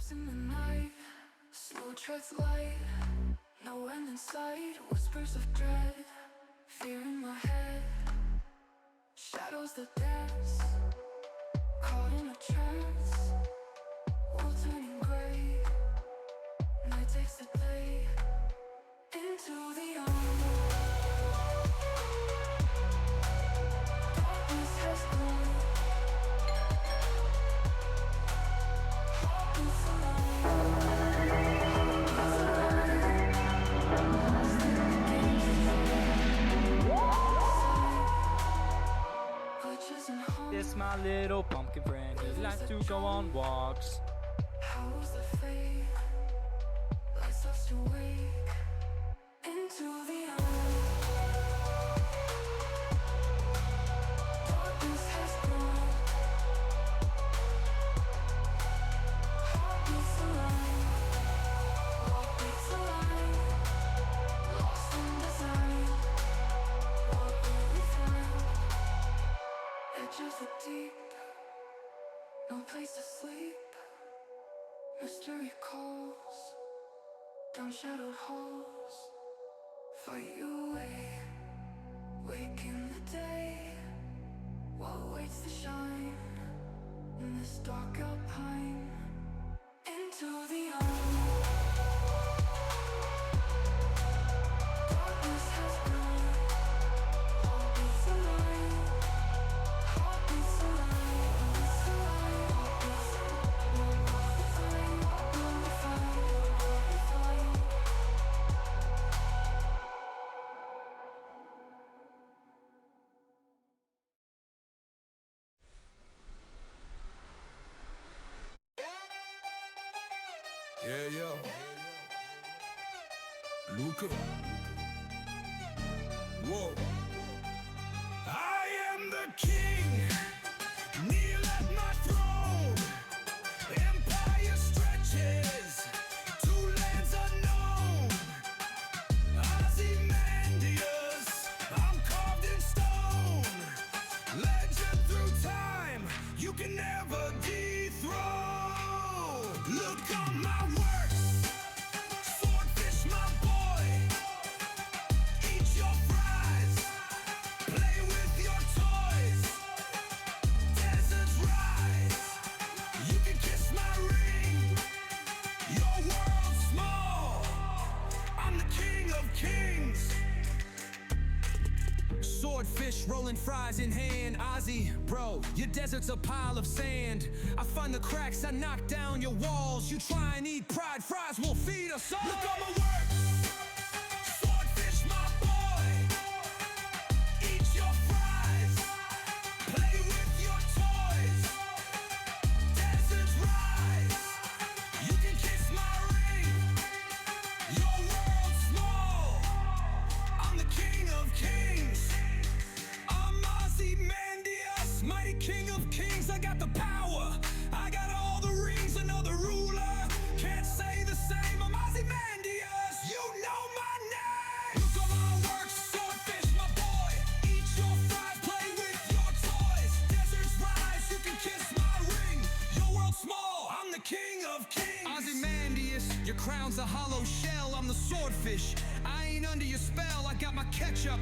Lost in the night, slow treads light, no end in sight, whispers of dread, fear in my head, shadows that dance, caught in a trance, world turning gray, night takes the day, into the unknown. Darkness has gone, heart beats This my little pumpkin friend, he likes to go on walks. howls the fate, lights us to wake, into the unknown. Darkness has gone, heart beats alive, walk beats alive, lost in design, what will we find? Edge of the deep, no place to sleep, mystery calls, down shadowed halls, fight your way, wake in the day, what waits to shine, in this dark alpine, into the unknown. Darkness has gone, all beats alive, heart beats alive, beats alive, heart beats alive, what will we find, what will we find, what will we find? Yeah, yo. Luca. Whoa. I am the king. Kneel at my throne. Empire stretches to lands unknown. Ozymandias, I'm carved in stone. Legend through time, you can never dethrone. Look on my works, swordfish my boy. Eat your fries, play with your toys. Deserts rise, you can kiss my ring. Your world's small, I'm the king of kings. Swordfish rolling fries in hand. Ozzy, bro, your desert's a pile of sand. I find the cracks, I knock down your walls. You try and eat pride, fries will feed us all. Look on my works, swordfish my boy. Eat your fries, play with your toys. Deserts rise, you can kiss my ring. Your world's small, I'm the king of kings. I'm Ozymandias, mighty king of kings. I got the power, I got all the rings. Another ruler can't say the same. I'm Ozymandias, you know my name. Look on my works, swordfish my boy. Eat your fries, play with your toys. Deserts rise, you can kiss my ring. Your world's small, I'm the king of kings. Ozymandias, your crown's a hollow shell. I'm the swordfish, I ain't under your spell. I got my ketchup,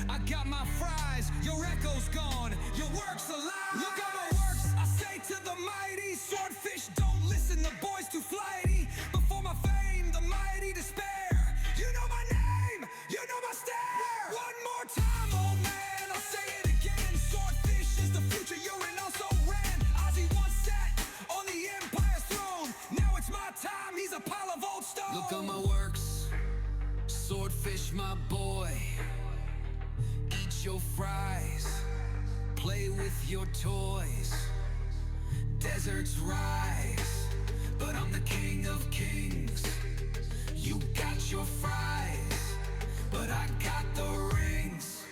I got my fries. Your echo's gone, your work's alive. Look at my works, I say to the mighty. Swordfish don't listen, the boy's too flighty. Before my fame, the mighty despair. You know my name, you know my stare. One more time, old man, I'll say it again. Swordfish is the future, you're in also ran. Ozzy once sat on the empire's throne. Now it's my time, he's a pile of old stone. Look on my works, swordfish my boy. Eat your fries, play with your toys. Deserts rise, but I'm the king of kings. You got your fries, but I got the rings.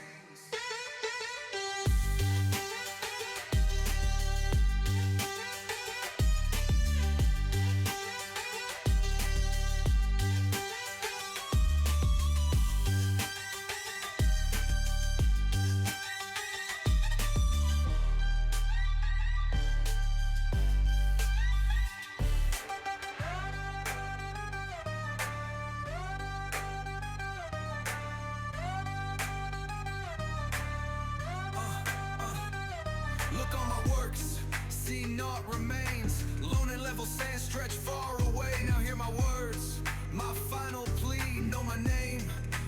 Look on my works, see naught remains. Lone and level sand stretch far away. Now hear my words, my final plea. Know my name,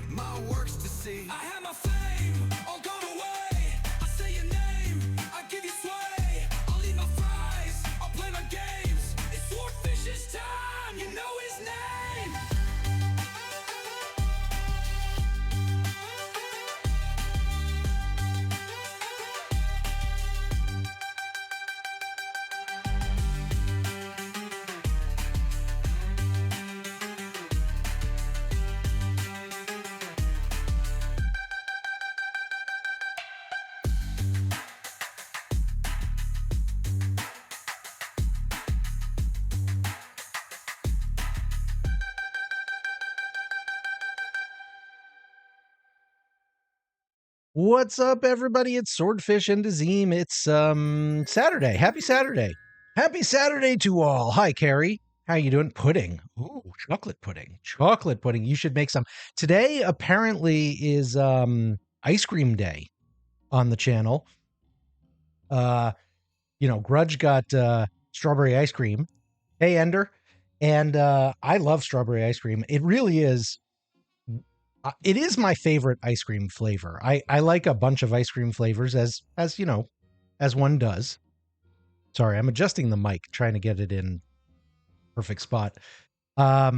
my works to see. I have my fame, all gone away. I say your name, I give you sway. I'll eat my fries, I'll play my games. It's Swordfish's time, you know his name. What's up, everybody? It's Swordfish and Azim. It's Saturday. Happy Saturday. Happy Saturday to all. Hi, Carrie. How you doing? Pudding. Ooh, chocolate pudding. Chocolate pudding. You should make some. Today apparently is ice cream day on the channel. Grudge got strawberry ice cream. Hey, Ender. And I love strawberry ice cream. It really is. It is my favorite ice cream flavor. I like a bunch of ice cream flavors as one does. Sorry, I'm adjusting the mic, trying to get it in perfect spot. Yeah,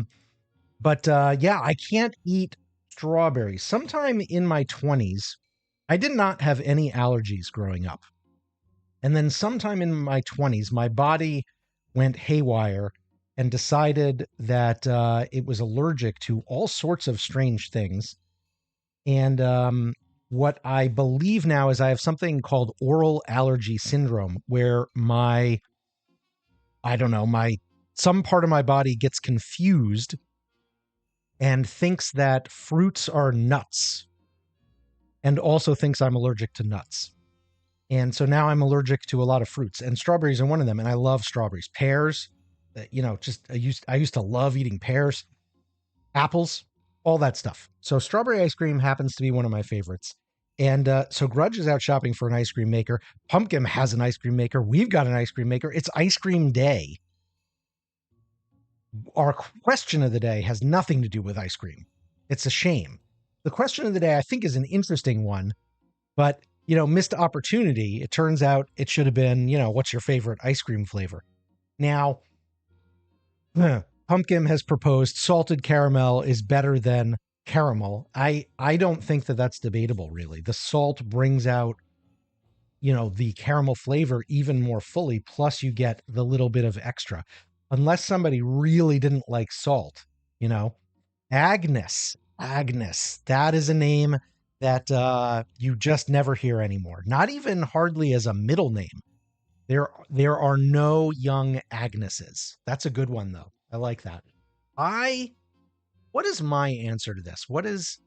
I can't eat strawberries. Sometime in my 20s, I did not have any allergies growing up. And then sometime in my 20s, my body went haywire and decided that it was allergic to all sorts of strange things. And what I believe now is I have something called oral allergy syndrome, where some part of my body gets confused and thinks that fruits are nuts, and also thinks I'm allergic to nuts. And so now I'm allergic to a lot of fruits, and strawberries are one of them. And I love strawberries. Pears, I used to love eating pears, apples, all that stuff. So strawberry ice cream happens to be one of my favorites. And so Grudge is out shopping for an ice cream maker. Pumpkin has an ice cream maker. We've got an ice cream maker. It's ice cream day. Our question of the day has nothing to do with ice cream. It's a shame. The question of the day, I think, is an interesting one, but, missed opportunity. It turns out it should have been, what's your favorite ice cream flavor? Now, Pumpkin has proposed salted caramel is better than caramel. I don't think that that's debatable, really. The salt brings out, the caramel flavor even more fully, plus you get the little bit of extra. Unless somebody really didn't like salt, Agnes, that is a name that you just never hear anymore. Not even hardly as a middle name. There are no young Agneses. That's a good one, though. I like that. What is my answer to this? What is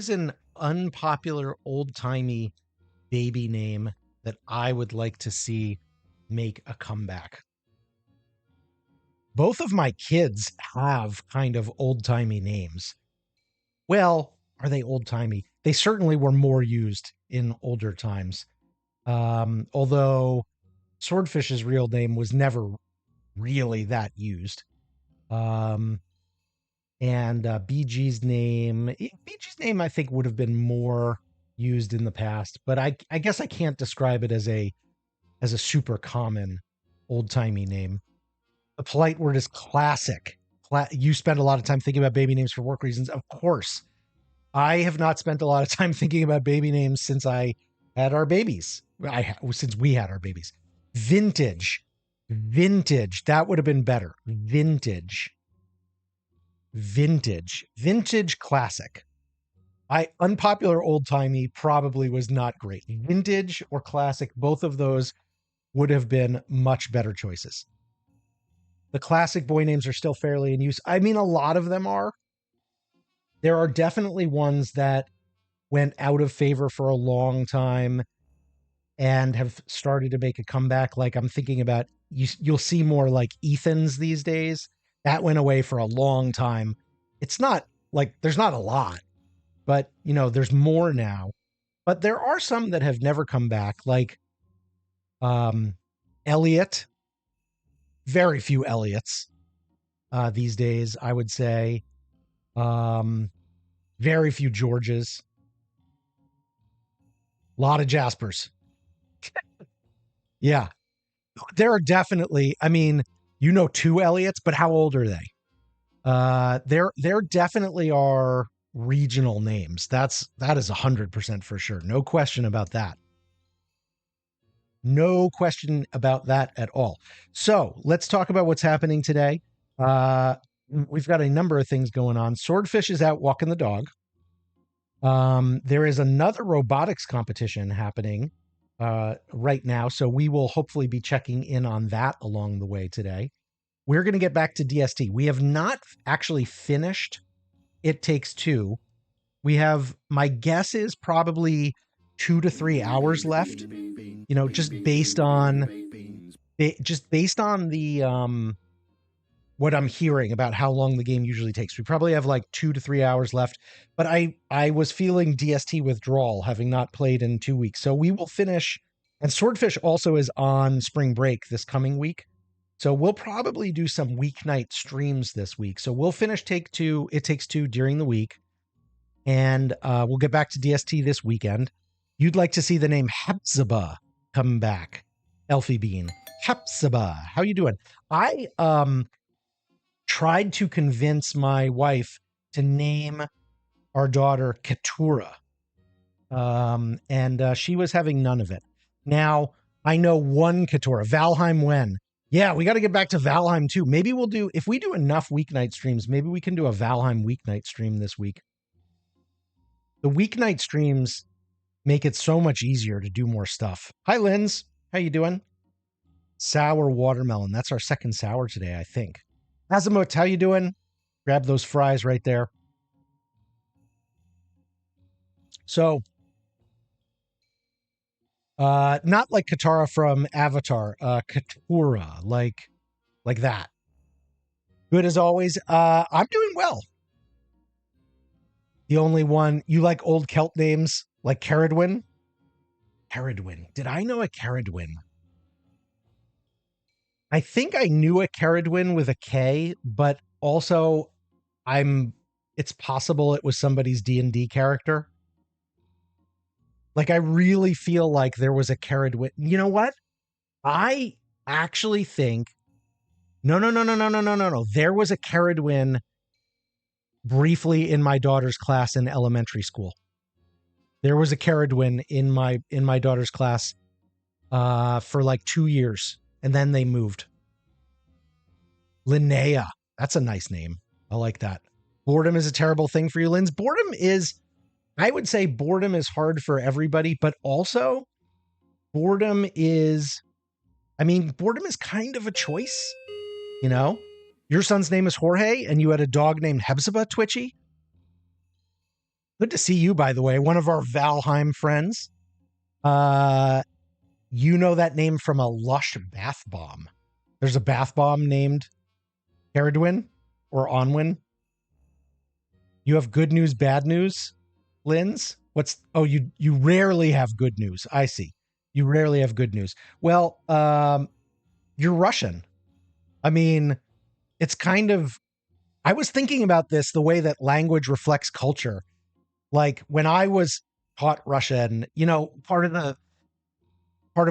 an unpopular old-timey baby name that I would like to see make a comeback? Both of my kids have kind of old-timey names. Well, are they old-timey? They certainly were more used in older times. Although Swordfish's real name was never really that used. And BG's name, I think, would have been more used in the past, but I guess I can't describe it as a super common old-timey name. The polite word is classic. You spend a lot of time thinking about baby names for work reasons. Of course. I have not spent a lot of time thinking about baby names since I had our babies. Since we had our babies. Vintage. That would have been better. Vintage classic. Unpopular old-timey probably was not great. Vintage or classic, both of those would have been much better choices. The classic boy names are still fairly in use. I mean, a lot of them are. There are definitely ones that went out of favor for a long time and have started to make a comeback. Like I'm thinking about, you'll see more like Ethans these days. That went away for a long time. It's not like there's not a lot, but there's more now. But there are some that have never come back. Like Elliot, very few Elliots these days, I would say. Very few Georges. A lot of Jaspers. Yeah. There are definitely, I mean, you know, two Elliots, but how old are they? There definitely are regional names. That is 100% for sure. No question about that. No question about that at all. So let's talk about what's happening today. We've got a number of things going on. Swordfish is out walking the dog. There is another robotics competition happening right now, so we will hopefully be checking in on that along the way today. We're going to get back to DST. We have not actually finished It Takes Two. We have, my guess is probably 2 to 3 hours left. You know, just based on the what I'm hearing about how long the game usually takes. We probably have like 2 to 3 hours left, but I was feeling DST withdrawal having not played in 2 weeks. So we will finish, and Swordfish also is on spring break this coming week. So we'll probably do some weeknight streams this week. So we'll finish It Takes Two during the week, and we'll get back to DST this weekend. You'd like to see the name Hepzibah come back. Elfie Bean. Hepzibah. How you doing? I tried to convince my wife to name our daughter Keturah. And she was having none of it. Now, I know one Keturah, Valheim Wen. Yeah, we got to get back to Valheim too. Maybe we'll do, if we do enough weeknight streams, maybe we can do a Valheim weeknight stream this week. The weeknight streams make it so much easier to do more stuff. Hi, Linz. How you doing? Sour watermelon. That's our second sour today, I think. Azimuth, how you doing? Grab those fries right there. So, not like Katara from Avatar, Keturah, like that. Good as always. I'm doing well. The only one, you like old Celt names like Caradwyn? Caradwyn. Did I know a Caradwyn? I think I knew a Caradwyn with a K, but also it's possible it was somebody's D&D character. Like, I really feel like there was a Caradwyn. You know what? I actually think, no. There was a Caradwyn briefly in my daughter's class in elementary school. There was a Caradwyn in my daughter's class for like 2 years, and then they moved. Linnea. That's a nice name. I like that. Boredom is a terrible thing for you, Linz. I would say boredom is hard for everybody, but also boredom is kind of a choice, you know? Your son's name is Jorge, and you had a dog named Hepzibah, Twitchy. Good to see you, by the way, one of our Valheim friends. You know that name from a Lush bath bomb. There's a bath bomb named Caradwyn or Onwyn. You have good news, bad news, Linz? You rarely have good news. I see. You rarely have good news. Well, you're Russian. I mean, it's kind of, I was thinking about this, the way that language reflects culture. Like when I was taught Russian, you know, part of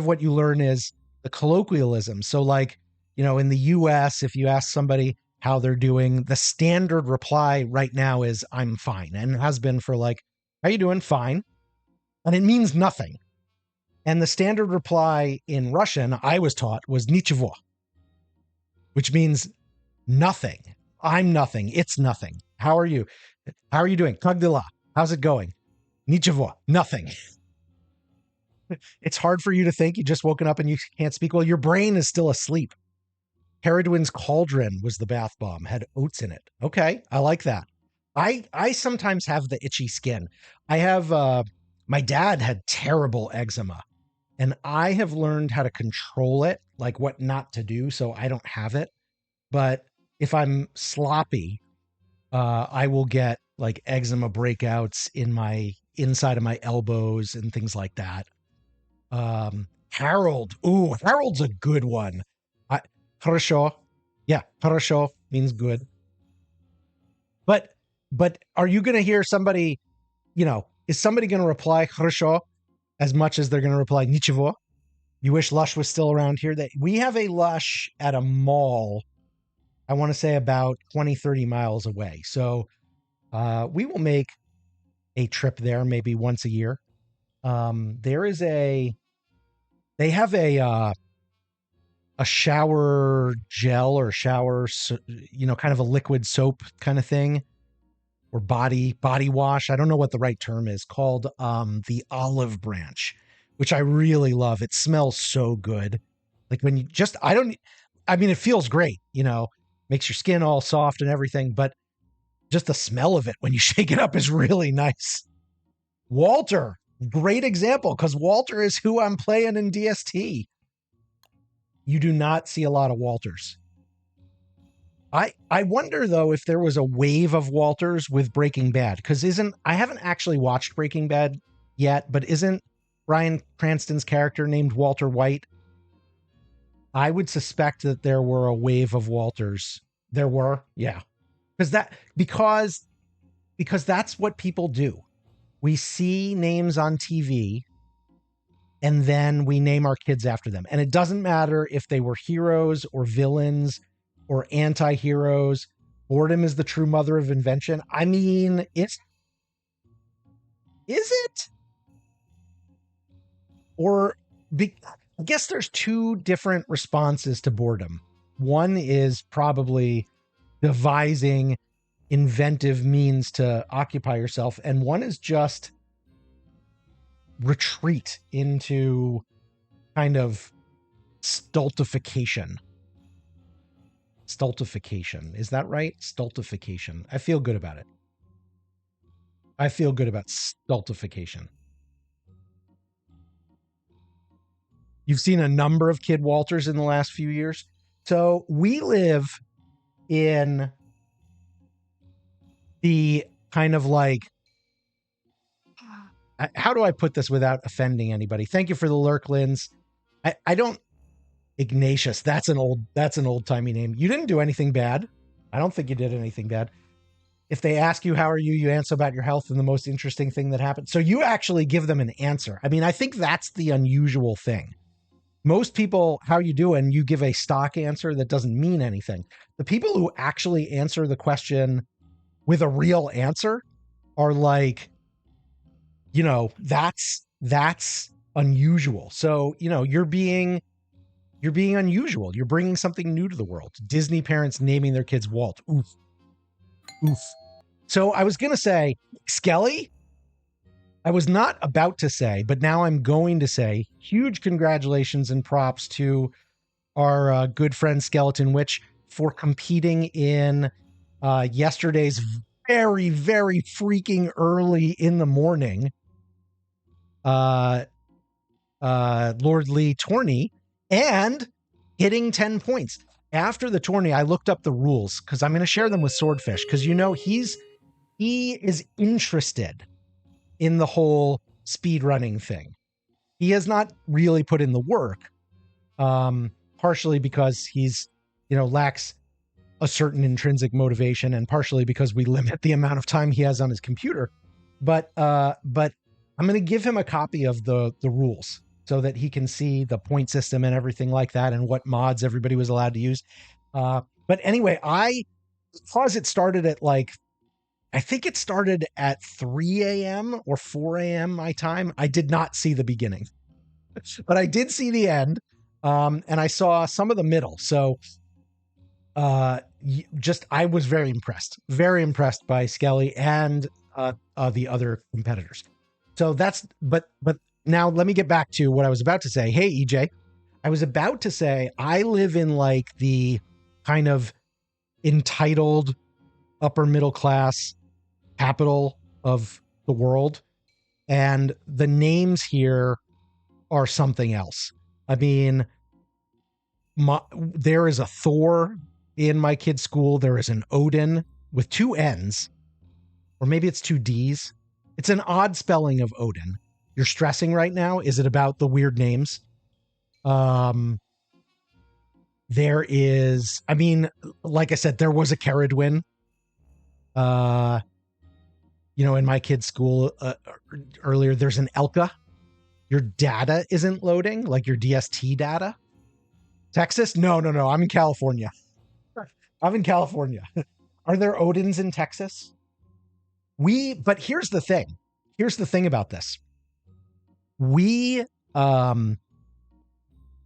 what you learn is the colloquialism. So like, you know, in the US, if you ask somebody how they're doing, the standard reply right now is I'm fine, and has been for like, how you doing? Fine. And it means nothing. And the standard reply in Russian I was taught was nichevo, which means nothing. I'm nothing. It's nothing. How are you? How are you doing? Как дела? How's it going? Nichevo, nothing. It's hard for you to think. You just woken up and you can't speak. Well, your brain is still asleep. Caradwyn's Cauldron was the bath bomb, had oats in it. Okay, I like that. I sometimes have the itchy skin. I have, my dad had terrible eczema, and I have learned how to control it, like what not to do, so I don't have it. But if I'm sloppy, I will get like eczema breakouts inside of my elbows and things like that. Harold. Ooh, Harold's a good one. Хорошо. Yeah, хорошо means good. But are you going to hear somebody, is somebody going to reply хорошо as much as they're going to reply ничего? You wish Lush was still around here? We have a Lush at a mall, I want to say about 20, 30 miles away. So we will make a trip there maybe once a year. They have a shower gel or shower, kind of a liquid soap kind of thing, or body wash. I don't know what the right term is, called the Olive Branch, which I really love. It smells so good. Like when you it feels great, makes your skin all soft and everything, but just the smell of it when you shake it up is really nice. Walter, great example, because Walter is who I'm playing in DST. You do not see a lot of Walters. I wonder though if there was a wave of Walters with Breaking Bad, because I haven't actually watched Breaking Bad yet, but isn't Bryan Cranston's character named Walter White? I would suspect that there were a wave of Walters. There were, yeah, because that's what people do. We see names on TV and then we name our kids after them. And it doesn't matter if they were heroes or villains or anti-heroes. Boredom is the true mother of invention. I mean, is it? I guess there's two different responses to boredom. One is probably devising inventive means to occupy yourself, and one is just retreat into kind of stultification. Is that right? Stultification. I feel good about it. I feel good about stultification. You've seen a number of Kid Walters in the last few years. So we live in the kind of like, how do I put this without offending anybody? Thank you for the lurklins. I don't, Ignatius, that's an old timey name. You didn't do anything bad. I don't think you did anything bad. If they ask you, how are you? You answer about your health and the most interesting thing that happened. So you actually give them an answer. I mean, I think that's the unusual thing. Most people, how you doing? You give a stock answer that doesn't mean anything. The people who actually answer the question with a real answer are like, that's unusual. So, you're being unusual. You're bringing something new to the world. Disney parents naming their kids Walt. Oof. So I was going to say, Skelly, I was not about to say, but now I'm going to say huge congratulations and props to our good friend Skeleton Witch for competing in yesterday's very, very freaking early in the morning Lord Lee tourney and hitting 10 points. After the tourney, I looked up the rules because I'm going to share them with Swordfish because, he is interested in the whole speed running thing. He has not really put in the work, partially because he's, lacks a certain intrinsic motivation and partially because we limit the amount of time he has on his computer. But I'm going to give him a copy of the rules so that he can see the point system and everything like that and what mods everybody was allowed to use. But anyway, because it started at I think it started at 3 a.m. or 4 a.m. my time. I did not see the beginning, but I did see the end. And I saw some of the middle. So I was very impressed by Skelly and the other competitors. So but now let me get back to what I was about to say. Hey, EJ, I was about to say, I live in the kind of entitled upper middle class capital of the world. And the names here are something else. I mean, there is a Thor in my kid's school. There is an Odin with 2 N's, or maybe it's 2 D's. It's an odd spelling of Odin. You're stressing right now. Is it about the weird names? There is, I mean, like I said, there was a Caradwin. In my kid's school earlier, there's an Elka. Your data isn't loading, like your DST data. Texas? No. I'm in California. I'm in California. Are there Odins in Texas? But here's the thing. Here's the thing about this. Now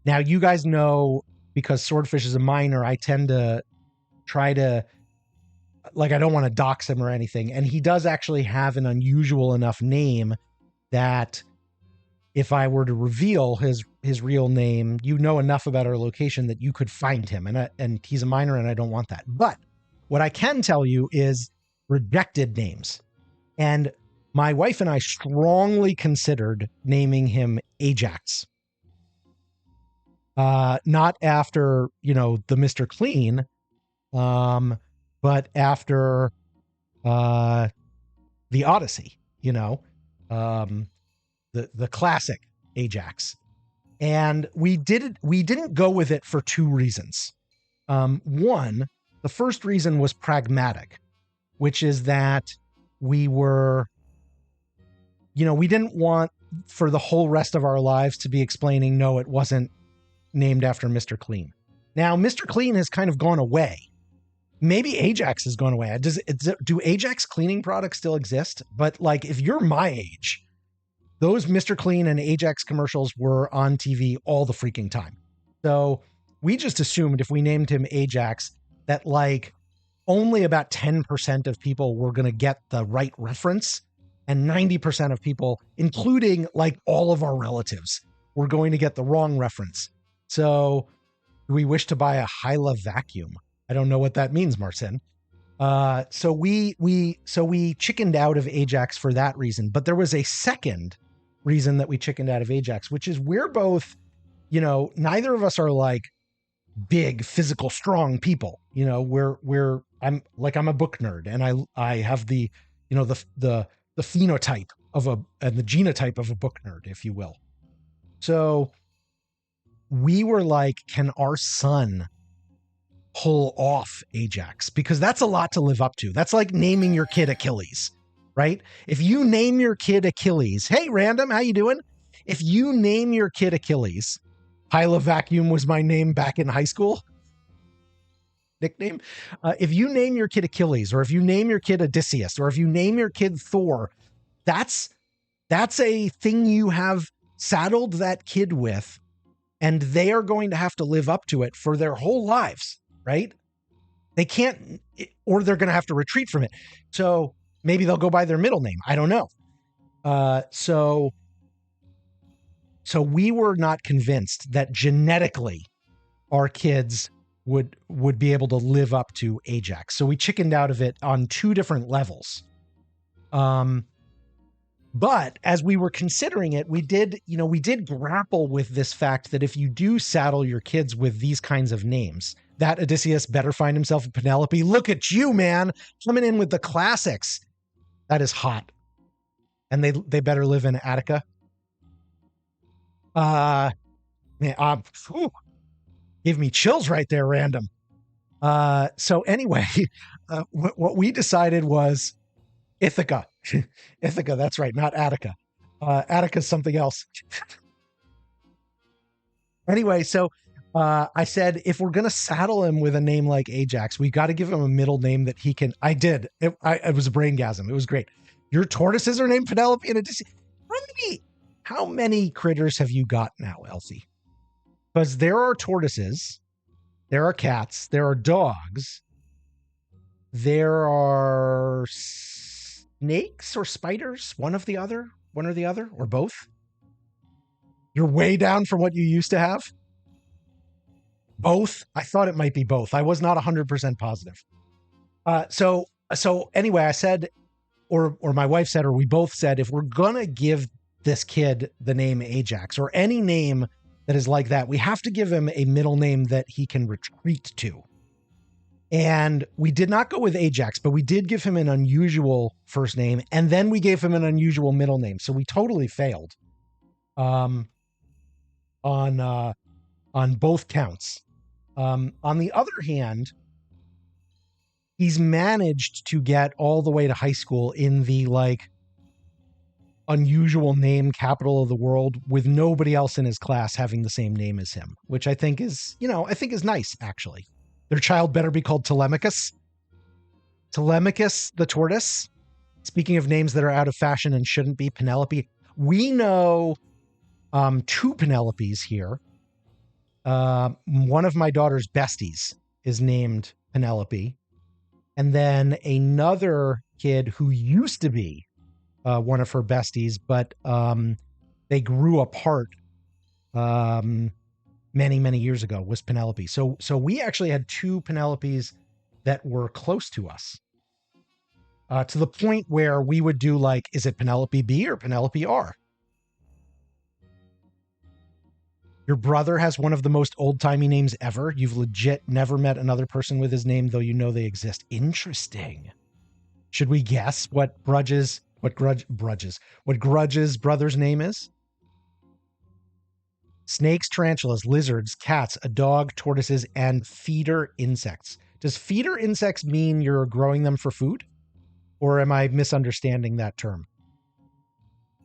you guys know, because Swordfish is a minor, I tend to try to, like, I don't want to dox him or anything. And he does actually have an unusual enough name that if I were to reveal his real name, you know enough about our location that you could find him. And he's a minor, and I don't want that. But what I can tell you is rejected names. And my wife and I strongly considered naming him Ajax. Not after, the Mr. Clean, but after the Odyssey, the classic Ajax. And we didn't go with it for two reasons. One, the first reason was pragmatic, which is that we didn't want for the whole rest of our lives to be explaining, no, it wasn't named after Mr. Clean. Now, Mr. Clean has kind of gone away. Maybe Ajax has gone away. Do Ajax cleaning products still exist? But like, if you're my age, those Mr. Clean and Ajax commercials were on TV all the freaking time. So we just assumed if we named him Ajax, that like only about 10% of people were going to get the right reference, and 90% of people, including like all of our relatives, were going to get the wrong reference. So we wish to buy a Hyla vacuum. I don't know what that means, Marcin. So we chickened out of Ajax for that reason. But there was a second reason that we chickened out of Ajax, which is we're both, neither of us are like big, physical, strong people. I'm a book nerd, and I have the phenotype and the genotype of a book nerd, if you will. So we were like, can our son pull off Ajax? Because that's a lot to live up to. That's like naming your kid Achilles, right? If you name your kid Achilles, hey, random, how you doing? If you name your kid Achilles, Hyla Vacuum was my name back in high school, nickname. If you name your kid Achilles, or if you name your kid Odysseus, or if you name your kid Thor, that's a thing you have saddled that kid with, and they are going to have to live up to it for their whole lives, right? They can't, or they're going to have to retreat from it. So maybe they'll go by their middle name. I don't know. So we were not convinced that genetically our kids would be able to live up to Ajax. So we chickened out of it on two different levels. But as we were considering it, we did grapple with this fact that if you do saddle your kids with these kinds of names, that Odysseus better find himself a Penelope. Look at you, man, coming in with the classics. That is hot. And they better live in Attica. Gave me chills right there, random. So anyway, what we decided was Ithaca. Ithaca, that's right, not Attica. Attica's something else. Anyway, so I said, if we're going to saddle him with a name like Ajax, we got to give him a middle name that he can. I did. It was a braingasm. It was great. Your tortoises are named Penelope and Odysseus. How many critters have you got now, Elsie? Because there are tortoises, there are cats, there are dogs, there are snakes or spiders, one or the other, or both. You're way down from what you used to have. Both? I thought it might be both. I was not 100% positive. So anyway, I said, or my wife said, or we both said, if we're going to give this kid the name Ajax or any name that is like that, we have to give him a middle name that he can retreat to. And we did not go with Ajax, but we did give him an unusual first name, and then we gave him an unusual middle name. So we totally failed. on both counts. On the other hand, he's managed to get all the way to high school in the like unusual name capital of the world with nobody else in his class having the same name as him, which I think is nice, actually. Their child better be called Telemachus. Telemachus the tortoise. Speaking of names that are out of fashion and shouldn't be, Penelope. We know two Penelopes here. One of my daughter's besties is named Penelope. And then another kid who used to be one of her besties, but they grew apart many, many years ago, was Penelope. So we actually had two Penelopes that were close to us. To the point where we would do like, is it Penelope B or Penelope R? Your brother has one of the most old-timey names ever. You've legit never met another person with his name, though you know they exist. Interesting. Should we guess what Grudge's brother's name is? Snakes, tarantulas, lizards, cats, a dog, tortoises, and feeder insects. Does feeder insects mean you're growing them for food? Or am I misunderstanding that term?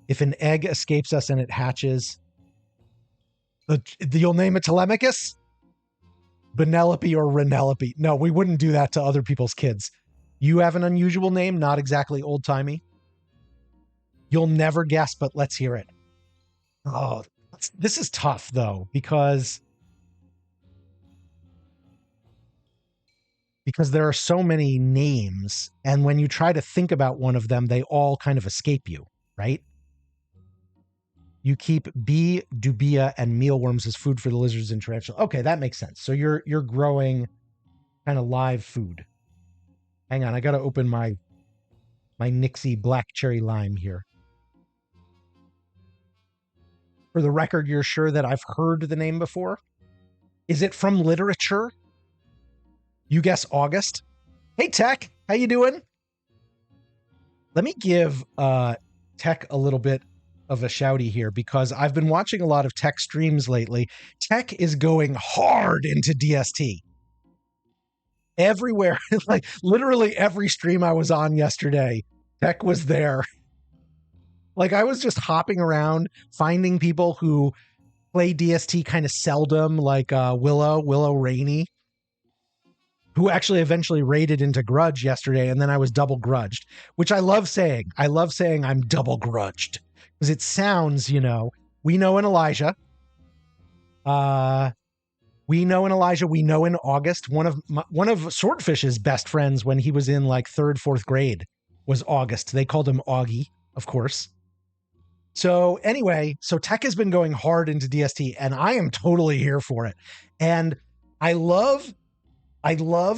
If an egg escapes us and it hatches, you'll name it Telemachus? Benelope or Renelope? No, we wouldn't do that to other people's kids. You have an unusual name, not exactly old-timey. You'll never guess, but let's hear it. Oh, this is tough, though, because there are so many names, and when you try to think about one of them, they all kind of escape you, right? You keep bee, dubia, and mealworms as food for the lizards and tarantulas. Okay, that makes sense. So you're growing kind of live food. Hang on, I got to open my Nixie black cherry lime here. For the record, you're sure that I've heard the name before? Is it from literature? You guess August. Hey, Tech, how you doing? Let me give Tech a little bit of a shouty here because I've been watching a lot of Tech streams lately. Tech is going hard into DST. Everywhere, like literally every stream I was on yesterday, Tech was there. Like I was just hopping around, finding people who play DST kind of seldom, like Willow Rainey, who actually eventually raided into Grudge yesterday, and then I was double grudged, which I love saying. I love saying I'm double grudged because it sounds, we know in Elijah. We know in August. One of Swordfish's best friends when he was in like 3rd, 4th grade was August. They called him Augie, of course. So anyway, Tech has been going hard into DST, and I am totally here for it. And I love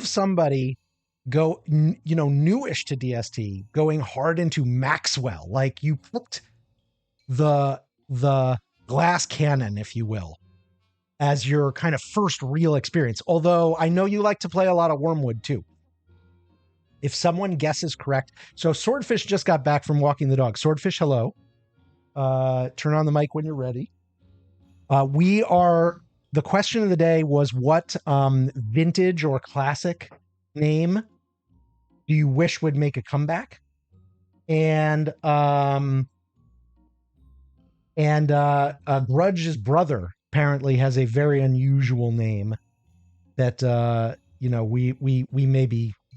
somebody newish to DST going hard into Maxwell. Like you picked the glass cannon, if you will, as your kind of first real experience. Although I know you like to play a lot of Wormwood too. If someone guesses correct. So Swordfish just got back from walking the dog. Swordfish, hello. Turn on the mic when you're ready. The question of the day was what vintage or classic name do you wish would make a comeback? And Grudge's brother apparently has a very unusual name that we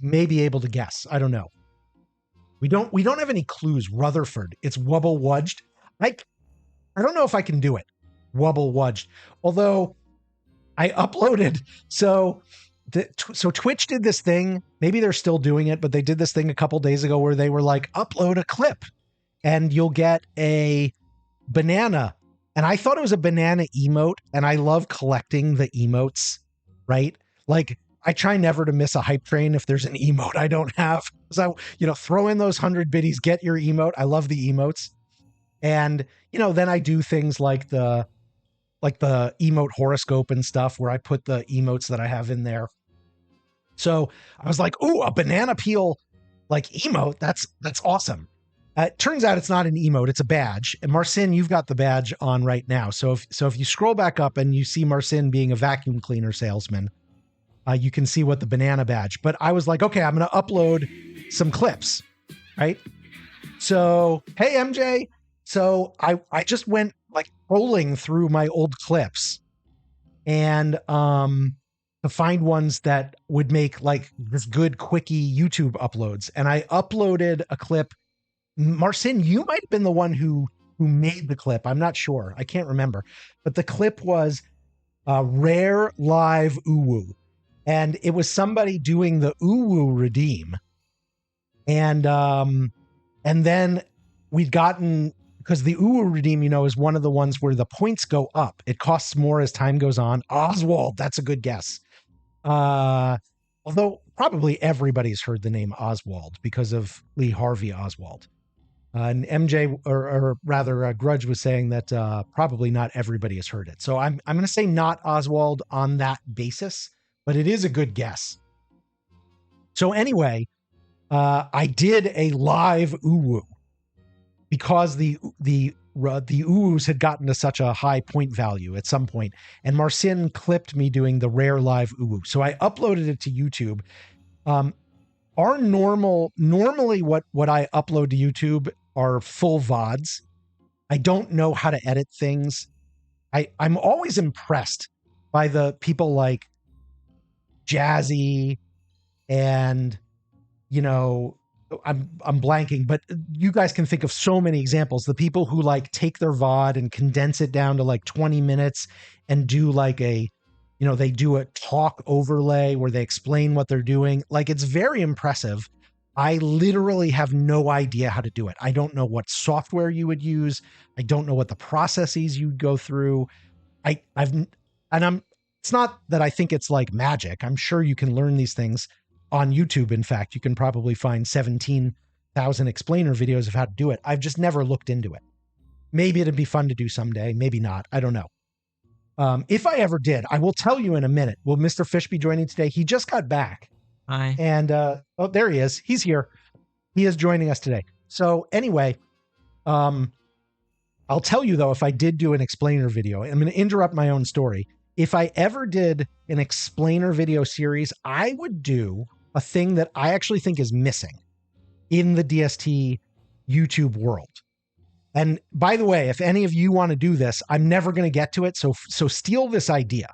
may be able to guess. I don't know. We don't have any clues. Rutherford. It's Wubble Wudged. I don't know if I can do it. Wubble Wudged. Although I uploaded, so Twitch did this thing. Maybe they're still doing it, but they did this thing a couple days ago where they were like, upload a clip and you'll get a banana. And I thought it was a banana emote, and I love collecting the emotes, right? Like I try never to miss a hype train if there's an emote I don't have. So, throw in those 100 biddies, get your emote. I love the emotes. And, then I do things like the emote horoscope and stuff where I put the emotes that I have in there. So I was like, ooh, a banana peel like emote. That's awesome. It turns out it's not an emote, it's a badge. And Marcin, you've got the badge on right now. So if you scroll back up and you see Marcin being a vacuum cleaner salesman, you can see what the banana badge. But I was like, okay, I'm going to upload some clips, right? So, hey, MJ. So I just went like rolling through my old clips and to find ones that would make like this good quickie YouTube uploads. And I uploaded a clip. Marcin, you might have been the one who made the clip. I'm not sure. I can't remember. But the clip was rare live uwu. And it was somebody doing the uwu redeem. And then we'd gotten, because the uwu redeem, is one of the ones where the points go up. It costs more as time goes on. Oswald, that's a good guess. Although probably everybody's heard the name Oswald because of Lee Harvey Oswald. And MJ, or rather, Grudge was saying that probably not everybody has heard it. So I'm going to say not Oswald on that basis, but it is a good guess. So anyway, I did a live uwu because the uwus had gotten to such a high point value at some point, and Marcin clipped me doing the rare live uwu. So I uploaded it to YouTube. Normally what I upload to YouTube are full VODs. I don't know how to edit things. I'm always impressed by the people like Jazzy and, I'm blanking, but you guys can think of so many examples. The people who like take their VOD and condense it down to like 20 minutes and do like they do a talk overlay where they explain what they're doing. Like, it's very impressive. I literally have no idea how to do it. I don't know what software you would use. I don't know what the processes you'd go through. It's not that I think it's like magic. I'm sure you can learn these things on YouTube. In fact, you can probably find 17,000 explainer videos of how to do it. I've just never looked into it. Maybe it'd be fun to do someday. Maybe not. I don't know. If I ever did, I will tell you in a minute. Will Mr. Fish be joining today? He just got back. Hi. And, there he is. He's here. He is joining us today. So anyway, I'll tell you though, if I did do an explainer video, I'm going to interrupt my own story. If I ever did an explainer video series, I would do a thing that I actually think is missing in the DST YouTube world. And by the way, if any of you want to do this, I'm never going to get to it. So steal this idea.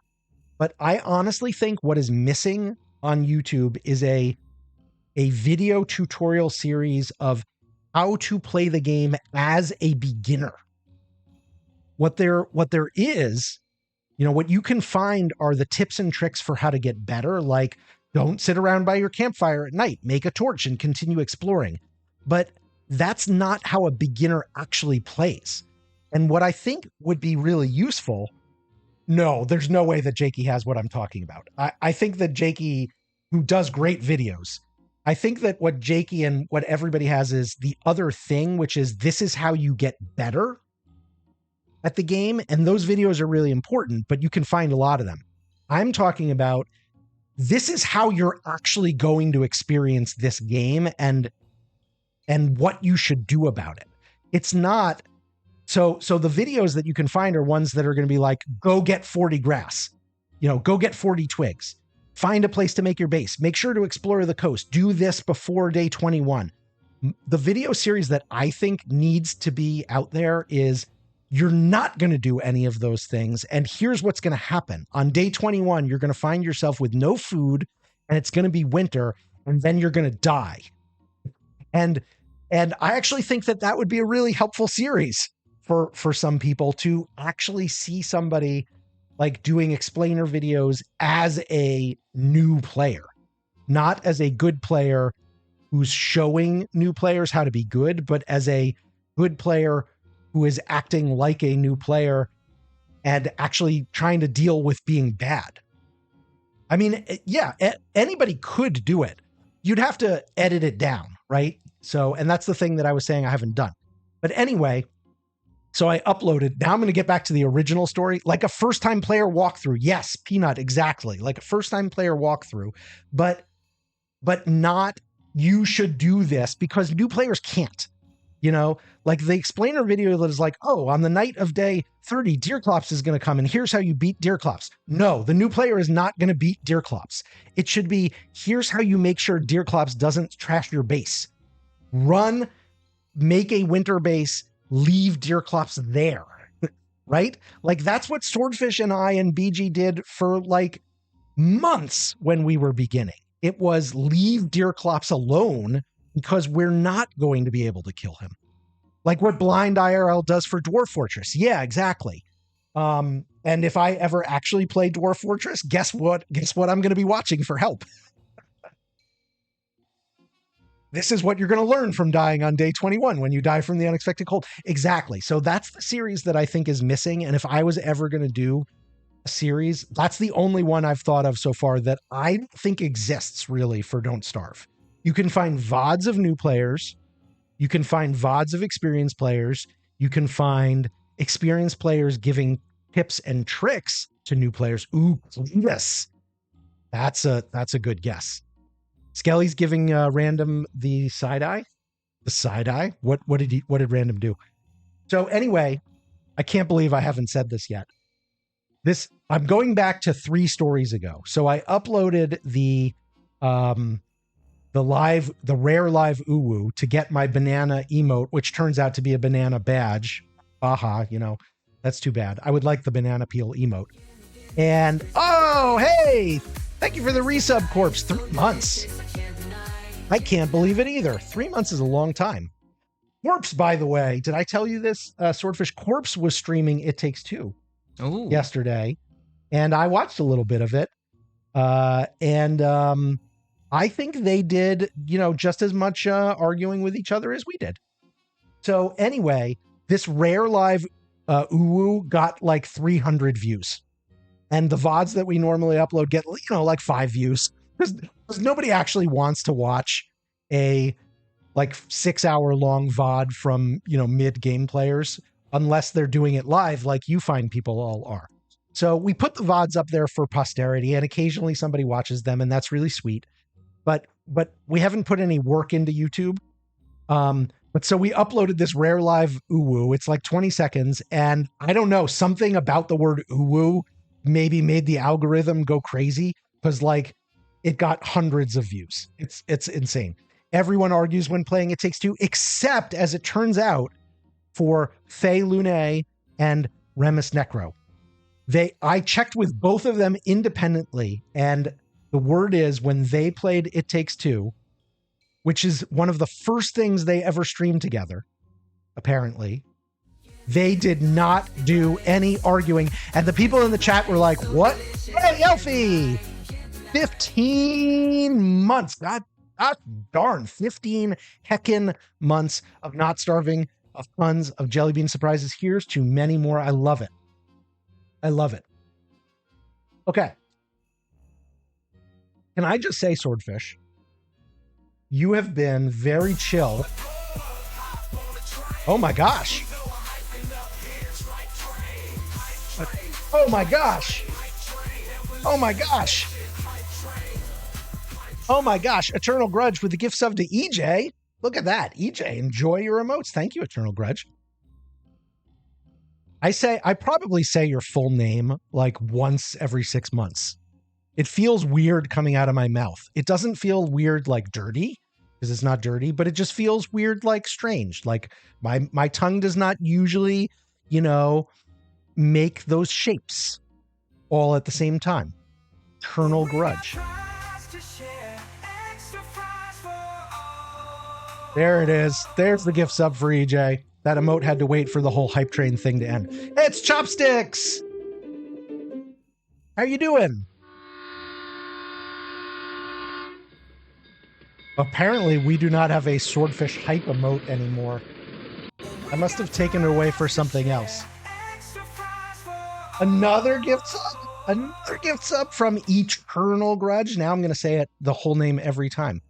But I honestly think what is missing on YouTube is a video tutorial series of how to play the game as a beginner. What there is, what you can find are the tips and tricks for how to get better, like don't sit around by your campfire at night, make a torch and continue exploring. But that's not how a beginner actually plays. And what I think would be really useful, no, there's no way that Jakey has what I'm talking about. I think that Jakey, who does great videos, I think that what Jakey and what everybody has is the other thing, which is this is how you get better at the game. And those videos are really important, but you can find a lot of them. I'm talking about this is how you're actually going to experience this game and what you should do about it. It's not so the videos that you can find are ones that are going to be like, go get 40 grass, go get 40 twigs, find a place to make your base, make sure to explore the coast, do this before day 21. The video series that I think needs to be out there is you're not going to do any of those things. And here's what's going to happen. On day 21, you're going to find yourself with no food and it's going to be winter and then you're going to die. And I actually think that would be a really helpful series for some people to actually see somebody like doing explainer videos as a new player, not as a good player who's showing new players how to be good, but as a good player who is acting like a new player and actually trying to deal with being bad. I mean, yeah, anybody could do it. You'd have to edit it down, right? So, and that's the thing that I was saying I haven't done. But anyway, so I uploaded. Now I'm going to get back to the original story, like a first-time player walkthrough. Yes, Peanut, exactly. Like a first-time player walkthrough, but not you should do this because new players can't. You know, like the explainer video that is like, oh, on the night of day 30, Deerclops is going to come and here's how you beat Deerclops. No, the new player is not going to beat Deerclops. It should be, here's how you make sure Deerclops doesn't trash your base. Run, make a winter base, leave Deerclops there, right? Like that's what Swordfish and I and BG did for like months when we were beginning. It was leave Deerclops alone because we're not going to be able to kill him. Like what Blind IRL does for Dwarf Fortress. Yeah, exactly. And if I ever actually play Dwarf Fortress, guess what? Guess what I'm going to be watching for help. This is what you're going to learn from dying on day 21 when you die from the unexpected cold. Exactly. So that's the series that I think is missing. And if I was ever going to do a series, that's the only one I've thought of so far that I think exists really for Don't Starve. You can find VODs of new players. You can find VODs of experienced players. You can find experienced players giving tips and tricks to new players. Ooh, yes. That's a good guess. Skelly's giving Random the side eye. The side eye? What did Random do? So anyway, I can't believe I haven't said this yet. I'm going back to 3 stories ago. So I uploaded the rare live uwu to get my banana emote, which turns out to be a banana badge. Aha, that's too bad. I would like the banana peel emote. And oh, hey, thank you for the resub, Corpse. 3 months. I can't believe it either. 3 months is a long time. Corpse, by the way, did I tell you this? Swordfish Corpse was streaming It Takes Two yesterday, and I watched a little bit of it. I think they did, just as much arguing with each other as we did. So anyway, this rare live uwu got like 300 views. And the VODs that we normally upload get, like 5 views. Because nobody actually wants to watch a like 6-hour long VOD from, mid-game players unless they're doing it live like you find people all are. So we put the VODs up there for posterity, and occasionally somebody watches them, and that's really sweet. But we haven't put any work into YouTube. But so we uploaded this rare live uwu. It's like 20 seconds. And I don't know, something about the word uwu maybe made the algorithm go crazy because like it got hundreds of views. It's insane. Everyone argues when playing It Takes Two, except as it turns out for Faye Lune and Remus Necro. I checked with both of them independently, and the word is when they played It Takes Two, which is one of the first things they ever streamed together, apparently, they did not do any arguing. And the people in the chat were like, what? Hey, Elfie! 15 months. God darn, 15 heckin' months of not starving, of tons of jelly bean surprises. Here's to many more. I love it. I love it. Okay. Can I just say, Swordfish, you have been very chill. Oh my gosh. Oh my gosh. Oh my gosh. Oh my gosh. Eternal Grudge with the gift sub to EJ. Look at that. EJ, enjoy your emotes. Thank you, Eternal Grudge. I probably say your full name like once every 6 months. It feels weird coming out of my mouth. It doesn't feel weird like dirty, because it's not dirty, but it just feels weird like strange. Like my tongue does not usually, make those shapes all at the same time. Eternal Grudge. There it is. There's the gift sub for EJ. That emote had to wait for the whole hype train thing to end. It's Chopsticks! How you doing? Apparently, we do not have a Swordfish hype emote anymore. I must have taken it away for something else. Another gift sub? Another gift sub from Eternal Grudge? Now I'm going to say it the whole name every time.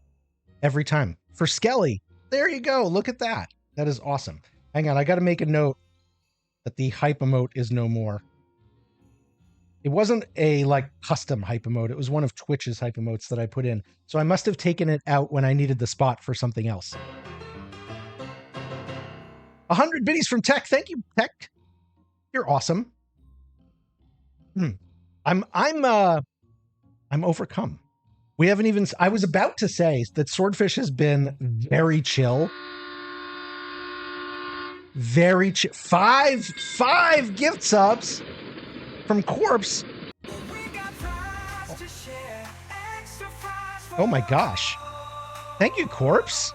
Every time. For Skelly. There you go. Look at that. That is awesome. Hang on. I got to make a note that the hype emote is no more. It wasn't a custom hype emote. It was one of Twitch's hype emotes that I put in. So I must have taken it out when I needed the spot for something else. 100 biddies from Tech. Thank you, Tech. You're awesome. I'm overcome. We haven't even, I was about to say that Swordfish has been very chill. Very chill. Five gift subs from Corpse. Oh my gosh. Thank you, Corpse.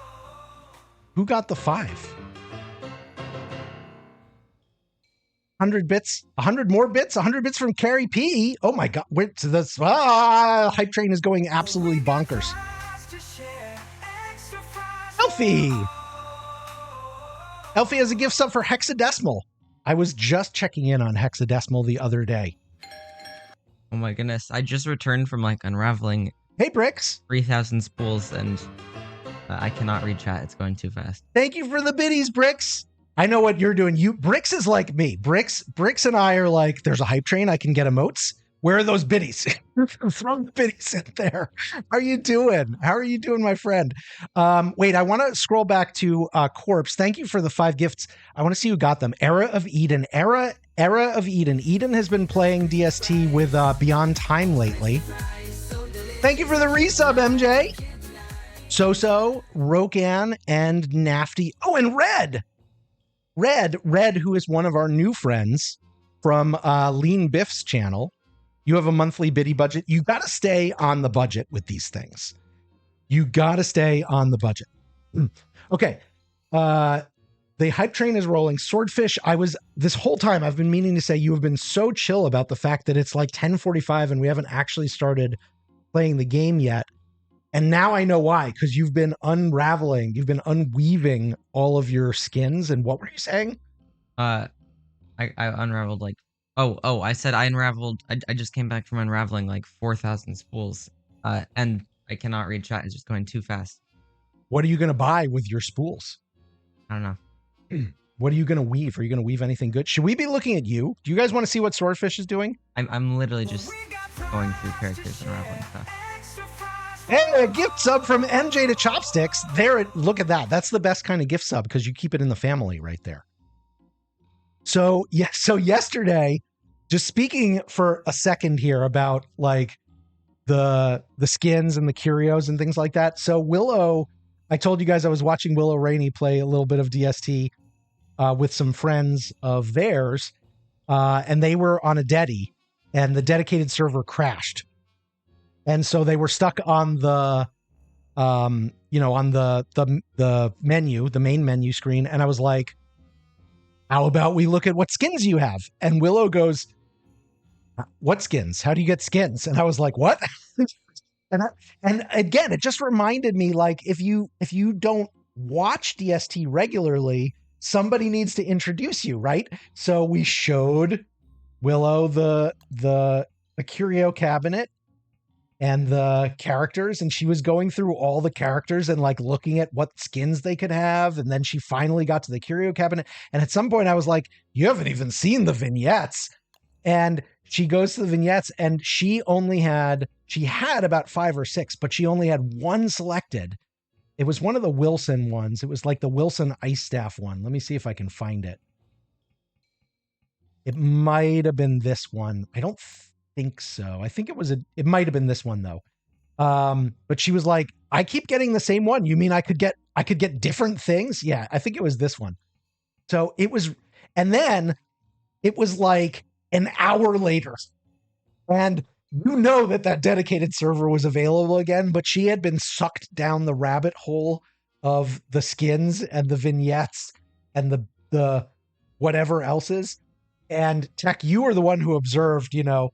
Who got the 5? 100 bits, 100 more bits, 100 bits from Carrie P. Oh my god, hype train is going absolutely bonkers. Elfie has a gift sub for Hexadecimal. I was just checking in on Hexadecimal the other day. Oh my goodness, I just returned from like unraveling. Hey, Bricks. 3,000 spools and I cannot read chat. It's going too fast. Thank you for the biddies, Bricks. I know what you're doing. Bricks is like me. Bricks and I are like, there's a hype train. I can get emotes. Where are those biddies? Throw the biddies in there. How are you doing? How are you doing, my friend? Wait, I want to scroll back to Corpse. Thank you for the 5 gifts. I want to see who got them. Era of Eden. Era of Eden. Eden has been playing DST with Beyond Time lately. Thank you for the resub, MJ. Soso, Rokan, and Nafty. Oh, and Red, who is one of our new friends from Lean Biff's channel. You have a monthly biddy budget. You got to stay on the budget with these things. You got to stay on the budget. Okay. The hype train is rolling. Swordfish, this whole time I've been meaning to say you have been so chill about the fact that it's like 10:45 and we haven't actually started playing the game yet. And now I know why, because you've been unweaving all of your skins. And what were you saying? I unraveled like, I said I unraveled, I just came back from unraveling like 4,000 spools. And I cannot read chat, it's just going too fast. What are you going to buy with your spools? I don't know. What are you going to weave? Are you going to weave anything good? Should we be looking at you? Do you guys want to see what Swordfish is doing? I'm literally just going through characters and unraveling stuff. Hey, a gift sub from MJ to Chopsticks. Look at that. That's the best kind of gift sub because you keep it in the family right there. So yesterday, just speaking for a second here about like the skins and the curios and things like that. So Willow, I told you guys I was watching Willow Rainey play a little bit of DST with some friends of theirs, and they were on a dedi, and the dedicated server crashed. And so they were stuck on the, on the menu, the main menu screen. And I was like, how about we look at what skins you have? And Willow goes, what skins? How do you get skins? And I was like, what? and again, it just reminded me, like, if you don't watch DST regularly, somebody needs to introduce you, right? So we showed Willow the curio cabinet and the characters, and she was going through all the characters and like looking at what skins they could have. And then she finally got to the curio cabinet. And at some point I was like, you haven't even seen the vignettes. And she goes to the vignettes and she had about 5 or 6, but she only had one selected. It was one of the Wilson ones. It was like the Wilson Ice Staff one. Let me see if I can find it. It might have been this one. I don't think so. I think it might have been this one though. But she was like, I keep getting the same one. You mean I could get different things? Yeah, I think it was this one. So it was, and then it was like an hour later. And you know that dedicated server was available again, but she had been sucked down the rabbit hole of the skins and the vignettes and the whatever else's. And Tech, you were the one who observed, you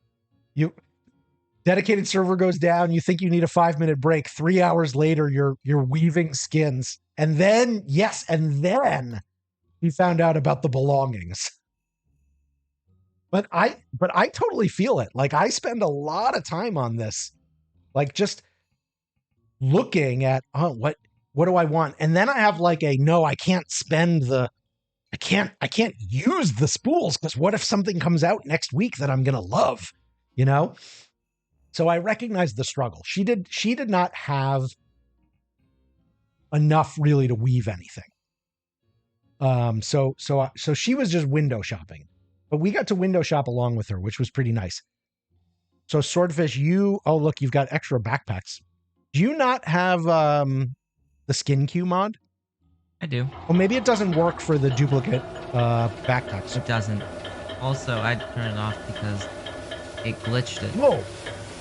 dedicated server goes down. You think you need a 5-minute break. 3 hours later, you're weaving skins. And then you found out about the belongings. But I totally feel it. Like I spend a lot of time on this, like just looking at, what do I want? And then I have like I can't use the spools because what if something comes out next week that I'm going to love, So I recognize the struggle. She did not have enough really to weave anything. So she was just window shopping, but we got to window shop along with her, which was pretty nice. So Swordfish, oh look, you've got extra backpacks. Do you not have the skin queue mod? I do. Well, maybe it doesn't work for the duplicate backpacks. It doesn't. Also, I turned it off because it glitched it. Whoa!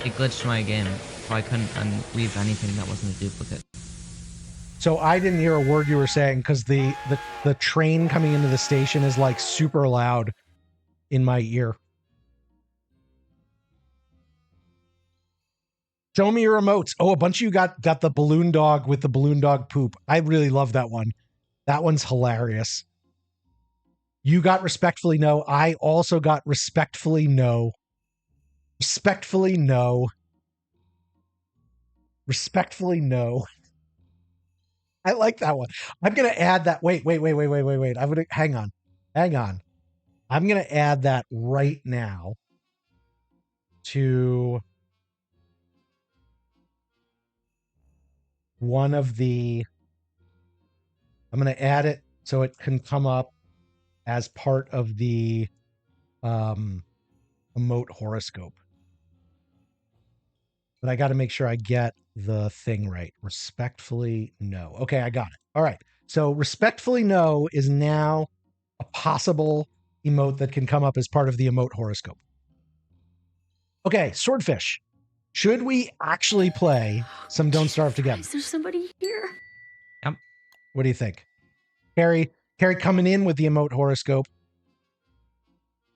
It glitched my game, so I couldn't unweave anything that wasn't a duplicate. So I didn't hear a word you were saying because the train coming into the station is like super loud in my ear. Show me your emotes. Oh, a bunch of you got the balloon dog with the balloon dog poop. I really love that one. That one's hilarious. You got respectfully no. I also got respectfully no. Respectfully no. Respectfully no. I like that one. I'm gonna add that. Wait. I'm gonna hang on. I'm gonna add that right now to one of the. I'm gonna add it so it can come up as part of the emote horoscope. But I got to make sure I get the thing right. Respectfully no. Okay, I got it. All right. So respectfully no is now a possible emote that can come up as part of the emote horoscope. Okay, Swordfish. Should we actually play some Don't Starve Together? Is there somebody here? Yep. What do you think? Carrie coming in with the emote horoscope.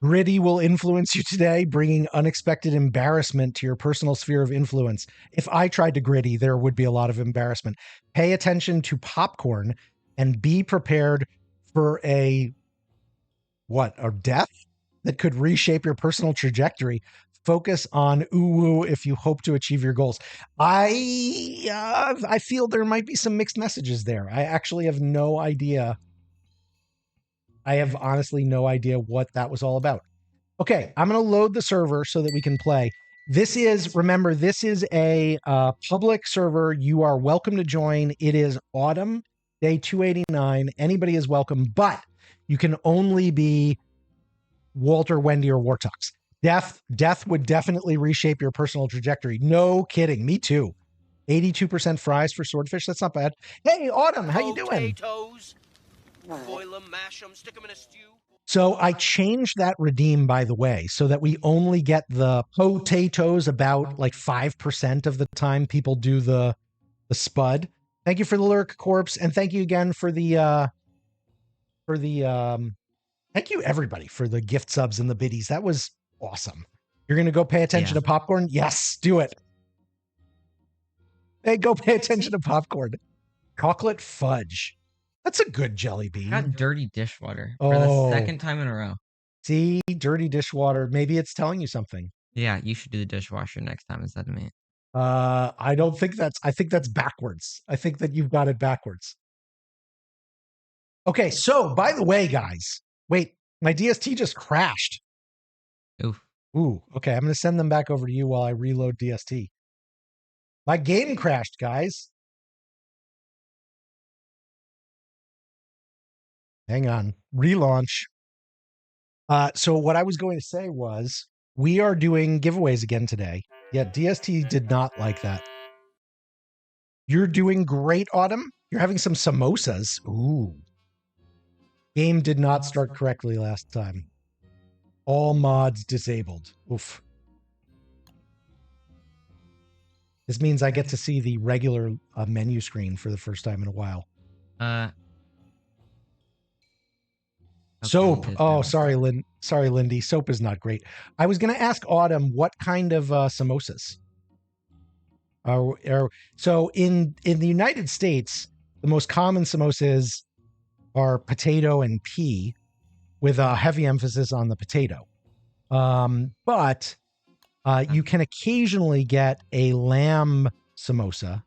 Gritty will influence you today, bringing unexpected embarrassment to your personal sphere of influence. If I tried to gritty, there would be a lot of embarrassment. Pay attention to popcorn and be prepared for a death that could reshape your personal trajectory. Focus on ooh if you hope to achieve your goals. I feel there might be some mixed messages there. I actually have no idea. I have honestly no idea what that was all about. Okay, I'm going to load the server so that we can play. Remember, this is a public server. You are welcome to join. It is autumn, day 289. Anybody is welcome, but you can only be Walter, Wendy, or Wortox. Death would definitely reshape your personal trajectory. No kidding. Me too. 82% fries for Swordfish. That's not bad. Hey, Autumn, how you doing? Potatoes. Boil them, mash them, stick them in a stew. So I changed that redeem, by the way, so that we only get the potatoes about like 5% of the time people do the spud. Thank you for the Lyric Corpse, and thank you again for the thank you everybody for the gift subs and the biddies. That was awesome. You're gonna go pay attention to popcorn? Yes, do it. Hey, go pay attention to popcorn. Chocolate fudge. That's a good jelly bean. I got dirty dishwater for the second time in a row. See, dirty dishwater. Maybe it's telling you something. Yeah, you should do the dishwasher next time instead of me. I think that's backwards. I think that you've got it backwards. Okay, so by the way, guys, wait, my DST just crashed. Oof. Ooh, okay, I'm gonna send them back over to you while I reload DST. My game crashed, guys. Hang on, relaunch. So what I was going to say was we are doing giveaways again today. Yeah, DST did not like that. You're doing great, Autumn. You're having some samosas. Ooh. Game did not start correctly last time. All mods disabled. Oof. This means I get to see the regular menu screen for the first time in a while. Soap. Oh, sorry, Lindy. Soap is not great. I was going to ask Autumn what kind of samosas. So in the United States, the most common samosas are potato and pea, with a heavy emphasis on the potato. But you can occasionally get a lamb samosa.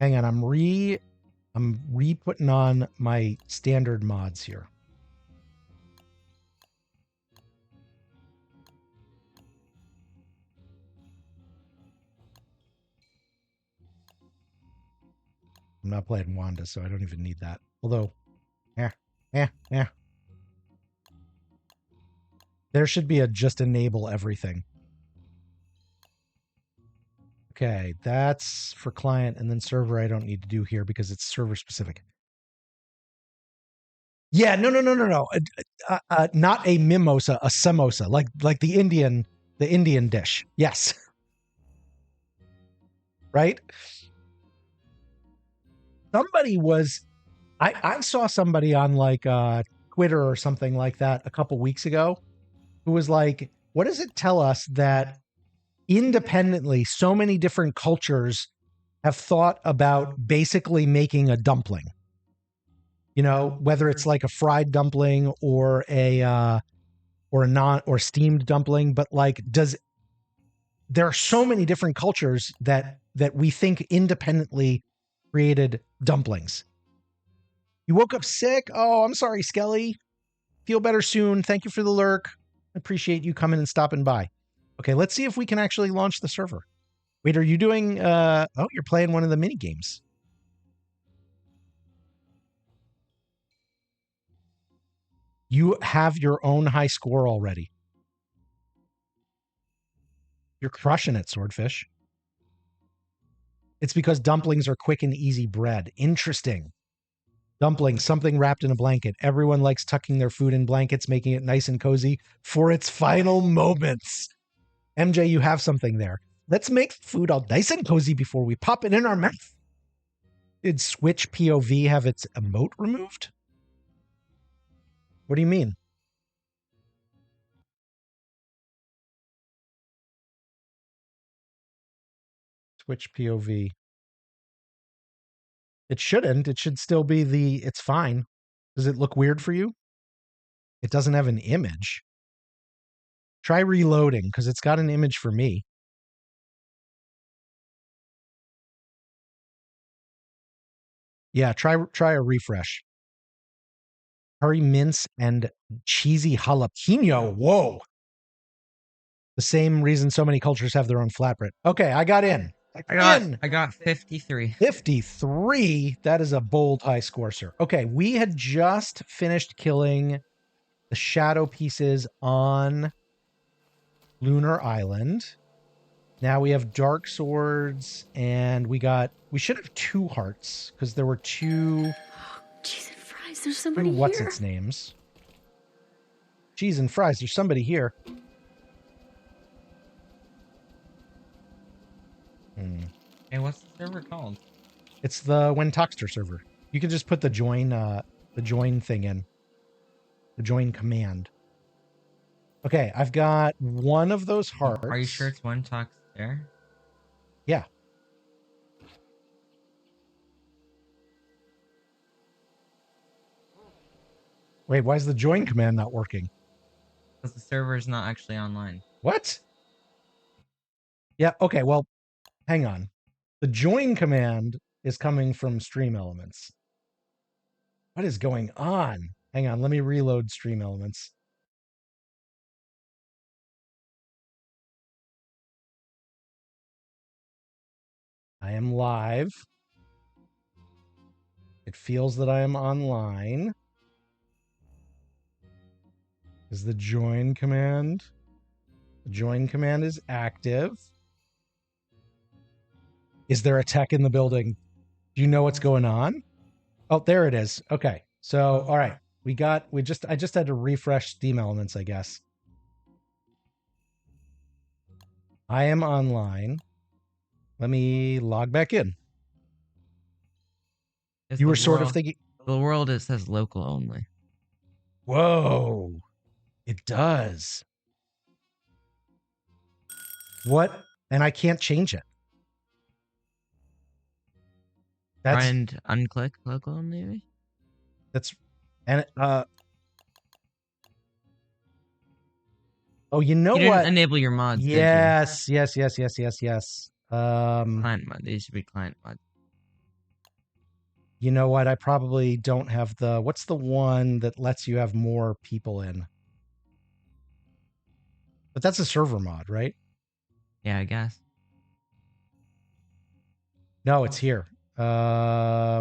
Hang on, I'm re-putting on my standard mods here. I'm not playing Wanda, so I don't even need that. Although, Yeah. There should be a just enable everything. Okay, that's for client, and then server I don't need to do here because it's server specific. Yeah, no. Not a mimosa, a samosa, like the Indian dish. Yes. Right? Somebody was I saw somebody on like Twitter or something like that a couple weeks ago who was like, what does it tell us that independently so many different cultures have thought about basically making a dumpling? You know, whether it's like a fried dumpling or a non or steamed dumpling, but like there are so many different cultures that we think independently created dumplings. You woke up sick? Oh, I'm sorry, Skelly. Feel better soon. Thank you for the lurk. I appreciate you coming and stopping by. Okay, let's see if we can actually launch the server. Wait, are you doing oh, you're playing one of the mini games. You have your own high score already. You're crushing it, Swordfish. It's because dumplings are quick and easy bread. Interesting. Dumplings, something wrapped in a blanket. Everyone likes tucking their food in blankets, making it nice and cozy for its final moments. MJ, you have something there. Let's make food all nice and cozy before we pop it in our mouth. Did Switch POV have its emote removed? What do you mean? Switch POV. It shouldn't. It should still be it's fine. Does it look weird for you? It doesn't have an image. Try reloading because it's got an image for me. Yeah, try a refresh. Curry mince and cheesy jalapeno. Whoa. The same reason so many cultures have their own flatbread. Okay, I got in. I got 53. 53? That is a bold high score, sir. Okay, we had just finished killing the shadow pieces on Lunar Island. Now we have dark swords, and we should have 2 hearts because there were 2. Cheese and fries, there's somebody here. What's its names? Cheese and fries, there's somebody here. Hey, what's the server called? It's the Wentoxter server. You can just put the join thing in. The join command. Okay, I've got one of those hearts. Are you sure it's Wortox there? Yeah. Wait, why is the join command not working? Because the server is not actually online. What? Yeah, okay, well, hang on. The join command is coming from Stream Elements. What is going on? Hang on, let me reload Stream Elements. I am live. It feels that I am online. Is the join command? The join command is active. Is there a tech in the building? Do you know what's going on? Oh, there it is. Okay. So, all right. I just had to refresh Steam Elements, I guess. I am online. Let me log back in. You were sort of thinking... The world, it says local only. Whoa. It does. What? And I can't change it. Try and unclick local only, maybe? That's... And, oh, you know you what? Didn't enable your mods, yes. did you? Yes. Client mod. These should be client mod. You know what? I probably don't have what's the one that lets you have more people in? But that's a server mod, right? Yeah, I guess. No, it's here.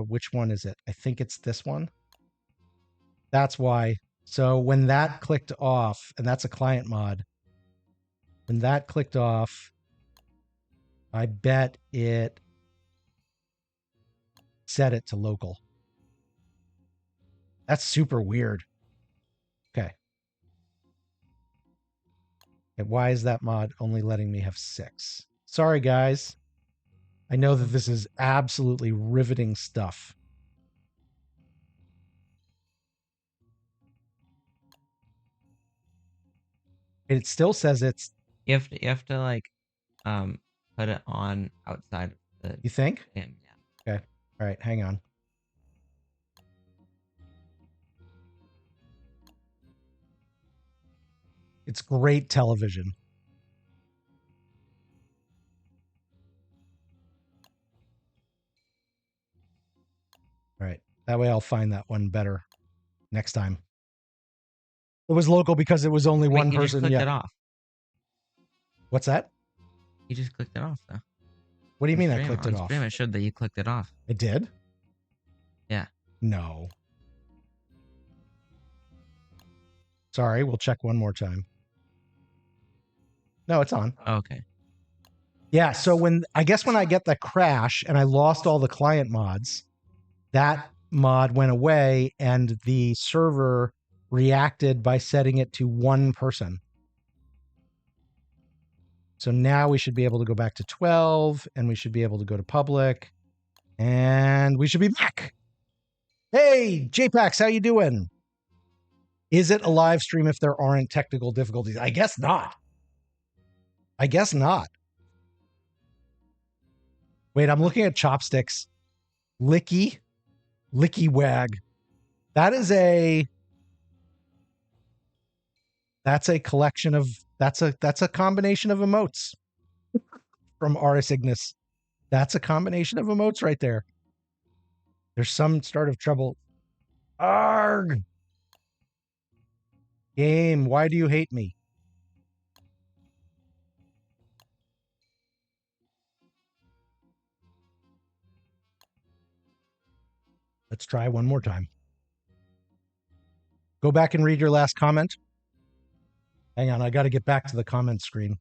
Which one is it? I think it's this one. That's why. So when that clicked off, and that's a client mod, when that clicked off, I bet it set it to local. That's super weird. Okay. And why is that mod only letting me have 6? Sorry, guys. I know that this is absolutely riveting stuff. It still says it's. You have to like put it on outside of the You think? game. Okay. All right. Hang on. It's great television. All right. That way I'll find that one better next time. It was local because it was only Wait, one you just person. clicked Yeah. it off. What's that? You just clicked it off though. What do you On mean I stream- clicked on it off? Stream, it showed that you clicked it off. It did? Yeah. No. Sorry, we'll check one more time. No, it's on. Oh, okay. Yeah, so when I get the crash and I lost all the client mods, that mod went away and the server reacted by setting it to one person. So now we should be able to go back to 12 and we should be able to go to public and we should be back. Hey, JPax, how you doing? Is it a live stream if there aren't technical difficulties? I guess not. I guess not. Wait, I'm looking at chopsticks. Licky Wag. That's a collection of that's a combination of emotes from Aris Ignis. That's a combination of emotes right there. There's some start of trouble. Arg! Game, why do you hate me? Let's try one more time. Go back and read your last comment. Hang on, I got to get back to the comment screen.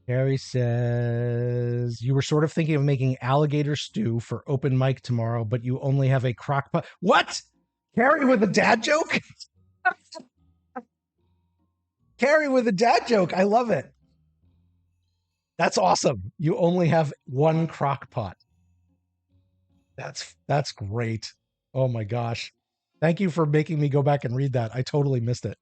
Harry says, you were sort of thinking of making alligator stew for open mic tomorrow, but you only have a crock pot. What? Carrie with a dad joke? Carrie with a dad joke. I love it. That's awesome. You only have one crock pot. That's great. Oh my gosh. Thank you for making me go back and read that. I totally missed it.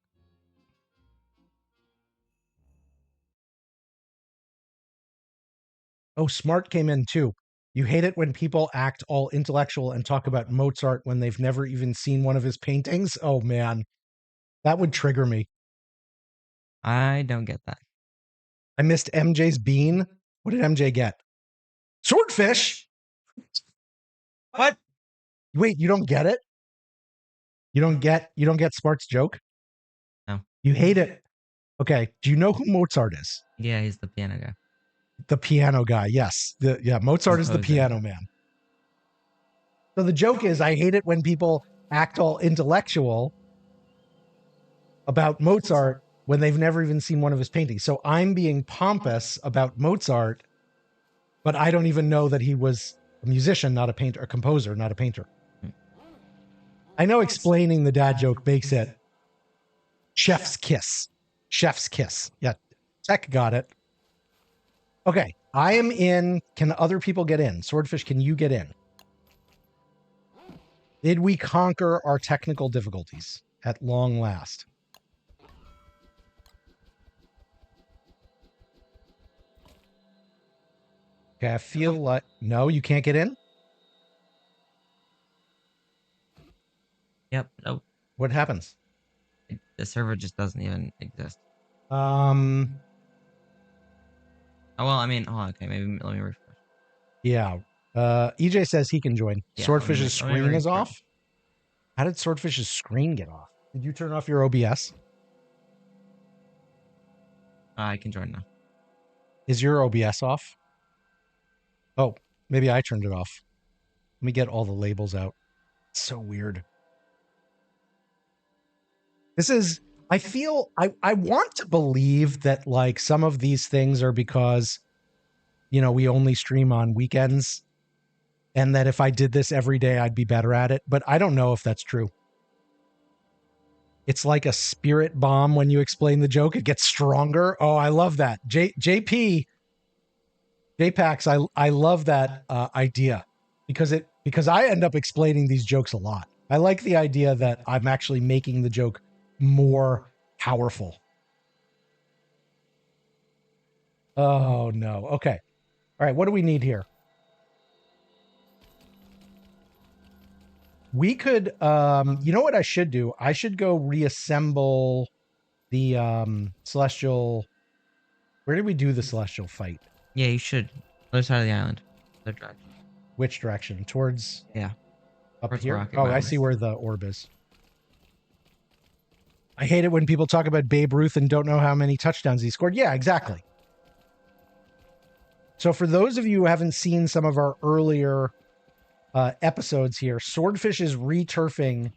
Oh, Smart came in too. You hate it when people act all intellectual and talk about Mozart when they've never even seen one of his paintings? Oh man. That would trigger me. I don't get that. I missed MJ's bean. What did MJ get? Swordfish? What? Wait, you don't get it? You don't get Smart's joke? No. You hate it. Okay. Do you know who Mozart is? Yeah, he's the piano guy. The piano guy, yes. Mozart is the Composer. piano man. So the joke is I hate it when people act all intellectual about Mozart when they've never even seen one of his paintings. So I'm being pompous about Mozart, but I don't even know that he was a musician, not a painter, a composer, not a painter. I know explaining the dad joke makes it chef's kiss. Chef's kiss. Yeah, Tech got it. Okay, I am in. Can other people get in? Swordfish, can you get in? Did we conquer our technical difficulties at long last? Okay, I feel like... No, you can't get in? Yep. Nope. What happens? The server just doesn't even exist. Oh, well, I mean, okay, maybe let me refresh. Yeah. EJ says he can join. Yeah, Swordfish's let me screen is refresh. off? How did Swordfish's screen get off? Did you turn off your OBS? I can join now. Is your OBS off? Oh, maybe I turned it off. Let me get all the labels out. That's so weird. I want to believe that like some of these things are because, we only stream on weekends and that if I did this every day, I'd be better at it. But I don't know if that's true. It's like a spirit bomb when you explain the joke. It gets stronger. Oh, I love that. JP, JPAX, I love that idea because I end up explaining these jokes a lot. I like the idea that I'm actually making the joke more powerful. Oh, no. Okay. All right. What do we need here? We could, you know what I should do? I should go reassemble the celestial. Where did we do the celestial fight? Yeah, you should. Other side of the island. Other direction. Which direction? Towards Yeah. up Towards here? Rocket Oh, I Mountain. see where the orb is. I hate it when people talk about Babe Ruth and don't know how many touchdowns he scored. Yeah, exactly. So for those of you who haven't seen some of our earlier episodes here, Swordfish is returfing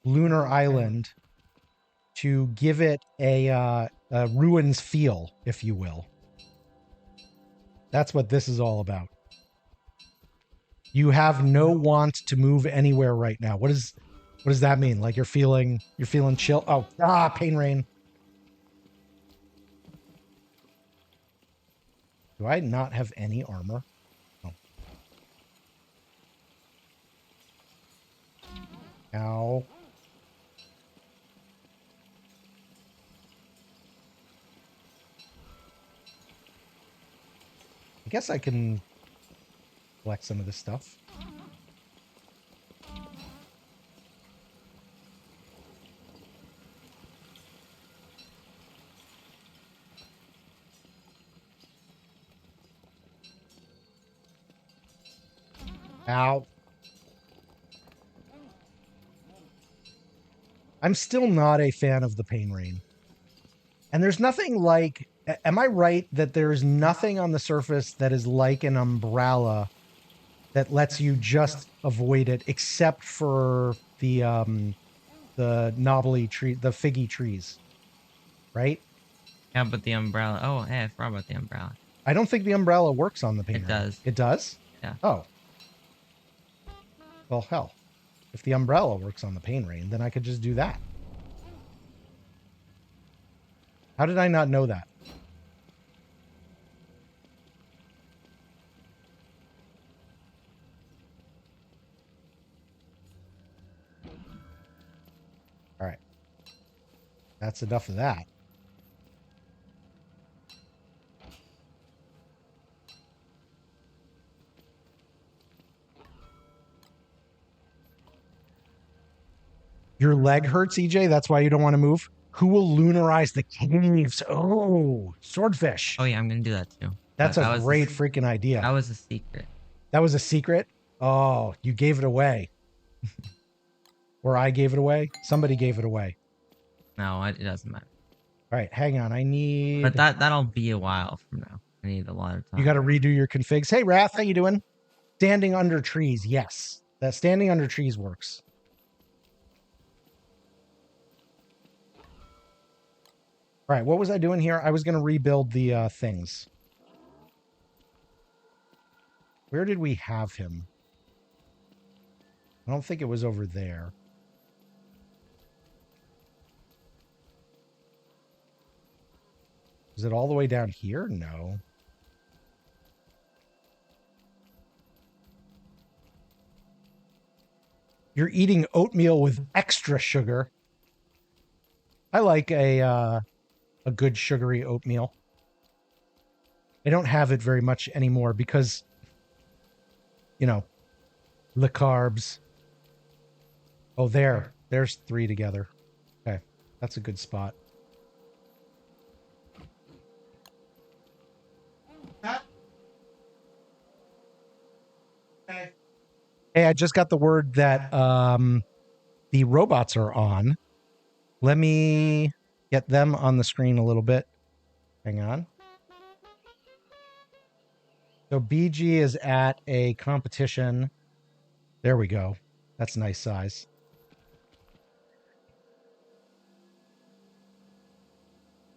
Lunar Island to give it a ruins feel, if you will. That's what this is all about. You have no want to move anywhere right now. What does that mean? Like you're feeling chill? Oh, pain rain. Do I not have any armor? Oh. Ow. I guess I can collect some of this stuff. Ow. I'm still not a fan of the pain rain. And there's nothing like, am I right that there's nothing on the surface that is like an umbrella that lets you just avoid it except for the knobbly tree, the figgy trees, right? Yeah, but the umbrella. Oh, hey, I forgot about the umbrella. I don't think the umbrella works on the pain rain. It does. It does? Yeah. Oh. Well, hell. If the umbrella works on the pain rain, then I could just do that. How did I not know that? All right. That's enough of that. Your leg hurts, EJ? That's why you don't want to move? Who will lunarize the caves? Oh, Swordfish. Oh yeah, I'm gonna do that too. That's That a was great freaking idea. That was a secret. That was a secret? Oh, you gave it away. Or I gave it away? Somebody gave it away. No, it doesn't matter. All right, hang on. I need... But that'll be a while from now. I need a lot of time. You got to redo your configs. Hey, Wrath, how you doing? Standing under trees. Yes. That standing under trees works. All right, what was I doing here? I was going to rebuild the things. Where did we have him? I don't think it was over there. Is it all the way down here? No. You're eating oatmeal with extra sugar. I like a good sugary oatmeal. I don't have it very much anymore because, you know, the carbs. Oh, there's 3 together. Okay, that's a good spot. Hey, I just got the word that the robots are on. Let me get them on the screen a little bit. Hang on. So BG is at a competition. There we go. That's a nice size.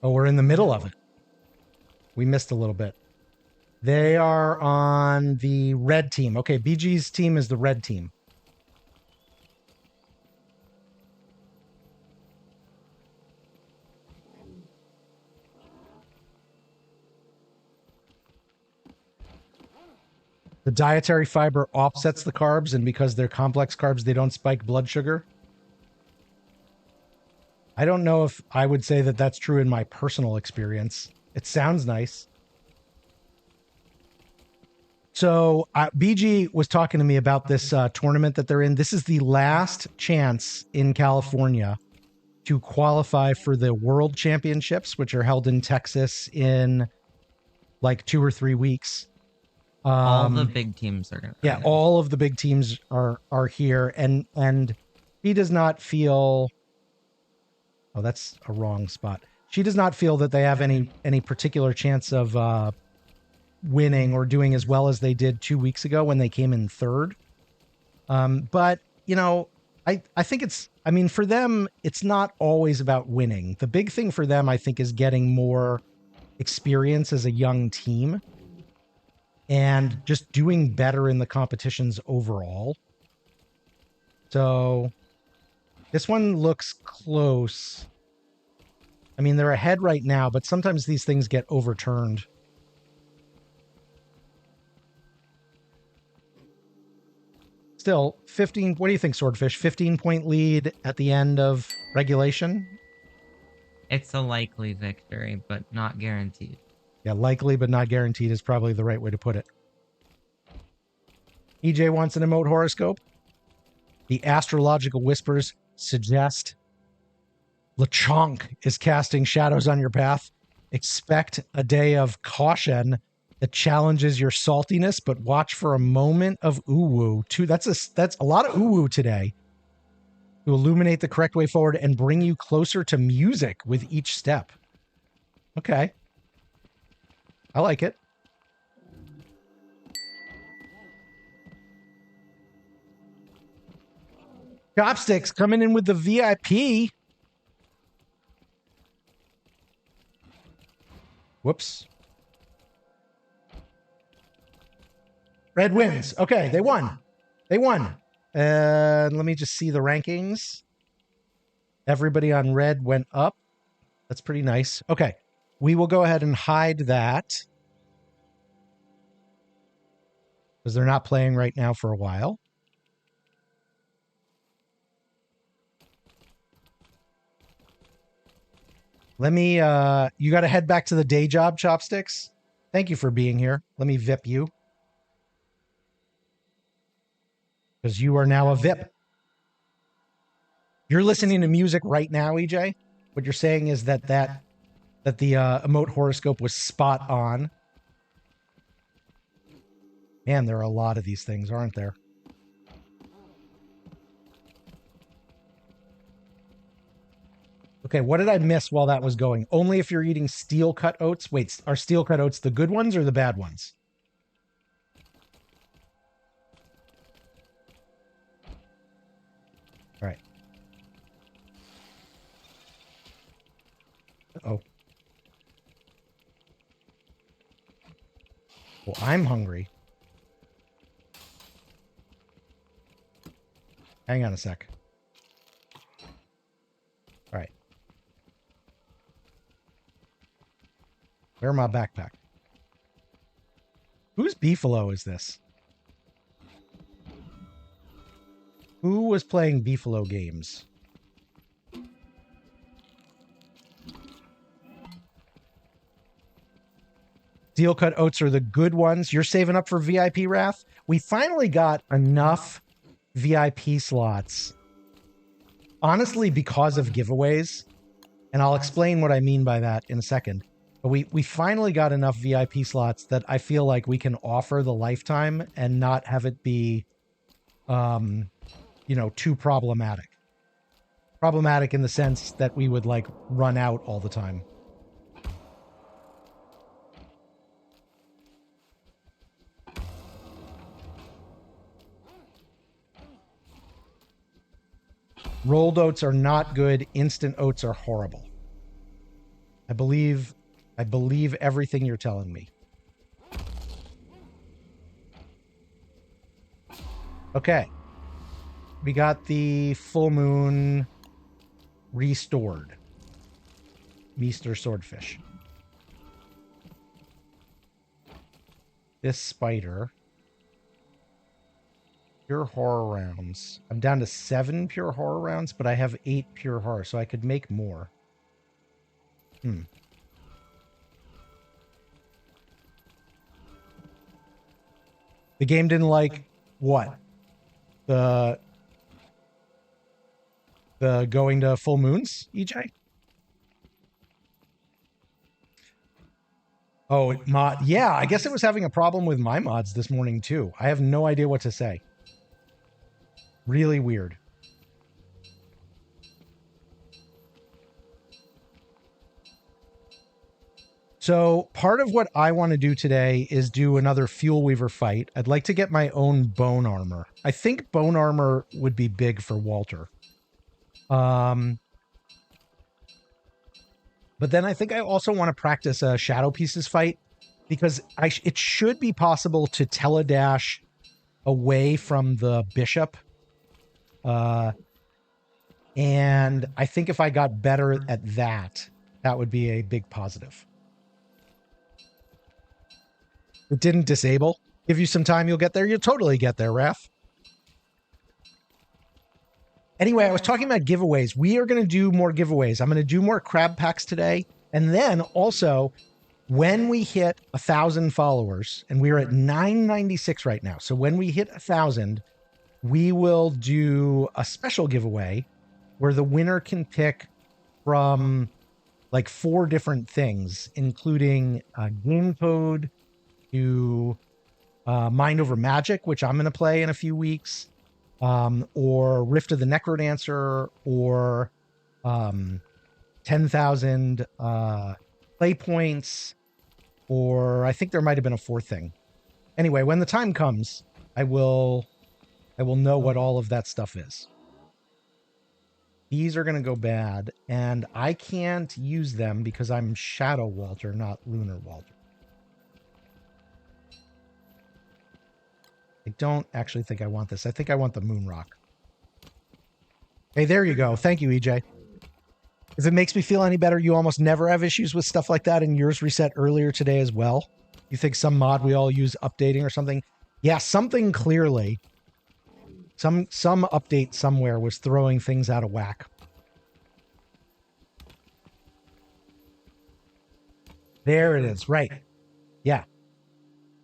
Oh, we're in the middle of it. We missed a little bit. They are on the red team. Okay, BG's team is the red team. The dietary fiber offsets the carbs, and because they're complex carbs, they don't spike blood sugar. I don't know if I would say that that's true in my personal experience. It sounds nice. So BG was talking to me about this tournament that they're in. This is the last chance in California to qualify for the World Championships, which are held in Texas in like 2 or 3 weeks. All the big teams are gonna. Yeah, all of the big teams are here, and he does not feel. Oh, that's a wrong spot. She does not feel that they have any particular chance of winning or doing as well as they did 2 weeks ago when they came in third. But you know, I think it's. I mean, for them, it's not always about winning. The big thing for them, I think, is getting more experience as a young team and just doing better in the competitions overall. So this one looks close. I mean, they're ahead right now, but sometimes these things get overturned. Still, 15, what do you think, Swordfish? 15-point lead at the end of regulation? It's a likely victory, but not guaranteed. Yeah, likely but not guaranteed is probably the right way to put it. EJ wants an emote horoscope. The astrological whispers suggest LeChonk is casting shadows on your path. Expect a day of caution that challenges your saltiness, but watch for a moment of uwu. That's a lot of uwu today. To illuminate the correct way forward and bring you closer to music with each step. Okay. I like it. Chopsticks coming in with the VIP. Whoops. Red wins. Okay, they won. They won. And let me just see the rankings. Everybody on red went up. That's pretty nice. Okay, we will go ahead and hide that because they're not playing right now for a while. Let me, you got to head back to the day job, Chopsticks. Thank you for being here. Let me VIP you. Because you are now a VIP. You're listening to music right now, EJ. What you're saying is that the emote horoscope was spot on. Man, there are a lot of these things, aren't there? Okay, what did I miss while that was going? Only if you're eating steel cut oats. Wait, are steel cut oats the good ones or the bad ones? All right. Uh-oh. Well, I'm hungry. Hang on a sec. All right. Where's my backpack? Whose beefalo is this? Who was playing beefalo games? Steel cut oats are the good ones. You're saving up for VIP, Wrath? We finally got enough VIP slots. Honestly, because of giveaways. And I'll explain what I mean by that in a second. But we finally got enough VIP slots that I feel like we can offer the lifetime and not have it be, too problematic. Problematic in the sense that we would like run out all the time. Rolled oats are not good. Instant oats are horrible. I believe everything you're telling me. Okay. We got the full moon restored. Meester swordfish. This spider. Pure horror rounds. I'm down to 7 pure horror rounds, but I have 8 pure horror, so I could make more. The game didn't like what? The going to full moons, EJ? Oh, mod. Yeah, I guess it was having a problem with my mods this morning too. I have no idea what to say. Really weird. So part of what I want to do today is do another Fuel Weaver fight. I'd like to get my own bone armor. I think bone armor would be big for Walter. But then I think I also want to practice a Shadow Pieces fight because it should be possible to teledash away from the bishop. And I think if I got better at that, that would be a big positive. It didn't disable. Give you some time, you'll get there. You'll totally get there, Raph. Anyway, I was talking about giveaways. We are going to do more giveaways. I'm going to do more crab packs today. And then also, when we hit 1,000 followers, and we're at 996 right now. So when we hit 1,000, we will do a special giveaway where the winner can pick from like 4 different things, including a game code to Mind Over Magic, which I'm going to play in a few weeks, or Rift of the Necrodancer, or 10,000 play points, or I think there might have been a 4th thing. Anyway, when the time comes, I will know what all of that stuff is. These are going to go bad, and I can't use them because I'm Shadow Walter, not Lunar Walter. I don't actually think I want this. I think I want the moon rock. Hey, there you go. Thank you, EJ. If it makes me feel any better, you almost never have issues with stuff like that, and yours reset earlier today as well. You think some mod we all use updating or something? Yeah, something clearly. Some update somewhere was throwing things out of whack. There it is. Right. Yeah.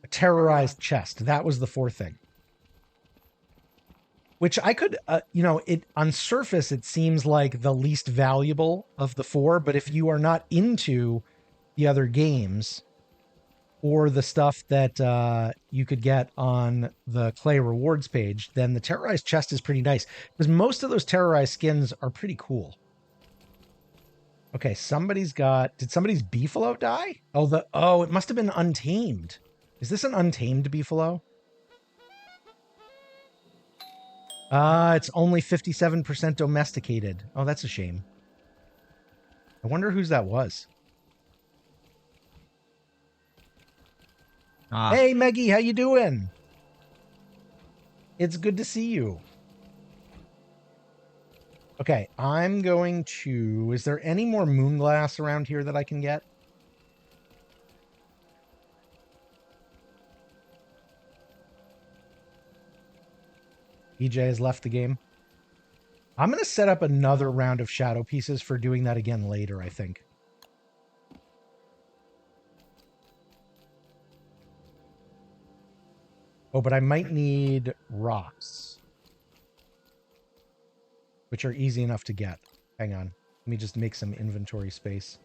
A terrorized chest. That was the 4th thing. Which I could, it on surface, it seems like the least valuable of the 4. But if you are not into the other games or the stuff that you could get on the Clay rewards page, then the terrorized chest is pretty nice because most of those terrorized skins are pretty cool. Okay, did somebody's beefalo die? Oh, it must have been untamed. Is this an untamed beefalo? It's only 57% domesticated. Oh, that's a shame. I wonder whose that was. Hey, Meggie, how you doing? It's good to see you. Okay, I'm going to... Is there any more moon glass around here that I can get? EJ has left the game. I'm going to set up another round of shadow pieces for doing that again later, I think. Oh, but I might need rocks, which are easy enough to get. Hang on. Let me just make some inventory space.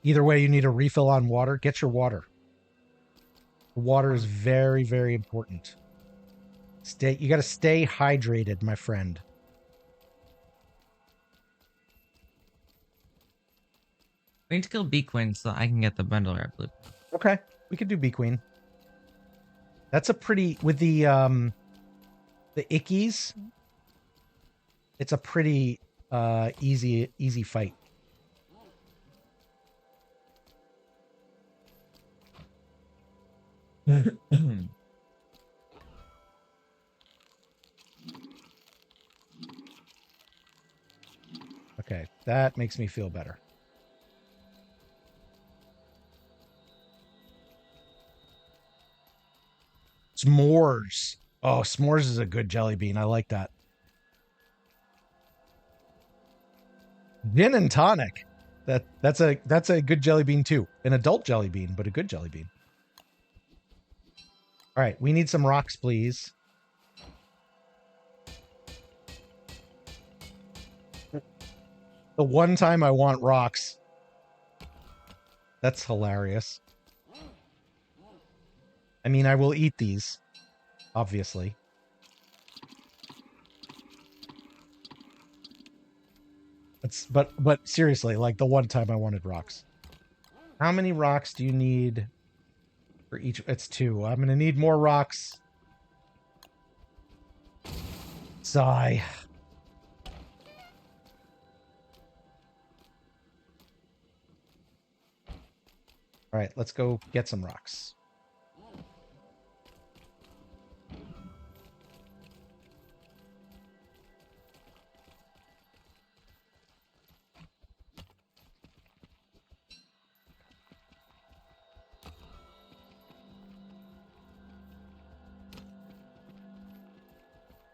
Either way, you need a refill on water. Get your water. Water is very, very important. You got to stay hydrated, my friend. We need to kill Bee Queen so I can get the bundle wrap loop. Okay, we could do Bee Queen. That's a pretty with the ickies. It's a pretty easy fight. Okay, that makes me feel better. S'mores. Oh, s'mores is a good jelly bean. I like that. Gin and tonic. That's a good jelly bean too. An adult jelly bean, but a good jelly bean. All right, we need some rocks, please. The one time I want rocks. That's hilarious. I mean, I will eat these, obviously. But seriously, like the one time I wanted rocks. How many rocks do you need for each? It's 2. I'm going to need more rocks. Sigh. All right, let's go get some rocks.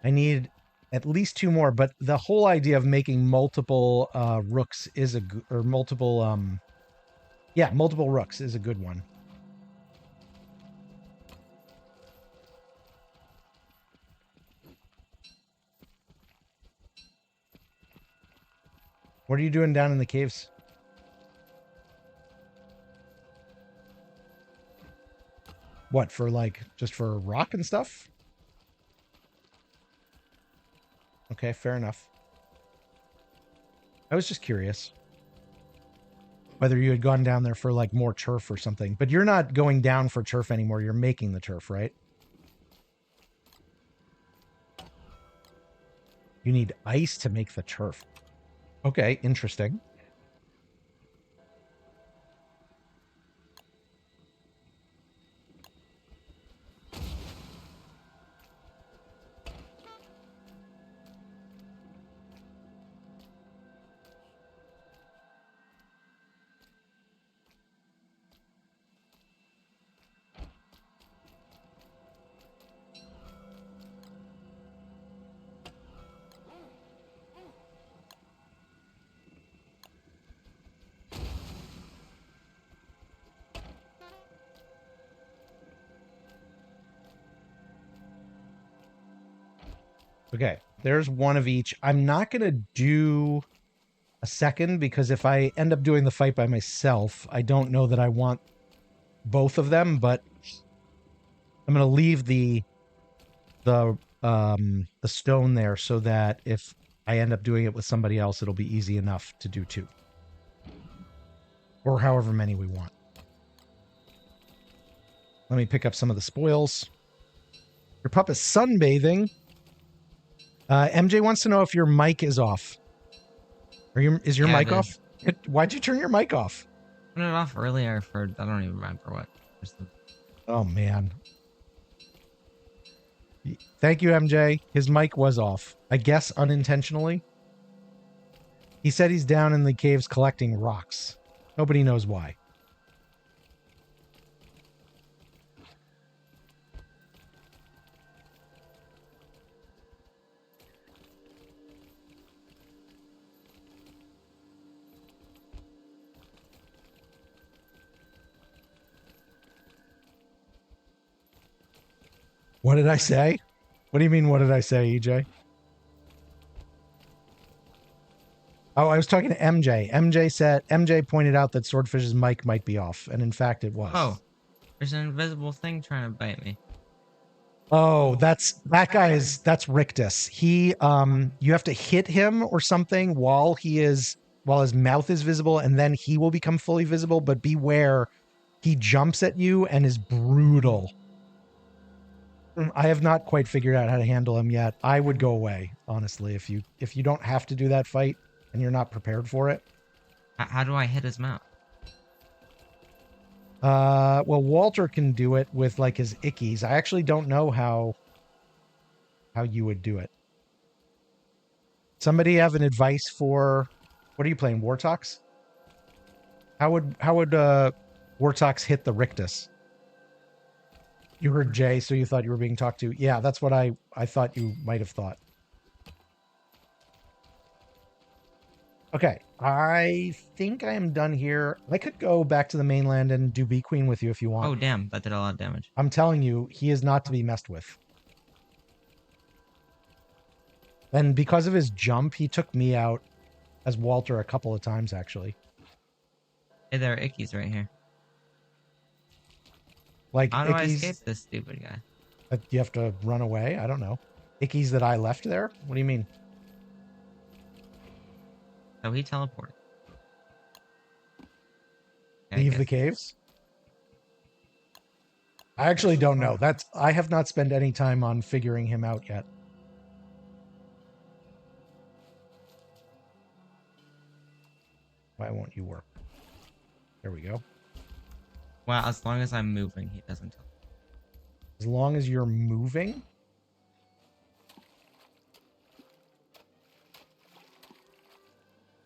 I need at least 2 more, but the whole idea of making multiple rooks is multiple rooks is a good one. What are you doing down in the caves? What, for like just for rock and stuff? Okay, fair enough. I was just curious whether you had gone down there for like more turf or something. But you're not going down for turf anymore. You're making the turf, right? You need ice to make the turf. Okay, interesting. Okay, there's one of each. I'm not going to do a second because if I end up doing the fight by myself, I don't know that I want both of them, but I'm going to leave the stone there so that if I end up doing it with somebody else, it'll be easy enough to do 2. Or however many we want. Let me pick up some of the spoils. Your pup is sunbathing. MJ wants to know if your mic is off. Is your mic off? Why'd you turn your mic off? I turned it off earlier for I don't even remember what. Oh man. Thank you, MJ. His mic was off. I guess unintentionally. He said he's down in the caves collecting rocks. Nobody knows why. What did I say? What do you mean, what did I say, EJ? Oh, I was talking to MJ. MJ pointed out that Swordfish's mic might be off, and in fact it was. Oh. There's an invisible thing trying to bite me. Oh, that's Rictus. He you have to hit him or something while his mouth is visible, and then he will become fully visible, but beware, he jumps at you and is brutal. I have not quite figured out how to handle him yet. I would go away, honestly, if you don't have to do that fight and you're not prepared for it. How do I hit his mouth? Well, Walter can do it with like his ickies. I actually don't know how you would do it. Somebody have an advice for what are you playing, Wortox? How would Wortox hit the Rictus? You heard Jay, so you thought you were being talked to. Yeah, that's what I thought you might have thought. Okay, I think I am done here. I could go back to the mainland and do Bee Queen with you if you want. Oh, damn. That did a lot of damage. I'm telling you, he is not to be messed with. And because of his jump, he took me out as Walter a couple of times, actually. Hey, there are ickies right here. Like, How do I ickies, escape this stupid guy? you have to run away? I don't know. Ickies that I left there? What do you mean? So he teleported. Yeah, Leave the caves? I actually don't know. I have not spent any time on figuring him out yet. Why won't you work? There we go. Well, as long as I'm moving, he doesn't tell. As long as you're moving?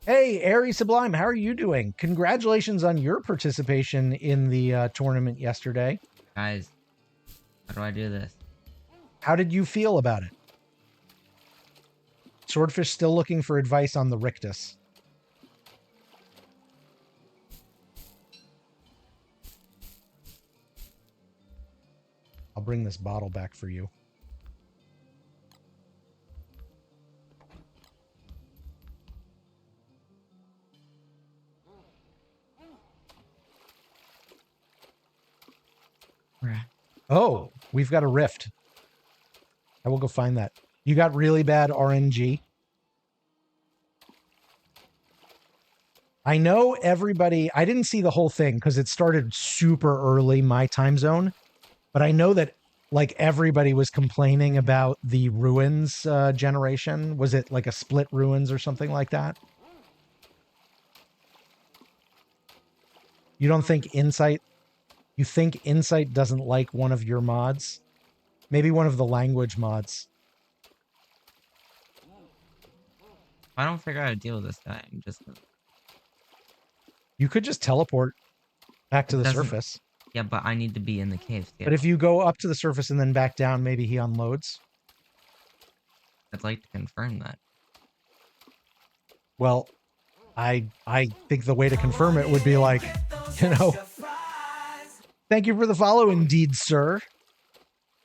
Hey, Airy Sublime, how are you doing? Congratulations on your participation in the tournament yesterday. Guys, how do I do this? How did you feel about it? Swordfish still looking for advice on the Rictus. I'll bring this bottle back for you. Oh, we've got a rift. I will go find that. You got really bad RNG. I know everybody, I didn't see the whole thing because it started super early, my time zone, but I know that like everybody was complaining about the ruins generation. Was it like a split ruins or something like that? You don't think Insight, you think Insight doesn't like one of your mods? Maybe one of the language mods. I don't figure out how to deal with this guy. I'm just... You could just teleport back to the Doesn't- surface. Yeah, but I need to be in the caves. But if you go up to the surface and then back down, maybe he unloads. I'd like to confirm that. Well, I think the way to confirm it would be like, you know, thank you for the follow, indeed, sir.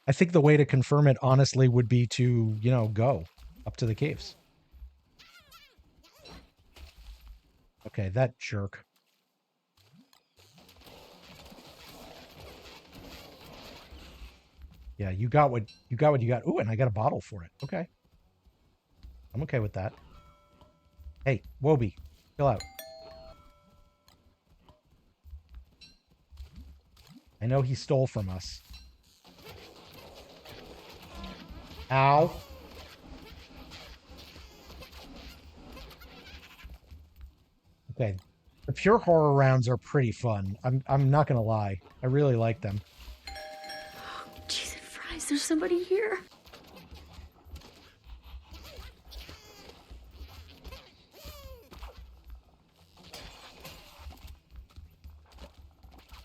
I think the way to confirm it, honestly, would be to, you know, go up to the caves. Okay, that jerk. Yeah, you got what you got. Ooh, and I got a bottle for it. Okay. I'm okay with that. Hey, Wobie, chill out. I know he stole from us. Ow. Okay. The pure horror rounds are pretty fun. I'm not gonna lie. I really like them. Jesus Christ, there's somebody here.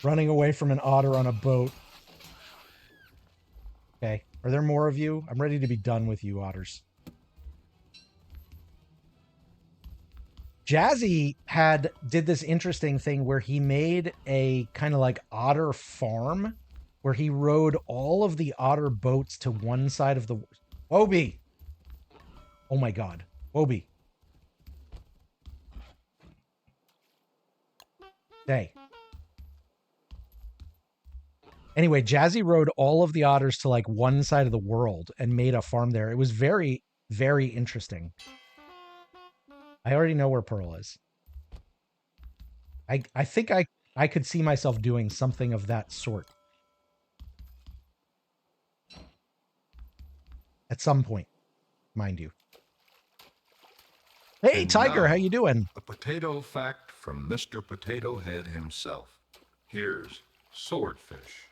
Running away from an otter on a boat. Okay. Are there more of you? I'm ready to be done with you, otters. Jazzy did this interesting thing where he made a kind of like otter farm where he rode all of the otter boats to one side of the... Wobie! Oh my god. Wobie. Hey. Anyway, Jazzy rode all of the otters to like one side of the world and made a farm there. It was very, very interesting. I already know where Pearl is. I think I could see myself doing something of that sort. At some point, mind you. Hey, And Tiger, now, how you doing? A potato fact from Mr. Potato Head himself. Here's swordfish.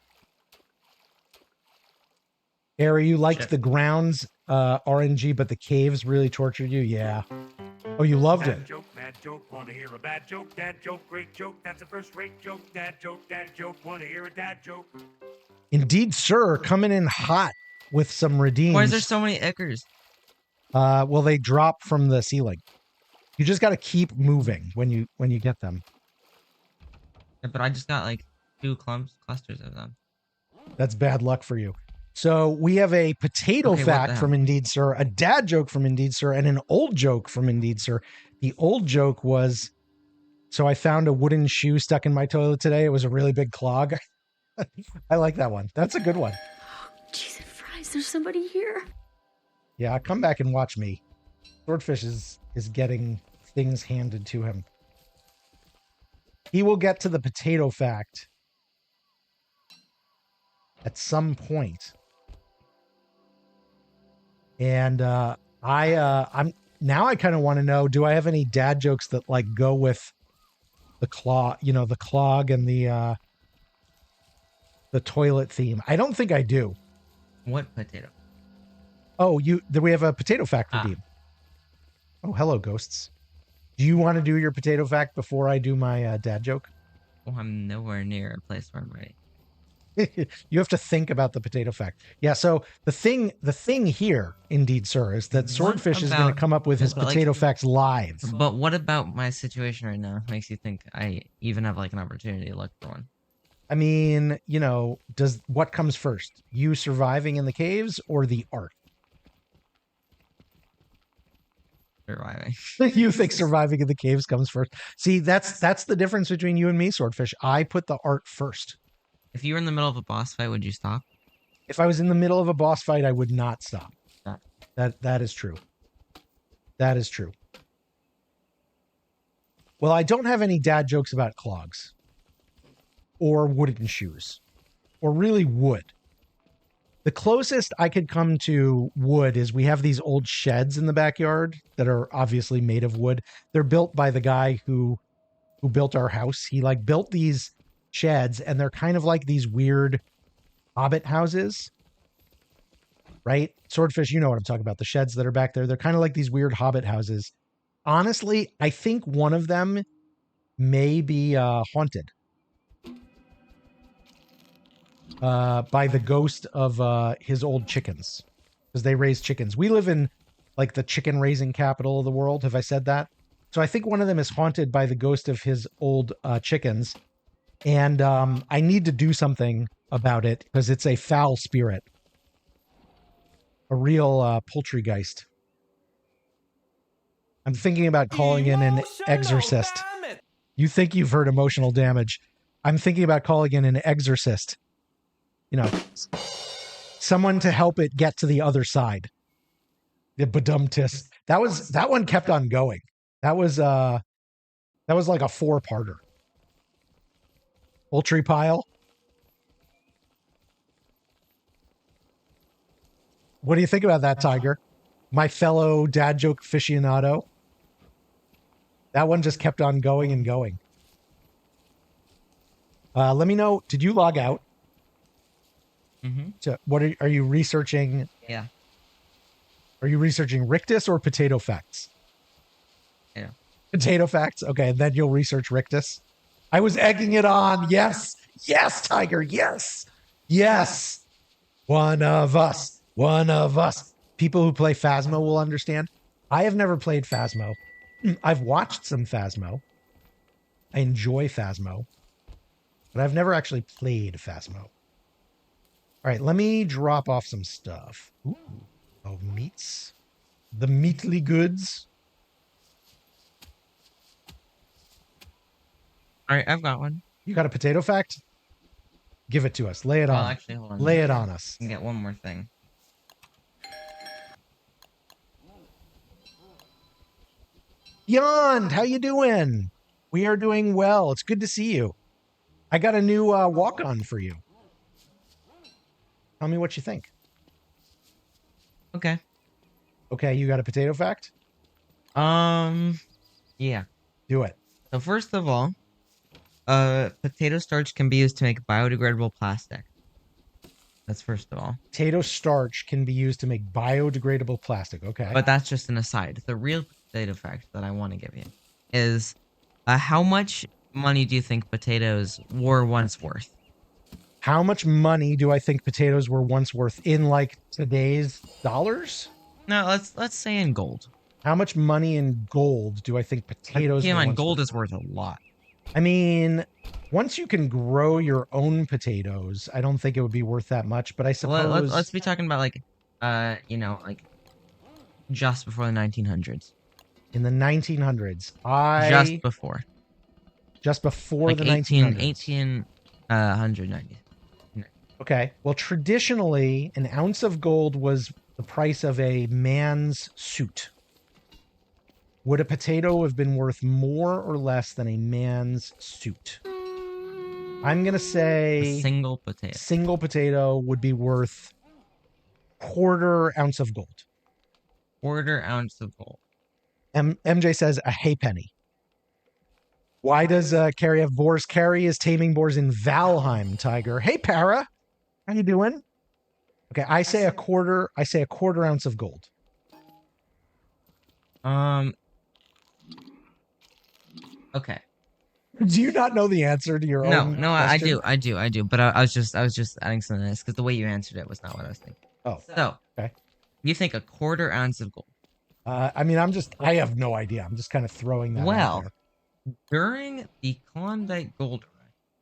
Harry, you liked Shit. the grounds RNG, but the caves really tortured you? Yeah. Oh, you loved it. Mad joke, wanna hear a bad joke, dad joke, great joke, that's a first-rate joke, dad joke, wanna hear a dad joke. Indeed, sir, coming in hot with some redeems. Why is there so many ickers? Well, they drop from the ceiling. You just got to keep moving when you get them. Yeah, but I just got like 2 clusters of them. That's bad luck for you. So we have a potato Okay, what the fact hell? from Indeed Sir, a dad joke from Indeed Sir, and an old joke from Indeed Sir. The old joke was, so I found a wooden shoe stuck in my toilet today. It was a really big clog. I like that one. That's a good one. Jesus Christ, there's somebody here. Yeah, come back and watch me. Swordfish is getting things handed to him. He will get to the potato fact at some point. And I'm now I kind of want to know, do I have any dad jokes that like go with the claw, the clog and the toilet theme? I don't think I do. What potato? Oh, we have a potato fact redeem. Oh, hello, ghosts. Do you want to do your potato fact before I do my dad joke? Oh, I'm nowhere near a place where I'm ready. You have to think about the potato fact. Yeah, so the thing here, Indeed Sir, is that Swordfish is going to come up with his potato facts live. But what about my situation right now makes you think I even have like an opportunity to look for one? I mean, does what comes first? You surviving in the caves or the art? Surviving. You think surviving in the caves comes first? See, that's the difference between you and me, Swordfish. I put the art first. If you were in the middle of a boss fight, would you stop? If I was in the middle of a boss fight, I would not stop. Yeah. That is true. That is true. Well, I don't have any dad jokes about clogs or wooden shoes or really wood. The closest I could come to wood is we have these old sheds in the backyard that are obviously made of wood. They're built by the guy who built our house. He like built these sheds and they're kind of like these weird hobbit houses, right? Swordfish, you know what I'm talking about. The sheds that are back there, they're kind of like these weird hobbit houses. Honestly, I think one of them may be haunted by the ghost of his old chickens, because they raise chickens. We live in like the chicken raising capital of the world. Have I said that? So I think one of them is haunted by the ghost of his old chickens. And I need to do something about it because it's a foul spirit. A real poultrygeist. I'm thinking about calling in an exorcist. You think you've heard emotional damage. I'm thinking about calling in an exorcist. Someone to help it get to the other side. The badumtis. That one kept on going. That was like a 4-parter. Poultry pile. What do you think about that, Tiger? My fellow dad joke aficionado. That one just kept on going and going. Let me know. Did you log out? Mm-hmm. So what are you researching? Yeah. Are you researching Rictus or potato facts? Yeah. Potato facts. Okay, and then you'll research Rictus. I was egging it on. Yes. Yes, Tiger. Yes. Yes. One of us. One of us. People who play Phasmo will understand. I have never played Phasmo. I've watched some Phasmo. I enjoy Phasmo. But I've never actually played Phasmo. All right, let me drop off some stuff. Ooh. Oh, meats. The meatly goods. All right, I've got one. You got a potato fact? Give it to us. Lay it Well, on. actually, hold on. Lay it on us. I can get one more thing. Beyond, how you doing? We are doing well. It's good to see you. I got a new walk-on for you. Tell me what you think. Okay. Okay, you got a potato fact? Yeah. Do it. So first of all, potato starch can be used to make biodegradable plastic. That's first of all. Potato starch can be used to make biodegradable plastic. Okay. But that's just an aside. The real potato fact that I want to give you is how much money do you think potatoes were once worth? How much money do I think potatoes were once worth in like today's dollars? No, let's say in gold. How much money in gold do I think potatoes Keep in were mind, once gold worth? is worth a lot. I mean, once you can grow your own potatoes, I don't think it would be worth that much. But I suppose Let's be talking about like, like just before the 1900s. in the 1900s, just before like the 1900s. 1890. Okay. Well, traditionally, an ounce of gold was the price of a man's suit. Would a potato have been worth more or less than a man's suit? I'm going to say A single potato. Single potato would be worth quarter ounce of gold. Quarter ounce of gold. MJ says a halfpenny. Why does Carrie have boars? Carrie is taming boars in Valheim, Tiger. Hey, Para. How you doing? Okay, I say a quarter ounce of gold. Okay. Do you not know the answer to your own No, question? I do. But I was just adding something to this because the way you answered it was not what I was thinking. Oh, so okay. You think a quarter ounce of gold? I mean, I have no idea. I'm just kind of throwing that out there. During the Klondike Gold Rush.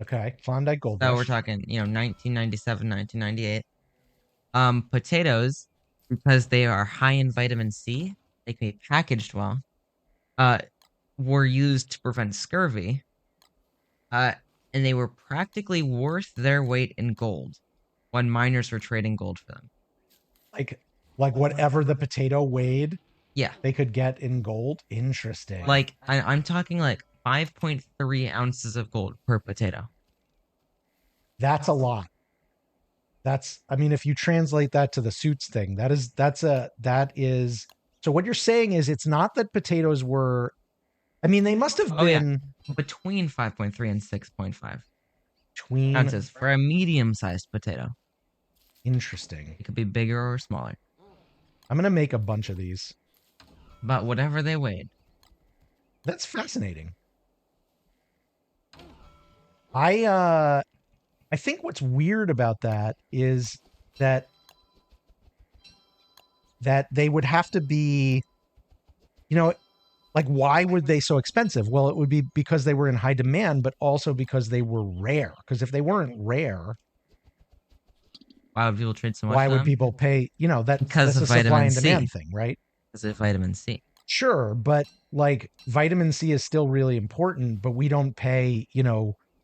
Okay, Klondike Gold So Rush. we're talking, 1997, 1998. Potatoes, because they are high in vitamin C, they can be packaged well. Were used to prevent scurvy. And they were practically worth their weight in gold when miners were trading gold for them. Like whatever the potato weighed, yeah, they could get in gold. Interesting. Like I'm talking like 5.3 ounces of gold per potato. That's a lot. I mean, if you translate that to the suits thing, that is. So what you're saying is it's not that potatoes were. I mean, they must have been between 5.3 and 6.5 between ounces for a medium-sized potato. Interesting. It could be bigger or smaller. I'm gonna make a bunch of these. But whatever they weighed. That's fascinating. I think what's weird about that is that they would have to be, like, why would they so expensive? Well, it would be because they were in high demand, but also because they were rare. Because if they weren't rare, why would people trade so much? Why would people pay? That's a supply and demand thing, right? Because of vitamin C. Sure, but like vitamin C is still really important, but we don't pay,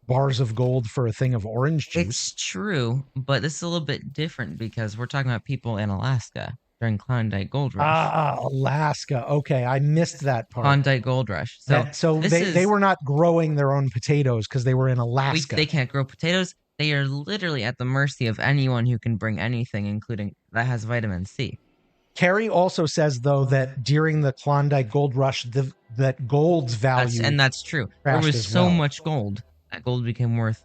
bars of gold for a thing of orange juice. It's true, but this is a little bit different because we're talking about people in Alaska during Klondike Gold Rush. Alaska. Okay, I missed that part. Klondike Gold Rush. So they were not growing their own potatoes because they were in Alaska. They can't grow potatoes. They are literally at the mercy of anyone who can bring anything, including that has vitamin C. Carrie also says, though, that during the Klondike Gold Rush, that gold's value that's true. There was so much gold that gold became worth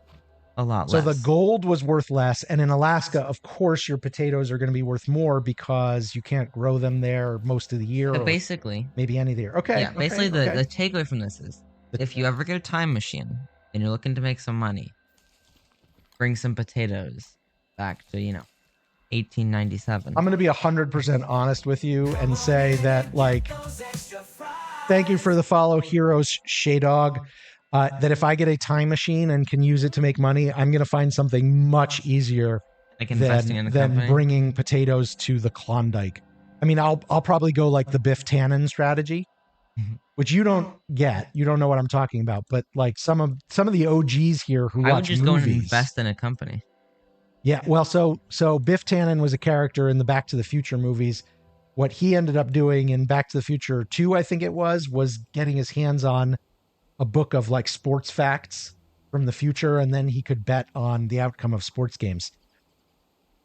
a lot less. So the gold was worth less, and in Alaska, of course, your potatoes are going to be worth more because you can't grow them there most of the year. But or basically, maybe any of the year. Okay. Yeah. Basically, the takeaway from this is, if you ever get a time machine and you're looking to make some money, bring some potatoes back to 1897. I'm going to be 100% honest with you and say that, thank you for the follow, Heroes Shaydog. That if I get a time machine and can use it to make money, I'm going to find something much easier than bringing potatoes to the Klondike. I mean, I'll probably go like the Biff Tannen strategy, which you don't get. You don't know what I'm talking about, but like some of the OGs here who I would watch just go and movies. invest in a company. Yeah, well, so Biff Tannen was a character in the Back to the Future movies. What he ended up doing in Back to the Future 2, I think it was getting his hands on a book of like sports facts from the future, and then he could bet on the outcome of sports games.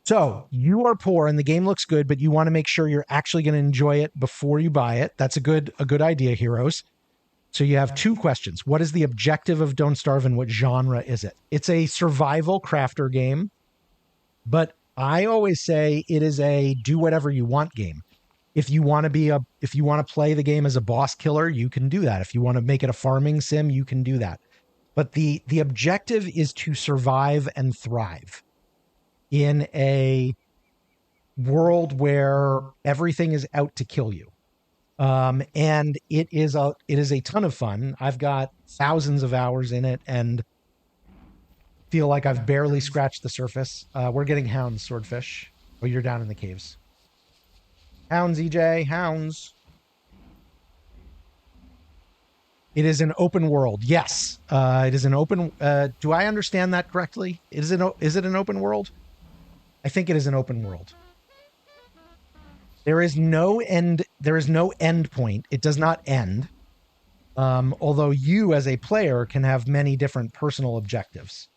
So you are poor and the game looks good, but you want to make sure you're actually going to enjoy it before you buy it. That's a good idea, heroes. So you have two questions. What is the objective of Don't Starve and what genre is it? It's a survival crafter game, but I always say it is a do whatever you want game. If you want to play the game as a boss killer, you can do that. If you want to make it a farming sim, you can do that. But the objective is to survive and thrive in a world where everything is out to kill you. And it is a ton of fun. I've got thousands of hours in it and feel like I've barely scratched the surface. We're getting hounds, swordfish. Oh, you're down in the caves. Hounds, EJ, hounds. It is an open world. Yes, it is an open. Do I understand that correctly? Is it an open world? I think it is an open world. There is no end. There is no end point. It does not end. Although you, as a player, can have many different personal objectives.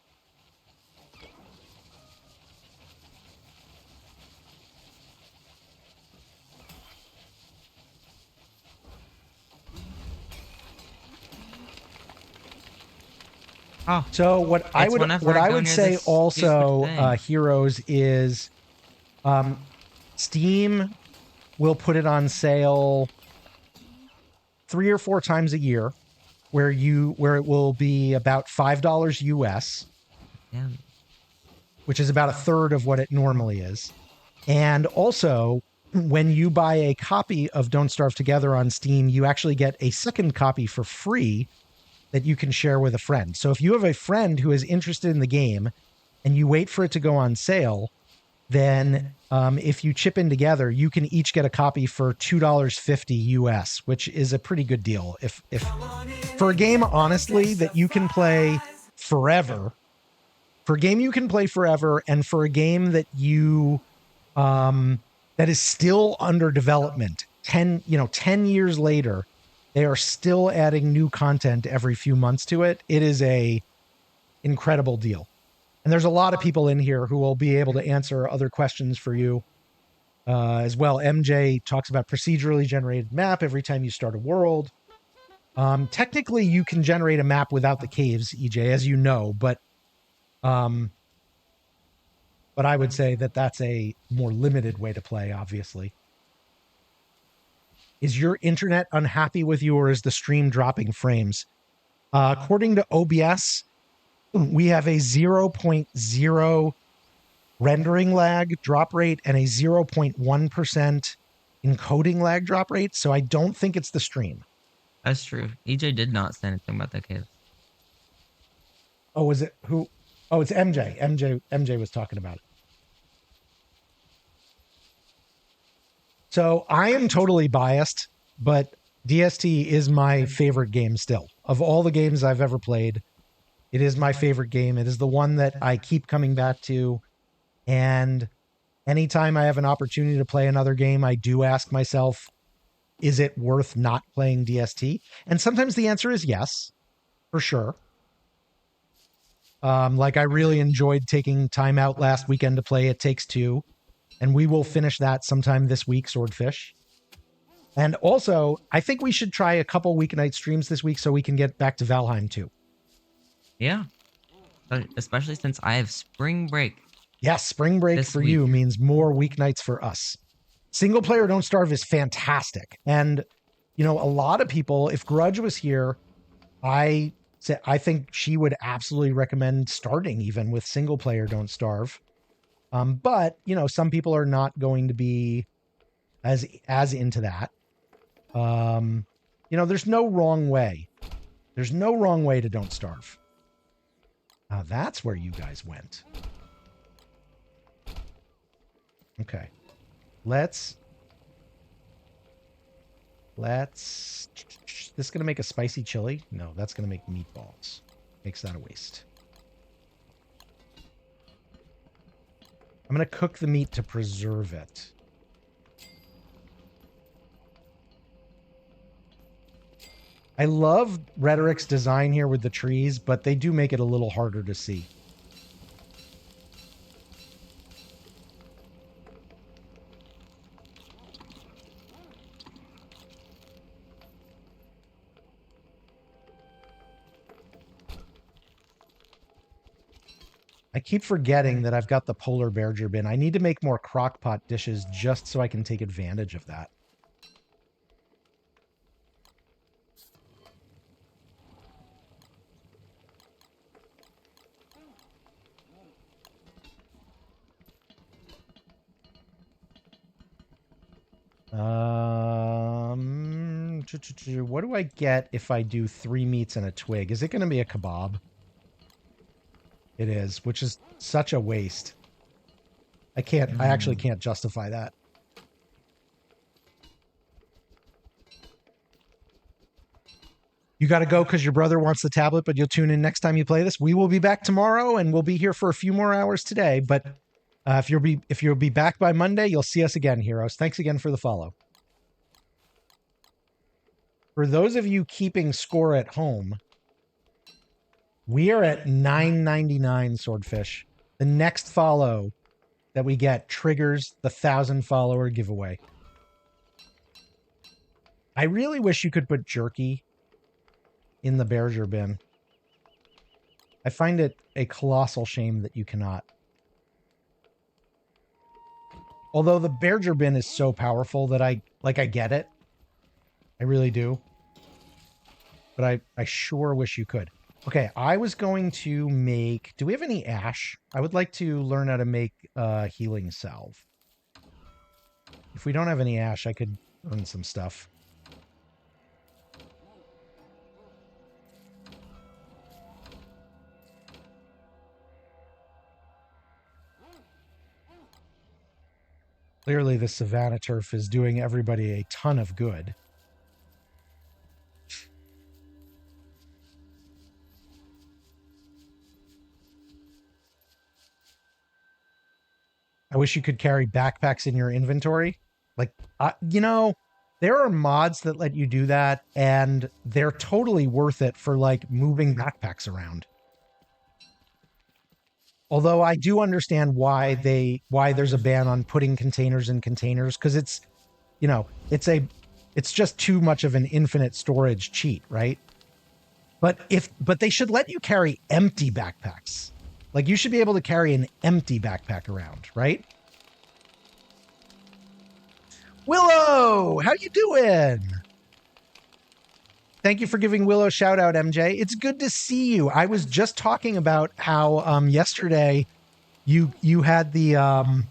Oh, so what I would say also, heroes, is Steam will put it on sale 3 or 4 times a year, where it will be about $5 US, which is about a third of what it normally is. And also, when you buy a copy of Don't Starve Together on Steam, you actually get a second copy for free that you can share with a friend. So if you have a friend who is interested in the game and you wait for it to go on sale, then if you chip in together, you can each get a copy for $2.50 US, which is a pretty good deal. If for a game, honestly, that you can play forever, and for a game that that is still under development, 10 years later, they are still adding new content every few months to it. It is a incredible deal. And there's a lot of people in here who will be able to answer other questions for you as well. MJ talks about procedurally generated map every time you start a world. Technically, you can generate a map without the caves, EJ, as you know, but I would say that that's a more limited way to play, obviously. Is your internet unhappy with you, or is the stream dropping frames? According to OBS, we have a 0.0 rendering lag drop rate and a 0.1% encoding lag drop rate. So I don't think it's the stream. That's true. EJ did not say anything about the caves. Oh, was it who? Oh, it's MJ. MJ was talking about it. So I am totally biased, but DST is my favorite game still. Of all the games I've ever played, it is my favorite game. It is the one that I keep coming back to. And anytime I have an opportunity to play another game, I do ask myself, is it worth not playing DST? And sometimes the answer is yes, for sure. Like I really enjoyed taking time out last weekend to play It Takes Two. And we will finish that sometime this week, Swordfish. And also, I think we should try a couple weeknight streams this week so we can get back to Valheim too. Yeah. Especially since I have spring break. Yes, spring break for you means more weeknights for us. Single player Don't Starve is fantastic. And, a lot of people, if Grudge was here, I think she would absolutely recommend starting even with single player Don't Starve. But, some people are not going to be as into that. There's no wrong way. There's no wrong way to Don't Starve. That's where you guys went. Okay. Let's this going to make a spicy chili? No, that's going to make meatballs. Makes that a waste. I'm going to cook the meat to preserve it. I love Rhetoric's design here with the trees, but they do make it a little harder to see. I keep forgetting that I've got the polar bear bin. I need to make more crock pot dishes just so I can take advantage of that. What do I get if I do 3 meats and a twig? Is it going to be a kebab? It is, which is such a waste. I actually can't justify that. You got to go because your brother wants the tablet, but you'll tune in next time you play this. We will be back tomorrow, and we'll be here for a few more hours today. But if you'll be back by Monday, you'll see us again, heroes. Thanks again for the follow. For those of you keeping score at home, we are at 999 Swordfish. The next follow that we get triggers the 1,000 follower giveaway. I really wish you could put jerky in the Berger bin. I find it a colossal shame that you cannot. Although the Berger bin is so powerful that I get it. I really do. But I sure wish you could. Okay, I was going to make... Do we have any ash? I would like to learn how to make healing salve. If we don't have any ash, I could learn some stuff. Clearly, the Savannah turf is doing everybody a ton of good. I wish you could carry backpacks in your inventory. Like, there are mods that let you do that, and they're totally worth it for, like, moving backpacks around. Although I do understand why there's a ban on putting containers in containers, because it's just too much of an infinite storage cheat, right? But they should let you carry empty backpacks. Like, you should be able to carry an empty backpack around, right? Willow, how you doing? Thank you for giving Willow a shout out, MJ. It's good to see you. I was just talking about how yesterday you had the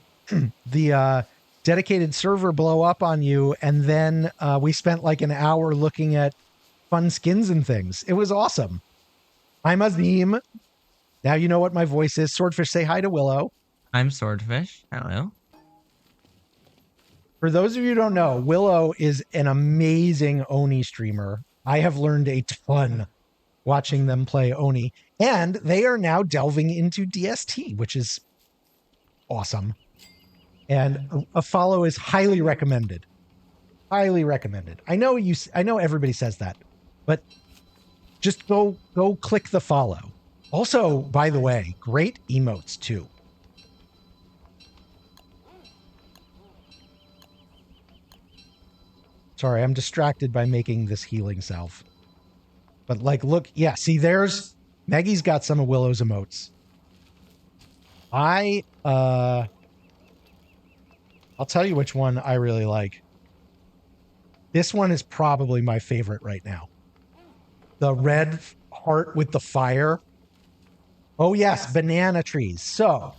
dedicated server blow up on you, and then we spent like an hour looking at fun skins and things. It was awesome. I'm Azim. Now you know what my voice is. Swordfish, say hi to Willow. I'm Swordfish. Hello. For those of you who don't know, Willow is an amazing Oni streamer. I have learned a ton watching them play Oni, and they are now delving into DST, which is awesome. And a follow is highly recommended. Highly recommended. I know everybody says that, but just go click the follow. Also, by the way, great emotes too. Sorry, I'm distracted by making this healing salve. But like, look, yeah, see, there's Maggie's got some of Willow's emotes. I'll tell you which one I really like. This one is probably my favorite right now. The red heart with the fire. Oh yes, banana trees. So,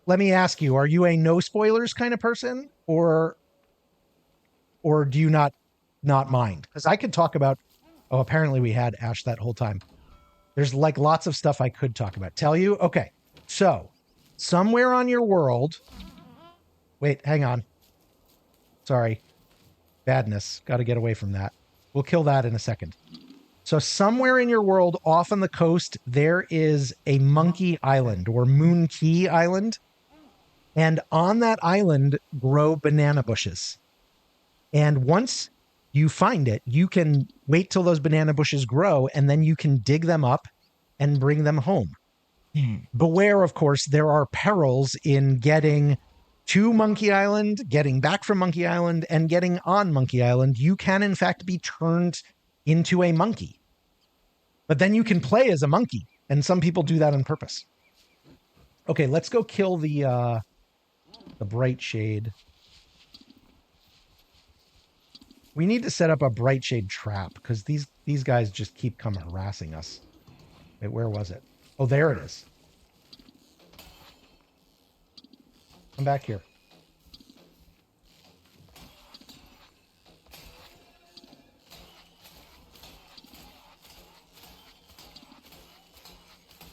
let me ask you, are you a no spoilers kind of person, or do you not mind? Because I could talk about, apparently we had Ash that whole time. There's like lots of stuff I could talk about. Tell you? Okay. So, somewhere on your world, wait, hang on. Sorry. Badness. Got to get away from that. We'll kill that in a second. So somewhere in your world, off on the coast, there is a monkey island or Moon Key Island. And on that island grow banana bushes. And once you find it, you can wait till those banana bushes grow, and then you can dig them up and bring them home. Beware, of course, there are perils in getting to Monkey Island, getting back from Monkey Island, and getting on Monkey Island. You can, in fact, be turned into a monkey. But then you can play as a monkey, and some people do that on purpose. Okay, let's go kill the bright shade. We need to set up a bright shade trap because these guys just keep coming harassing us. Wait, where was it? Oh, there it is. Come back here.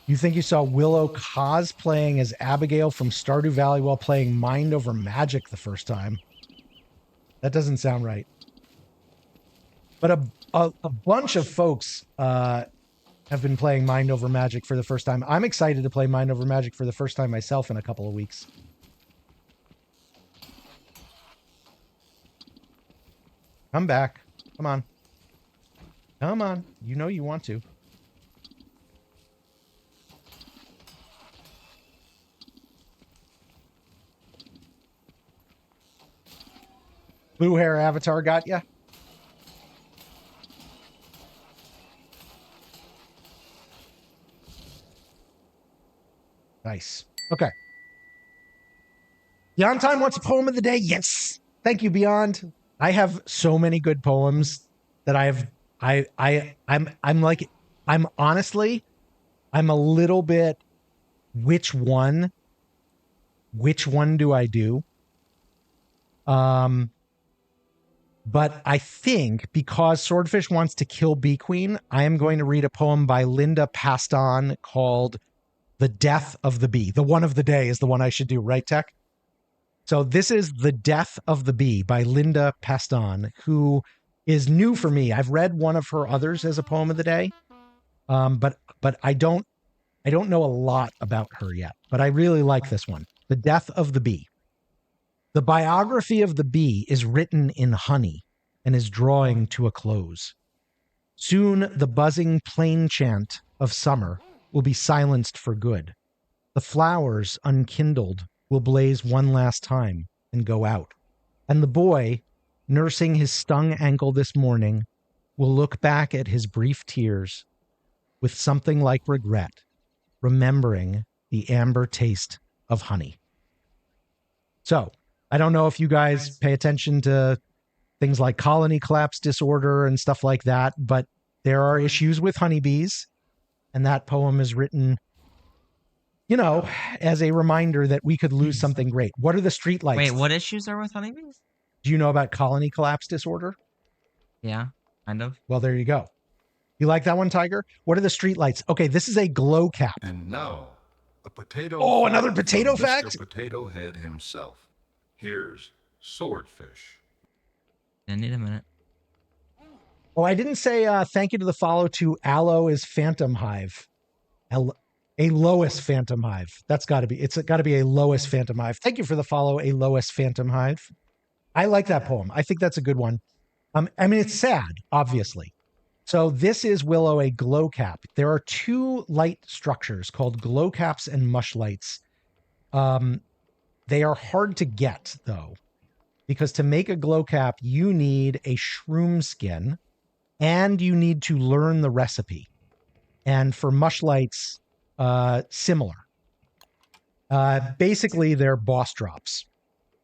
You think you saw Willow cosplaying as Abigail from Stardew Valley while playing Mind Over Magic the first time? That doesn't sound right. But a bunch of folks have been playing Mind Over Magic for the first time. I'm excited to play Mind Over Magic for the first time myself in a couple of weeks. Come back. Come on. Come on. You know you want to. Blue hair avatar got ya? Nice. Okay. Beyond Time wants a poem of the day. Yes. Thank you, Beyond. I have so many good poems that I'm honestly, I'm a little bit, which one do I do? But I think because Swordfish wants to kill Bee Queen, I am going to read a poem by Linda Paston called The Death of the Bee. The one of the day is the one I should do, right, Tech? So this is The Death of the Bee by Linda Paston, who is new for me. I've read one of her others as a poem of the day, but I don't know a lot about her yet. But I really like this one, The Death of the Bee. The biography of the bee is written in honey and is drawing to a close. Soon the buzzing plain chant of summer will be silenced for good. The flowers, unkindled, will blaze one last time and go out. And the boy, nursing his stung ankle this morning, will look back at his brief tears with something like regret, remembering the amber taste of honey. So, I don't know if you guys pay attention to things like colony collapse disorder and stuff like that, but there are issues with honeybees, and that poem is written, you know, as a reminder that we could lose something great. What are the streetlights? Wait, what issues are with honeybees? Do you know about colony collapse disorder? Yeah, kind of. Well, there you go. You like that one, Tiger? What are the streetlights? Okay, this is a glow cap. And now, a potato. Oh, fact another potato from fact? Mr. Potato Head himself. Here's Swordfish. I need a minute. Oh, I didn't say thank you to the follow to Aloe is Phantom Hive. A Lois Phantom Hive. It's got to be a Lois Phantom Hive. Thank you for the follow, a Lois Phantom Hive. I like that poem. I think that's a good one. I mean, it's sad, obviously. So this is Willow, a glow cap. There are two light structures called glow caps and mush lights. They are hard to get, though, because to make a glow cap, you need a shroom skin and you need to learn the recipe. And for mush lights, similar. Basically, they're boss drops.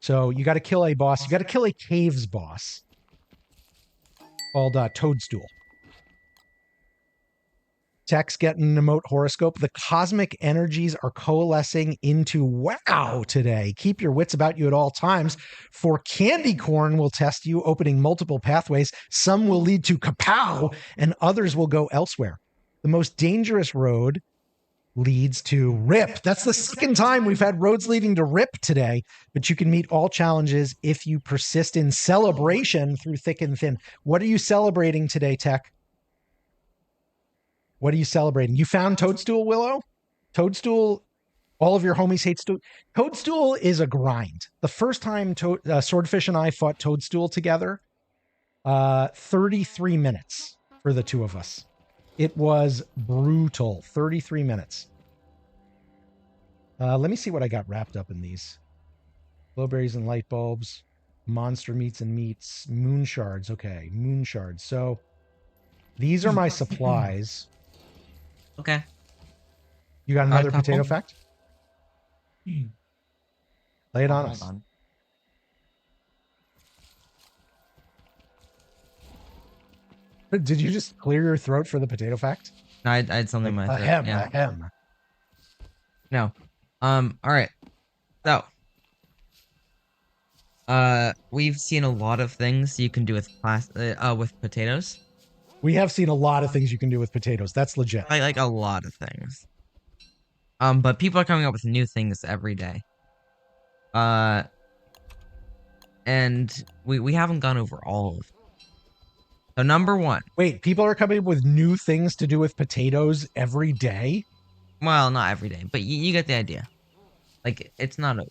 So you got to kill a boss. You got to kill a caves boss called Toadstool. Tech's getting an emote horoscope. The cosmic energies are coalescing into wow today. Keep your wits about you at all times, for candy corn will test you, opening multiple pathways. Some will lead to kapow, and others will go elsewhere. The most dangerous road leads to Rip. That's the second time we've had roads leading to Rip today, but you can meet all challenges if you persist in celebration through thick and thin. What are you celebrating today, Tech? What are you celebrating? You found Toadstool, Willow? Toadstool, all of your homies hate Toadstool is a grind. The first time Swordfish and I fought Toadstool together, 33 minutes for the two of us. It was brutal. 33 minutes. Let me see what I got wrapped up in these. Glowberries and light bulbs, monster meats and meats, moon shards. Okay, moon shards. So these are my supplies. Okay. You got another couple. potato fact? Lay it on us. Hold on. Did you just clear your throat for the potato fact? No, I had something in my throat. Ahem, Yeah. ahem. No. All right. So, we've seen a lot of things you can do with with potatoes. We have seen a lot of things you can do with potatoes. That's legit. Like a lot of things. But people are coming up with new things every day. And we haven't gone over all of them. So number one. Wait, people are coming up with new things to do with potatoes every day? Well, not every day, but you get the idea. Like, it's not over.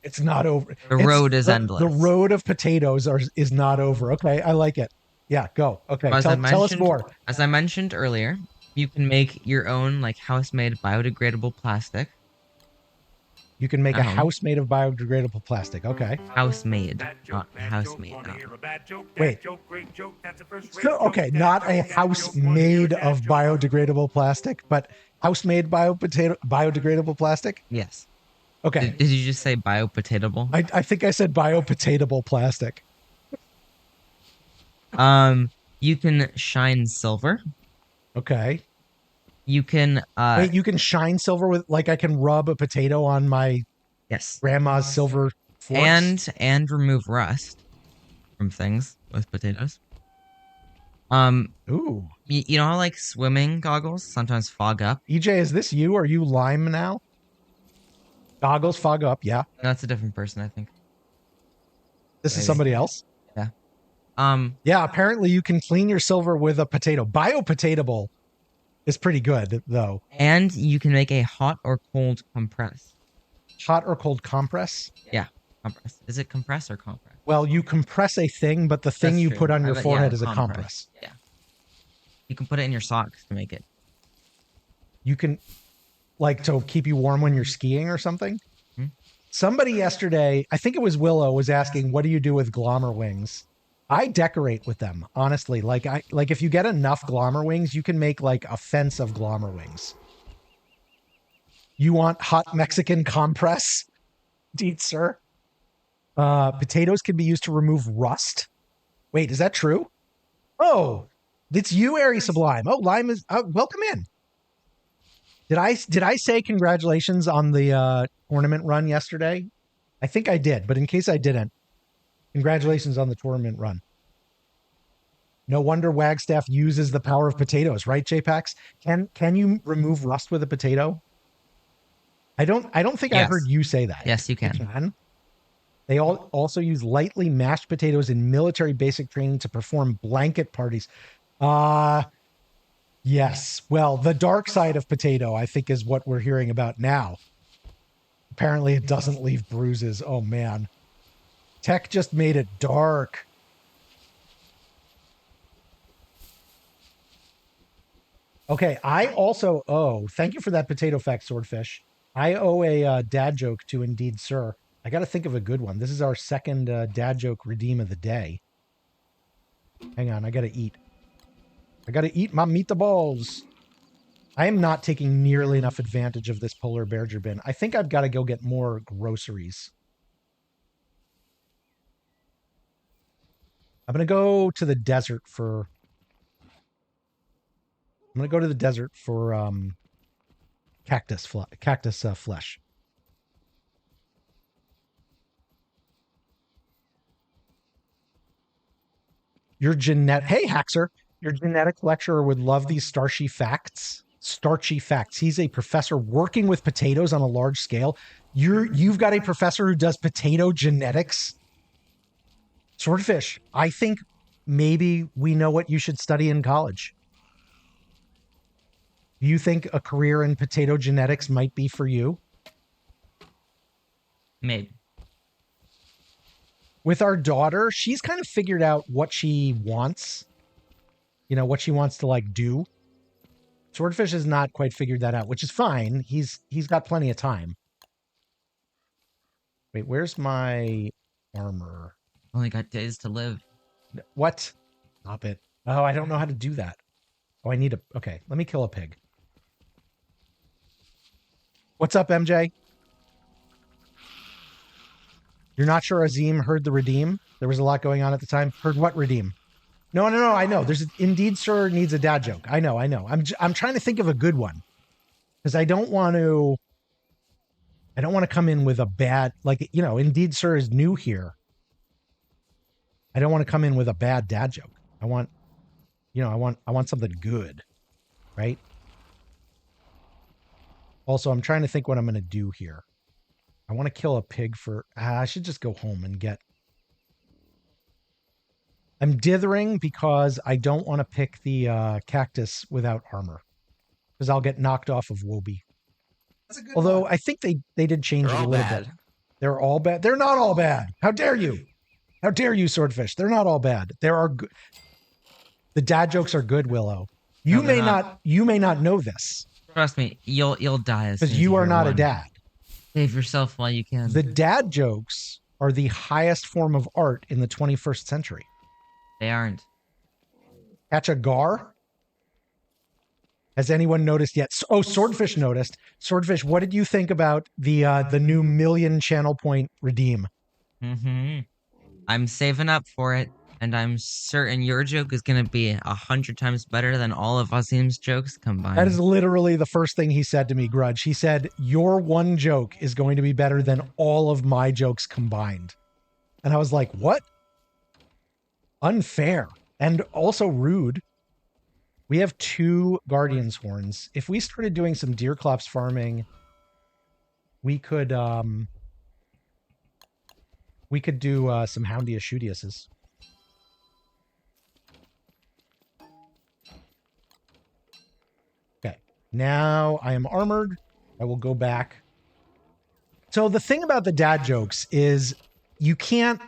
It's not over. The road is endless. The road of potatoes is not over. Okay, I like it. Yeah, go. Okay, tell us more. As I mentioned earlier, you can make your own like house-made biodegradable plastic. You can make a house made of biodegradable plastic. Okay. House-made, not house-made. Wait. So, okay, not a house made of biodegradable plastic, but house-made biodegradable plastic? Yes. Okay. Did you just say biopotatable? I think I said biopotatable plastic. You can shine silver. Okay. You can wait, you can shine silver with, like, I can rub a potato on my grandma's silver forks? and remove rust from things with potatoes. Ooh. You know how like swimming goggles sometimes fog up? EJ, is this you? Are you Lime now? Goggles fog up, yeah. That's a different person, I think. This is somebody else? Yeah. Yeah, apparently you can clean your silver with a potato. Biopotatable is pretty good, though. And you can make a hot or cold compress. Hot or cold compress? Yeah, compress. Is it compress or compress? Well, you compress a thing, but the thing That's you true. put on your forehead is a compress. compress. Yeah. You can put it in your socks to make it. You can, like, to keep you warm when you're skiing or something? Hmm? Somebody yesterday, I think it was Willow, was asking, what do you do with glommer wings? I decorate with them, honestly. Like if you get enough glommer wings, you can make like a fence of glommer wings. You want hot Mexican compress? Indeed, sir. Potatoes can be used to remove rust. Wait, is that true? Oh, it's you, Airy Sublime. Oh, Lime is welcome in. Did I say congratulations on the tournament run yesterday? I think I did, but in case I didn't, congratulations on the tournament run. No wonder Wagstaff uses the power of potatoes, right, JPax? Can you remove rust with a potato? I don't think I heard you say that. Yes, you can. They also use lightly mashed potatoes in military basic training to perform blanket parties. Yes. Well, the dark side of potato, I think, is what we're hearing about now. Apparently it doesn't leave bruises. Oh, man. Tech just made it dark. Okay, I also owe, thank you for that potato fact, Swordfish. I owe a dad joke to Indeed Sir. I got to think of a good one. This is our second dad joke redeem of the day. Hang on, I got to eat. I got to eat my meatballs. I am not taking nearly enough advantage of this polar bear bin. I think I've got to go get more groceries. I'm going to go to the desert for... I'm going to go to the desert for cactus flesh. Hey, Haxer. Your genetic lecturer would love these Starship facts. starchy facts. He's a professor working with potatoes on a large scale. You've got a professor who does potato genetics. Swordfish, I think maybe we know what you should study in college. Do you think a career in potato genetics might be for you? Maybe. With our daughter, she's kind of figured out what she wants. You know, what she wants to like do. Swordfish has not quite figured that out, which is fine. He's got plenty of time. Wait, where's my armor? Only got days to live. What? Stop it. Oh, I don't know how to do that. Oh, I need a... Okay, let me kill a pig. What's up, MJ? You're not sure Azim heard the redeem? There was a lot going on at the time. Heard what redeem? No, I know. There's Indeed Sir needs a dad joke. I know. I'm trying to think of a good one. Because I don't want to come in with a bad, like, you know, Indeed Sir is new here. I don't want to come in with a bad dad joke. I want something good, right? Also, I'm trying to think what I'm going to do here. I want to kill a pig for... I should just go home and get... I'm dithering because I don't want to pick the cactus without armor. Because I'll get knocked off of Wobie. Although I think they did change it a little bit. They're all bad. They're not all bad. How dare you? How dare you, Swordfish? They're not all bad. There are good... The dad jokes are good, Willow. You may not know this. Trust me, you'll die as soon as because you are not a dad. Save yourself while you can. The dad jokes are the highest form of art in the 21st century. They aren't. Catch a gar? Has anyone noticed yet? Oh, Swordfish noticed. Swordfish, what did you think about the new 1,000,000 channel point redeem? Mm-hmm. I'm saving up for it, and I'm certain your joke is going to be 100 times better than all of Azim's jokes combined. That is literally the first thing he said to me, Grudge. He said, your one joke is going to be better than all of my jokes combined. And I was like, what? Unfair. And also rude. We have 2 Guardian's Horns. If we started doing some Deerclops farming, we could do some Houndius Shootiuses. Okay, now I am armored. I will go back. So the thing about the dad jokes is you can't,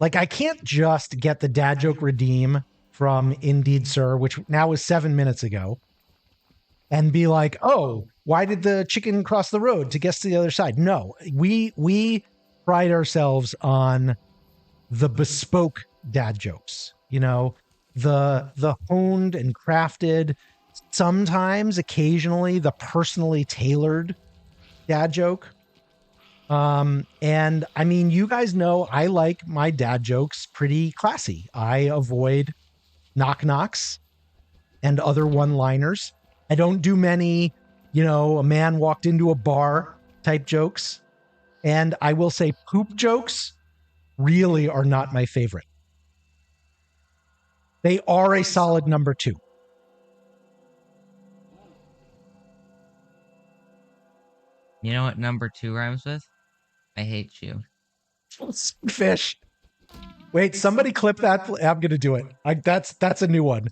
like, I can't just get the dad joke redeem from Indeed Sir, which now is 7 minutes ago, and be like, oh, why did the chicken cross the road to get to the other side? No, we pride ourselves on the bespoke dad jokes, you know, the honed and crafted, sometimes, occasionally, the personally tailored dad joke. And I mean, you guys know I like my dad jokes pretty classy. I avoid knock-knocks and other one-liners. I don't do many, you know, a man walked into a bar type jokes. And I will say poop jokes really are not my favorite. They are a solid number 2. You know what number 2 rhymes with? I hate you. Fish. Wait, somebody clip that. I'm going to do it. That's a new one.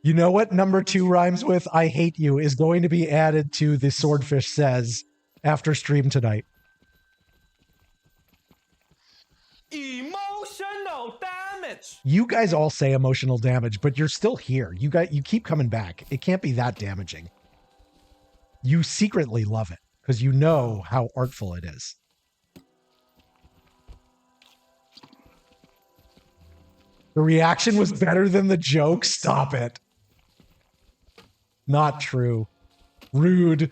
You know what number 2 rhymes with I hate you is going to be added to the Swordfish Says after stream tonight. Emotional damage. You guys all say emotional damage, but you're still here. You keep coming back. It can't be that damaging. You secretly love it because you know how artful it is. The reaction was better than the joke. Stop it. Not true. Rude.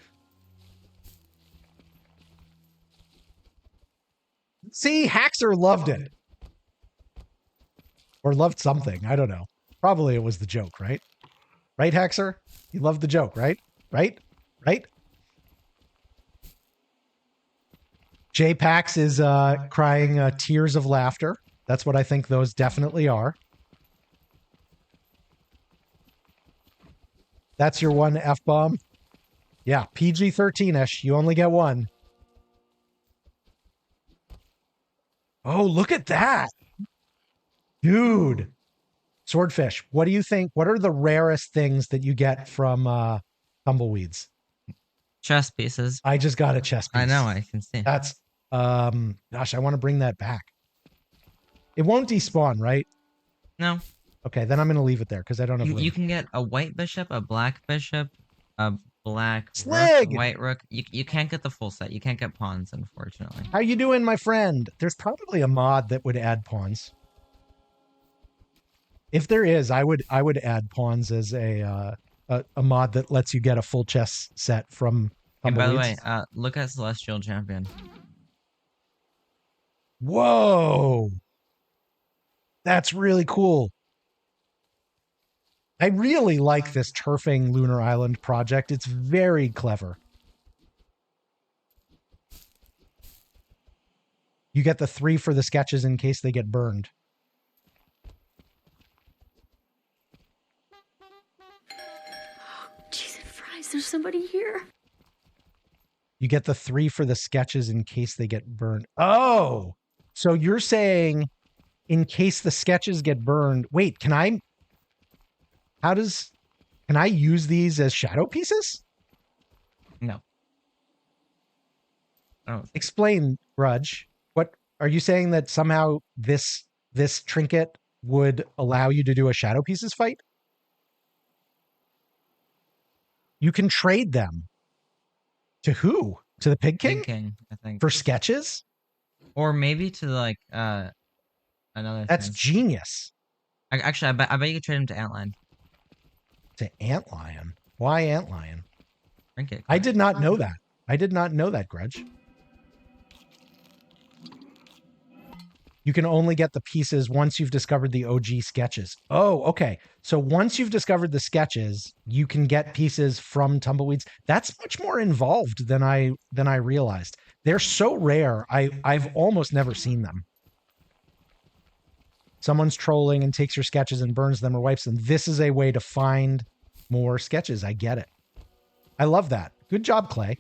See, Haxer loved it. Or loved something. I don't know. Probably it was the joke, right? Right, Haxer? You loved the joke, right? Right? Right? J-Pax is crying tears of laughter. That's what I think those definitely are. That's your one F-bomb? Yeah, PG-13-ish. You only get one. Oh, look at that. Dude. Swordfish, what do you think? What are the rarest things that you get from tumbleweeds? Chess pieces. I just got a chess piece. I know, I can see. That's, gosh, I want to bring that back. It won't despawn, right? No. Okay, then I'm going to leave it there because I don't have room. You can get a white bishop, a black bishop, a black Slig! rook, a white rook. You can't get the full set. You can't get pawns, unfortunately. How you doing, my friend? There's probably a mod that would add pawns. If there is, I would add pawns as a mod that lets you get a full chess set from And by the Tumbleweeds. way, look at Celestial Champion. Whoa! That's really cool. I really like this turfing Lunar Island project. It's very clever. You get the 3 for the sketches in case they get burned. Jesus fries, there's somebody here. You get the 3 for the sketches in case they get burned. Oh! So you're saying in case the sketches get burned. Wait, can I use these as shadow pieces? No. Oh. Explain, Grudge. What are you saying that somehow this trinket would allow you to do a shadow pieces fight? You can trade them. To who? To the Pig King? Pig King, I think. For sketches? Or maybe to like another That's thing. genius. Actually, I bet you could trade him to Antlion. To Antlion? Why Antlion? Trinket. I did not know that. I did not know that, Grudge. You can only get the pieces once you've discovered the OG sketches. Oh, okay. So once you've discovered the sketches, you can get pieces from Tumbleweeds. That's much more involved than I realized. They're so rare. I've almost never seen them. Someone's trolling and takes your sketches and burns them or wipes them. This is a way to find more sketches. I get it. I love that. Good job, Clay.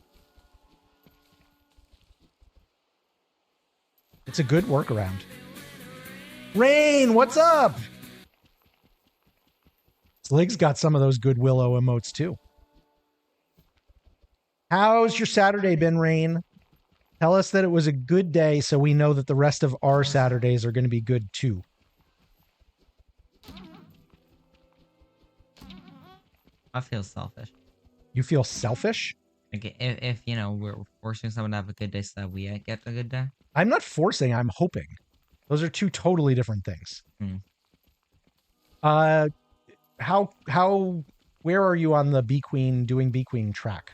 It's a good workaround. Rain, what's up? Slig's got some of those good Willow emotes too. How's your Saturday been, Rain? Tell us that it was a good day so we know that the rest of our Saturdays are going to be good too. I feel selfish. You feel selfish? Like if you know we're forcing someone to have a good day so that we get a good day. I'm not forcing, I'm hoping. Those are two totally different things. Where are you on the Bee Queen doing Bee Queen track?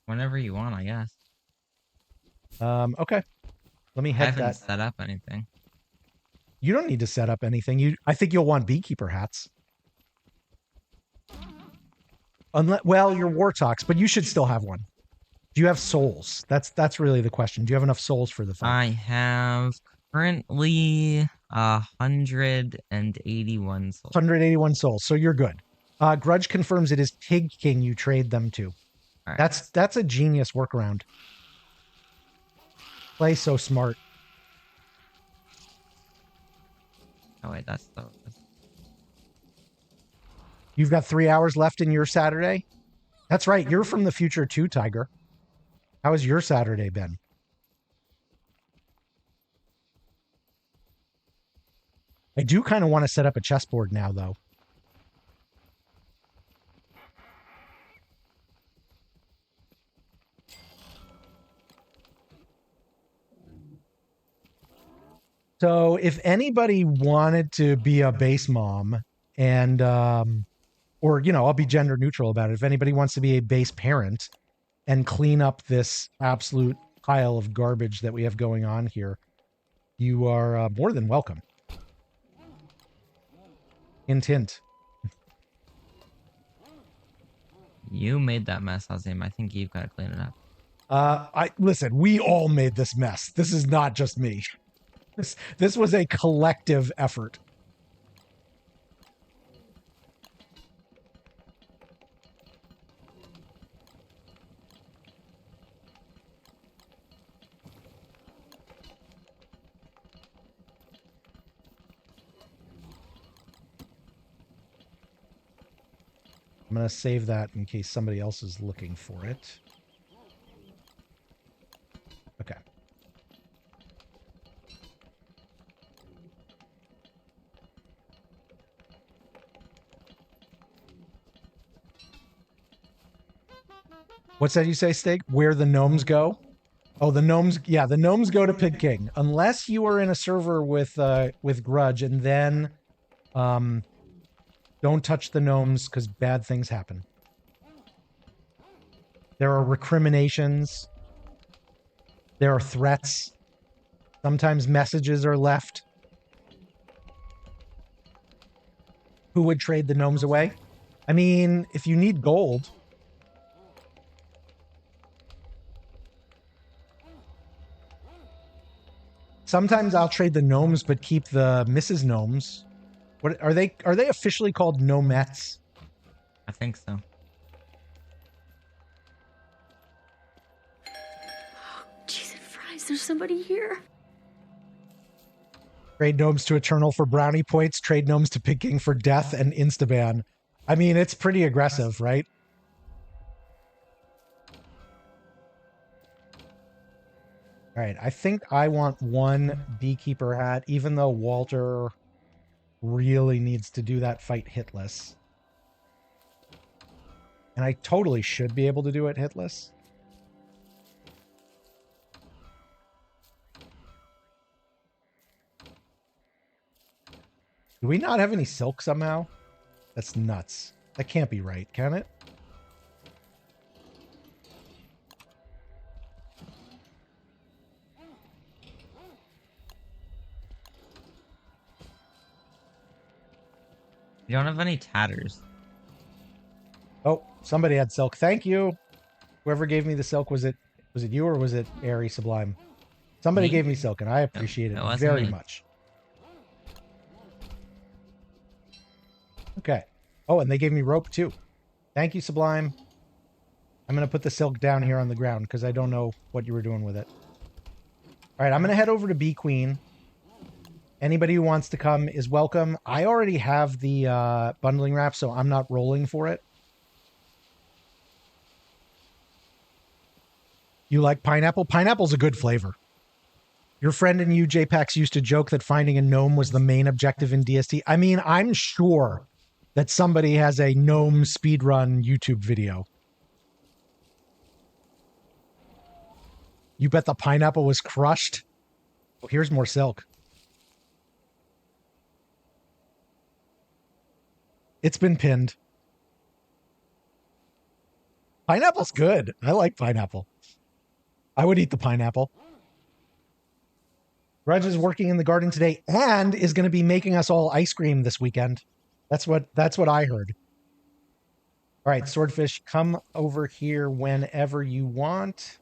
Whenever you want, I guess. Okay. Let me I head haven't that. set up anything. You don't need to set up anything. I think you'll want beekeeper hats. Well, you're Wortox, but you should still have one. Do you have souls? That's really the question. Do you have enough souls for the fight? I have currently 181 souls. 181 souls, so you're good. Grudge confirms it is Pig King you trade them to. Right. That's a genius workaround. Play so smart. Oh wait, that's the. You've got 3 hours left in your Saturday? That's right. You're from the future too, Tiger. How has your Saturday been? I do kind of want to set up a chessboard now, though. So if anybody wanted to be a base mom and, or, you know, I'll be gender neutral about it. If anybody wants to be a base parent and clean up this absolute pile of garbage that we have going on here, you are more than welcome. Hint, hint. You made that mess, Azim. I think you've got to clean it up. Listen, we all made this mess. This is not just me. This was a collective effort. I'm going to save that in case somebody else is looking for it. Okay. What's that you say, Steak? Where the gnomes go? Oh, the gnomes. Yeah, the gnomes go to Pig King. Unless you are in a server with Grudge, and then don't touch the gnomes because bad things happen. There are recriminations. There are threats. Sometimes messages are left. Who would trade the gnomes away? I mean, if you need gold. Sometimes I'll trade the gnomes, but keep the Mrs. Gnomes. What are they? Are they officially called gnomettes? I think so. Jesus Christ, there's somebody here. Trade gnomes to Eternal for brownie points. Trade gnomes to Pig King for death and instaban. I mean, it's pretty aggressive, right? All right, I think I want one beekeeper hat, even though Walter really needs to do that fight hitless. And I totally should be able to do it hitless. Do we not have any silk somehow? That's nuts. That can't be right, can it? You don't have any tatters. Oh, somebody had silk. Thank you. Whoever gave me the silk, was it you or was it Airy Sublime? Somebody gave me silk, and I appreciate it very much. Okay. Oh, and they gave me rope too. Thank you, Sublime. I'm going to put the silk down here on the ground because I don't know what you were doing with it. All right, I'm going to head over to Bee Queen. Anybody who wants to come is welcome. I already have the bundling wrap, so I'm not rolling for it. You like pineapple? Pineapple's a good flavor. Your friend and you, JPAX, used to joke that finding a gnome was the main objective in DST. I mean, I'm sure that somebody has a gnome speedrun YouTube video. You bet the pineapple was crushed? Oh, here's more silk. It's been pinned. Pineapple's good. I like pineapple. I would eat the pineapple. Grudge is working in the garden today and is going to be making us all ice cream this weekend. That's what I heard. All right, Swordfish, come over here whenever you want.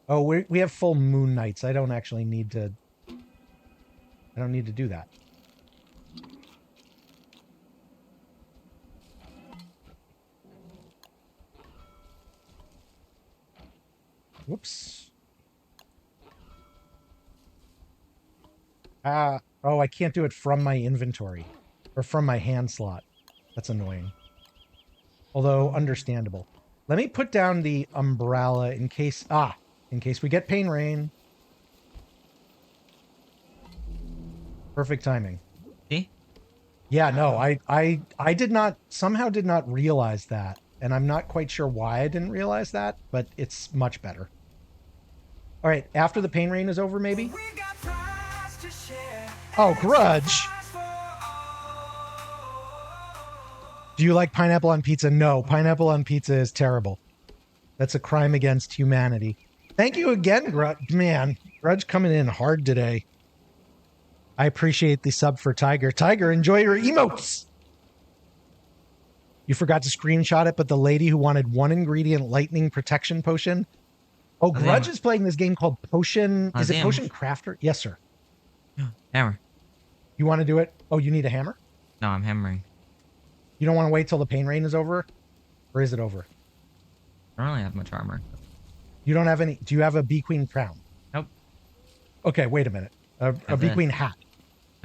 Oh, we have full moon nights. I don't actually need to. I don't need to do that. Whoops. Oh, I can't do it from my inventory or from my hand slot. That's annoying. Although understandable. Let me put down the umbrella in case we get pain rain. Perfect timing. See? Yeah, no, I did not realize that. And I'm not quite sure why I didn't realize that, but it's much better. All right, after the pain rain is over, maybe? Oh, Grudge. Do you like pineapple on pizza? No, pineapple on pizza is terrible. That's a crime against humanity. Thank you again, Grudge. Man, Grudge coming in hard today. I appreciate the sub for Tiger. Tiger, enjoy your emotes. You forgot to screenshot it, but the lady who wanted one ingredient lightning protection potion. Oh, Grudge is playing this game called Potion. Is it Potion Crafter? Yes, sir. Hammer. You want to do it? Oh, you need a hammer? No, I'm hammering. You don't want to wait till the pain rain is over? Or is it over? I don't really have much armor. You don't have any. Do you have a Bee Queen crown? Nope. Okay, wait a minute. A Bee Queen hat.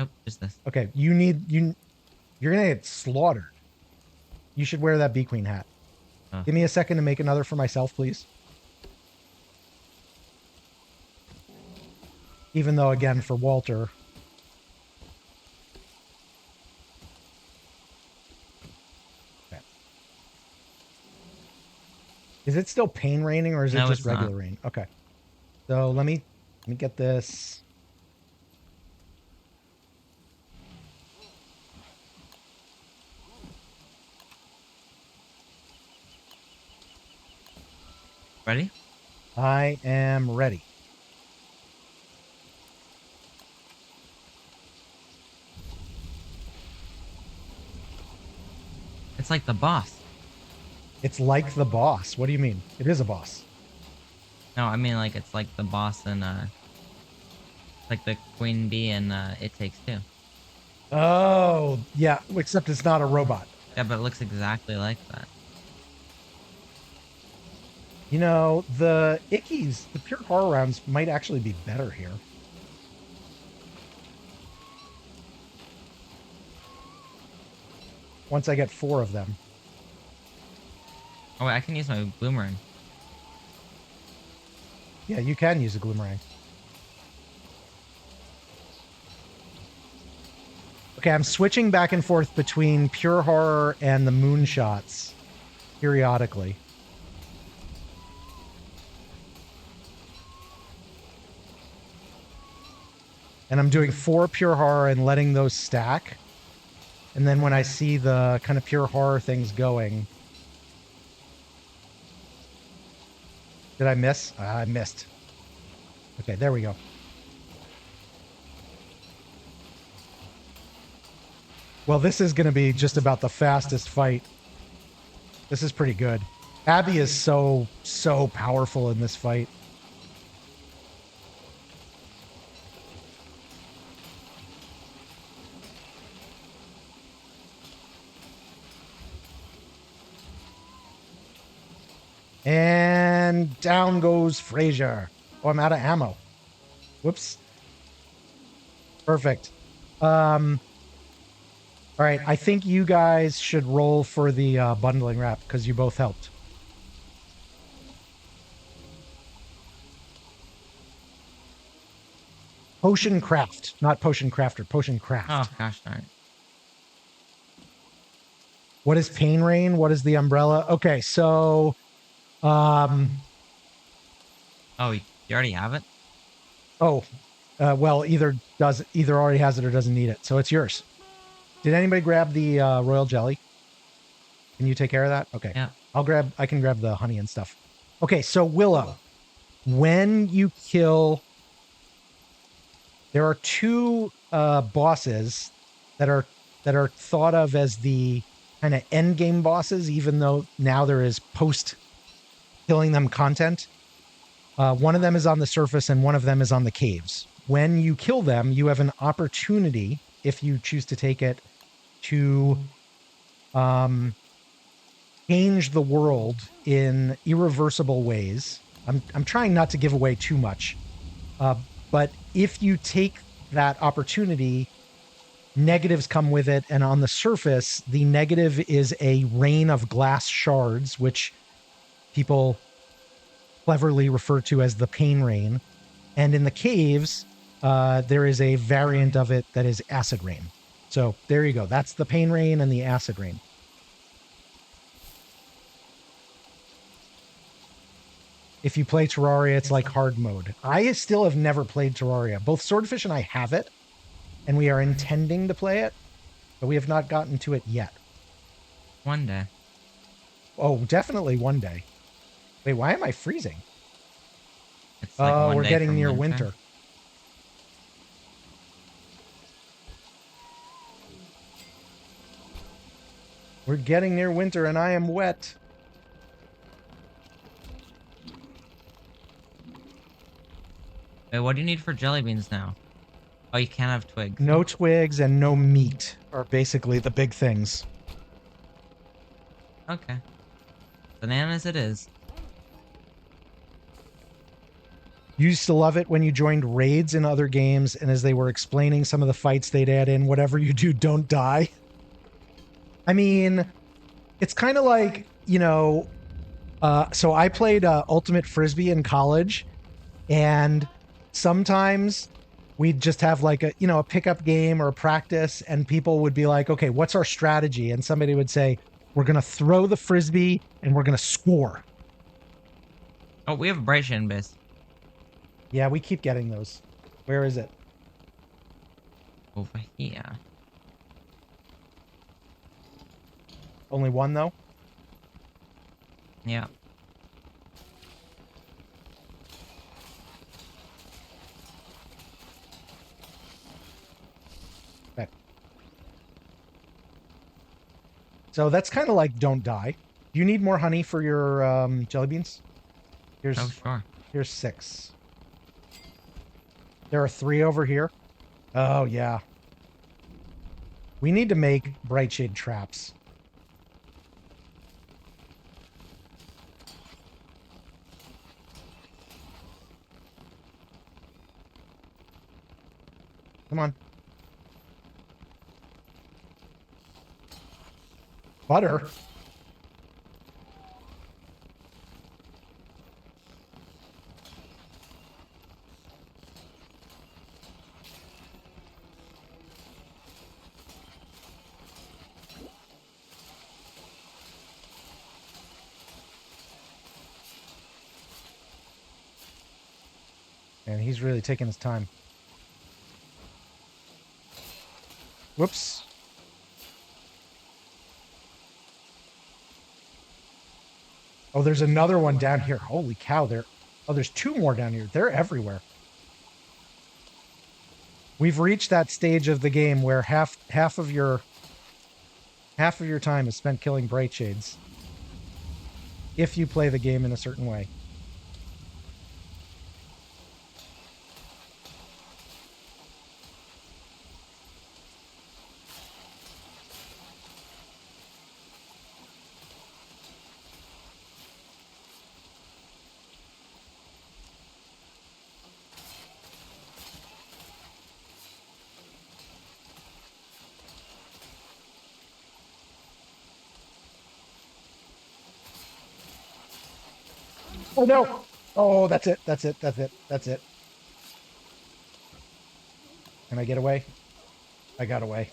Nope, just this. Okay, you're gonna get slaughtered. You should wear that Bee Queen hat. Oh. Give me a second to make another for myself, please. Even though, again, for Walter. Okay. Is it still pain raining or is it No, just it's not. regular rain? Okay. So let me get this. Ready? I am ready. It's like the boss. It's like the boss. What do you mean? It is a boss. No, I mean like it's like the boss in like the queen bee in It Takes Two. Oh, yeah, except it's not a robot. Yeah, but it looks exactly like that. You know, the Ickies, the pure horror rounds might actually be better here. Once I get 4 of them. Oh wait, I can use my boomerang. Yeah, you can use a Gloomerang. Okay, I'm switching back and forth between pure horror and the moonshots periodically. And I'm doing 4 pure horror and letting those stack. And then when I see the kind of pure horror things going... Did I miss? I missed. Okay, there we go. Well, this is going to be just about the fastest fight. This is pretty good. Abby is so powerful in this fight. And down goes Frazier. Oh, I'm out of ammo. Whoops. Perfect. All right, I think you guys should roll for the bundling wrap because you both helped. Potion craft, not potion crafter, potion craft. Oh gosh darn. What is pain rain? What is the umbrella? Okay, so Oh, you already have it? oh, well, either already has it or doesn't need it. So it's yours. Did anybody grab the royal jelly? Can you take care of that? Okay. Yeah. I can grab the honey and stuff. Okay, so Willow, when you kill, there are 2 bosses that are thought of as the kind of end game bosses, even though now there is post killing them content. One of them is on the surface and one of them is on the caves. When you kill them, you have an opportunity, if you choose to take it, to change the world in irreversible ways. I'm trying not to give away too much, but if you take that opportunity, negatives come with it, and on the surface, the negative is a rain of glass shards, which people cleverly refer to as the pain rain. And in the caves, there is a variant of it that is acid rain. So there you go. That's the pain rain and the acid rain. If you play Terraria, it's like hard mode. I still have never played Terraria. Both Swordfish and I have it, and we are intending to play it, but we have not gotten to it yet. One day. Oh, definitely one day. Wait, why am I freezing? It's like one we're day getting from near winter. We're getting near winter and I am wet. Wait, what do you need for jelly beans now? Oh, you can't have twigs. No twigs and no meat are basically the big things. Okay. Bananas it is. You used to love it when you joined raids in other games, and as they were explaining some of the fights they'd add in, whatever you do, don't die. I mean, it's kind of like, you know, so I played Ultimate Frisbee in college, and sometimes we'd just have like a, you know, a pickup game or a practice, and people would be like, okay, what's our strategy? And somebody would say, we're going to throw the Frisbee and we're going to score. Oh, we have a bright shin base. Yeah, we keep getting those. Where is it? Over here. Only one, though? Yeah. Okay. So that's kind of like don't die. Do you need more honey for your jelly beans? Here's, Oh, sure. Here's 6. There are 3 over here. Oh, yeah. We need to make bright shade traps. Come on. Butter? And he's really taking his time. Whoops. Oh, there's another one down here. Holy cow, there. Oh, there's 2 more down here. They're everywhere. We've reached that stage of the game where half of your time is spent killing bright shades. If you play the game in a certain way. Oh no! Oh, that's it. That's it. That's it. That's it. Can I get away? I got away.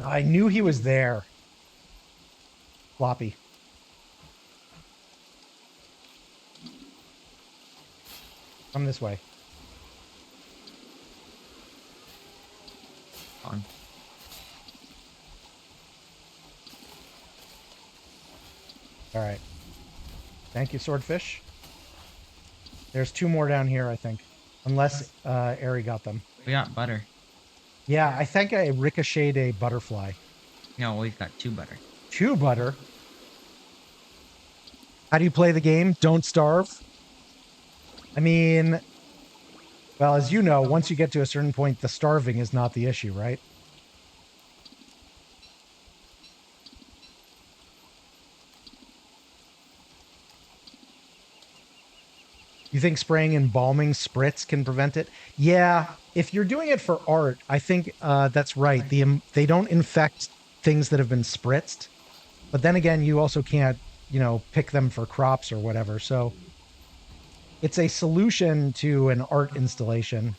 I knew he was there. Floppy. Come this way. On. All right. Thank you, Swordfish. There's 2 more down here, I think. Unless Ari got them. We got butter. Yeah, I think I ricocheted a butterfly. No, we've got 2 butter. 2 butter? How do you play the game? Don't starve? I mean, well, as you know, once you get to a certain point, the starving is not the issue, right? You think spraying embalming spritz can prevent it? Yeah, if you're doing it for art, I think that's right. They don't infect things that have been spritzed. But then again, you also can't, you know, pick them for crops or whatever. So it's a solution to an art installation.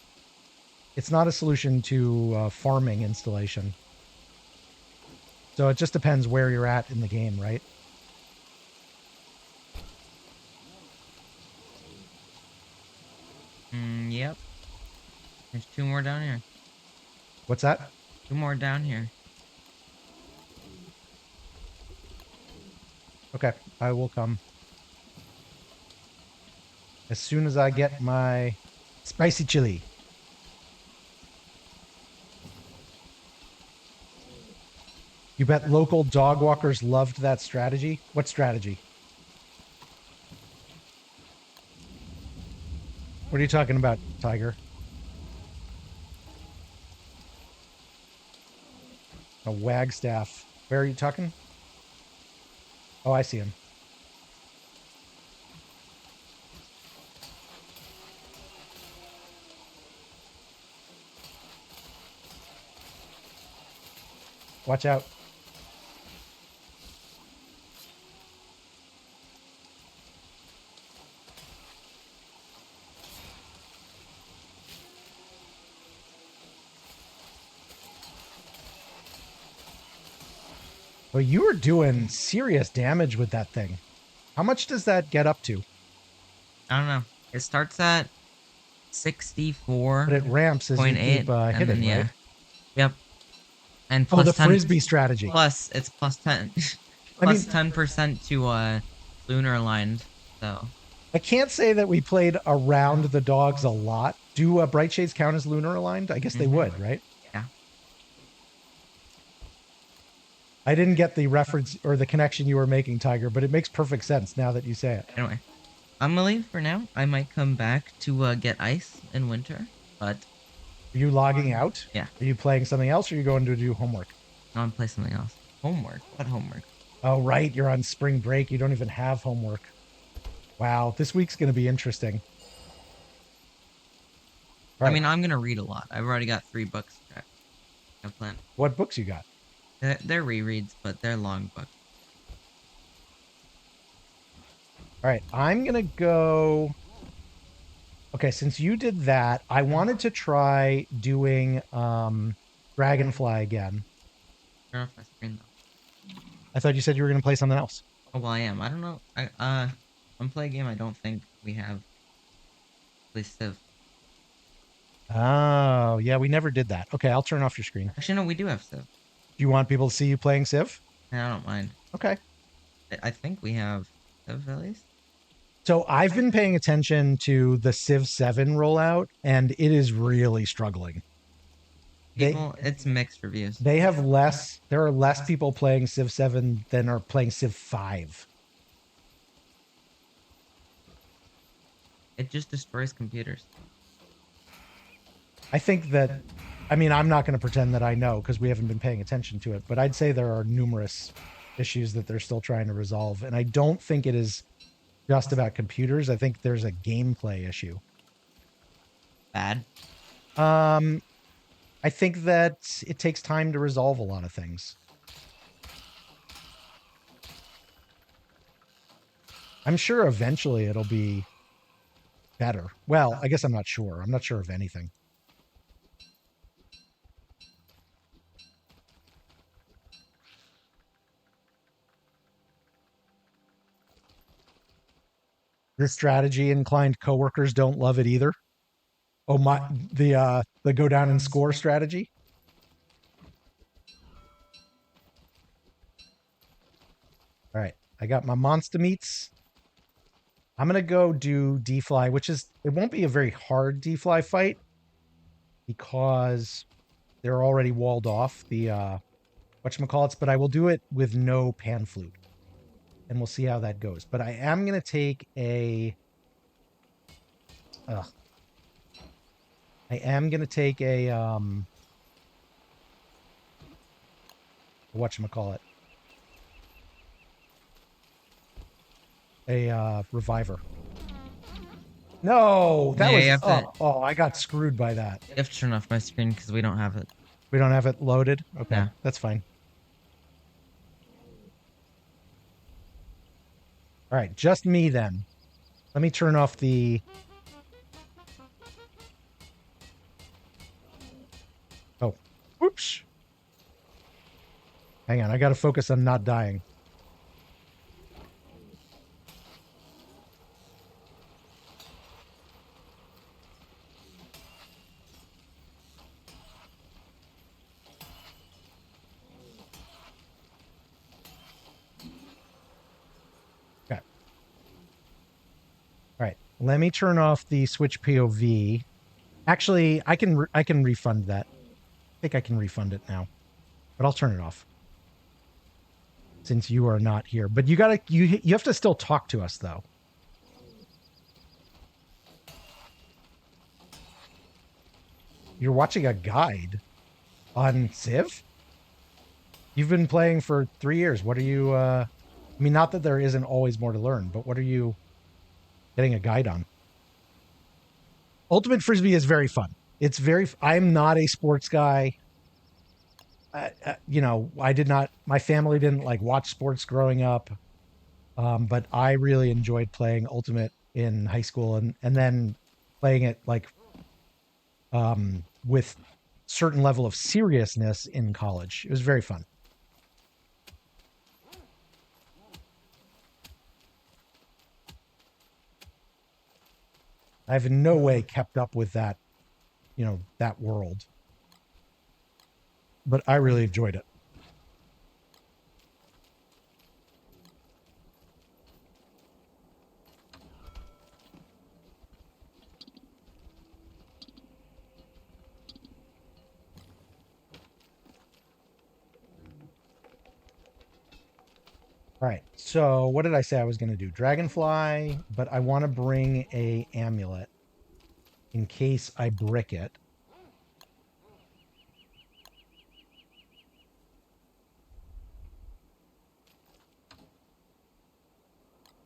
It's not a solution to farming installation. So it just depends where you're at in the game, right? Yep. There's 2 more down here. What's that? 2 more down here. Okay, I will come. As soon as I get my spicy chili. You bet local dog walkers loved that strategy? What strategy? What are you talking about, Tiger? A Wagstaff. Where are you talking? Oh, I see him. Watch out. Well, you were doing serious damage with that thing. How much does that get up to? I don't know. It starts at 64. But it ramps as you keep hitting, yeah. right? Yep. And Oh, plus the 10 frisbee strategy. Plus it's plus 10 I mean, 10% to lunar aligned. So I can't say that we played around the dogs a lot. Do bright shades count as lunar aligned? I guess they would, right? yeah. I didn't get the reference or the connection you were making, Tiger, but it makes perfect sense now that you say it. Anyway, I'm gonna leave for now. I might come back to get ice in winter, but Are you logging out? yeah. Are you playing something else, or are you going to do homework? No, I'm playing something else. Homework? What homework? Oh, right. You're on spring break. You don't even have homework. Wow. This week's going to be interesting. Right. I mean, I'm gonna read a lot. I've already got 3 books I've planned. What books you got? They're rereads, but they're long books. All right. I'm going to go... Okay, since you did that, I wanted to try doing Dragonfly again. Turn off my screen, though. I thought you said you were going to play something else. Oh, well, I am. I don't know. I'm playing a game I don't think we have. At least Civ. Oh, yeah, we never did that. Okay, I'll turn off your screen. Actually, no, we do have Civ. Do you want people to see you playing Civ? Yeah, I don't mind. Okay. I think we have Civ, at least. So I've been paying attention to the Civ 7 rollout, and it is really struggling. It's mixed reviews. They have less, there are less people playing Civ 7 than are playing Civ 5. It just destroys computers. I think that, I mean, I'm not going to pretend that I know because we haven't been paying attention to it, but I'd say there are numerous issues that they're still trying to resolve. And I don't think it is just about computers. I think there's a gameplay issue. Bad? I think that it takes time to resolve a lot of things. I'm sure eventually it'll be better. Well, I guess I'm not sure. I'm not sure of anything. Your strategy inclined coworkers don't love it either. Oh my, the go down and score strategy. All right, I got my monster meats. I'm gonna go do Dfly, which is, it won't be a very hard Dfly fight because they're already walled off the whatchamacallits, but I will do it with no pan flute. And we'll see how that goes. But I am gonna take a whatchamacallit? A reviver. No, that was I got screwed by that. You have to turn off my screen because we don't have it. We don't have it loaded? Okay, yeah. That's fine. All right, just me then. Let me turn off the... Oh, whoops. Hang on, I got to focus on not dying. Let me turn off the switch POV. Actually, I can refund that. I think I can refund it now, but I'll turn it off since you are not here. But you have to still talk to us though. You're watching a guide on Civ? You've been playing for 3 years. What are you, I mean, not that there isn't always more to learn, but what are you getting a guide on? Ultimate Frisbee is very fun. It's very, I'm not a sports guy. you know, I did not, my family didn't like watch sports growing up. But I really enjoyed playing Ultimate in high school and then playing it like with certain level of seriousness in college. It was very fun. I've in no way kept up with that, you know, that world. But I really enjoyed it. All right. So what did I say I was going to do? Dragonfly, but I want to bring a amulet in case I brick it.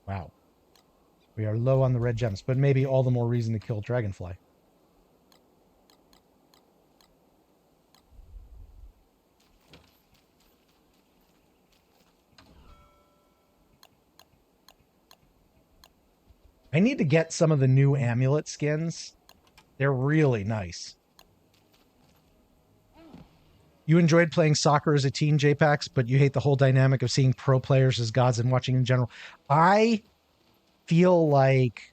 Wow. We are low on the red gems, but maybe all the more reason to kill Dragonfly. I need to get some of the new amulet skins. They're really nice. You enjoyed playing soccer as a teen, JPAX, but you hate the whole dynamic of seeing pro players as gods and watching in general. I feel like,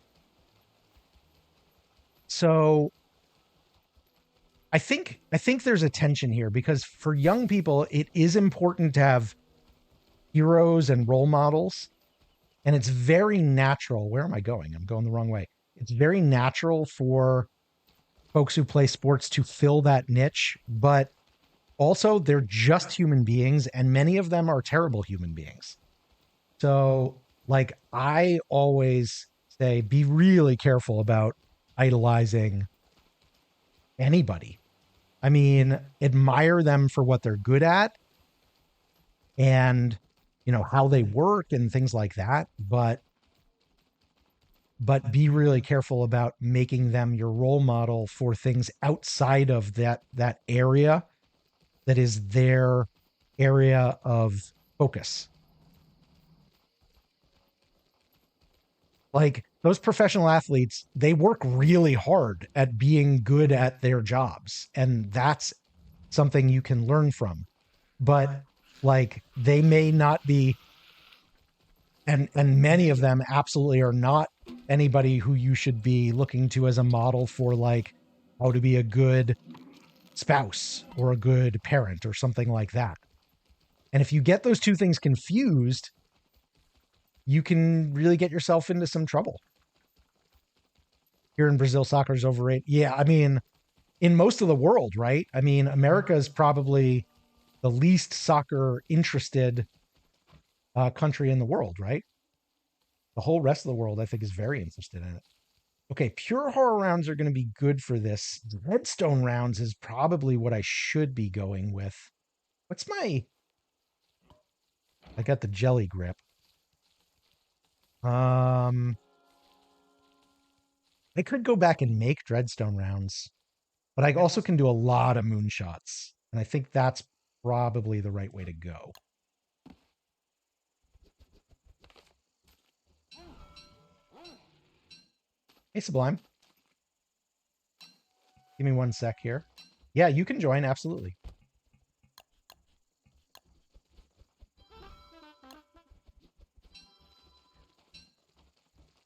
so I think there's a tension here because for young people, it is important to have heroes and role models. And it's very natural. Where am I going? I'm going the wrong way. It's very natural for folks who play sports to fill that niche, but also they're just human beings, and many of them are terrible human beings. So, like, I always say, be really careful about idolizing anybody. I mean, admire them for what they're good at and, you know, how they work and things like that. But be really careful about making them your role model for things outside of that area that is their area of focus. Like those professional athletes, they work really hard at being good at their jobs, and that's something you can learn from. But like they may not be, and many of them absolutely are not anybody who you should be looking to as a model for like how to be a good spouse or a good parent or something like that. And if you get those two things confused, you can really get yourself into some trouble. Here in Brazil, soccer is overrated. Yeah, I mean, in most of the world, right? I mean, America is probably the least soccer interested country in the world, right? The whole rest of the world, I think, is very interested in it. Okay, pure horror rounds are going to be good for this. Redstone rounds is probably what I should be going with. What's my... I got the jelly grip. I could go back and make dreadstone rounds, but I also can do a lot of moonshots, and I think that's probably the right way to go. Hey, Sublime. Give me 1 sec here. Yeah, you can join, absolutely.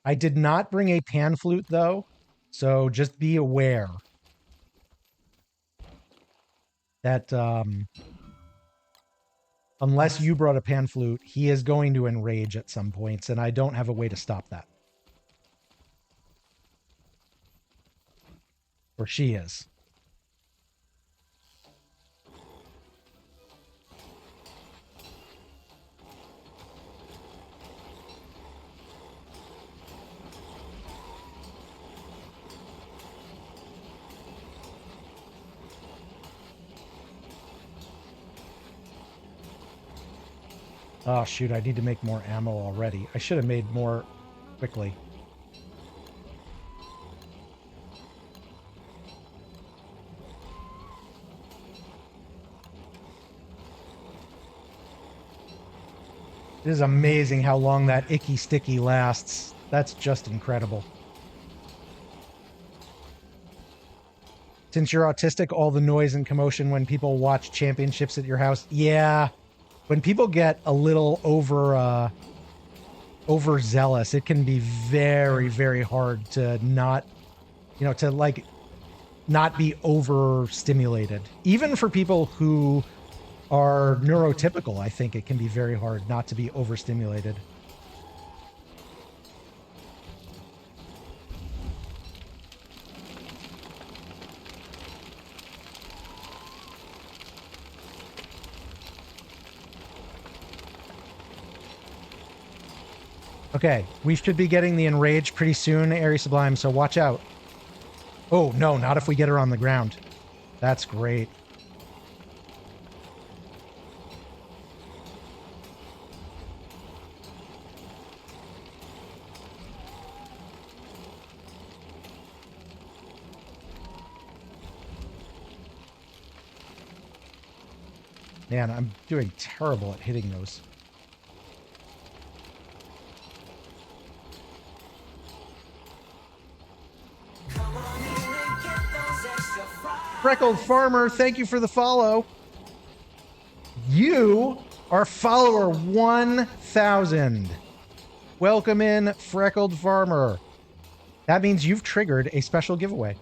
I did not bring a pan flute, though, so just be aware that unless you brought a pan flute, he is going to enrage at some points, and I don't have a way to stop that. Or she is. Oh, shoot, I need to make more ammo already. I should have made more quickly. It is amazing how long that icky sticky lasts. That's just incredible. Since you're autistic, all the noise and commotion when people watch championships at your house. Yeah. When people get a little overzealous, it can be very, very hard to not, to like not be overstimulated. Even for people who are neurotypical, I think it can be very hard not to be overstimulated. Okay, we should be getting the Enrage pretty soon, Airy Sublime, so watch out. Oh, no, not if we get her on the ground. That's great. Man, I'm doing terrible at hitting those. Freckled Farmer, thank you for the follow. You are follower 1000. Welcome in, Freckled Farmer. That means you've triggered a special giveaway.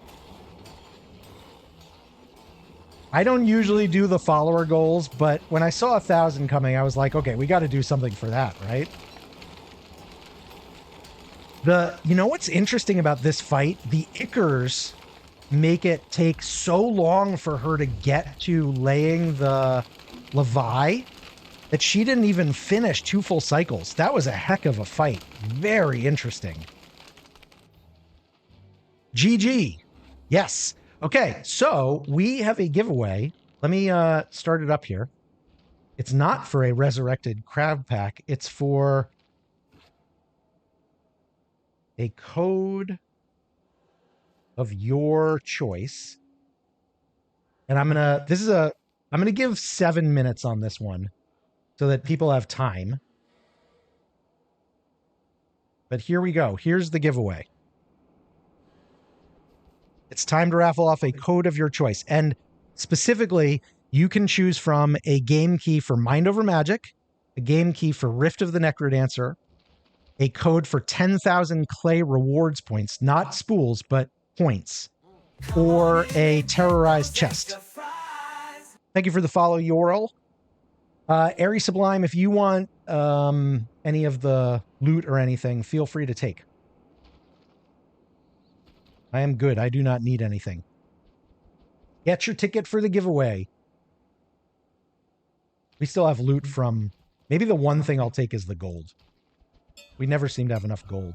I don't usually do the follower goals, but when I saw 1,000 coming, I was like, okay, we got to do something for that, right? You know what's interesting about this fight? The Ickers make it take so long for her to get to laying the Levi that she didn't even finish 2 full cycles. That was a heck of a fight. Very interesting. GG. Yes. Okay, so we have a giveaway. Let me start it up here. It's not for a resurrected crab pack. It's for a code of your choice. And I'm gonna give 7 minutes on this one so that people have time. But here we go. Here's the giveaway. It's time to raffle off a code of your choice. And specifically, you can choose from a game key for Mind Over Magic, a game key for Rift of the Necrodancer, a code for 10,000 clay rewards points, not spools, but points, or a terrorized chest. Thank you for the follow, Yorl. Airy Sublime, if you want any of the loot or anything, feel free to take. I am good. I do not need anything. Get your ticket for the giveaway. We still have loot from... Maybe the one thing I'll take is the gold. We never seem to have enough gold.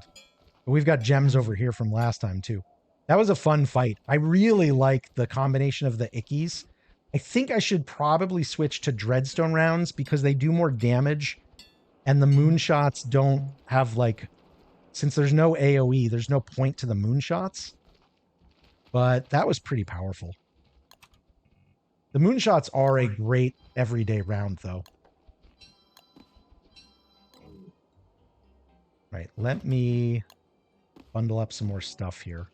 But we've got gems over here from last time, too. That was a fun fight. I really like the combination of the Ickies. I think I should probably switch to Dreadstone rounds because they do more damage. And the moonshots don't have, like... Since there's no AoE, there's no point to the moonshots. But that was pretty powerful. The moonshots are a great everyday round, though. Right, let me bundle up some more stuff here.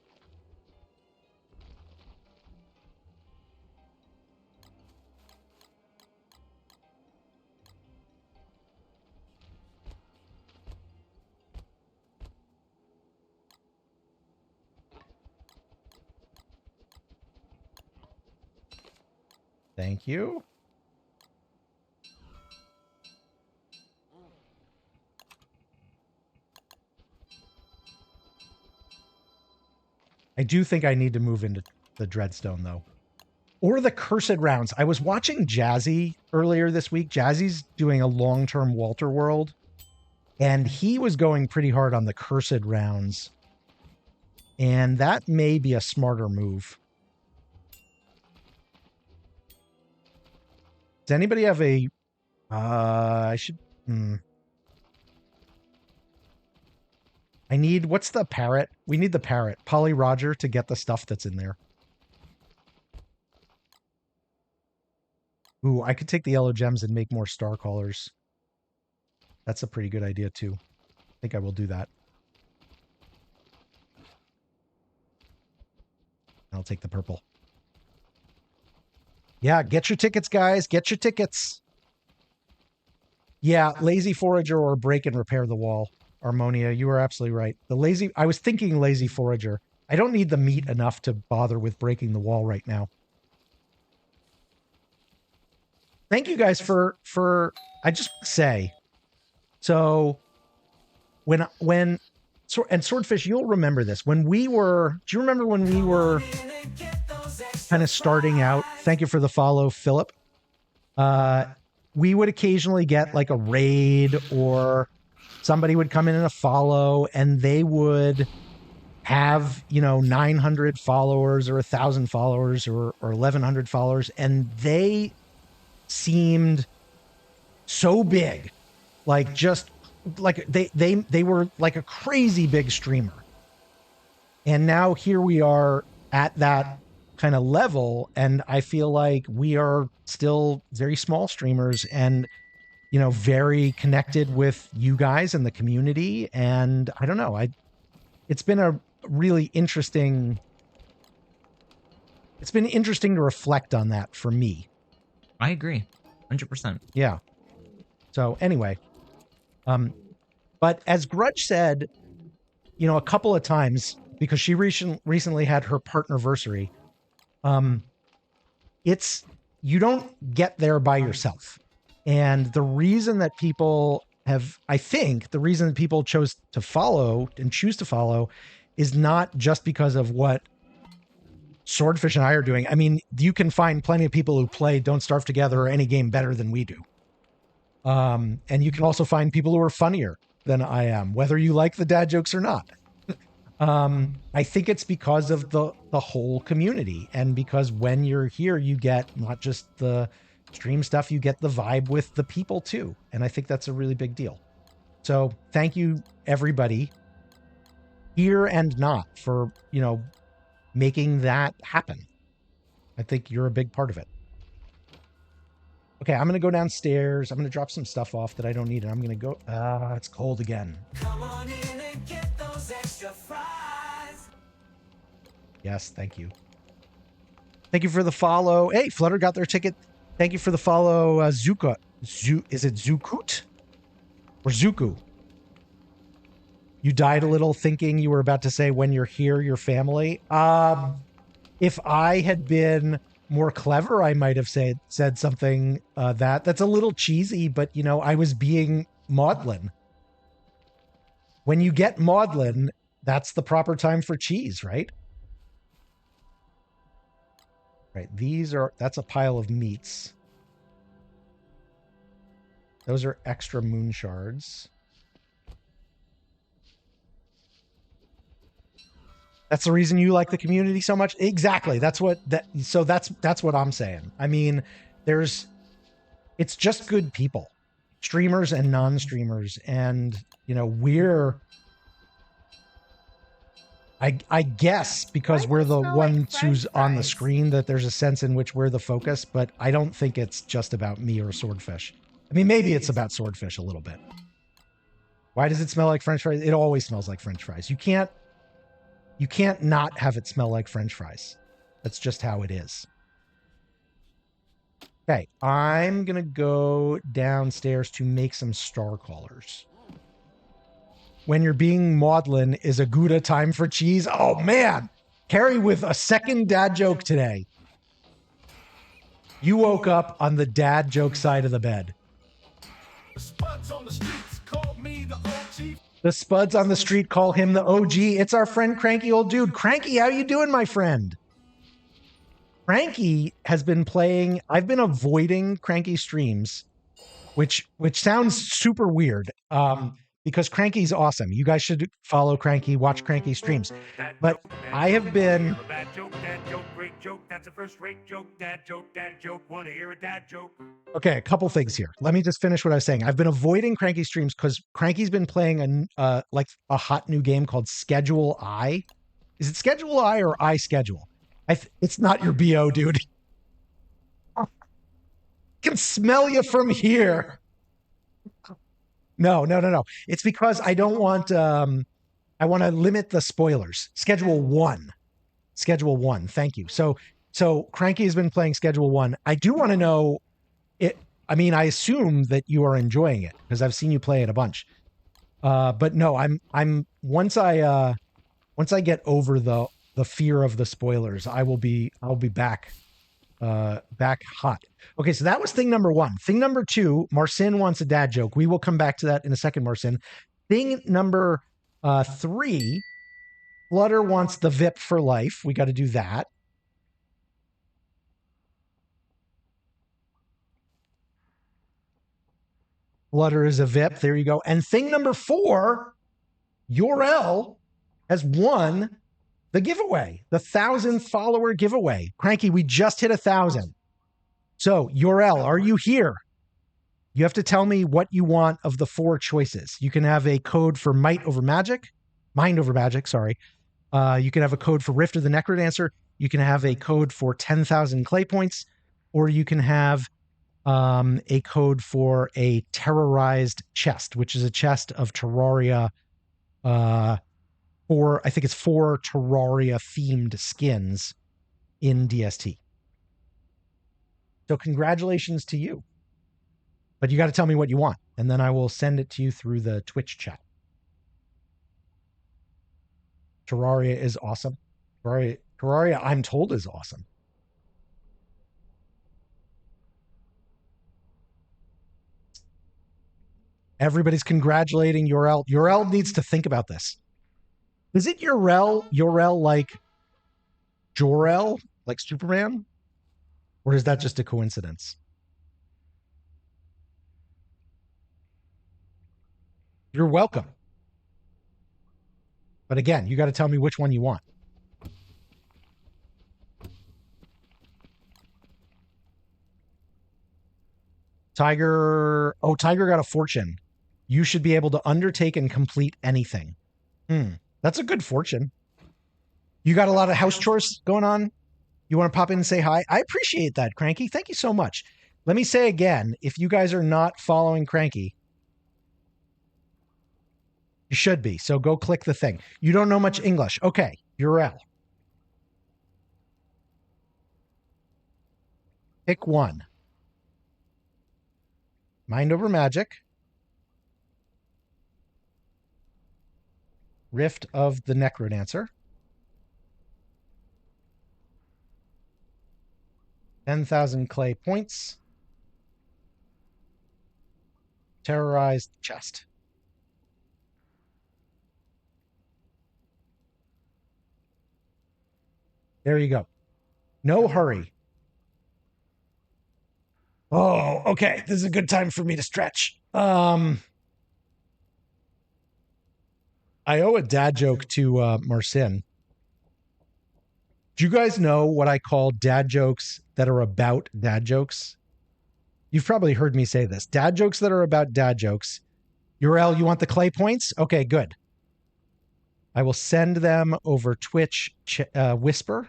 Thank you. I do think I need to move into the Dreadstone, though. Or the Cursed rounds. I was watching Jazzy earlier this week. Jazzy's doing a long-term Walter World, and he was going pretty hard on the Cursed rounds. And that may be a smarter move. Does anybody have a... I should... I need... What's the parrot? We need the parrot. Polly Roger to get the stuff that's in there. Ooh, I could take the yellow gems and make more star callers. That's a pretty good idea too. I think I will do that. I'll take the purple. Yeah, get your tickets, guys. Get your tickets. Yeah, lazy forager or break and repair the wall. Harmonia, you are absolutely right. I was thinking lazy forager. I don't need the meat enough to bother with breaking the wall right now. Thank you guys for I just say. So and Swordfish, you'll remember this. Do you remember when we were kind of starting out? Thank you for the follow, Philip. We would occasionally get like a raid, or somebody would come in a follow, and they would have, 900 followers or 1,000 followers or 1,100 followers, and they seemed so big, like just like they were like a crazy big streamer. And now here we are at that kind of level, and I feel like we are still very small streamers and very connected with you guys and the community. And I don't know, it's been a really interesting to reflect on that for me. I agree 100%. Yeah. So anyway, but as Grudge said, a couple of times, because she recently had her partnerversary, you don't get there by yourself. And the reason that people chose to follow and choose to follow is not just because of what Swordfish and I are doing. I mean, you can find plenty of people who play Don't Starve Together or any game better than we do. And you can also find people who are funnier than I am, whether you like the dad jokes or not. I think it's because of the whole community, and because when you're here, you get not just the stream stuff, you get the vibe with the people too. And I think that's a really big deal. So thank you, everybody, here and not, for, making that happen. I think you're a big part of it. Okay, I'm going to go downstairs. I'm going to drop some stuff off that I don't need, and I'm going to go... it's cold again. Come on in and get those extra fries. Yes, thank you. Thank you for the follow. Hey, Flutter got their ticket. Thank you for the follow, Zuka. Is it Zukut? Or Zuku? You died a little thinking you were about to say, when you're here, your family. If I had been more clever, I might have said something that's a little cheesy, but I was being maudlin. When you get maudlin, that's the proper time for cheese, right? Right, that's a pile of meats. Those are extra moon shards. That's the reason you like the community so much? Exactly. That's what I'm saying. I mean, it's just good people, streamers and non-streamers. And, I guess because we're the ones who's on the screen, that there's a sense in which we're the focus, but I don't think it's just about me or Swordfish. I mean, maybe it's about Swordfish a little bit. Why does it smell like French fries? It always smells like French fries. You can't not have it smell like French fries. That's just how it is. Okay, I'm going to go downstairs to make some star callers. When you're being maudlin is a Gouda time for cheese. Oh, man. Carrie with a second dad joke today. You woke up on the dad joke side of the bed. The spuds on the streets called me the OG. The spuds on the street call him the OG. It's our friend Cranky Old Dude. Cranky, how you doing, my friend? Cranky has been playing... I've been avoiding Cranky streams, which sounds super weird, because Cranky's awesome. You guys should follow Cranky, watch Cranky streams. But I have been... Bad joke, dad joke, great joke, that's a first-rate joke, dad joke, want to hear a dad joke? Okay, a couple things here. Let me just finish what I was saying. I've been avoiding Cranky streams because Cranky's been playing a hot new game called Schedule I. Is it Schedule I or I Schedule? It's not your BO, dude. I can smell you from here. No. It's because I don't want. I want to limit the spoilers. Schedule 1. Schedule 1. Thank you. So Cranky has been playing Schedule 1. I do want to know it. I mean, I assume that you are enjoying it because I've seen you play it a bunch. But no, I'm once I get over the fear of the spoilers, I'll be back hot. Okay, so that was thing number 1. Thing number 2, Marcin wants a dad joke. We will come back to that in a second, Marcin. Thing number 3, Flutter wants the VIP for life. We got to do that. Flutter is a VIP. There you go. And thing number 4, Yorel has won the giveaway, the 1,000 follower giveaway. Cranky, we just hit 1,000. So, Yorel, are you here? You have to tell me what you want of the 4 choices. You can have a code for Mind over Magic, sorry. You can have a code for Rift of the Necrodancer. You can have a code for 10,000 clay points, or you can have a code for a terrorized chest, which is a chest of Terraria, I think it's 4 Terraria themed skins in DST. So congratulations to you. But you got to tell me what you want, and then I will send it to you through the Twitch chat. Terraria is awesome. Terraria, I'm told, is awesome. Everybody's congratulating Yorel. Yorel needs to think about this. Is it Yorel like Jor-El, like Superman? Or is that just a coincidence? You're welcome. But again, you got to tell me which one you want. Tiger got a fortune. You should be able to undertake and complete anything. That's a good fortune. You got a lot of house chores going on? You want to pop in and say hi? I appreciate that, Cranky. Thank you so much. Let me say again, if you guys are not following Cranky, you should be. So go click the thing. You don't know much English. Okay, Urel. Pick one. Mind over Magic. Rift of the Necrodancer. 10,000 clay points. Terrorized chest. There you go. No hurry. Oh, okay. This is a good time for me to stretch. I owe a dad joke to Marcin. Do you guys know what I call dad jokes that are about dad jokes? You've probably heard me say this. Dad jokes that are about dad jokes. Urel, you want the clay points? Okay, good. I will send them over Twitch Whisper.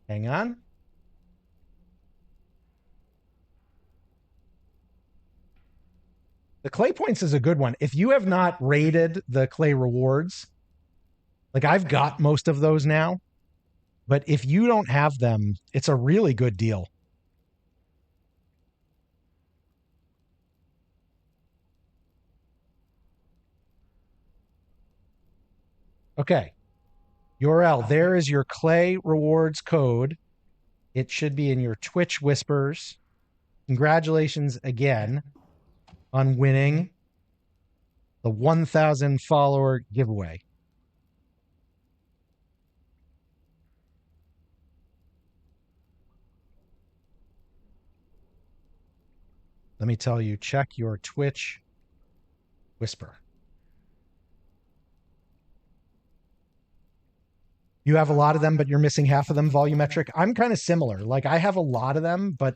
Hang on. The clay points is a good one. If you have not rated the clay rewards, like I've got most of those now, but if you don't have them, it's a really good deal. Okay. Urel, there is your clay rewards code. It should be in your Twitch Whispers. Congratulations again on winning the 1,000 follower giveaway. Let me tell you, check your Twitch Whisper. You have a lot of them, but you're missing half of them volumetric. I'm kind of similar. Like I have a lot of them, but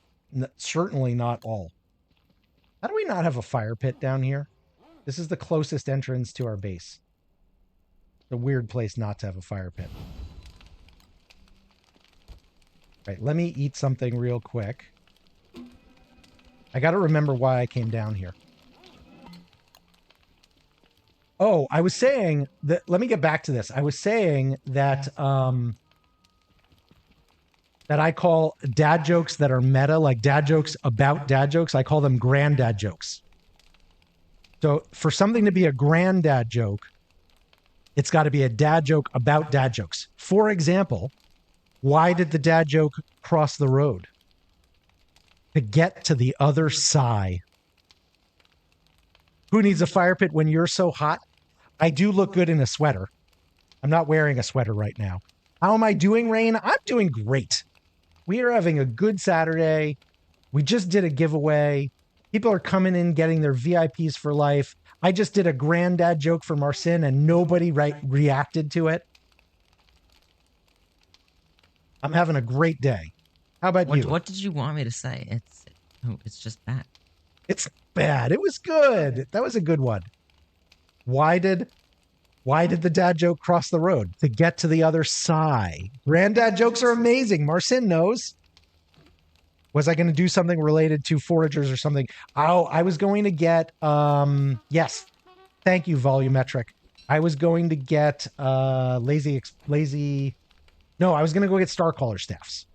certainly not all. How do we not have a fire pit down here? This is the closest entrance to our base. It's a weird place not to have a fire pit. Right, let me eat something real quick. I got to remember why I came down here. Oh, I was saying that, let me get back to this. I was saying that, that I call dad jokes that are meta, like dad jokes about dad jokes. I call them granddad jokes. So for something to be a granddad joke, it's got to be a dad joke about dad jokes. For example, why did the dad joke cross the road? To get to the other side. Who needs a fire pit when you're so hot? I do look good in a sweater. I'm not wearing a sweater right now. How am I doing, Rain? I'm doing great. We are having a good Saturday. We just did a giveaway. People are coming in, getting their VIPs for life. I just did a granddad joke for Marcin and nobody reacted to it. I'm having a great day. How about you? What did you want me to say? It's just bad. It's bad. It was good. That was a good one. Why did the dad joke cross the road? To get to the other side. Granddad jokes are amazing. Marcin knows. Was I going to do something related to foragers or something? Oh, I was going to get, yes. Thank you, Volumetric. I was going to get no, I was going to go get Starcaller staffs.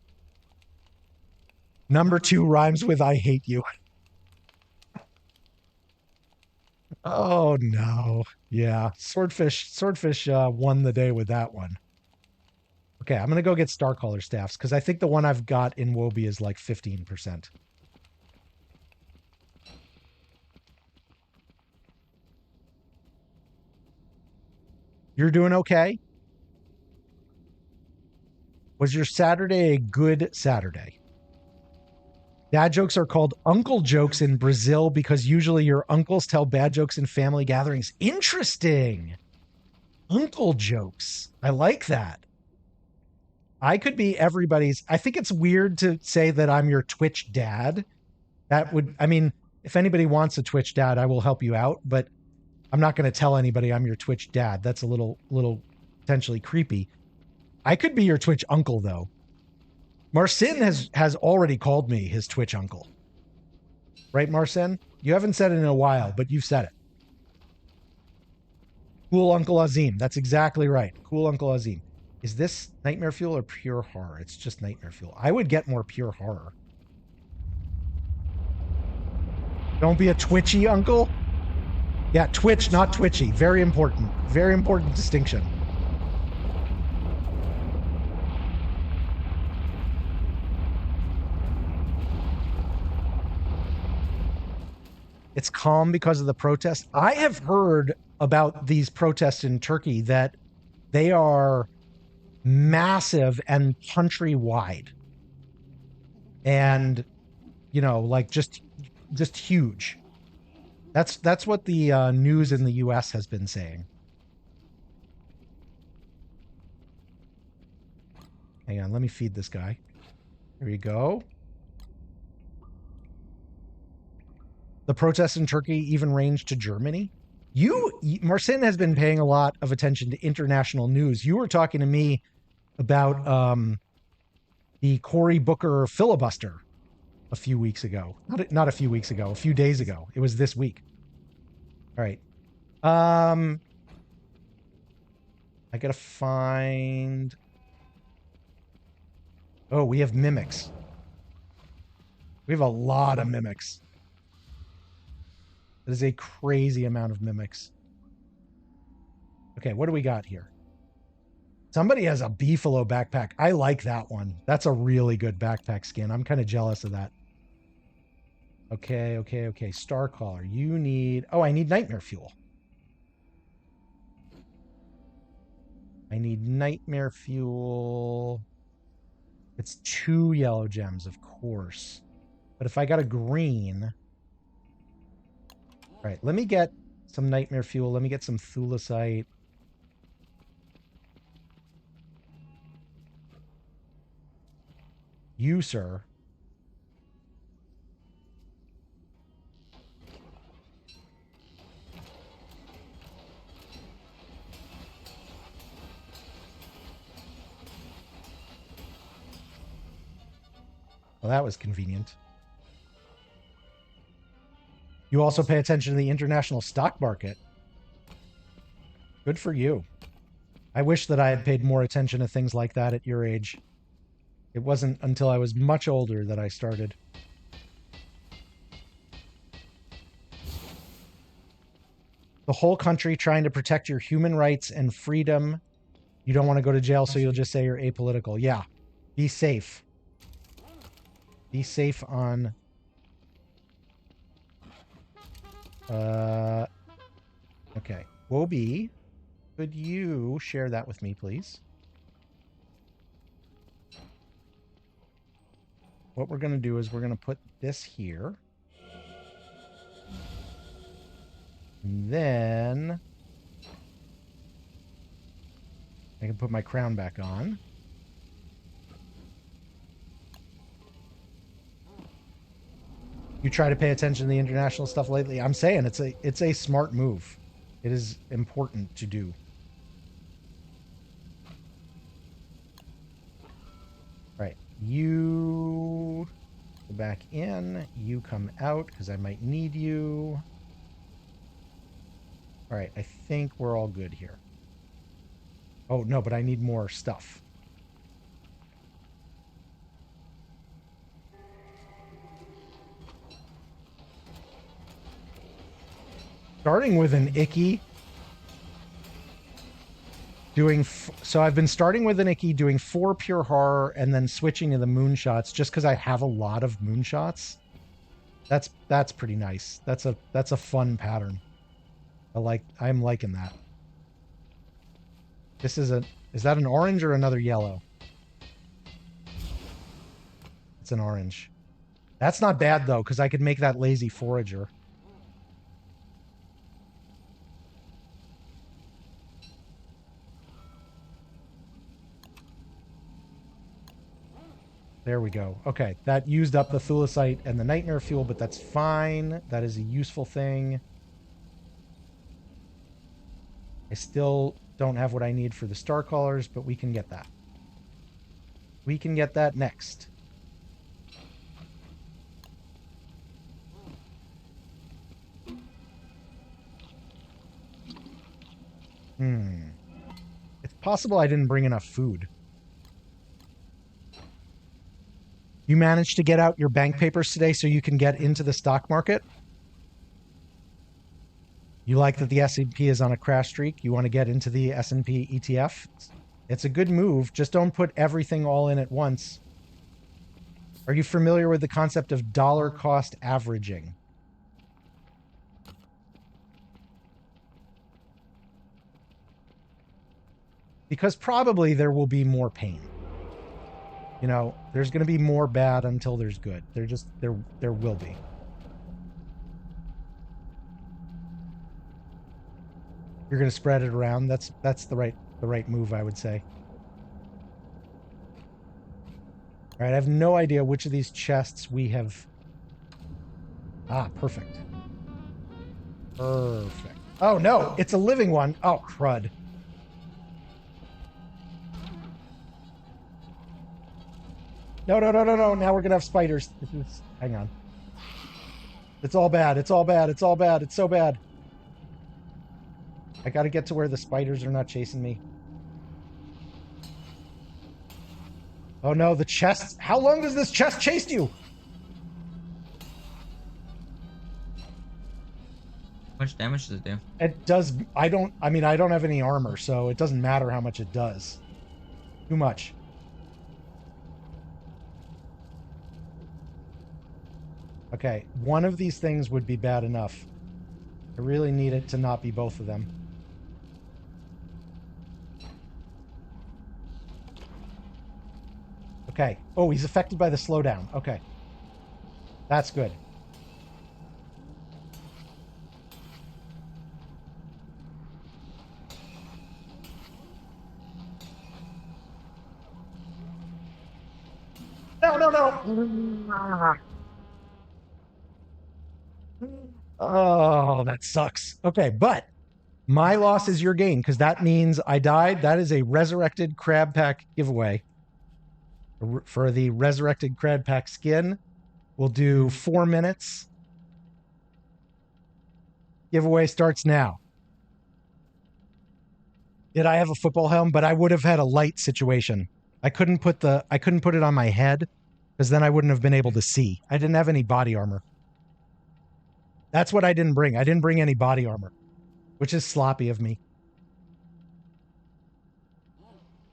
Number 2 rhymes with I hate you. Oh no. Yeah. Swordfish won the day with that one. Okay, I'm gonna go get Starcaller staffs because I think the one I've got in Wobie is like 15%. You're doing okay? Was your Saturday a good Saturday? Dad jokes are called uncle jokes in Brazil because usually your uncles tell bad jokes in family gatherings. Interesting. Uncle jokes. I like that. I could be everybody's. I think it's weird to say that I'm your Twitch dad. That would, I mean, if anybody wants a Twitch dad, I will help you out, but I'm not going to tell anybody I'm your Twitch dad. That's a little potentially creepy. I could be your Twitch uncle though. Marcin has already called me his Twitch uncle. Right, Marcin? You haven't said it in a while, but you've said it. Cool Uncle Azim. That's exactly right. Cool Uncle Azim. Is this Nightmare Fuel or Pure Horror? It's just Nightmare Fuel. I would get more Pure Horror. Don't be a twitchy uncle. Yeah, Twitch, not twitchy. Very important. Very important distinction. It's calm because of the protests. I have heard about these protests in Turkey that they are massive and countrywide. And, you know, like just huge. That's what the news in the US has been saying. Hang on, let me feed this guy. Here we go. The protests in Turkey even ranged to Germany. Marcin has been paying a lot of attention to international news. You were talking to me about the Cory Booker filibuster a few weeks ago. Not a few weeks ago, a few days ago. It was this week. All right. I gotta find... Oh, we have mimics. We have a lot of mimics. That is a crazy amount of mimics. Okay, what do we got here? Somebody has a beefalo backpack. I like that one. That's a really good backpack skin. I'm kind of jealous of that. Okay. Starcaller, you need... Oh, I need Nightmare Fuel. I need Nightmare Fuel. It's 2 yellow gems, of course. But if I got a green... All right, let me get some Nightmare Fuel. Let me get some Thulecite. You, sir. Well, that was convenient. You also pay attention to the international stock market. Good for you. I wish that I had paid more attention to things like that at your age. It wasn't until I was much older that I started. The whole country trying to protect your human rights and freedom. You don't want to go to jail, so you'll just say you're apolitical. Yeah. Be safe. Be safe on... Okay. Wobie, could you share that with me, please? What we're going to do is we're going to put this here. And then I can put my crown back on. You try to pay attention to the international stuff lately. I'm saying it's a smart move. It is important to do. All right, you go back in. You come out because I might need you. All right, I think we're all good here. Oh, no, but I need more stuff. Starting with an icky. So I've been starting with an icky, doing 4 pure horror, and then switching to the moonshots just because I have a lot of moonshots. That's pretty nice. That's a fun pattern. I'm liking that. This is that an orange or another yellow? It's an orange. That's not bad though, because I could make that lazy forager. There we go. Okay, that used up the thulecite and the nightmare fuel, but that's fine. That is a useful thing. I still don't have what I need for the star callers, but we can get that. We can get that next. It's possible I didn't bring enough food. You managed to get out your bank papers today so you can get into the stock market? You like that the S&P is on a crash streak? You want to get into the S&P ETF? It's a good move. Just don't put everything all in at once. Are you familiar with the concept of dollar cost averaging? Because probably there will be more pain. You know, there's going to be more bad until there's good. There will be. You're going to spread it around. That's the right move, I would say. All right, I have no idea which of these chests we have. Ah, perfect. Perfect. Oh no, it's a living one. Oh crud. No. Now we're going to have spiders. Hang on. It's all bad. It's all bad. It's all bad. It's so bad. I got to get to where the spiders are not chasing me. Oh no, the chest. How long does this chest chase you? How much damage does it do? It does. I don't have any armor, so it doesn't matter how much it does. Too much. Okay, one of these things would be bad enough. I really need it to not be both of them. Okay. Oh, he's affected by the slowdown. Okay. That's good. No. Oh, that sucks. Okay, but my loss is your gain because that means I died. That is a resurrected crab pack giveaway. For the resurrected crab pack skin, we'll do 4 minutes. Giveaway starts now. Did I have a football helm? But I would have had a light situation. I couldn't put it on my head because then I wouldn't have been able to see. I didn't have any body armor. That's what I didn't bring. I didn't bring any body armor, which is sloppy of me.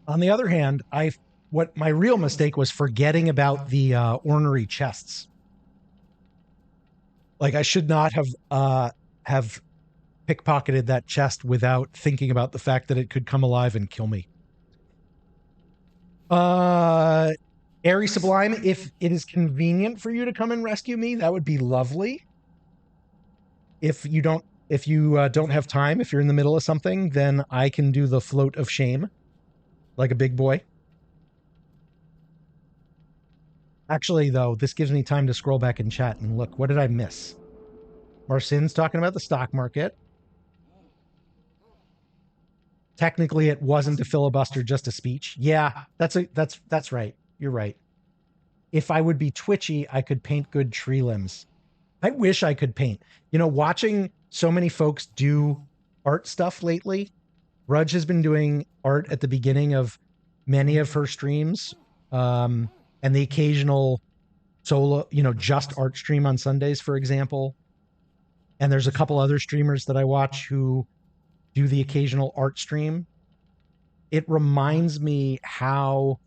On the other hand, what my real mistake was forgetting about the ornery chests. Like I should not have pickpocketed that chest without thinking about the fact that it could come alive and kill me. Airy Sublime, if it is convenient for you to come and rescue me, that would be lovely. If you don't have time, if you're in the middle of something, then I can do the float of shame like a big boy. Actually, though, this gives me time to scroll back in chat and look. What did I miss? Marcin's talking about the stock market. Technically, it wasn't a filibuster, just a speech. Yeah, that's right. You're right. If I would be twitchy, I could paint good tree limbs. I wish I could paint. You know, watching so many folks do art stuff lately, Rudge has been doing art at the beginning of many of her streams, and the occasional solo, just art stream on Sundays, for example. And there's a couple other streamers that I watch who do the occasional art stream. It reminds me how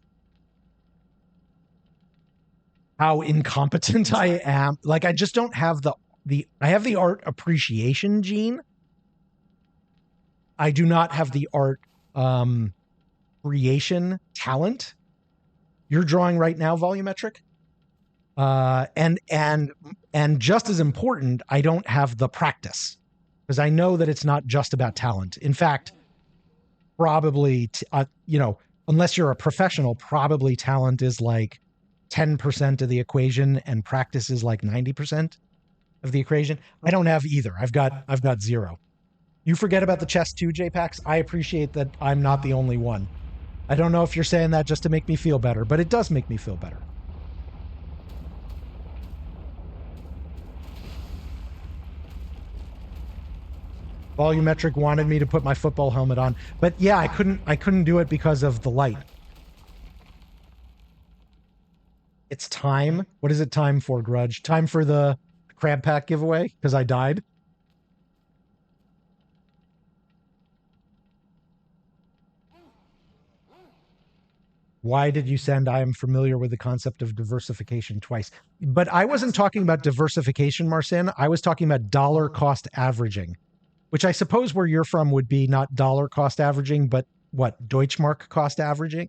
incompetent I am. Like I just don't have I have the art appreciation gene. I do not have the art creation talent. You're drawing right now, volumetric. And just as important, I don't have the practice because I know that it's not just about talent. In fact, probably, unless you're a professional, probably talent is like 10% of the equation and practice is like 90% of the equation. I don't have either. I've got zero. You forget about the chest too, JPax. I appreciate that I'm not the only one. I don't know if you're saying that just to make me feel better, but it does make me feel better. Volumetric wanted me to put my football helmet on, but yeah, I couldn't do it because of the light. It's time. What is it time for, Grudge? Time for the crab pack giveaway because I died. Why did you send? I am familiar with the concept of diversification twice. But I wasn't talking about diversification, Marcin. I was talking about dollar cost averaging, which I suppose where you're from would be not dollar cost averaging, but what, Deutschmark cost averaging?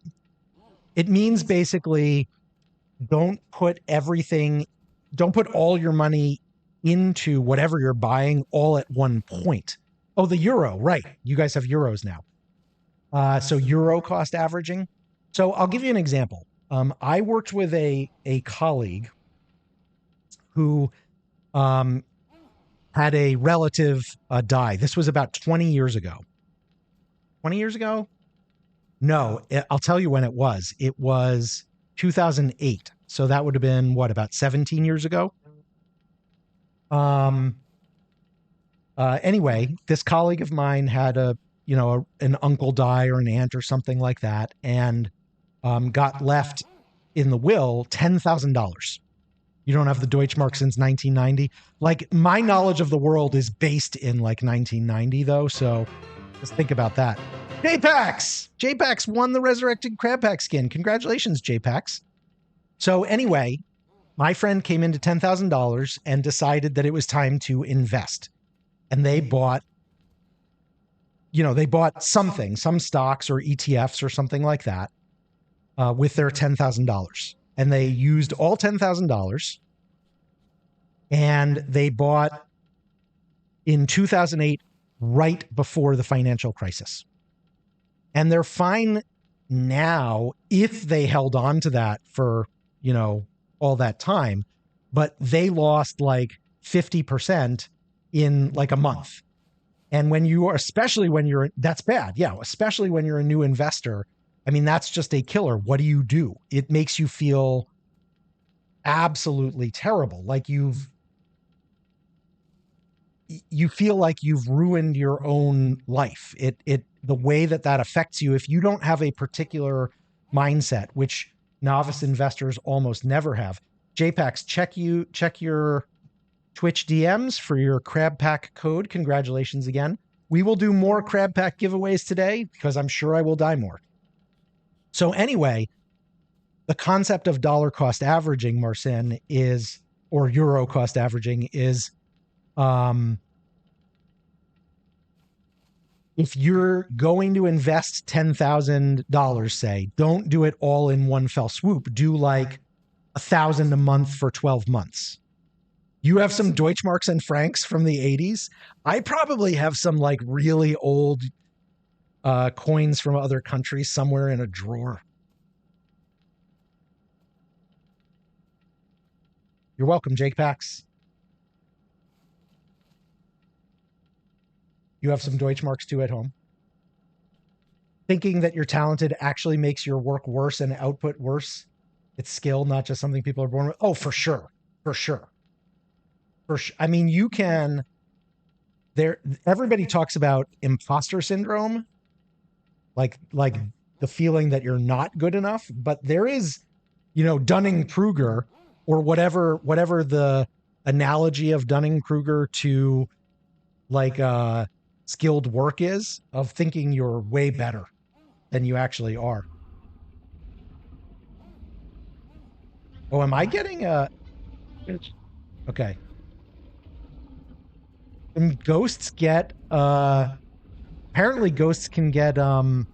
It means basically don't put all your money into whatever you're buying all at one point. Oh, the euro, right. You guys have euros now. So euro cost averaging. So I'll give you an example. I worked with a colleague who had a relative die. This was about 20 years ago. 20 years ago? No, I'll tell you when it was. It was 2008. So that would have been, about 17 years ago? Anyway, this colleague of mine had an uncle die or an aunt or something like that, and got left in the will $10,000. You don't have the Deutschmark since 1990. Like, my knowledge of the world is based in like 1990 though, so just think about that. JPax won the resurrected crab pack skin. Congratulations, JPax. So anyway, my friend came into $10,000 and decided that it was time to invest. And they bought something, some stocks or ETFs or something like that, with their $10,000. And they used all $10,000 and they bought in 2008, right before the financial crisis. And they're fine now if they held on to that for, all that time, but they lost like 50% in like a month. And that's bad. Yeah. Especially when you're a new investor. I mean, that's just a killer. What do? It makes you feel absolutely terrible. Like you feel like you've ruined your own life. The way that affects you, if you don't have a particular mindset, which novice investors almost never have. JPAX, check your Twitch DMs for your Crab Pack code. Congratulations again. We will do more Crab Pack giveaways today because I'm sure I will die more. So anyway, the concept of dollar cost averaging, Marcin, is, or euro cost averaging is, if you're going to invest $10,000, say, don't do it all in one fell swoop. Do like $1,000 a month for 12 months. You have some Deutschmarks and francs from the 80s. I probably have some like really old coins from other countries somewhere in a drawer. You're welcome, Jake Pax. You have some Deutschmarks too at home. Thinking that you're talented actually makes your work worse and output worse. It's skill, not just something people are born with. Oh, for sure. For sure. I mean, you can, everybody talks about imposter syndrome, like the feeling that you're not good enough, but there is, Dunning-Kruger, or whatever the analogy of Dunning-Kruger to like skilled work is, of thinking you're way better than you actually are. Oh, am I getting okay. And ghosts get apparently ghosts can get Depth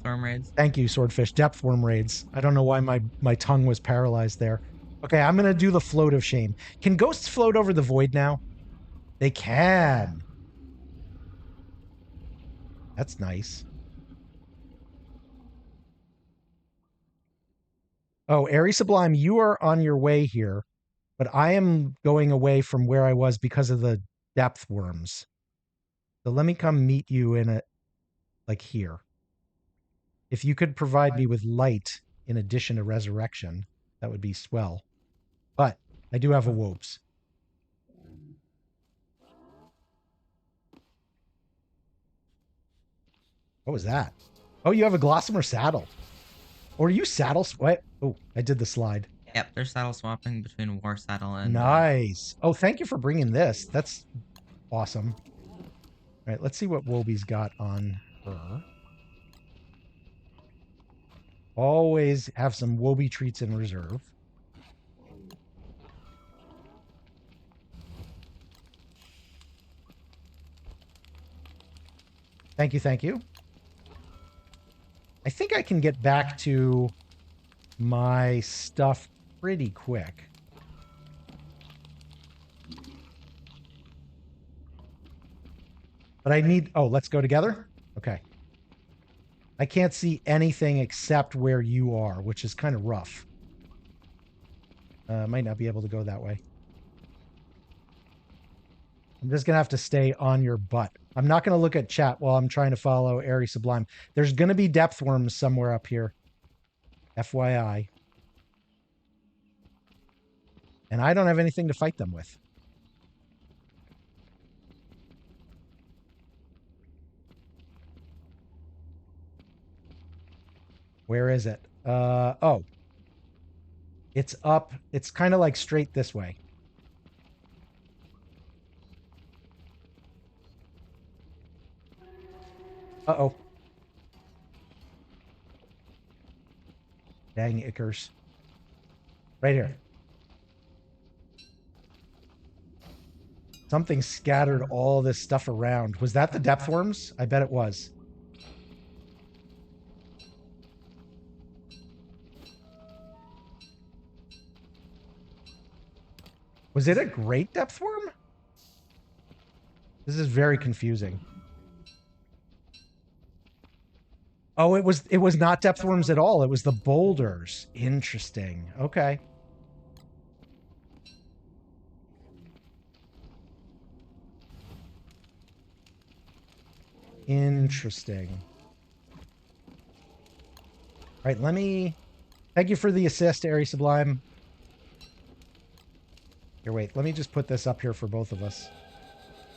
worm raids. Thank you, Swordfish. Depth worm raids. I don't know why my tongue was paralyzed there. Okay, I'm gonna do the float of shame. Can ghosts float over the void now? They can. That's nice. Oh, Airy Sublime, you are on your way here, but I am going away from where I was because of the depth worms. So let me come meet you in a, like here. If you could provide me with light in addition to resurrection, that would be swell. But I do have a whoops. What was that? Oh, you have a Glossamer saddle. Or are you saddle? What? Oh, I did the slide. Yep, they're saddle swapping between War Saddle and... Nice. Oh, thank you for bringing this. That's awesome. All right, let's see what Wobie's got on her. Always have some Wobie treats in reserve. Thank you, thank you. I think I can get back to my stuff pretty quick. But I need... Oh, let's go together? Okay. I can't see anything except where you are, which is kind of rough. Might not be able to go that way. I'm just going to have to stay on your butt. I'm not going to look at chat while I'm trying to follow Airy Sublime. There's going to be depth worms somewhere up here. FYI. And I don't have anything to fight them with. Where is it? Oh. It's up. It's kind of like straight this way. Uh-oh. Dang ickers. Right here. Something scattered all this stuff around. Was that the depth worms? I bet it was. Was it a great depth worm? This is very confusing. Oh, it was not depth worms at all. It was the boulders. Interesting. Okay. Interesting. All right, let me... Thank you for the assist, Airy Sublime. Here, wait. Let me just put this up here for both of us.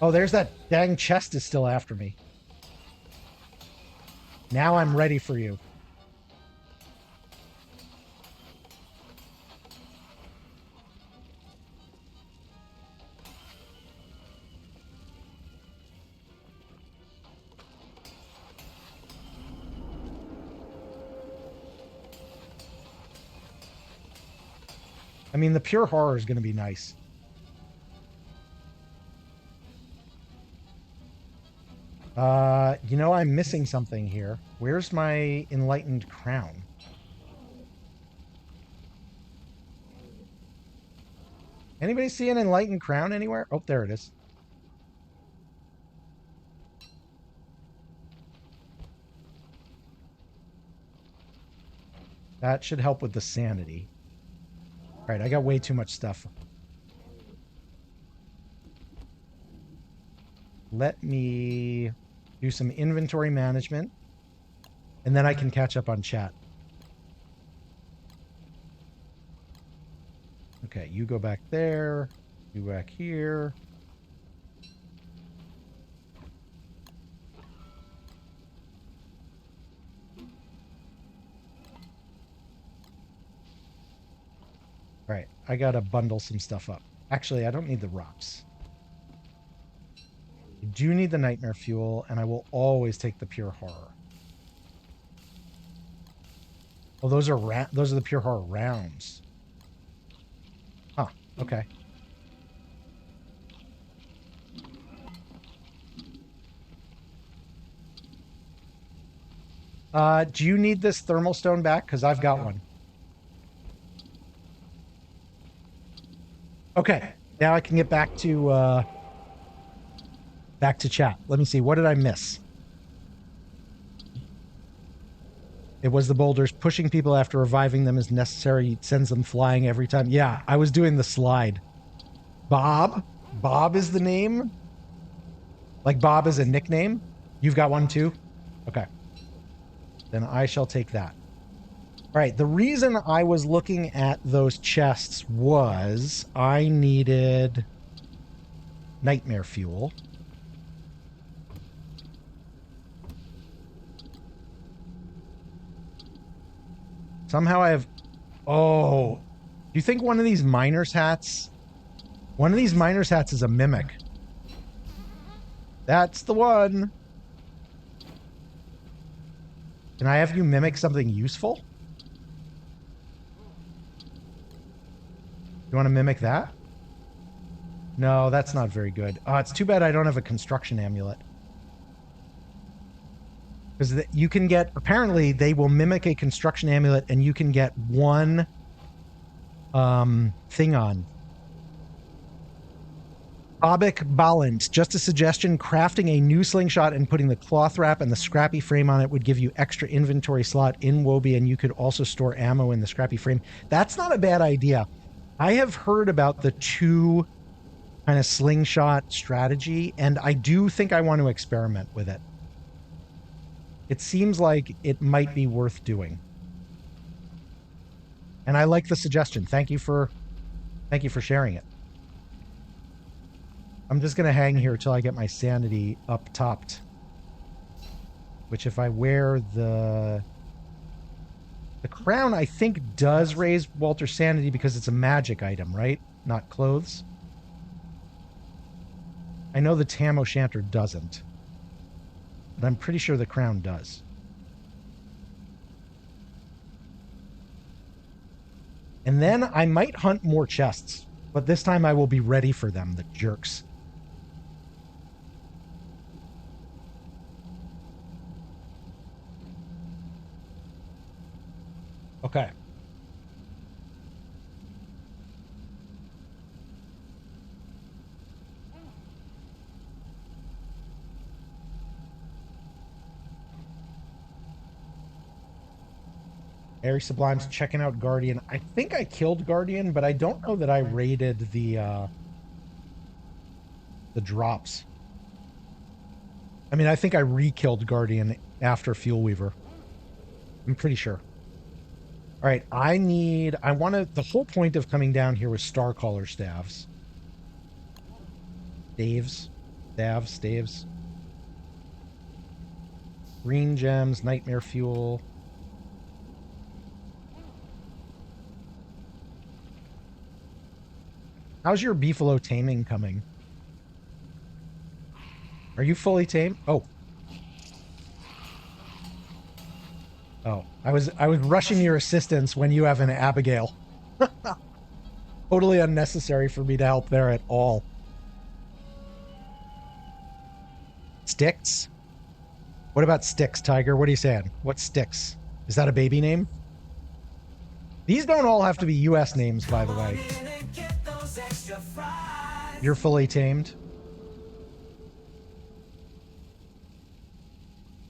Oh, there's that dang chest is still after me. Now I'm ready for you. I mean, the pure horror is going to be nice. You know, I'm missing something here. Where's my enlightened crown? Anybody see an enlightened crown anywhere? Oh, there it is. That should help with the sanity. All right, I got way too much stuff. Let me do some inventory management, and then I can catch up on chat. Okay, you go back there, you back here. All right, I gotta bundle some stuff up. Actually, I don't need the rocks. I do need the nightmare fuel, and I will always take the pure horror. Oh, those are the pure horror rounds. Huh, okay. Do you need this thermal stone back? Because I've got one. Okay, now I can get back to chat. Let me see. What did I miss? It was the boulders. Pushing people after reviving them is necessary. It sends them flying every time. Yeah, I was doing the slide. Bob? Bob is the name? Like Bob is a nickname? You've got one too? Okay. Then I shall take that. All right, the reason I was looking at those chests was I needed nightmare fuel. Somehow I have... Oh, do you think one of these miner's hats... One of these miner's hats is a mimic. That's the one. Can I have you mimic something useful? You want to mimic that? No, that's not very good. It's too bad I don't have a construction amulet. Because you can get... Apparently, they will mimic a construction amulet and you can get one thing on. Bobik Ballant, just a suggestion, crafting a new slingshot and putting the cloth wrap and the Scrappy frame on it would give you extra inventory slot in Wobie, and you could also store ammo in the Scrappy frame. That's not a bad idea. I have heard about the two kind of slingshot strategy, and I do think I want to experiment with it. It seems like it might be worth doing. And I like the suggestion. Thank you for sharing it. I'm just going to hang here till I get my sanity up topped. Which if I wear the crown, I think does raise Walter's sanity because it's a magic item, right? Not clothes. I know the Tam O'Shanter doesn't. But I'm pretty sure the crown does. And then I might hunt more chests. But this time I will be ready for them, the jerks. Okay. Airy Sublime's checking out Guardian. I think I killed Guardian, but I don't know that I raided the drops. I mean, I think I re-killed Guardian after Fuel Weaver. I'm pretty sure. All right, the whole point of coming down here was Starcaller staves. Staves. Staves. Green gems, nightmare fuel. How's your beefalo taming coming? Are you fully tamed? Oh. Oh, I was rushing your assistance when you have an Abigail. Totally unnecessary for me to help there at all. Sticks? What about Sticks, Tiger? What are you saying? What's Sticks? Is that a baby name? These don't all have to be US names, by the way. You're fully tamed.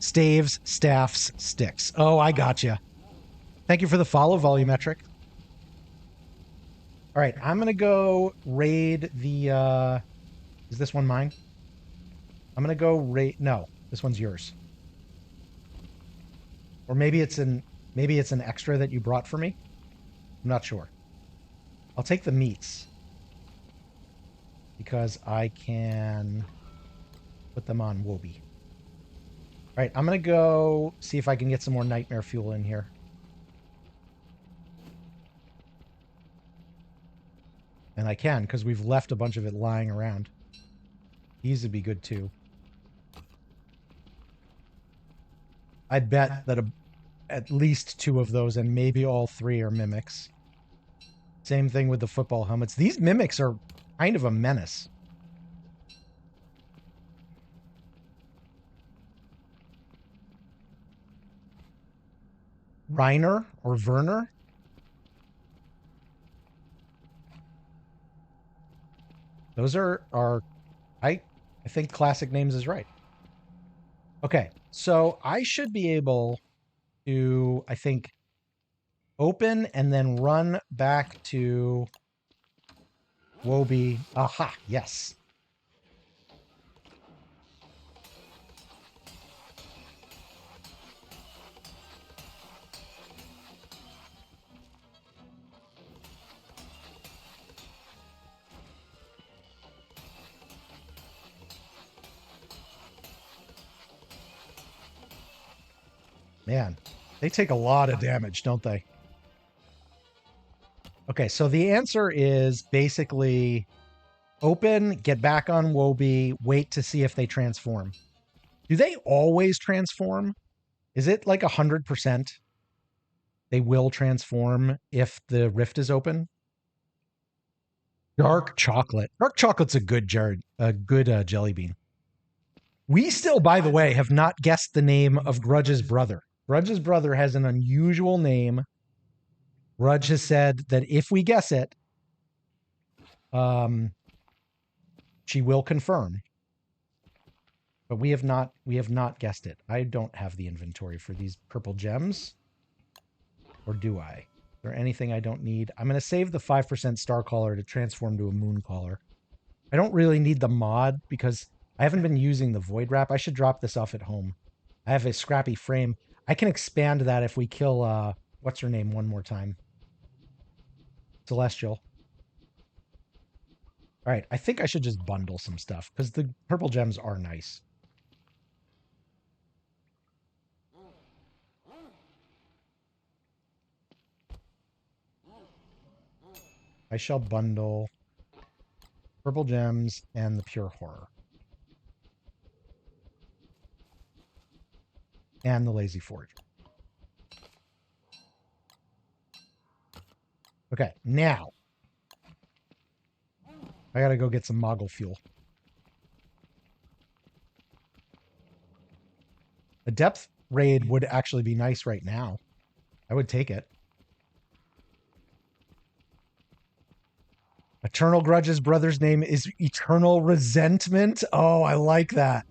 Staves, staffs, sticks. Oh, I gotcha. Thank you for the follow, Volumetric. All right, I'm going to go raid the... Is this one mine? I'm going to go raid... No, this one's yours. Or maybe it's an extra that you brought for me. I'm not sure. I'll take the meats. Because I can put them on Wobie. All right, I'm going to go see if I can get some more nightmare fuel in here. And I can, because we've left a bunch of it lying around. These would be good, too. I bet that at least 2 of those, and maybe all 3 are mimics. Same thing with the football helmets. These mimics are kind of a menace. Reiner or Werner? Those are I think classic names is right. Okay, so I should be able to, I think, open and then run back to Wobie. Aha, yes. Man, they take a lot of damage, don't they? Okay, so the answer is basically open, get back on Wobie, wait to see if they transform. Do they always transform? Is it like 100%? They will transform if the rift is open? Dark chocolate. Dark chocolate's a good jelly bean. We still, by the way, have not guessed the name of Grudge's brother. Grudge's brother has an unusual name. Grudge has said that if we guess it, she will confirm. But we have not guessed it. I don't have the inventory for these purple gems. Or do I? Is there anything I don't need? I'm going to save the 5% star caller to transform to a moon caller. I don't really need the mod because I haven't been using the void wrap. I should drop this off at home. I have a scrappy frame. I can expand that if we kill, what's her name one more time? Celestial. All right, I think I should just bundle some stuff because the purple gems are nice. I shall bundle purple gems and the pure horror. And the lazy forge. Okay, now I gotta go get some Moggle fuel. A depth raid would actually be nice right now. I would take it. Eternal Grudge's brother's name is Eternal Resentment. Oh, I like that.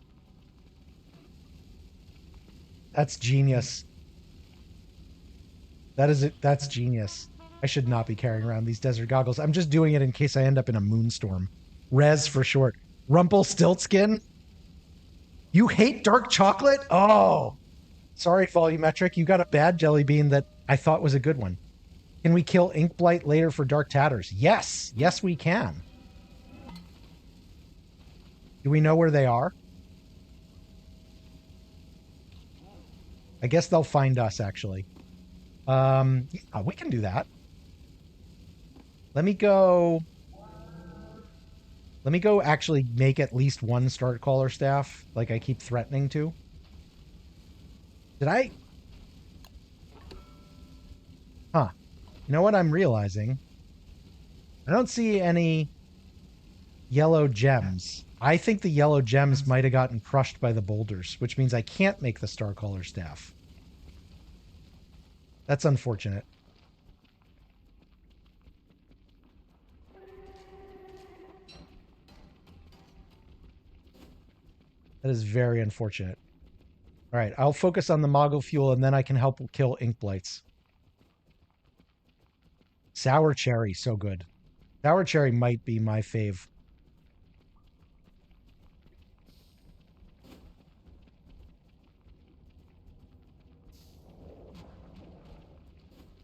That's genius. That's genius. I should not be carrying around these desert goggles. I'm just doing it in case I end up in a moonstorm. Rez for short. Rumpelstiltskin? You hate dark chocolate? Oh. Sorry, Volumetric. You got a bad jelly bean that I thought was a good one. Can we kill Inkblight later for Dark Tatters? Yes. Yes, we can. Do we know where they are? I guess they'll find us, actually. Yeah, we can do that. Let me go actually make at least one start caller staff, like I keep threatening to. Did I? Huh. You know what I'm realizing? I don't see any yellow gems. I think the yellow gems might have gotten crushed by the boulders, which means I can't make the star caller staff. That's unfortunate. That is very unfortunate. All right, I'll focus on the Moggle fuel, and then I can help kill ink blights. Sour cherry, so good. Sour cherry might be my fave.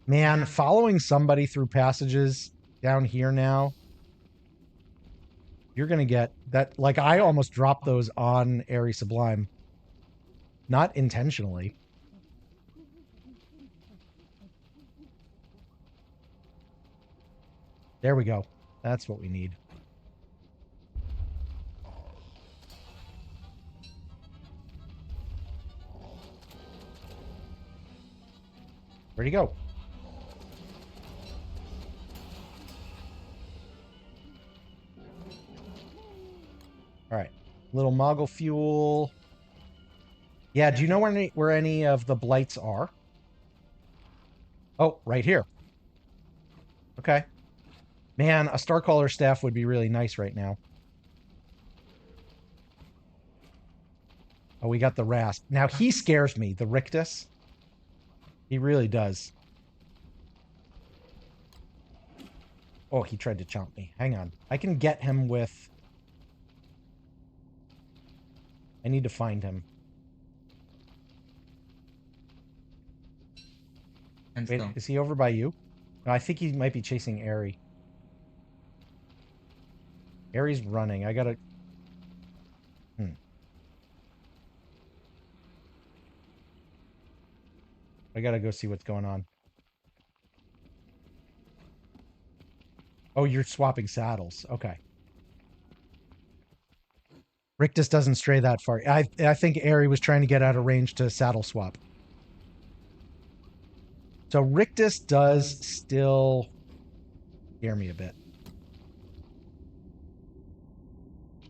Man, following somebody through passages down here now, you're going to get that. Like, I almost dropped those on Airy Sublime. Not intentionally. There we go. That's what we need. Where'd he go? All right. Little Moggle fuel. Yeah, do you know where any of the blights are? Oh, right here. Okay. Man, a Starcaller staff would be really nice right now. Oh, we got the Rasp. Now, he scares me, the Rictus. He really does. Oh, he tried to chomp me. Hang on. I can get him with... I need to find him. Wait, is he over by you? No, I think he might be chasing Airy. Airy's running. I gotta... I gotta go see what's going on. Oh, you're swapping saddles. Okay. Rictus doesn't stray that far. I think Airy was trying to get out of range to saddle swap. So Rictus does still scare me a bit.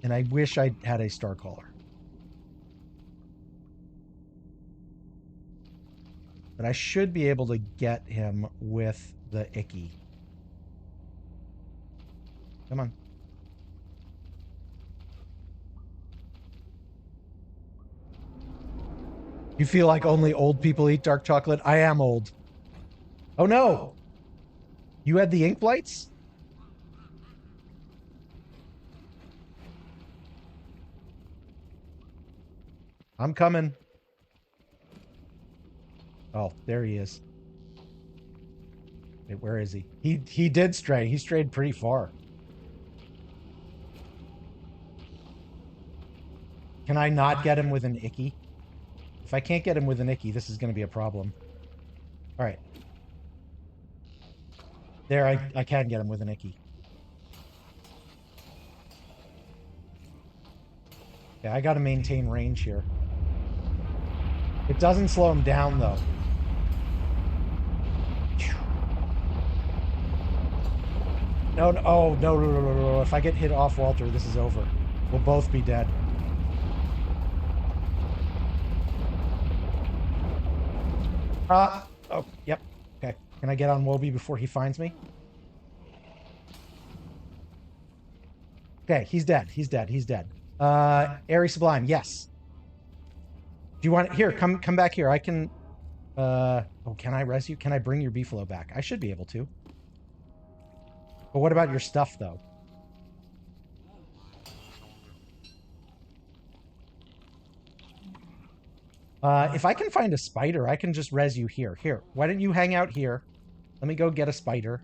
And I wish I had a Starcaller. But I should be able to get him with the Icky. Come on. You feel like only old people eat dark chocolate? I am old. Oh no! You had the ink blights? I'm coming. Oh, there he is. Wait, where is he? He did stray. He strayed pretty far. Can I not get him with an Icky? If I can't get him with an Icky, this is going to be a problem. All right. There, I can get him with an Icky. Yeah, I got to maintain range here. It doesn't slow him down, though. No, no, oh, no. If I get hit off Walter, this is over. We'll both be dead. Oh, yep. Okay. Can I get on Wobie before he finds me? Okay, he's dead. He's dead. He's dead. Airy Sublime, yes. Do you want it? Here, come back here. I can... oh, can I res you? Can I bring your Beefalo back? I should be able to. But what about your stuff, though? If I can find a spider, I can just res you here. Here, why don't you hang out here? Let me go get a spider.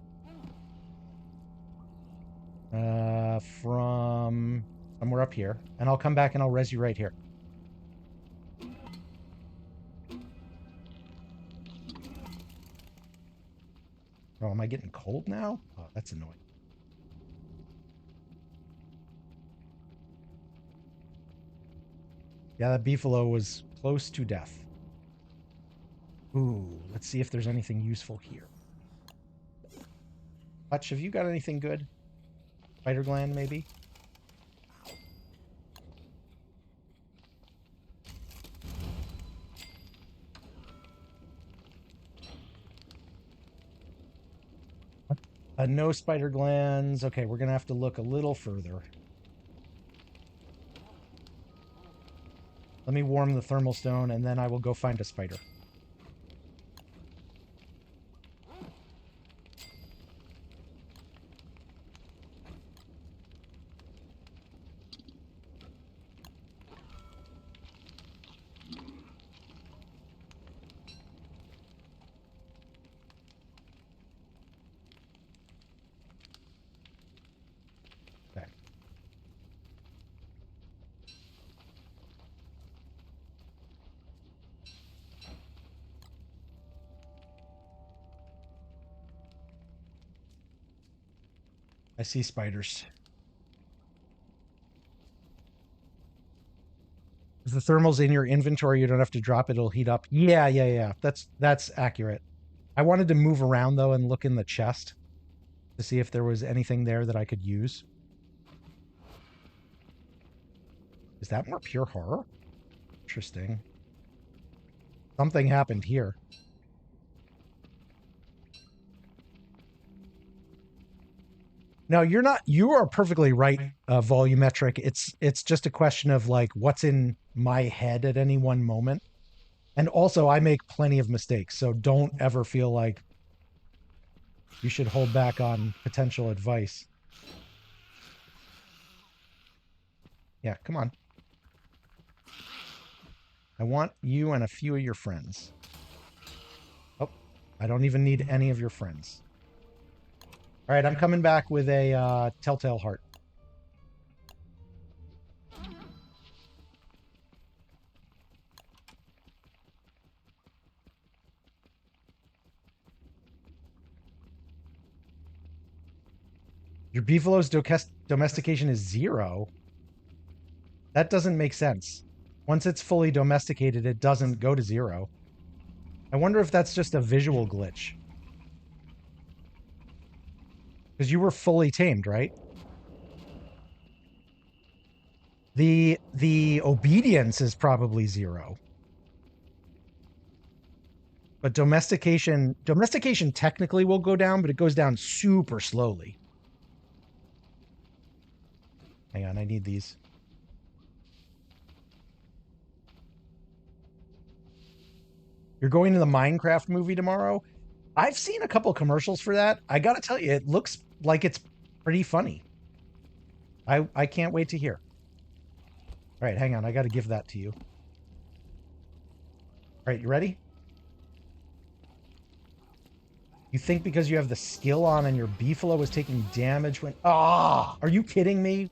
From Somewhere up here. And I'll come back and I'll res you right here. Oh, am I getting cold now? Oh, that's annoying. Yeah, that beefalo was close to death. Ooh, let's see if there's anything useful here. Hutch, have you got anything good? Spider gland, maybe? No spider glands. Okay, we're going to have to look a little further. Let me warm the thermal stone, and then I will go find a spider. Okay. I see spiders. If the thermal's in your inventory, you don't have to drop it, it'll heat up. Yeah. That's accurate. I wanted to move around, though, and look in the chest to see if there was anything there that I could use. Is that more pure horror? Interesting. Something happened here. No, you're not. You are perfectly right, volumetric. It's just a question of like what's in my head at any one moment. And also, I make plenty of mistakes, so don't ever feel like you should hold back on potential advice. Yeah, come on. I want you and a few of your friends. Oh, I don't even need any of your friends. All right, I'm coming back with a telltale heart. Your beefalo's domestication is 0. That doesn't make sense. Once it's fully domesticated, it doesn't go to 0. I wonder if that's just a visual glitch. Because you were fully tamed, right? The obedience is probably 0. But domestication technically will go down, but it goes down super slowly. Hang on, I need these. You're going to the Minecraft movie tomorrow? I've seen a couple commercials for that. I gotta tell you, it looks like it's pretty funny. I can't wait to hear. All right, hang on. I gotta give that to you. All right, you ready? You think because you have the skill on and your beefalo is taking damage when... Ah! Are you kidding me?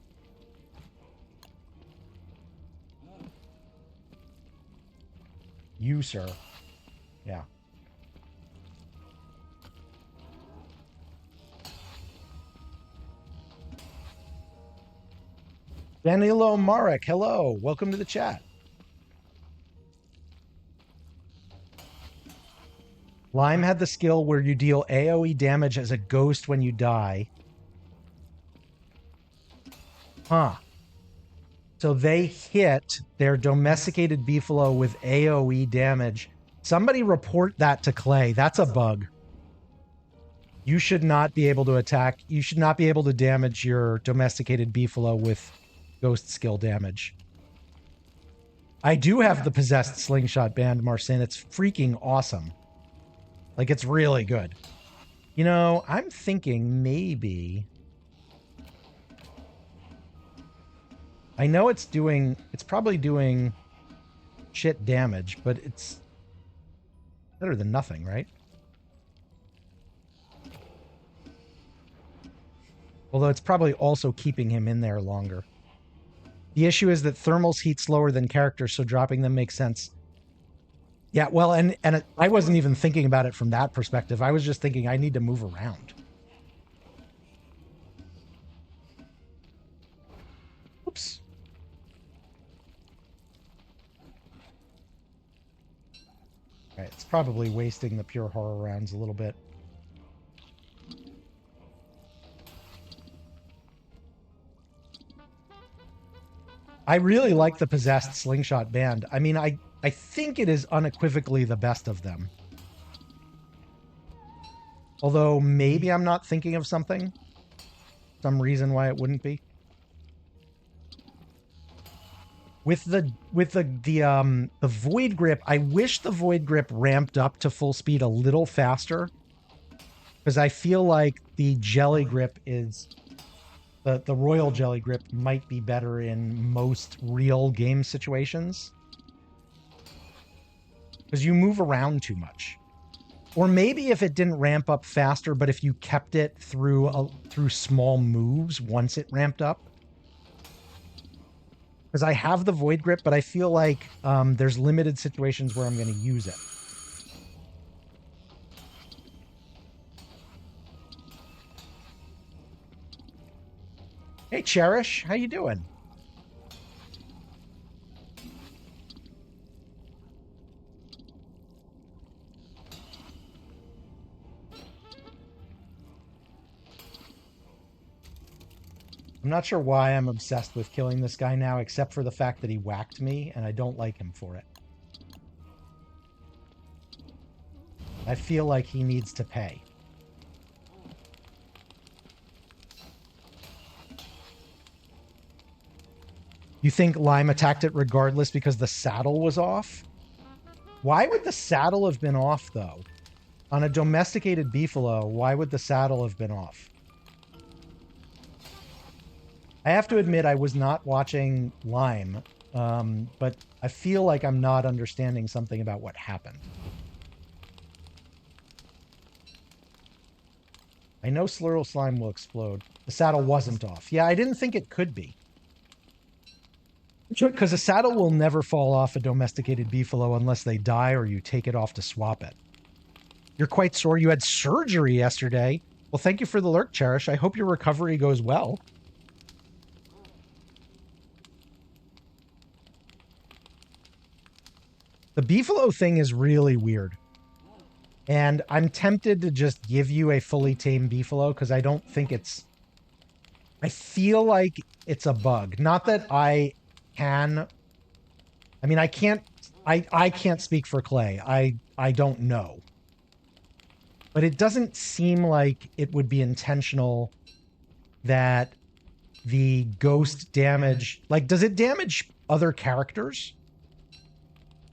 You, sir. Yeah. Danilo Marek, hello. Welcome to the chat. Lime had the skill where you deal AoE damage as a ghost when you die. Huh. So they hit their domesticated beefalo with AoE damage. Somebody report that to Clay. That's a bug. You should not be able to attack. You should not be able to damage your domesticated beefalo with ghost skill damage. I do have the possessed slingshot band, Marcin. It's freaking awesome. Like, it's really good. You know, I'm thinking maybe... I know it's probably doing shit damage, but it's better than nothing, right? Although it's probably also keeping him in there longer. The issue is that thermals heat slower than characters, so dropping them makes sense. Yeah, well, and I wasn't even thinking about it from that perspective. I was just thinking I need to move around. Oops. All right, it's probably wasting the pure horror rounds a little bit. I really like the Possessed Slingshot Band. I mean, I think it is unequivocally the best of them. Although maybe I'm not thinking of something. Some reason why it wouldn't be. With the Void Grip, I wish the Void Grip ramped up to full speed a little faster. Because I feel like the Jelly Grip is... The Royal Jelly Grip might be better in most real game situations. Because you move around too much. Or maybe if it didn't ramp up faster, but if you kept it through small moves once it ramped up. Because I have the Void Grip, but I feel like there's limited situations where I'm going to use it. Hey, Cherish, how you doing? I'm not sure why I'm obsessed with killing this guy now, except for the fact that he whacked me, and I don't like him for it. I feel like he needs to pay. You think Lime attacked it regardless because the saddle was off? Why would the saddle have been off, though? On a domesticated beefalo, why would the saddle have been off? I have to admit I was not watching Lime, but I feel like I'm not understanding something about what happened. I know Slurl Slime will explode. The saddle wasn't off. Yeah, I didn't think it could be. Because a saddle will never fall off a domesticated beefalo unless they die or you take it off to swap it. You're quite sore you had surgery yesterday. Well, thank you for the lurk, Cherish. I hope your recovery goes well. The beefalo thing is really weird. And I'm tempted to just give you a fully tamed beefalo because I don't think it's... I feel like it's a bug. Not that I can... I mean, I can't speak for Clay. I don't know. But it doesn't seem like it would be intentional that the ghost damage... Like, does it damage other characters?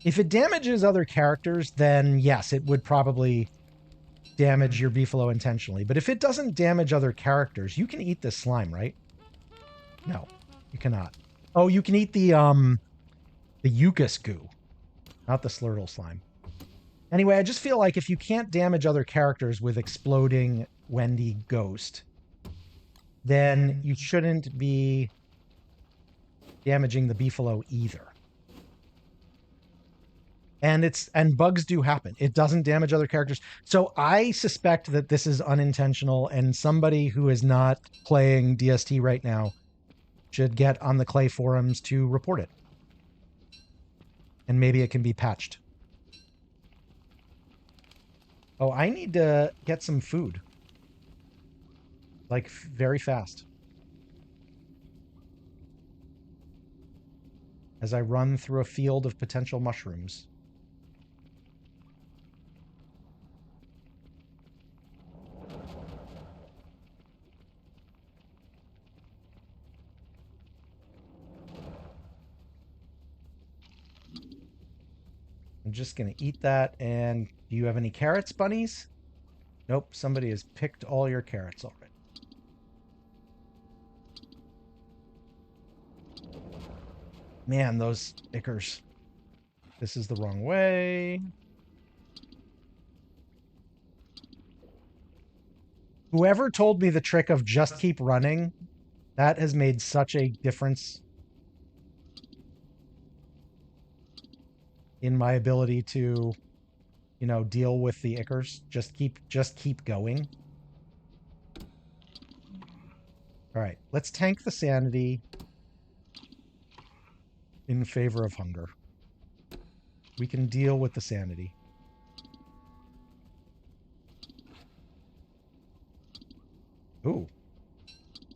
If it damages other characters, then yes, it would probably damage your beefalo intentionally. But if it doesn't damage other characters, you can eat this slime, right? No, you cannot. Oh, you can eat the Eucus goo, not the Slurtle slime. Anyway, I just feel like if you can't damage other characters with exploding Wendy Ghost, then you shouldn't be damaging the beefalo either. And bugs do happen. It doesn't damage other characters. So I suspect that this is unintentional, and somebody who is not playing DST right now should get on the Clay forums to report it. And maybe it can be patched. Oh, I need to get some food. Like, very fast. As I run through a field of potential mushrooms. I'm just going to eat that. And do you have any carrots, bunnies? Nope, somebody has picked all your carrots already. Man, those ickers. This is the wrong way. Whoever told me the trick of just keep running, that has made such a difference in my ability to, you know, deal with the Ickers. Just keep going. All right, let's tank the sanity in favor of hunger. We can deal with the sanity. Ooh.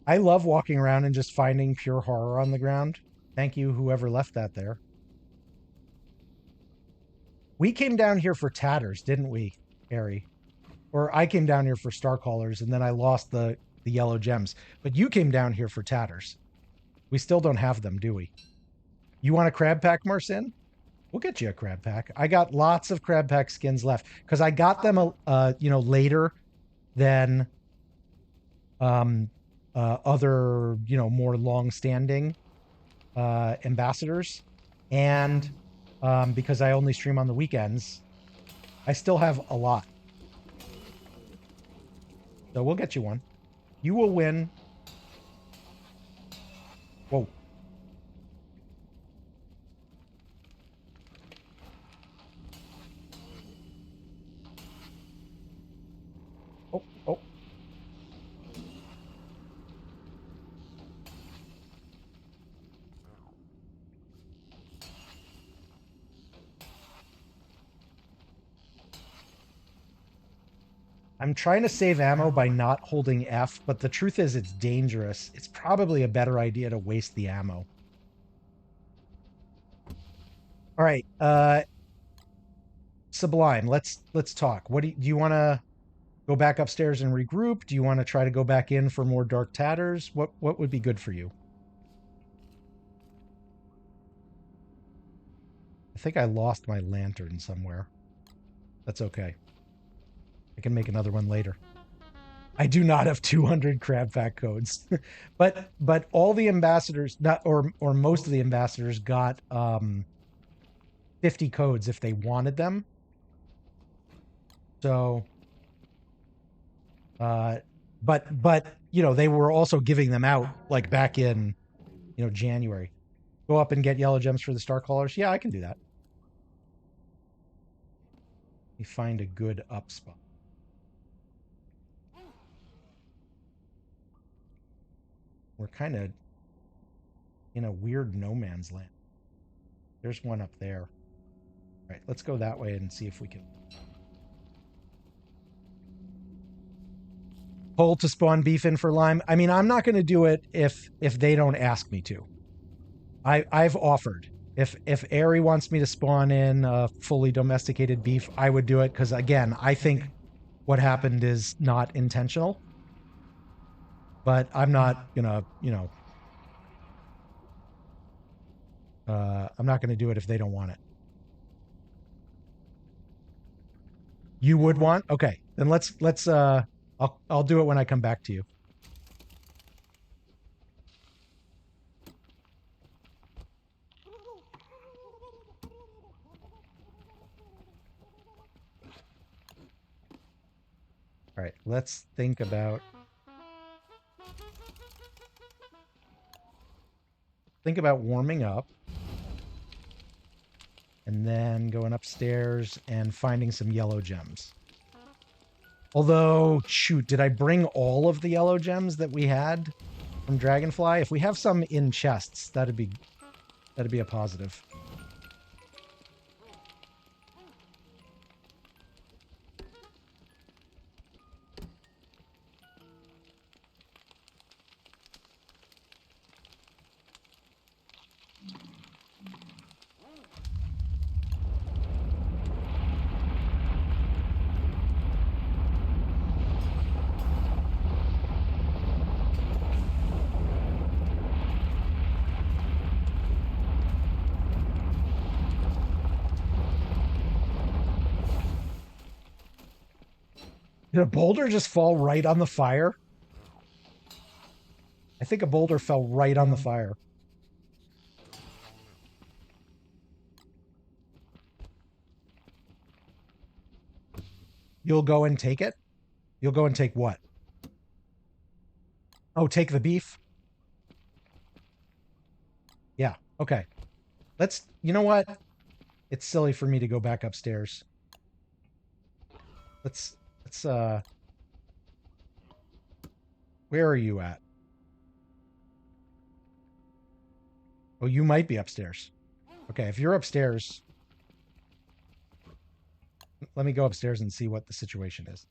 I love walking around and just finding pure horror on the ground. Thank you, whoever left that there. We came down here for tatters, didn't we, Harry? Or I came down here for star callers, and then I lost the yellow gems. But you came down here for tatters. We still don't have them, do we? You want a crab pack, Marcin? We'll get you a crab pack. I got lots of crab pack skins left because I got them, you know, later than other, you know, more long-standing ambassadors, and because I only stream on the weekends, I still have a lot. So we'll get you one. You will win. Whoa. Oh. I'm trying to save ammo by not holding F, but the truth is it's dangerous. It's probably a better idea to waste the ammo. All right, Sublime, let's talk. What do you want to go back upstairs and regroup? Do you want to try to go back in for more dark tatters? What would be good for you? I think I lost my lantern somewhere. That's okay. I can make another one later. I do not have 200 crab pack codes, but all the ambassadors, or most of the ambassadors, got 50 codes if they wanted them. So, but you know, they were also giving them out like back in, you know, January. Go up and get yellow gems for the star callers. Yeah, I can do that. Let me find a good up spot. We're kind of in a weird no man's land. There's one up there. All right, let's go that way and see if we can. Hold to spawn beef in for lime. I mean, I'm not going to do it if they don't ask me to. I've offered. If Airy wants me to spawn in fully domesticated beef, I would do it because, again, I think what happened is not intentional. But I'm not gonna, you know, I'm not gonna do it if they don't want it. You would want? Okay, then let's I'll do it when I come back to you. All right, let's think about warming up and then going upstairs and finding some yellow gems. Although, shoot, did I bring all of the yellow gems that we had from Dragonfly? If we have some in chests, that'd be a positive. Did a boulder just fall right on the fire? I think a boulder fell right on the fire. You'll go and take it? You'll go and take what? Oh, take the beef? Yeah, okay. You know what? it's silly for me to go back upstairs. Let's where are you at? Oh, you might be upstairs. Okay, if you're upstairs, let me go upstairs and see what the situation is.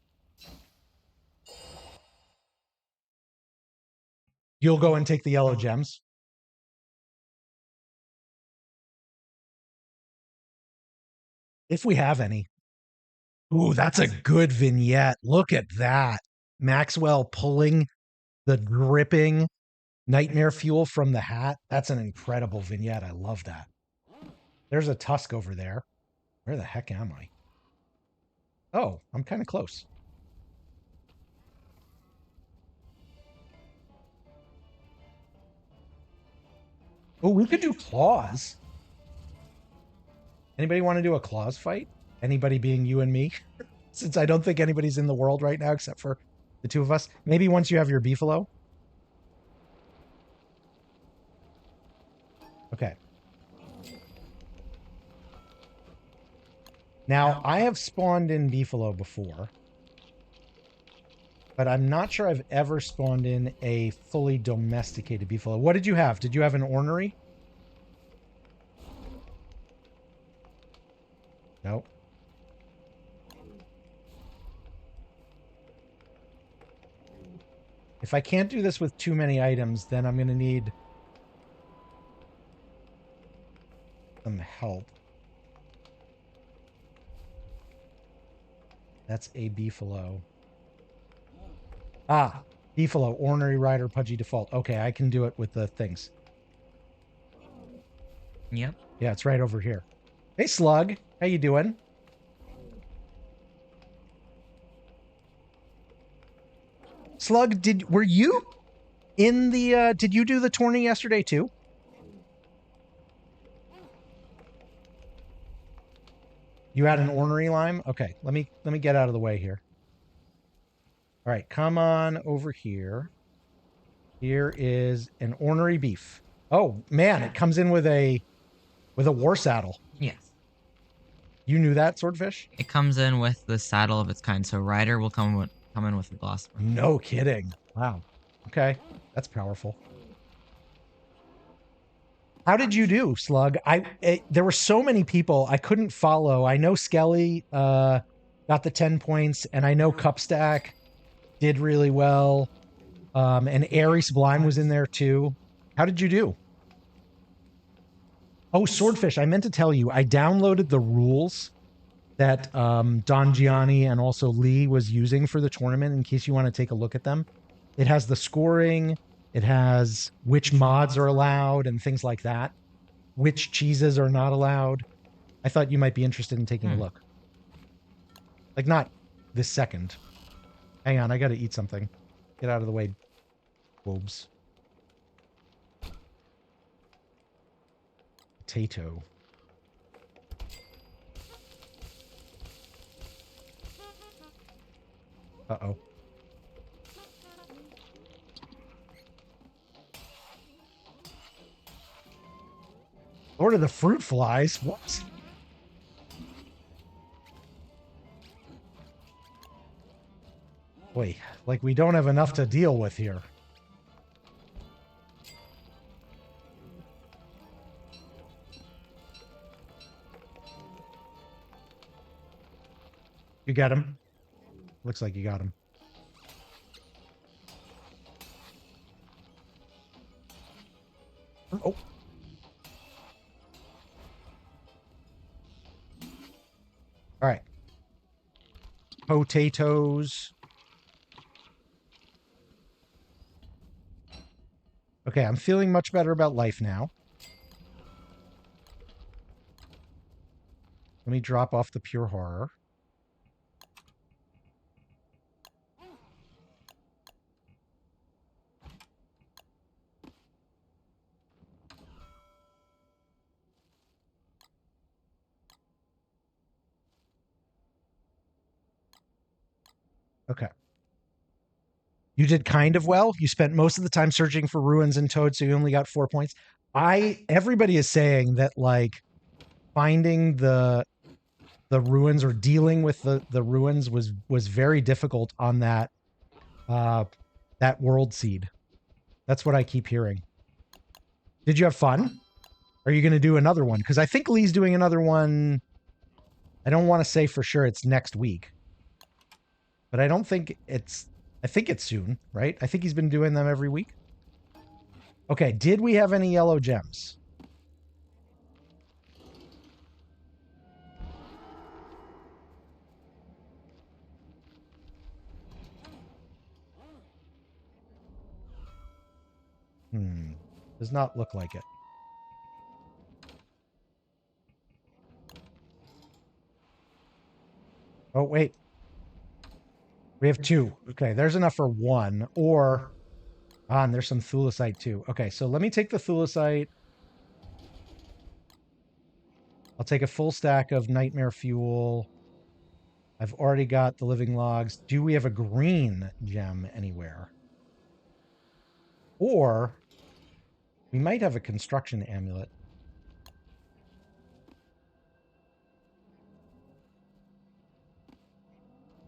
You'll go and take the yellow gems? If we have any. Ooh, that's a good vignette. Look at that. Maxwell pulling the dripping nightmare fuel from the hat. That's an incredible vignette. I love that. There's a tusk over there. Where the heck am I? Oh, I'm kind of close. Oh, we could do claws. Anybody want to do a claws fight? Anybody being you and me? Since I don't think anybody's in the world right now except for the two of us. Maybe once you have your beefalo. Okay. Now, I have spawned in beefalo before, but I'm not sure I've ever spawned in a fully domesticated beefalo. What did you have? Did you have an ornery? Nope. If I can't do this with too many items, then I'm going to need some help. That's a beefalo. Ah, beefalo, ornery rider, pudgy default. Okay, I can do it with the things. Yep. Yeah, it's right over here. Hey, Slug. How you doing? Slug, were you in the did you do the tourney yesterday too? You had an ornery lime? Okay, let me get out of the way here. All right, come on over here. Here is an ornery beef. Oh man, it comes in with a war saddle. Yes. You knew that, Swordfish? It comes in with the saddle of its kind, so rider will come in with a gloss. No kidding. Wow. Okay, that's powerful. How did you do, Slug? There were so many people I couldn't follow. I know Skelly got the 10 points, and I know Cupstack did really well. And Airy Sublime was in there too. How did you do? Oh, Swordfish, I meant to tell you, I downloaded the rules that Don Gianni and also Lee was using for the tournament in case you want to take a look at them. It has the scoring. It has which mods are allowed and things like that. Which cheeses are not allowed. I thought you might be interested in taking a look. Like, not this second. Hang on, I got to eat something. Get out of the way, wolves. Potato. Uh-oh. Lord of the fruit flies? What? Wait, like we don't have enough to deal with here. You got him? Looks like you got him. Oh. All right. Potatoes. Okay, I'm feeling much better about life now. Let me drop off the pure horror. Okay. You did kind of well. You spent most of the time searching for ruins and toads, so you only got 4 points. Everybody is saying that, like, finding the ruins or dealing with the ruins was very difficult on that world seed. That's what I keep hearing. Did you have fun? Are you going to do another one? Because I think Lee's doing another one. I don't want to say for sure it's next week, but I don't think it's. I think it's soon, right? I think he's been doing them every week. Okay, did we have any yellow gems? Does not look like it. Oh, wait. We have 2. Okay, there's enough for 1. Or, and there's some thulecite too. Okay, so let me take the thulecite. I'll take a full stack of nightmare fuel. I've already got the living logs. Do we have a green gem anywhere? Or we might have a construction amulet.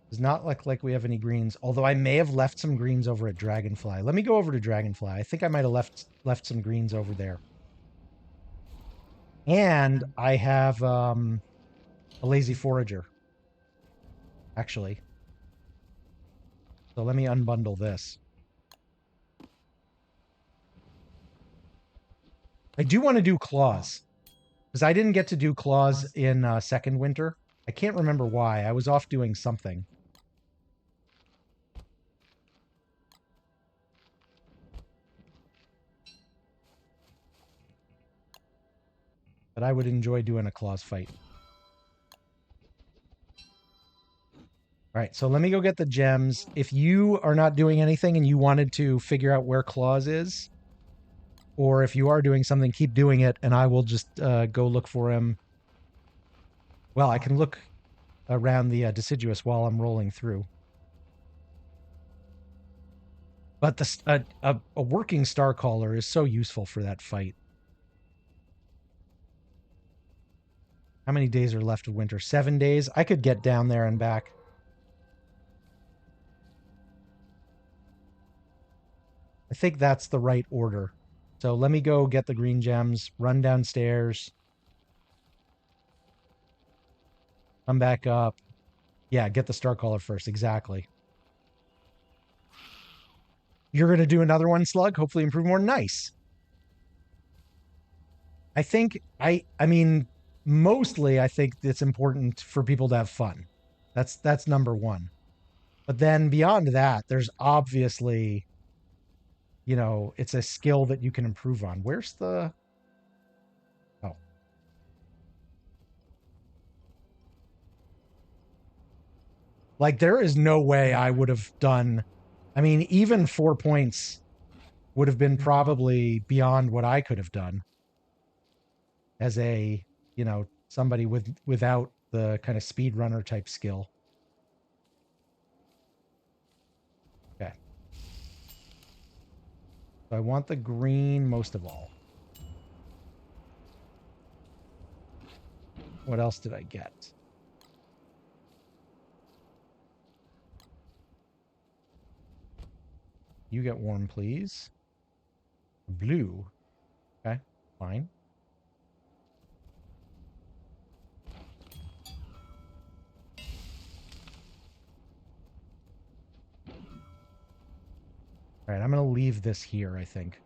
Does not look like we have any greens, although I may have left some greens over at Dragonfly. Let me go over to Dragonfly. I think I might have left some greens over there. And I have a lazy forager, actually. So let me unbundle this. I do want to do claws, because I didn't get to do claws in second winter. I can't remember why. I was off doing something. But I would enjoy doing a claws fight. All right, so let me go get the gems. If you are not doing anything and you wanted to figure out where Claus is, or if you are doing something, keep doing it, and I will just go look for him. Well, I can look around the deciduous while I'm rolling through. But a working star caller is so useful for that fight. How many days are left of winter? 7 days? I could get down there and back. I think that's the right order. So let me go get the green gems, run downstairs, come back up. Yeah, get the star caller first. Exactly. You're going to do another one, Slug? Hopefully improve more. Nice. I think, I mean, mostly I think it's important for people to have fun. That's number one. But then beyond that, there's obviously, you know, it's a skill that you can improve on. Where's the... Oh. Like, there is no way I would have done... I mean, even 4 points would have been probably beyond what I could have done as a, you know, somebody without the kind of speedrunner type skill. Okay. So I want the green most of all. What else did I get? You get warm, please. Blue. Okay, fine. All right, I'm going to leave this here, I think.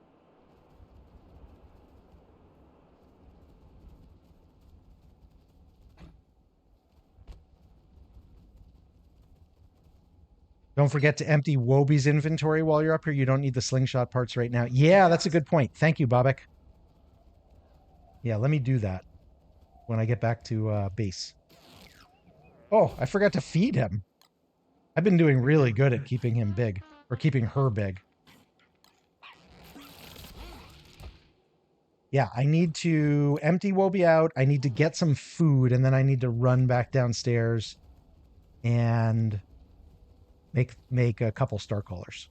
Don't forget to empty Wobie's inventory while you're up here. You don't need the slingshot parts right now. Yeah, that's a good point. Thank you, Bobek. Yeah, let me do that when I get back to base. Oh, I forgot to feed him. I've been doing really good at keeping him big, or keeping her big. Yeah, I need to empty Wobie out. I need to get some food, and then I need to run back downstairs and make a couple star callers.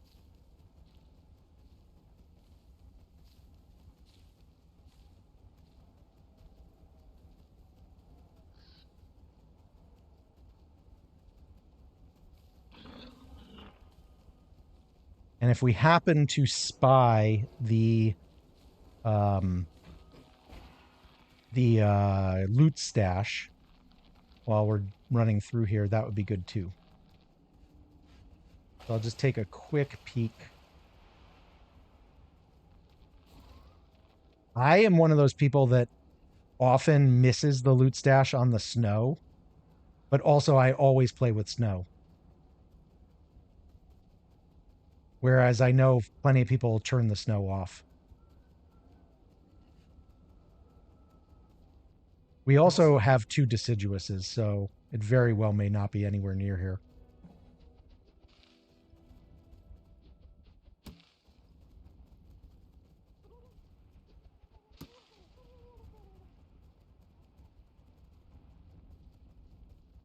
And if we happen to spy the loot stash while we're running through here, that would be good too. So I'll just take a quick peek. I am one of those people that often misses the loot stash on the snow, but also I always play with snow. Whereas I know plenty of people turn the snow off. We also have 2 deciduouses, so it very well may not be anywhere near here.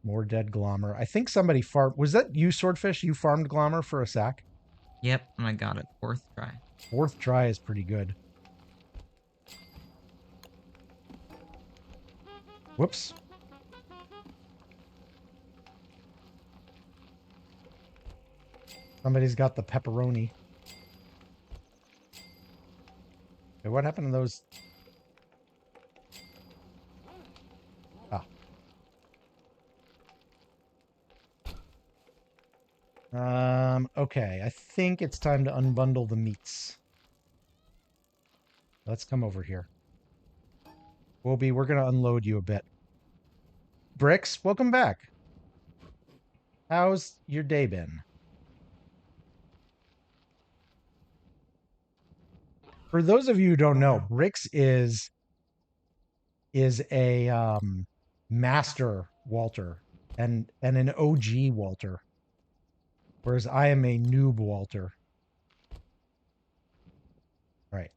More dead glommer. I think somebody farmed. Was that you, Swordfish? You farmed glommer for a sack? Yep, and I got it. 4th try. 4th try is pretty good. Whoops. Somebody's got the pepperoni. Okay, what happened to those? Okay, I think it's time to unbundle the meats. Let's come over here. Wolby, we're gonna unload you a bit. Bricks, welcome back. How's your day been? For those of you who don't know, Bricks is a master Walter and an OG Walter. Whereas I am a noob Walter. Right.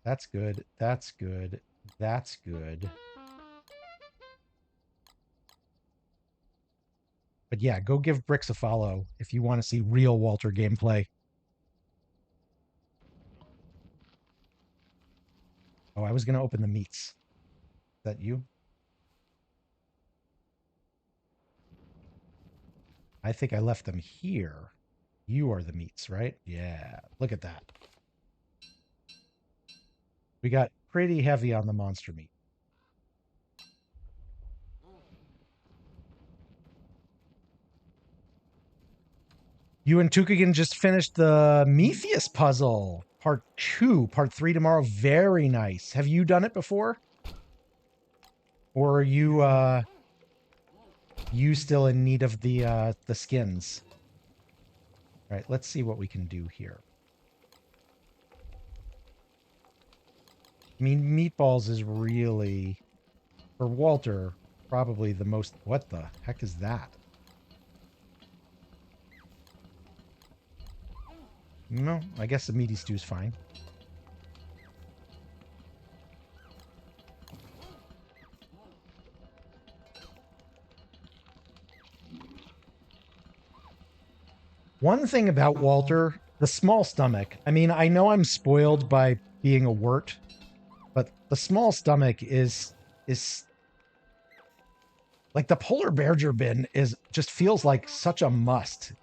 That's good. That's good. That's good. But yeah, go give Bricks a follow if you want to see real Walter gameplay. Oh, I was going to open the meats. Is that you? I think I left them here. You are the meats, right? Yeah, look at that. We got pretty heavy on the monster meat. You and Tukagan just finished the Metheus puzzle. Part 2, part 3 tomorrow. Very nice. Have you done it before? Or are you still in need of the skins? All right, let's see what we can do here. I mean, meatballs is really, for Walter, probably the most... What the heck is that? No, I guess the meaty stew's fine. One thing about Walter, the small stomach. I mean, I know I'm spoiled by being a wort, but the small stomach is like the polar bear bin is just feels like such a must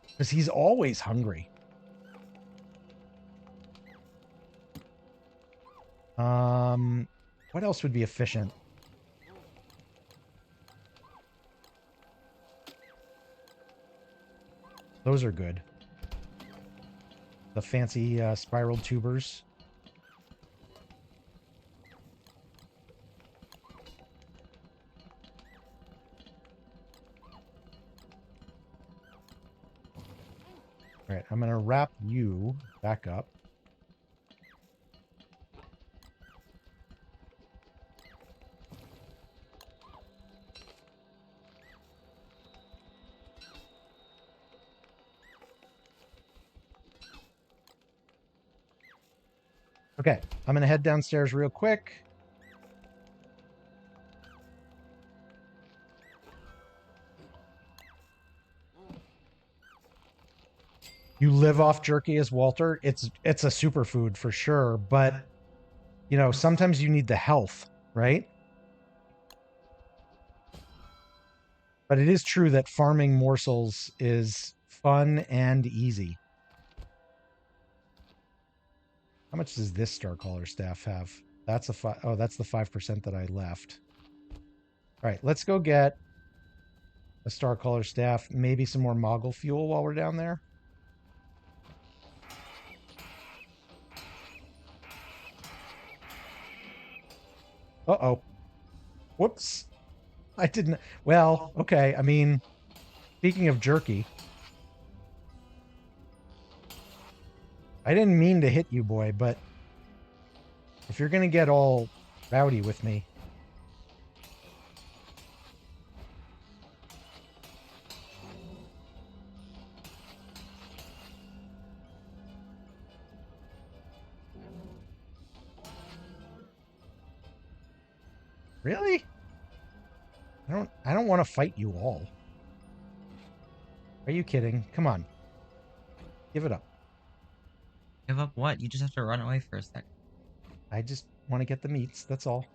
because he's always hungry. What else would be efficient? Those are good. The fancy spiraled tubers. All right, I'm going to wrap you back up. Okay, I'm going to head downstairs real quick. You live off jerky as Walter. It's a superfood for sure, but you know, sometimes you need the health, right? But it is true that farming morsels is fun and easy. How much does this Starcaller staff have? That's a oh, that's the 5% that I left. All right, let's go get a Starcaller staff, maybe some more Moggle fuel while we're down there. Uh-oh. Whoops. I didn't... Well, okay. I mean, speaking of jerky, I didn't mean to hit you, boy, but if you're going to get all rowdy with me... Really? I don't want to fight you all. Are you kidding? Come on. Give it up. Give up what? You just have to run away for a second. I just want to get the meats, that's all.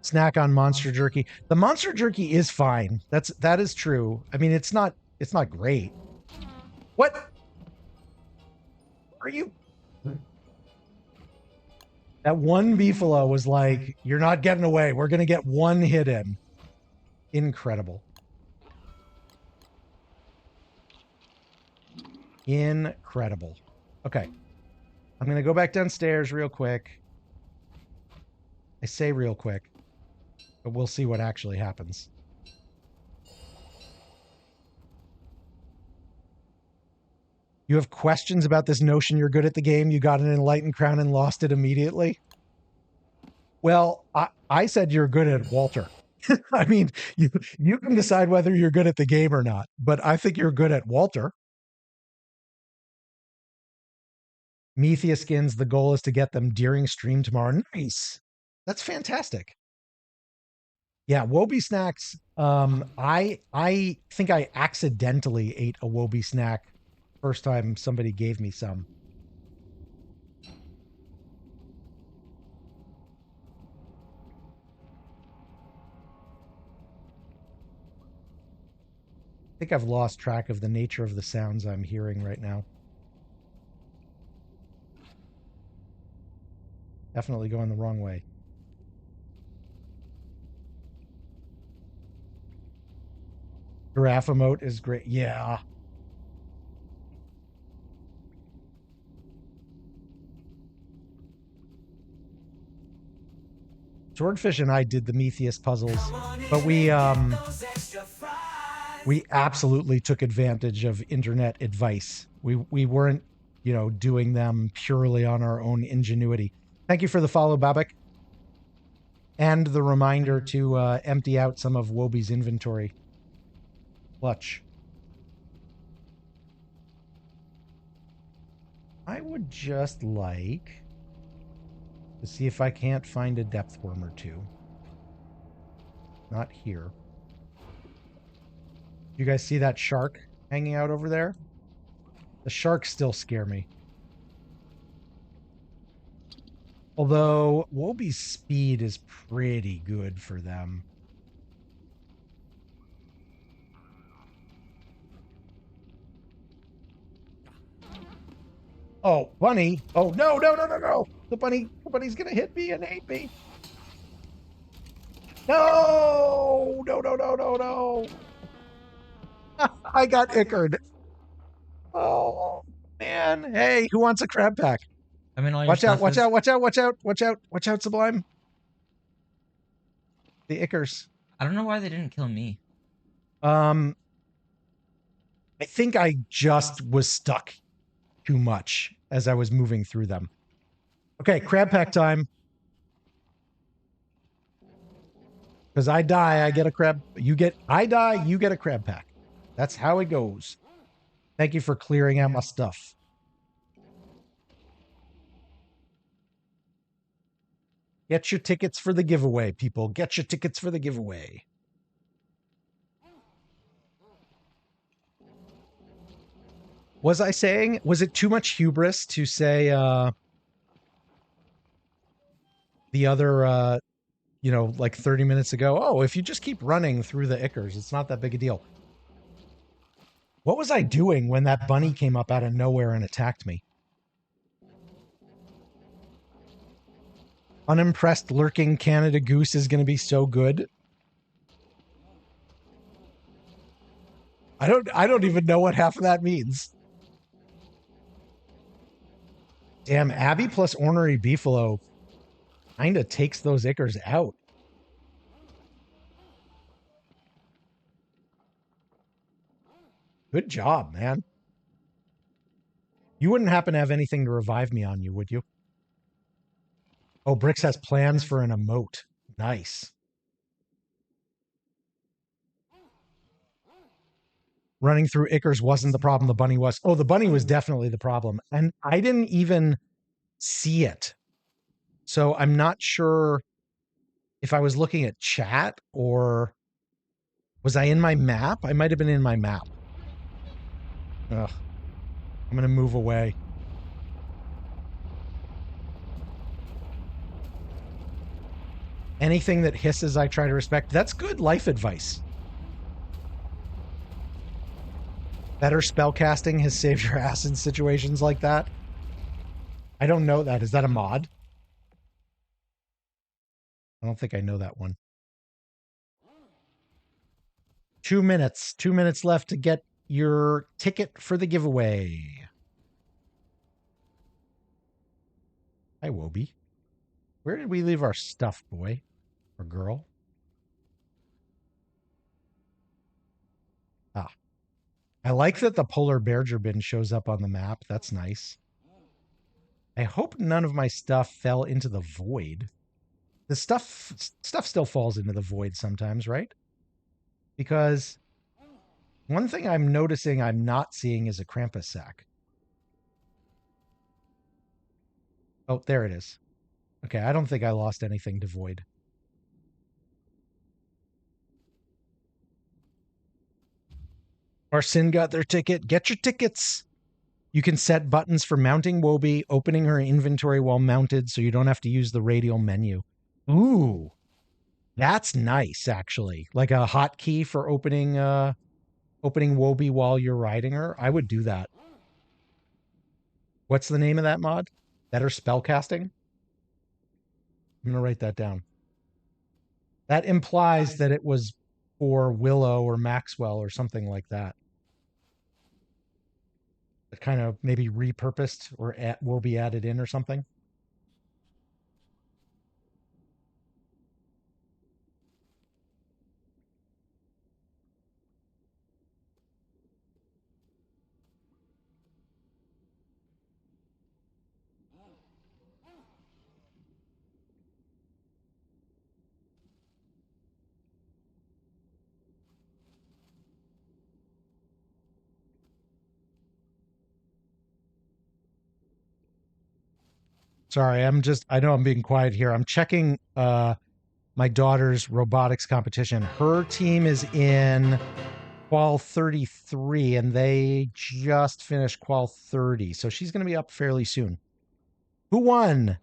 Snack on monster jerky. The monster jerky is fine. That is true. I mean, it's not great. What? Are you... That one beefalo was like, you're not getting away. We're going to get one hit in. Incredible. Incredible. Okay. I'm going to go back downstairs real quick. I say real quick, but we'll see what actually happens. You have questions about this notion you're good at the game, you got an enlightened crown and lost it immediately? Well, I said you're good at Walter. I mean, you can decide whether you're good at the game or not, but I think you're good at Walter. Methia skins, the goal is to get them during stream tomorrow. Nice. That's fantastic. Yeah, Wobie snacks. I think I accidentally ate a Wobie snack first time somebody gave me some. I think I've lost track of the nature of the sounds I'm hearing right now. Definitely going the wrong way. Giraffe emote is great. Yeah. Swordfish and I did the Metheus puzzles, but we absolutely took advantage of internet advice. We weren't, you know, doing them purely on our own ingenuity. Thank you for the follow, Babak. And the reminder to empty out some of Wobie's inventory. Clutch. I would just like to see if I can't find a depth worm or two. Not here. You guys see that shark hanging out over there? The sharks still scare me. Although Wobie's speed is pretty good for them. Oh, bunny. Oh, no, no, no, no, no. The bunny's gonna hit me and hate me. No, no, no, no, no, no. I got ickered. Oh, man. Hey, who wants a crab pack? I mean, all your Watch out, stuff watch is- out, watch out, watch out, watch out, watch out, Sublime. The ickers. I don't know why they didn't kill me. I think I just was stuck too much as I was moving through them. Okay, crab pack time. Because I die, I get a crab. I die, you get a crab pack. That's how it goes. Thank you for clearing out my stuff. Get your tickets for the giveaway, people. Get your tickets for the giveaway. Was I saying, was it too much hubris to say the other, you know, like 30 minutes ago, oh, if you just keep running through the ickers, it's not that big a deal. What was I doing when that bunny came up out of nowhere and attacked me? Unimpressed lurking Canada Goose is going to be so good. I don't even know what half of that means. Damn, Abby plus Ornery Beefalo kind of takes those Ickers out. Good job, man. You wouldn't happen to have anything to revive me on you, would you? Oh, Brix has plans for an emote. Nice. Running through Ickers wasn't the problem. The bunny was. Oh, the bunny was definitely the problem. And I didn't even see it. So I'm not sure if I was looking at chat or was I in my map? I might have been in my map. Ugh. I'm going to move away. Anything that hisses, I try to respect. That's good life advice. Better spellcasting has saved your ass in situations like that. I don't know that. Is that a mod? I don't think I know that one. 2 minutes. 2 minutes left to get your ticket for the giveaway. Hi, Wobie. Where did we leave our stuff, boy? Or girl? Ah. I like that the polar bear bin shows up on the map. That's nice. I hope none of my stuff fell into the void. The stuff still falls into the void sometimes, right? Because one thing I'm noticing I'm not seeing is a Krampus sack. Oh, there it is. Okay, I don't think I lost anything to void. Arsin got their ticket. Get your tickets. You can set buttons for mounting Wobie, opening her inventory while mounted, so you don't have to use the radial menu. Ooh, that's nice, actually. Like a hotkey for opening Wobie while you're riding her. I would do that. What's the name of that mod? Better spellcasting? I'm going to write that down. That implies that it was for Willow or Maxwell or something like that. It kind of maybe repurposed or will be added in or something. Sorry, I know I'm being quiet here. I'm checking my daughter's robotics competition. Her team is in Qual 33, and they just finished Qual 30. So she's going to be up fairly soon. Who won?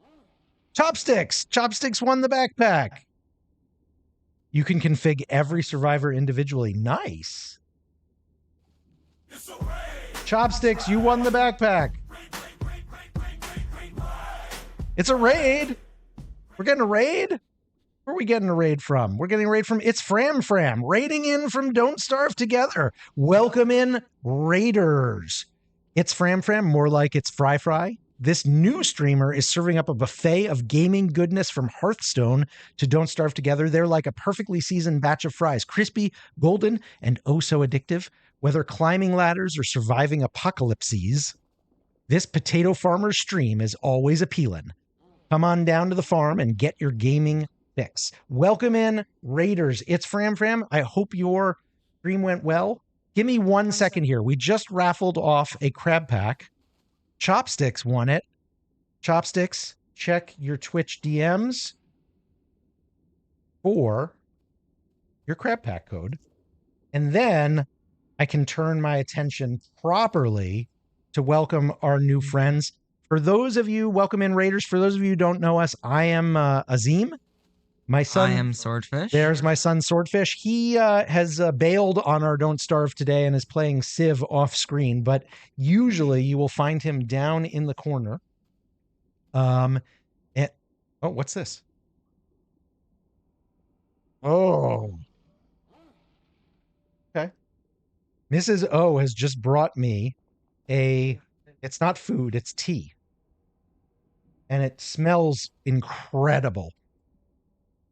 Chopsticks! Chopsticks won the backpack. You can config every survivor individually. Nice. Chopsticks, you won the backpack. It's a raid. We're getting a raid? Where are we getting a raid from? We're getting a raid from It's Fram Fram. Raiding in from Don't Starve Together. Welcome in, Raiders. It's Fram Fram, more like it's Fry Fry. This new streamer is serving up a buffet of gaming goodness from Hearthstone to Don't Starve Together. They're like a perfectly seasoned batch of fries. Crispy, golden, and oh so addictive. Whether climbing ladders or surviving apocalypses, this potato farmer's stream is always appealing. Come on down to the farm and get your gaming fix. Welcome in, Raiders. It's Fram Fram. I hope your stream went well. Give me 1 second here. We just raffled off a crab pack. Chopsticks won it. Chopsticks, check your Twitch DMs for your crab pack code. And then I can turn my attention properly to welcome our new friends. For those of you, welcome in, Raiders. For those of you who don't know us, I am Azim. My son. I am Swordfish. There's my son, Swordfish. He has bailed on our Don't Starve today and is playing Civ off screen, but usually you will find him down in the corner. Oh, what's this? Oh. Okay. Mrs. O has just brought me it's not food, it's tea. And it smells incredible.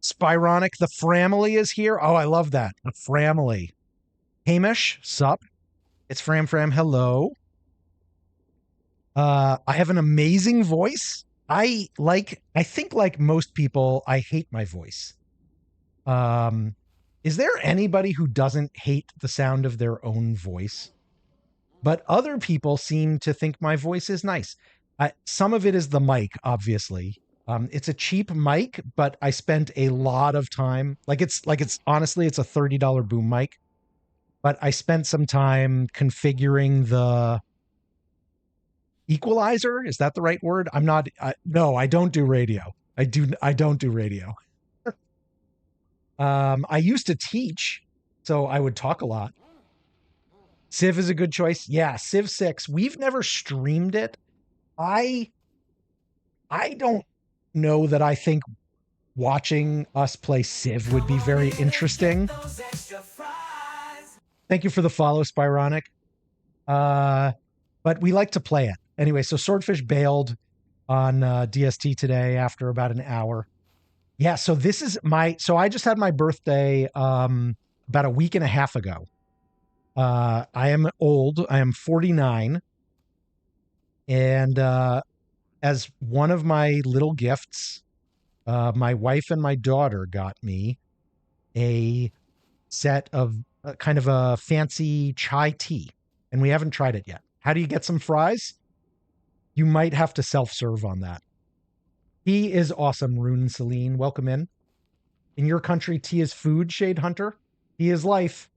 Spironic, the Framily is here. Oh, I love that. The Framily. Hamish, sup? It's Fram. Hello. I have an amazing voice. I think like most people, I hate my voice. Is there anybody who doesn't hate the sound of their own voice? But other people seem to think my voice is nice. Some of it is the mic, obviously. It's a cheap mic, but I spent a lot of time. It's honestly, it's a $30 boom mic. But I spent some time configuring the equalizer. Is that the right word? No, I don't do radio. I don't do radio. I used to teach, so I would talk a lot. Civ is a good choice. Yeah, Civ 6. We've never streamed it. I don't know that I think watching us play Civ would be very interesting. Thank you for the follow, Spironic. But we like to play it. Anyway, so Swordfish bailed on DST today after about an hour. Yeah, so this is so I just had my birthday about a week and a half ago. I am old. I am 49. And as one of my little gifts, my wife and my daughter got me a set of kind of a fancy chai tea. And we haven't tried it yet. How do you get some fries? You might have to self-serve on that. Tea is awesome, Rune Celine. Welcome in. In your country, tea is food, Shade Hunter. Tea is life.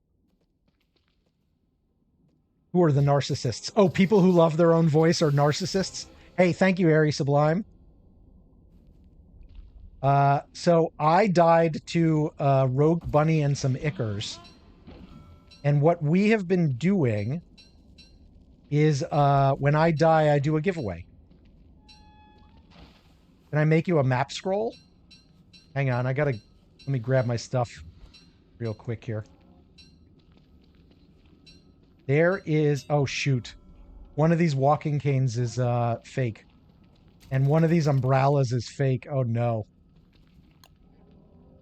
Who are the narcissists? Oh, people who love their own voice are narcissists? Hey, thank you, Ari Sublime. So I died to Rogue Bunny and some Ickers. And what we have been doing is when I die, I do a giveaway. Can I make you a map scroll? Hang on, let me grab my stuff real quick here. There is, oh shoot. One of these walking canes is fake. And one of these umbrellas is fake. Oh no.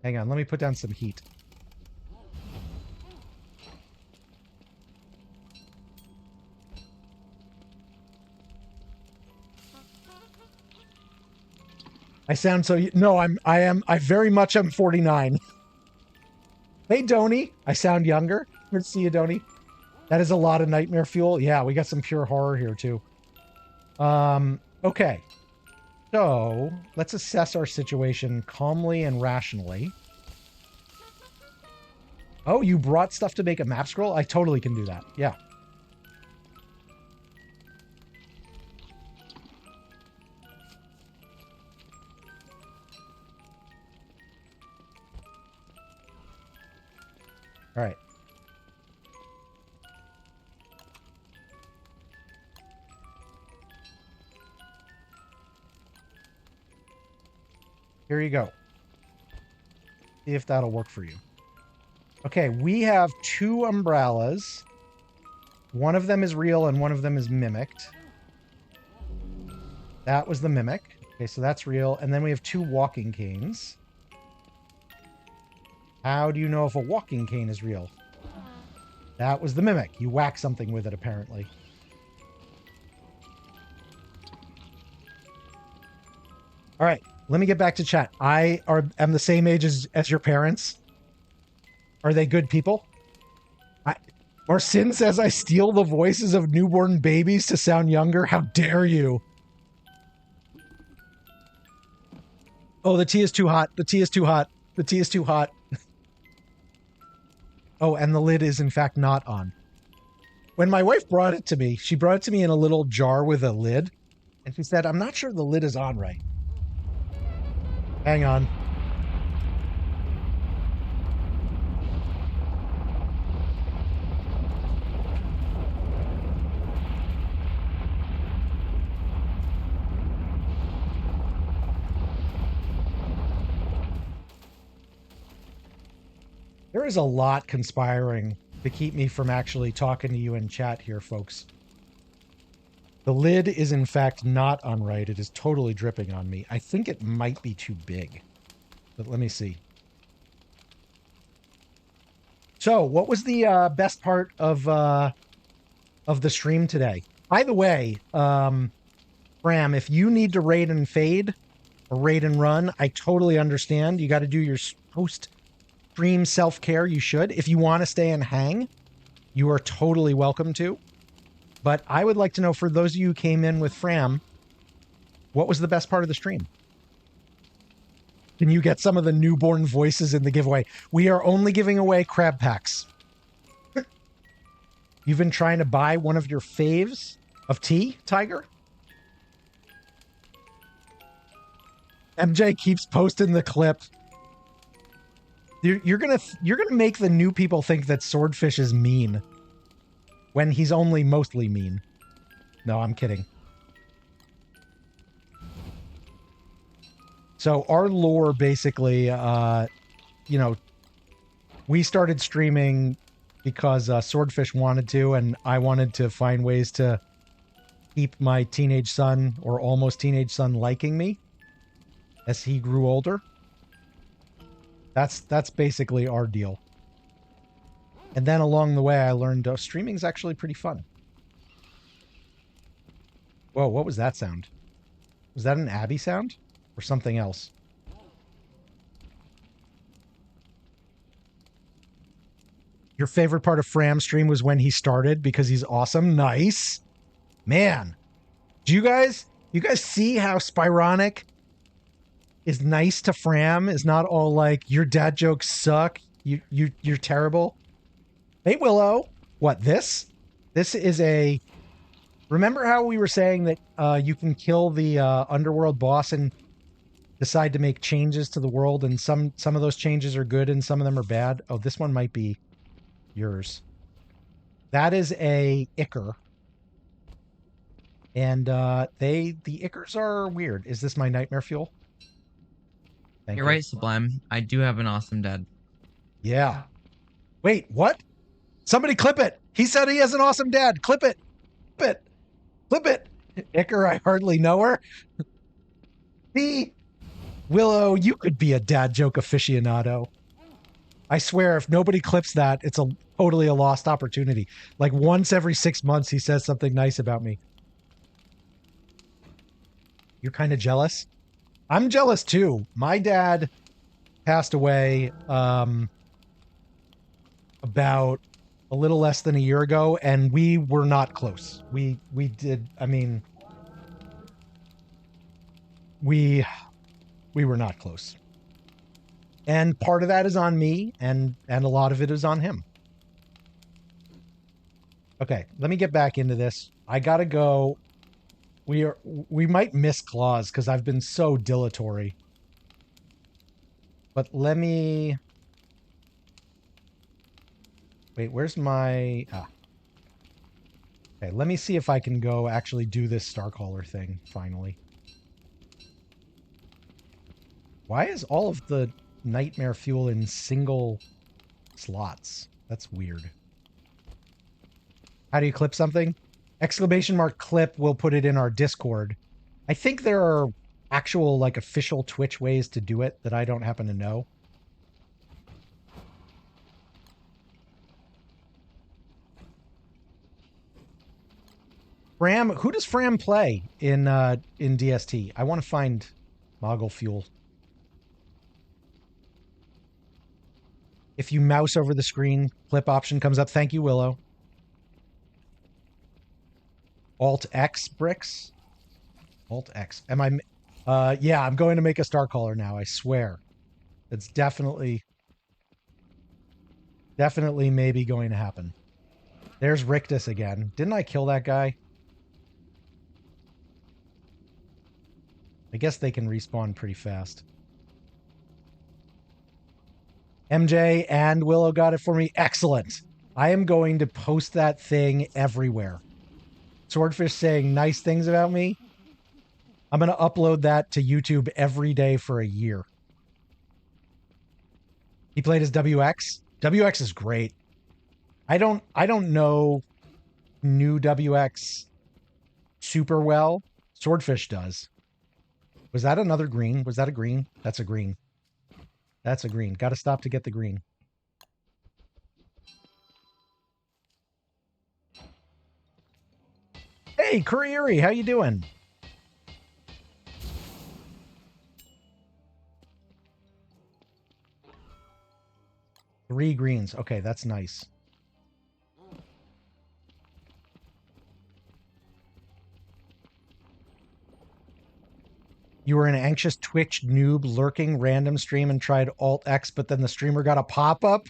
Hang on, let me put down some heat. I sound so, no, I very much am 49. Hey, Donnie, I sound younger. Good to see you, Donnie. That is a lot of nightmare fuel. Yeah, we got some pure horror here too. Okay. So let's assess our situation calmly and rationally. Oh, you brought stuff to make a map scroll? I totally can do that. Yeah. All right. Here you go. See if that'll work for you. Okay, we have 2 umbrellas. One of them is real and one of them is mimicked. That was the mimic. Okay, so that's real. And then we have 2 walking canes. How do you know if a walking cane is real? That was the mimic. You whack something with it, apparently. All right, let me get back to chat. I'm the same age as your parents. Are they good people? Marcin says I steal the voices of newborn babies to sound younger. How dare you? Oh, the tea is too hot. The tea is too hot. The tea is too hot. Oh, and the lid is in fact not on. When my wife brought it to me, she brought it to me in a little jar with a lid. And she said, I'm not sure the lid is on right. Hang on. There is a lot conspiring to keep me from actually talking to you in chat here, folks. The lid is in fact not on right. It is totally dripping on me. I think it might be too big, but let me see. So, what was the best part of the stream today? By the way, Bram, if you need to raid and fade or raid and run, I totally understand. You got to do your post-stream self-care. You should. If you want to stay and hang, you are totally welcome to. But I would like to know, for those of you who came in with Fram, what was the best part of the stream? Can you get some of the newborn voices in the giveaway? We are only giving away crab packs. You've been trying to buy one of your faves of tea, Tiger? MJ keeps posting the clip. You're gonna make the new people think that Swordfish is mean when he's only mostly mean. No, I'm kidding. So our lore basically, you know, we started streaming because Swordfish wanted to, and I wanted to find ways to keep my teenage son or almost teenage son liking me as he grew older. That's basically our deal. And then along the way, I learned streaming's actually pretty fun. Whoa, what was that sound? Was that an Abby sound or something else? Your favorite part of Fram's stream was when he started because he's awesome. Nice. Man. Do you guys see how Spironic is nice to Fram? Is not all like, your dad jokes suck. You're terrible. Hey, Willow. What, this? This is a... Remember how we were saying that you can kill the underworld boss and decide to make changes to the world, and some of those changes are good and some of them are bad? Oh, this one might be yours. That is a Ichor. And the Ichors are weird. Is this my nightmare fuel? Thank You're you. right, Sublime. I do have an awesome dad. Yeah. Wait, what? Somebody clip it. He said he has an awesome dad. Clip it. Clip it. Clip it. Ichor, I hardly know her. See? Willow, you could be a dad joke aficionado. I swear, if nobody clips that, it's totally a lost opportunity. Like once every 6 months, he says something nice about me. You're kind of jealous? I'm jealous too. My dad passed away about a little less than a year ago, and we were not close. We were not close. And part of that is on me, and a lot of it is on him. Okay, let me get back into this. I gotta go. We might miss Klaus because I've been so dilatory. But let me... Wait, where's my... Okay, let me see if I can go actually do this Starcaller thing, finally. Why is all of the nightmare fuel in single slots? That's weird. How do you clip something? Exclamation mark clip, we'll put it in our Discord. I think there are actual, like, official Twitch ways to do it that I don't happen to know. Fram, who does Fram play in DST? I want to find Moggle Fuel. If you mouse over the screen, clip option comes up. Thank you, Willow. Alt-X bricks? Alt-X. Am I... yeah, I'm going to make a Starcaller now, I swear. It's definitely maybe going to happen. There's Rictus again. Didn't I kill that guy? I guess they can respawn pretty fast. MJ and Willow got it for me. Excellent. I am going to post that thing everywhere. Swordfish saying nice things about me. I'm going to upload that to YouTube every day for a year. He played as WX. WX is great. I don't know new WX super well. Swordfish does. Was that another green? Was that a green? That's a green. That's a green. Got to stop to get the green. Hey, Kuriiri, how you doing? Three greens. Okay, that's nice. You were an anxious Twitch noob lurking random stream and tried Alt X, but then the streamer got a pop-up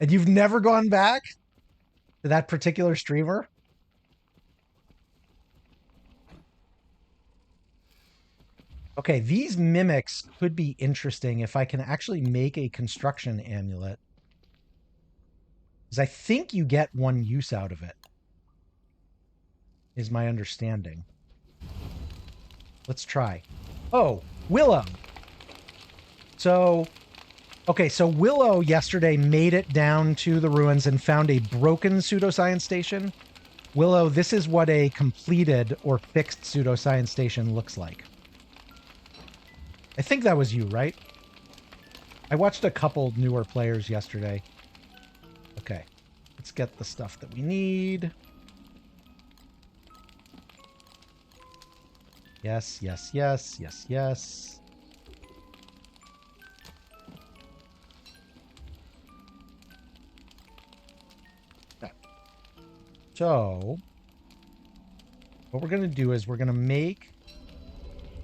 and you've never gone back to that particular streamer? Okay, these mimics could be interesting if I can actually make a construction amulet. Because I think you get one use out of it, is my understanding. Let's try. Oh, Willow. So, okay, so Willow yesterday made it down to the ruins and found a broken pseudoscience station. Willow, this is what a completed or fixed pseudoscience station looks like. I think that was you, right? I watched a couple newer players yesterday. Okay, let's get the stuff that we need. Yes, yes, yes, yes, yes. Okay. So, what we're going to do is we're going to make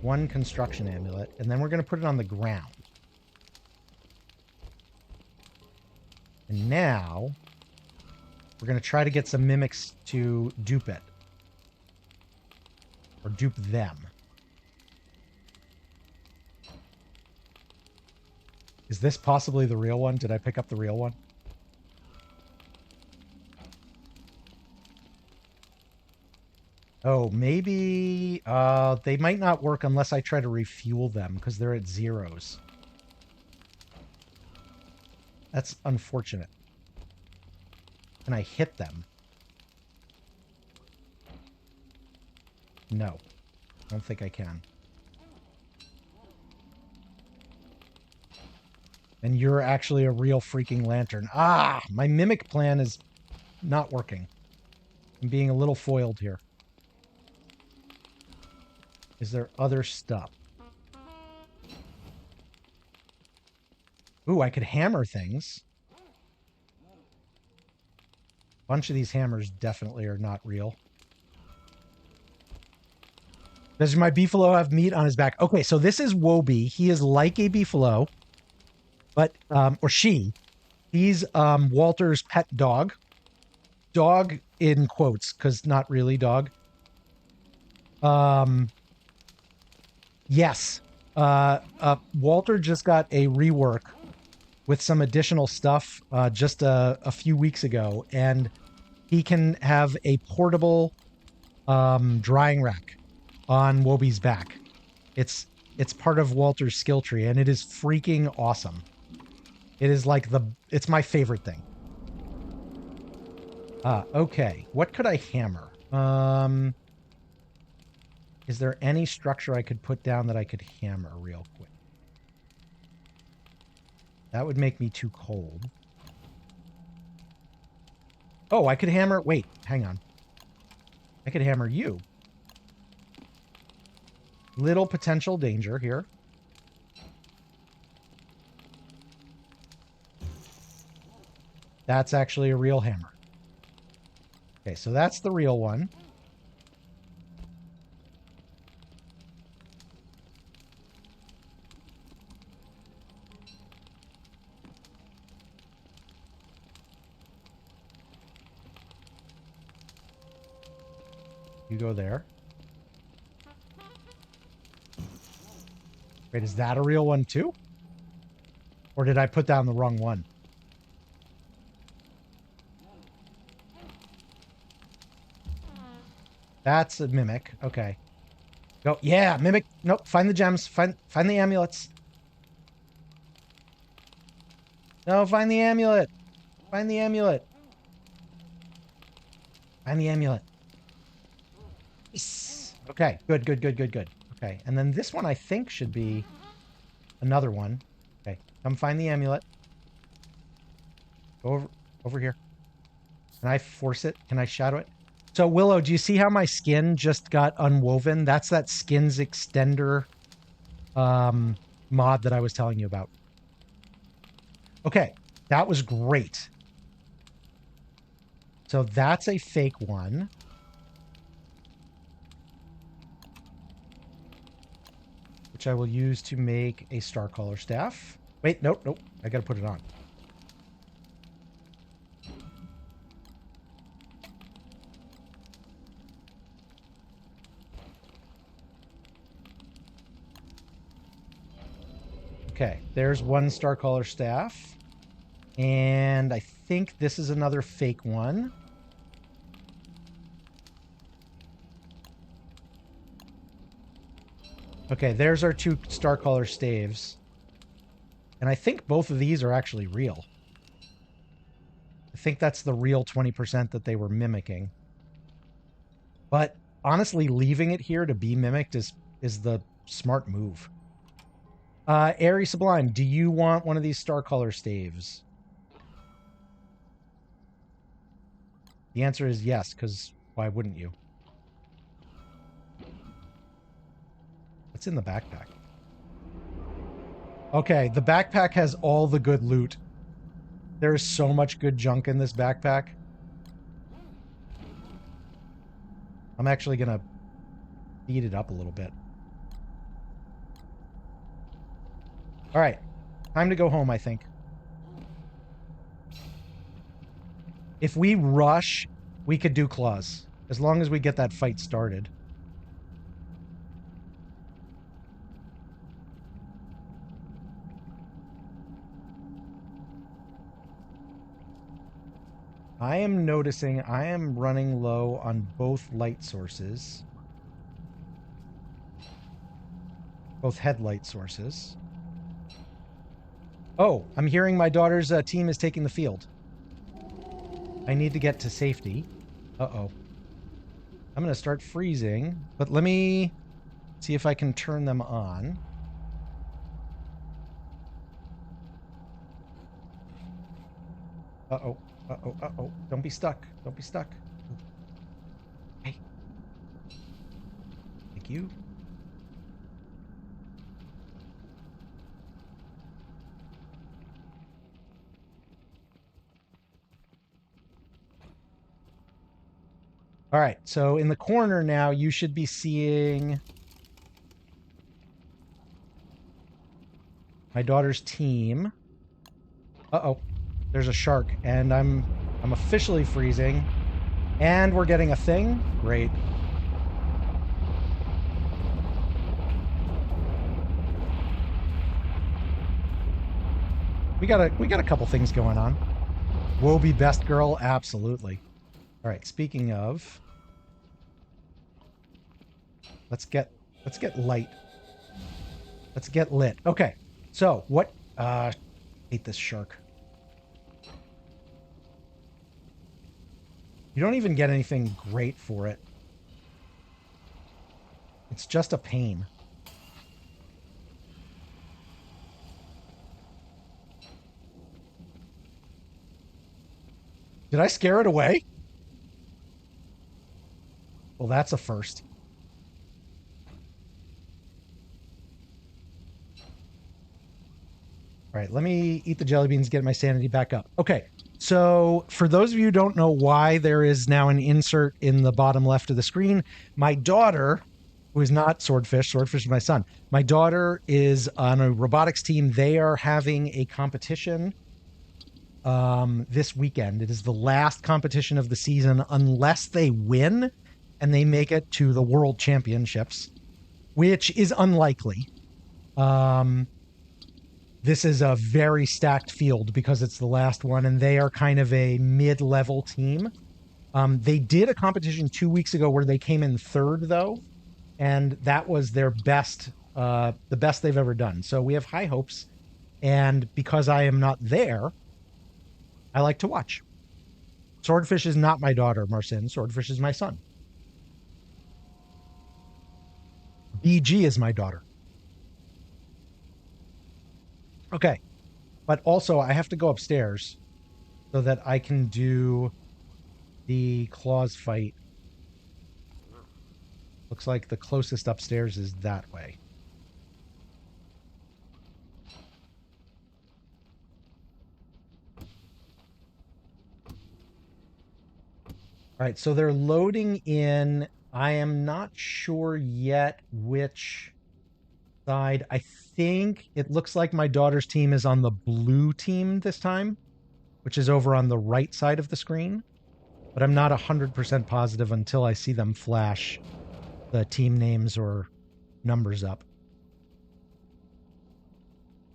one construction amulet, and then we're going to put it on the ground. And now, we're going to try to get some mimics to dupe it. Or dupe them. Is this possibly the real one? Did I pick up the real one? Oh, maybe they might not work unless I try to refuel them because they're at zeros. That's unfortunate. Can I hit them? No. I don't think I can. And you're actually a real freaking lantern. Ah! My mimic plan is not working. I'm being a little foiled here. Is there other stuff? Ooh, I could hammer things. A bunch of these hammers definitely are not real. Does my beefalo have meat on his back? Okay, so this is Wobie. He is like a beefalo, but or she. He's Walter's pet dog. Dog in quotes, because not really dog. Yes. Walter just got a rework with some additional stuff just a few weeks ago, and he can have a portable drying rack on Wobie's back. It's part of Walter's skill tree, and it is freaking awesome. It is like it's my favorite thing. Okay. What could I hammer? Is there any structure I could put down that I could hammer real quick? That would make me too cold. Oh, I could hammer... Wait, hang on. I could hammer you. Little potential danger here. That's actually a real hammer. Okay, so that's the real one. You go there. Wait, is that a real one too? Or did I put down the wrong one? That's a mimic. Okay. Go. Yeah, mimic. Nope. Find the gems. Find the amulets. No, find the amulet. Find the amulet. Find the amulet. Yes. Okay, good, good, good, good, good. Okay, and then this one I think should be another one. Okay, come find the amulet. Go over here. Can I force it? Can I shadow it? So, Willow, do you see how my skin just got unwoven? That's that skins extender mod that I was telling you about. Okay, that was great. So that's a fake one. Which I will use to make a star collar staff. Wait, nope, nope. I gotta put it on. Okay, there's one star collar staff. And I think this is another fake one. Okay, there's our two star collar staves. And I think both of these are actually real. I think that's the real 20% that they were mimicking. But honestly, leaving it here to be mimicked is the smart move. Airy Sublime, do you want one of these star color staves? The answer is yes, because why wouldn't you? What's in the backpack? Okay, the backpack has all the good loot. There is so much good junk in this backpack. I'm actually going to speed it up a little bit. All right, time to go home, I think. If we rush, we could do Klaus, as long as we get that fight started. I am noticing I am running low on both light sources. Both headlight sources. Oh, I'm hearing my daughter's team is taking the field. I need to get to safety. Uh-oh. I'm going to start freezing, but let me see if I can turn them on. Uh-oh. Uh-oh. Uh-oh. Don't be stuck. Don't be stuck. Hey. Thank you. All right, so in the corner now, you should be seeing my daughter's team. Uh-oh, there's a shark, and I'm officially freezing, and we're getting a thing. Great. We got a couple things going on. Woe be best girl, absolutely. All right, speaking of, let's get light. Let's get lit. Okay. So, what hate this shark. You don't even get anything great for it. It's just a pain. Did I scare it away? Well, that's a first. All right, let me eat the jelly beans, get my sanity back up. Okay, so for those of you who don't know why there is now an insert in the bottom left of the screen, my daughter, who is not Swordfish is my son. My daughter is on a robotics team. They are having a competition this weekend. It is the last competition of the season unless they win and they make it to the World Championships, which is unlikely. This is a very stacked field because it's the last one, and they are kind of a mid-level team. They did a competition 2 weeks ago where they came in third, though, and that was their best, the best they've ever done. So we have high hopes, and because I am not there, I like to watch. Swordfish is not my daughter, Marcin. Swordfish is my son. BG is my daughter. Okay. But also, I have to go upstairs so that I can do the Klaus fight. Looks like the closest upstairs is that way. All right, so they're loading in. I am not sure yet which side. I think it looks like my daughter's team is on the blue team this time, which is over on the right side of the screen. But I'm not 100% positive until I see them flash the team names or numbers up.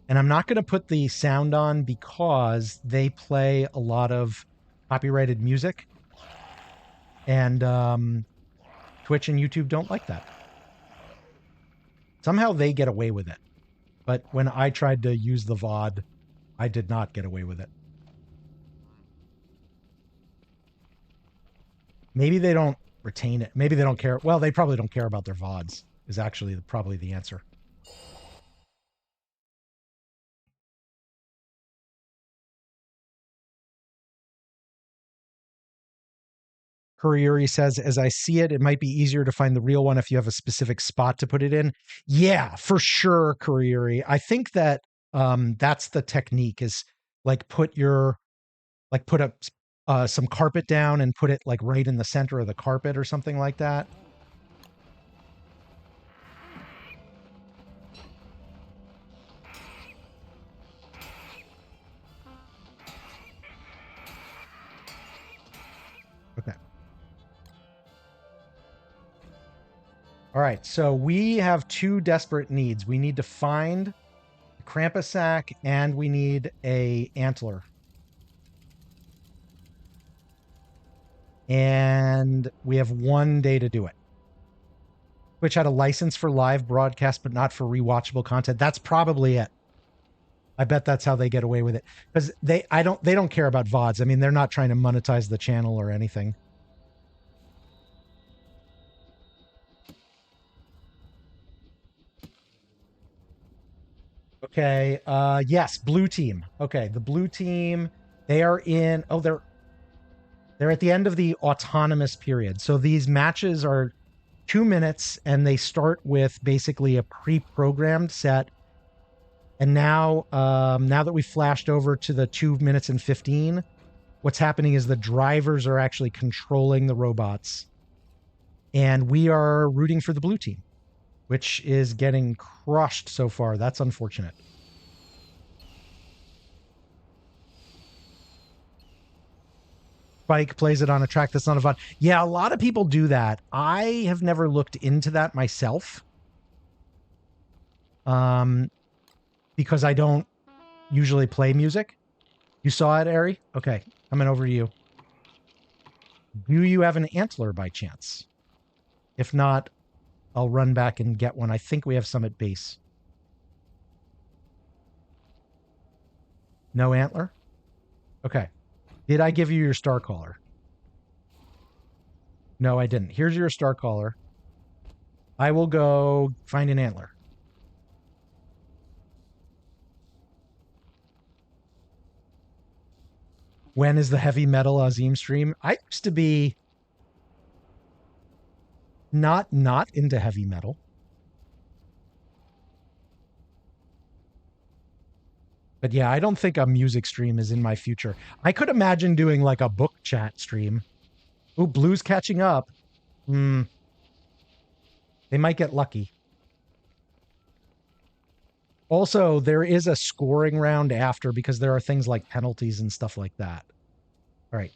And I'm not going to put the sound on because they play a lot of copyrighted music. And Twitch and YouTube don't like that. Somehow they get away with it. But when I tried to use the VOD, I did not get away with it. Maybe they don't retain it. Maybe they don't care. Well, they probably don't care about their VODs, is actually probably the answer. Kuriuri says, as I see it, it might be easier to find the real one if you have a specific spot to put it in. Yeah, for sure, Kuriuri. I think that that's the technique is like put up some carpet down and put it like right in the center of the carpet or something like that. Okay. All right, so we have two desperate needs. We need to find a Krampus sack and we need a antler. And we have 1 day to do it. Twitch had a license for live broadcast, but not for rewatchable content. That's probably it. I bet that's how they get away with it. Because they don't care about VODs. I mean, they're not trying to monetize the channel or anything. Okay, yes, blue team. Okay, the blue team, they are in, they're at the end of the autonomous period. So these matches are 2 minutes and they start with basically a pre-programmed set. And now, now that we flashed over to the 2 minutes and 15, what's happening is the drivers are actually controlling the robots. And we are rooting for the blue team, which is getting crushed so far. That's unfortunate. Spike plays it on a track that's not a VOD. Yeah, a lot of people do that. I have never looked into that myself. Because I don't usually play music. You saw it, Ari? Okay, coming over to you. Do you have an antler by chance? If not, I'll run back and get one. I think we have some at base. No antler? Okay. Did I give you your star caller? No, I didn't. Here's your star caller. I will go find an antler. When is the heavy metal Azim stream? I used to be not into heavy metal. But yeah, I don't think a music stream is in my future. I could imagine doing like a book chat stream. Ooh, Blue's catching up. They might get lucky. Also, there is a scoring round after because there are things like penalties and stuff like that. All right.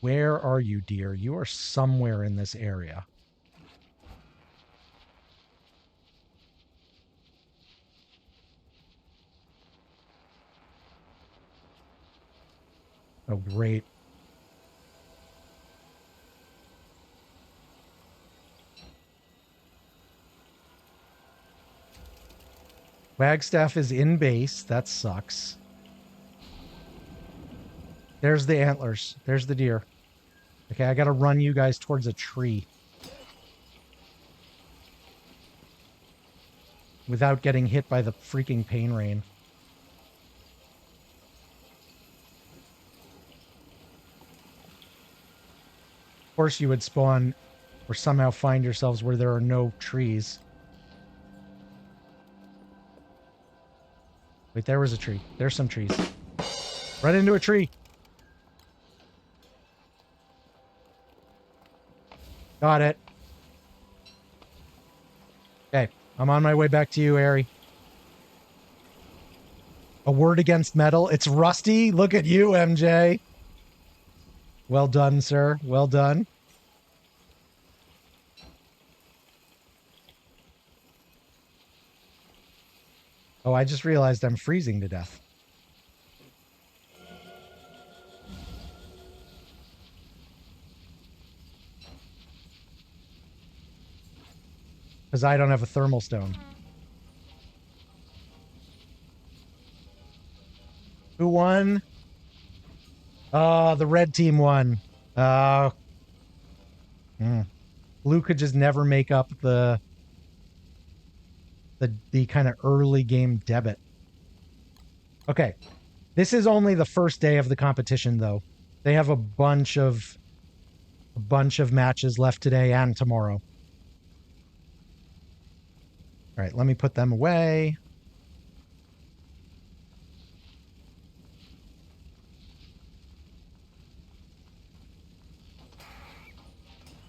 Where are you, dear? You are somewhere in this area. Oh, great. Wagstaff is in base. That sucks. There's the antlers. There's the deer. Okay, I gotta run you guys towards a tree. Without getting hit by the freaking pain rain. Of course you would spawn or somehow find yourselves where there are no trees. Wait, there was a tree. There's some trees. Run into a tree. Got it. Okay, I'm on my way back to you, Ari. A word against metal. It's rusty. Look at you, MJ. Well done, sir. Well done. Oh, I just realized I'm freezing to death. Because I don't have a thermal stone. Who won? The red team won. Blue could just never make up the kind of early game debit. Okay. This is only the first day of the competition, though. They have a bunch of matches left today and tomorrow. All right, let me put them away.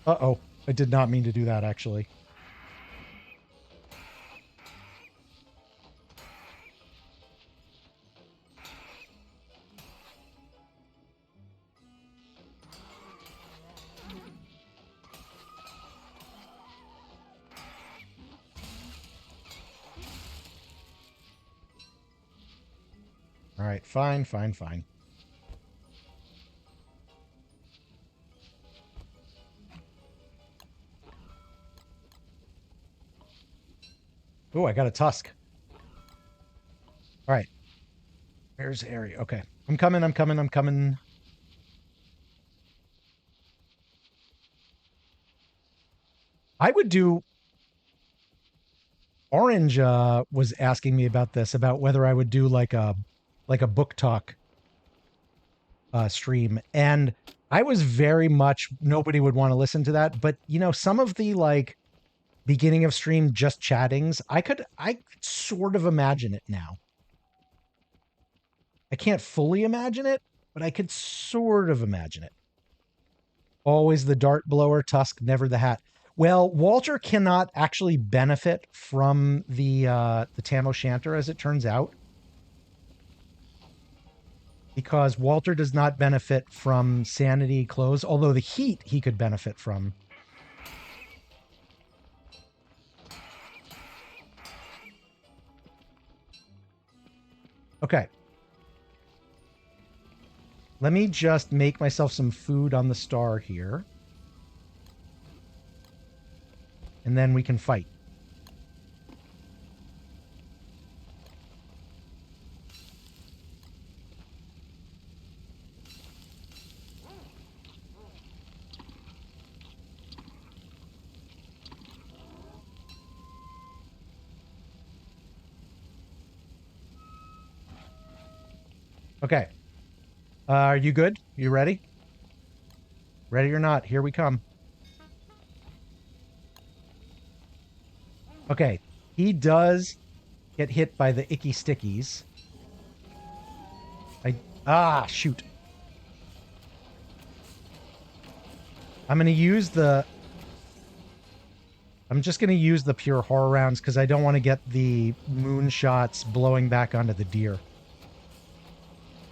Uh-oh. I did not mean to do that, actually. All right, fine. Oh, I got a tusk. All right. Where's Ari? Okay. I'm coming. I would do... Orange was asking me about this, about whether I would do like a book talk stream. And I was very much... Nobody would want to listen to that. But, you know, some of the, like, beginning of stream just chattings, I could sort of imagine it now. I can't fully imagine it, but I could sort of imagine it. Always the dart blower, tusk, never the hat. Well, Walter cannot actually benefit from the Tam O'Shanter, as it turns out. Because Walter does not benefit from sanity clothes, although the heat he could benefit from. Okay. Let me just make myself some food on the star here. And then we can fight. Okay. Are you good? You ready? Ready or not, here we come. Okay. He does get hit by the icky stickies. Shoot. I'm just going to use the pure horror rounds because I don't want to get the moonshots blowing back onto the deer.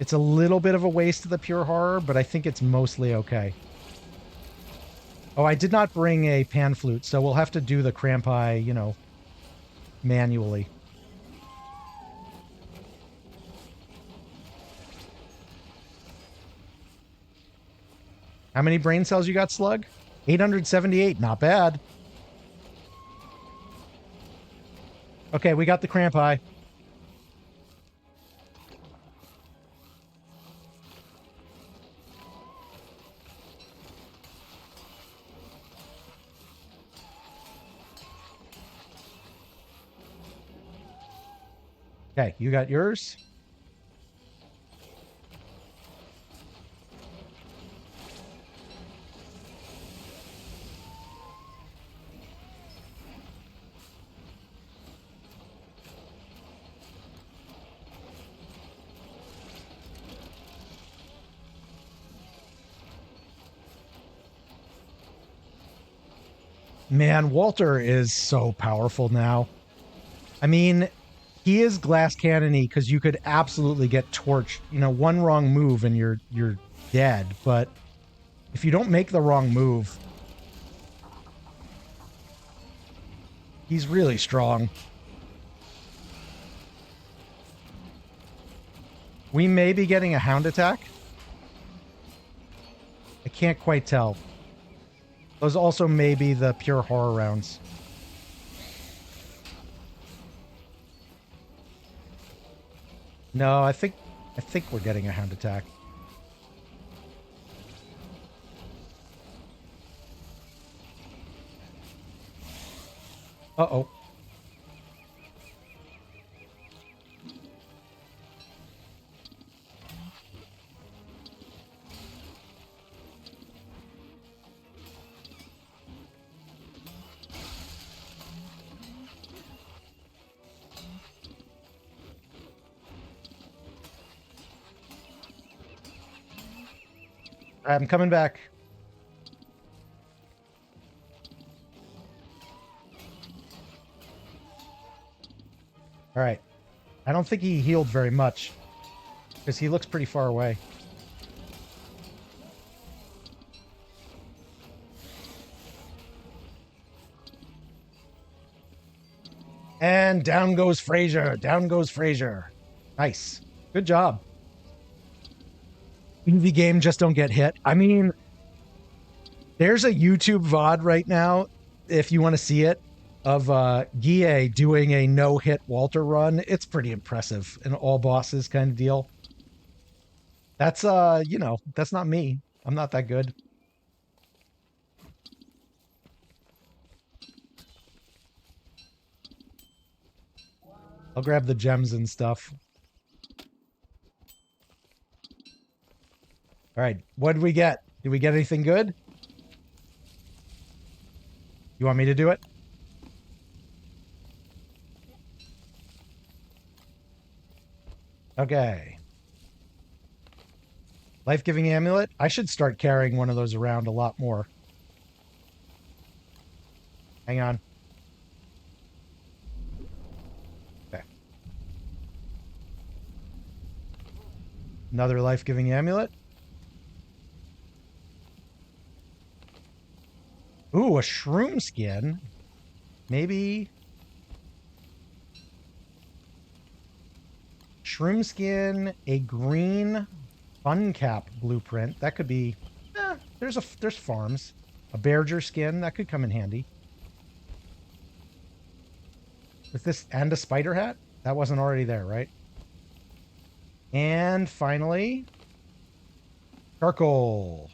It's a little bit of a waste of the pure horror, but I think it's mostly okay. Oh, I did not bring a pan flute, so we'll have to do the crampi, you know, manually. How many brain cells you got, Slug? 878, not bad. Okay, we got the crampi. Okay, you got yours. Man, Walter is so powerful now. I mean, he is glass cannony because you could absolutely get torched. You know, one wrong move and you're dead. But if you don't make the wrong move, he's really strong. We may be getting a hound attack. I can't quite tell. Those also may be the pure horror rounds. No, I think we're getting a hound attack. Uh-oh. I'm coming back. All right. I don't think he healed very much because he looks pretty far away. And down goes Fraser. Down goes Fraser. Nice. Good job. Easy game, just don't get hit. I mean, there's a YouTube VOD right now, if you want to see it, of Guille doing a no-hit Walter run. It's pretty impressive. An all bosses kind of deal. That's, you know, that's not me. I'm not that good. I'll grab the gems and stuff. All right, what did we get? Did we get anything good? You want me to do it? Okay. Life-giving amulet. I should start carrying one of those around a lot more. Hang on. Okay. Another life-giving amulet. Ooh, a shroom skin. Maybe. Shroom skin, a green fun cap blueprint. That could be. There's farms. A Berger skin that could come in handy. With this and a spider hat? That wasn't already there, right? And finally, charcoal.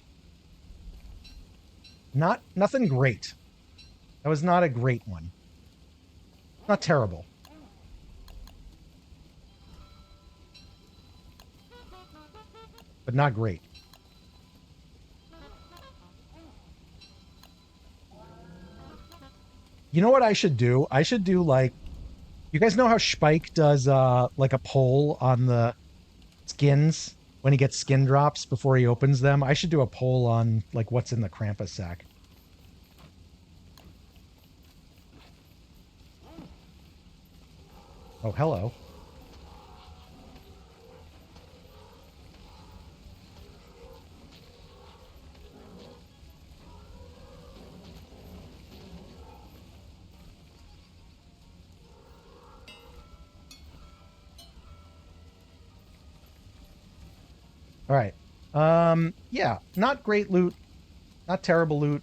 Nothing great. That was not a great one. Not terrible. But not great. You know what I should do? I should do like, you guys know how Spike does like a poll on the skins when he gets skin drops before he opens them? I should do a poll on like what's in the Krampus sack. Oh, hello. All right. Yeah, not great loot. Not terrible loot.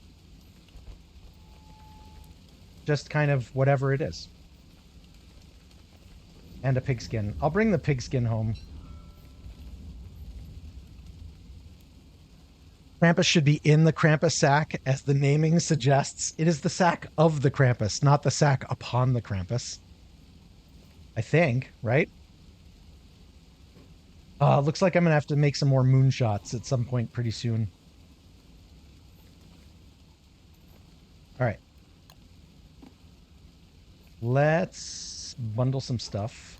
Just kind of whatever it is. And a pigskin. I'll bring the pigskin home. Krampus should be in the Krampus sack, as the naming suggests. It is the sack of the Krampus, not the sack upon the Krampus. I think, right? Looks like I'm gonna have to make some more moonshots at some point pretty soon. All right. Let's bundle some stuff.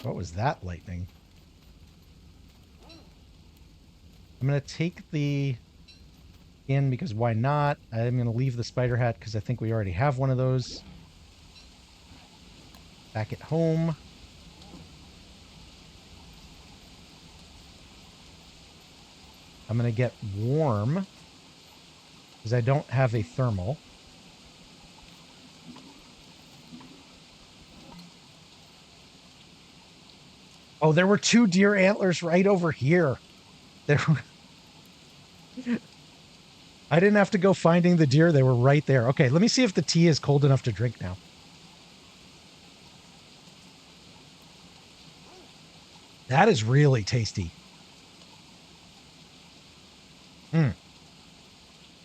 What was that lightning? I'm going to take the in because why not? I'm going to leave the spider hat because I think we already have one of those. Back at home. I'm going to get warm because I don't have a thermal. Oh, there were 2 deer antlers right over here. There were... I didn't have to go finding the deer. They were right there. Okay, let me see if the tea is cold enough to drink now. That is really tasty.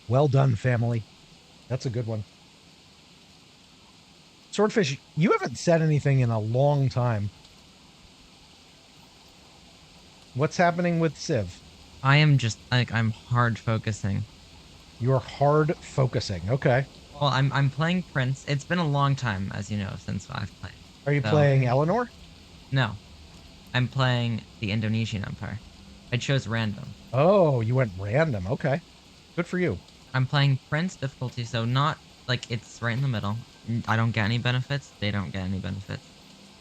Well done, family. That's a good one. Swordfish, you haven't said anything in a long time. What's happening with Civ? I am just like I'm hard focusing. You're hard focusing. Okay. Well, I'm playing Prince. It's been a long time, as you know, since I've played. Are you playing Eleanor? No. I'm playing the Indonesian Empire. I chose random. Oh, you went random. Okay. Good for you. I'm playing Prince difficulty, so not like it's right in the middle. I don't get any benefits. They don't get any benefits.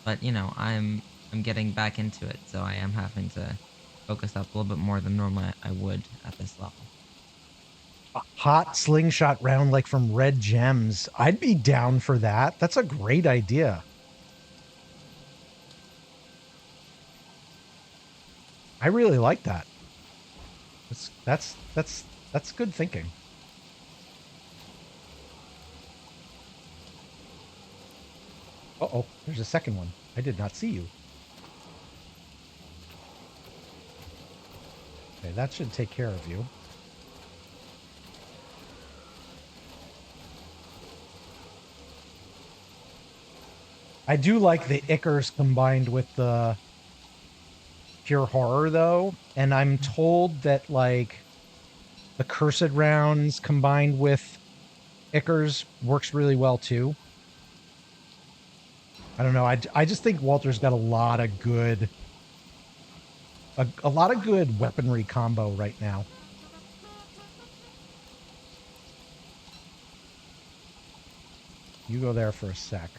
But you know, I'm getting back into it, so I am having to focus up a little bit more than normally I would at this level. A hot slingshot round like from Red Gems. I'd be down for that. That's a great idea. I really like that. That's good thinking. Uh-oh, there's a second one. I did not see you. Okay, that should take care of you. I do like the Ickers combined with the pure horror, though. And I'm told that, like, the Cursed rounds combined with Ickers works really well, too. I don't know. I just think Walter's got a lot of good... A lot of good weaponry combo right now. You go there for a sec.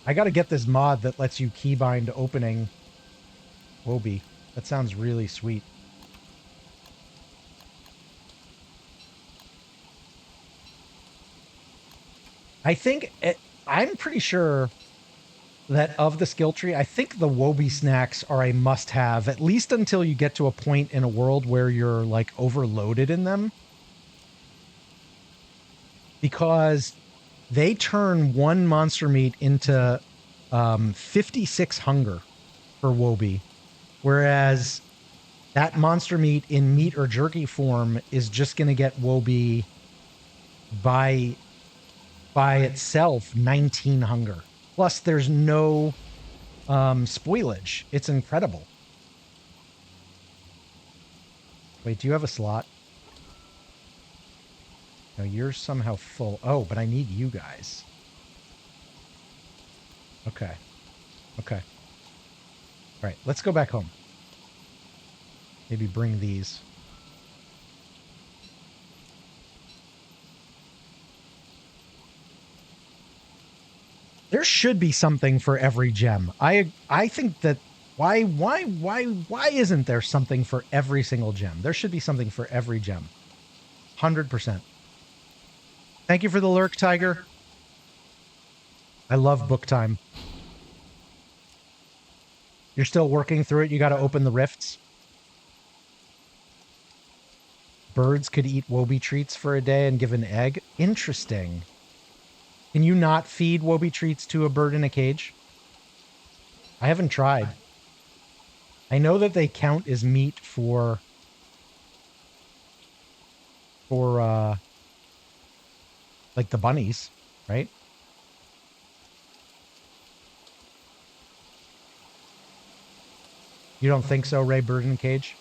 I got to get this mod that lets you keybind opening Wobie. That sounds really sweet. I think I'm pretty sure that of the skill tree, I think the Wobie snacks are a must-have, at least until you get to a point in a world where you're like overloaded in them. Because they turn 1 monster meat into 56 hunger for Wobie. Whereas that monster meat in meat or jerky form is just going to get Wobie by itself 19 hunger. Plus, there's no spoilage. It's incredible. Wait, do you have a slot? No, you're somehow full. Oh, but I need you guys. Okay. Okay. All right, let's go back home. Maybe bring these. There should be something for every gem. I think that why isn't there something for every single gem? There should be something for every gem. 100%. Thank you for the lurk, Tiger. I love book time. You're still working through it. You got to open the rifts. Birds could eat Wobie treats for a day and give an egg. Interesting. Can you not feed Wobie treats to a bird in a cage? I haven't tried. I know that they count as meat for for like the bunnies, right? You don't think so, Ray Burdencage?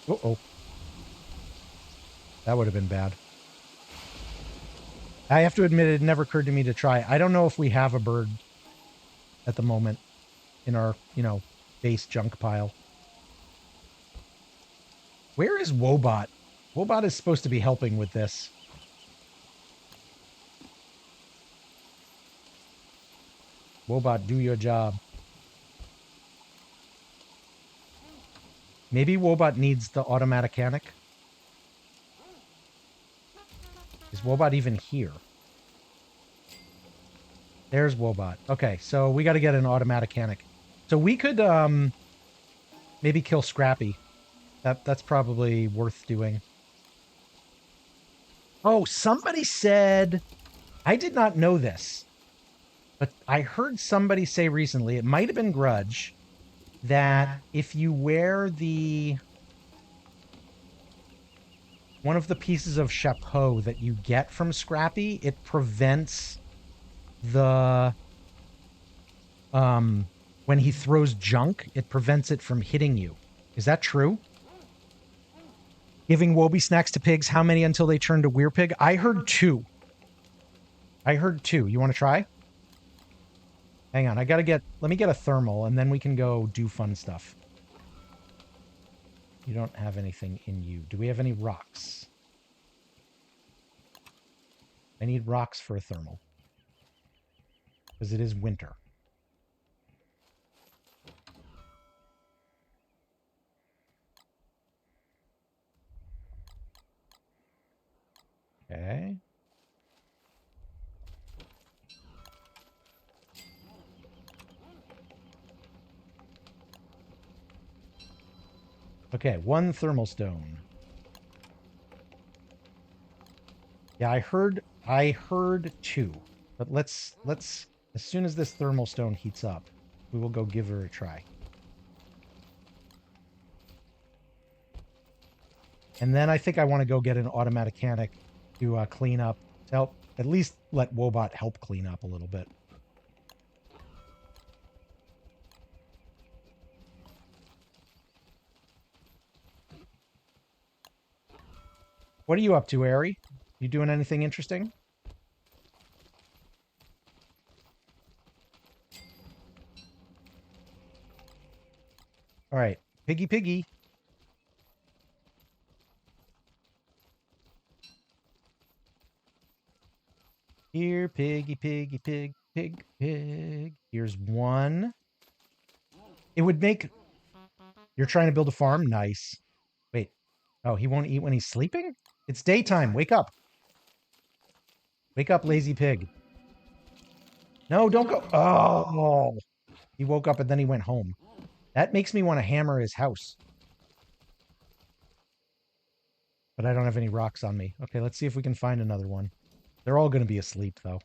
Uh-oh. That would have been bad. I have to admit, it never occurred to me to try. I don't know if we have a bird at the moment in our, base junk pile. Where is Wobot? Wobot is supposed to be helping with this. Wobot, do your job. Maybe Wobot needs the automaticanic. Is Wobot even here? There's Wobot. Okay, so we got to get an automaticanic. So we could maybe kill Scrappy. That's probably worth doing. Oh, somebody said, I did not know this, but I heard somebody say recently, it might have been Grudge, that if you wear one of the pieces of chapeau that you get from Scrappy, it prevents the when he throws junk, it prevents it from hitting you. Is that true? Giving Wobie snacks to pigs, how many until they turn to Weir Pig? I heard 2. You want to try? Hang on, let me get a thermal and then we can go do fun stuff. You don't have anything in you. Do we have any rocks? I need rocks for a thermal. Because it is winter. Okay. Okay, 1 thermal stone. Yeah, I heard 2. But let's as soon as this thermal stone heats up, we will go give her a try. And then I think I want to go get an automaticanic to clean up, to help at least let Wobot help clean up a little bit. What are you up to, Ari? You doing anything interesting? All right, piggy. Here, pig. Here's 1. It would make... You're trying to build a farm? Nice. Wait. Oh, he won't eat when he's sleeping? It's daytime. Wake up. Wake up, lazy pig. No, don't go. Oh. He woke up and then he went home. That makes me want to hammer his house. But I don't have any rocks on me. Okay, let's see if we can find another one. They're all going to be asleep, though.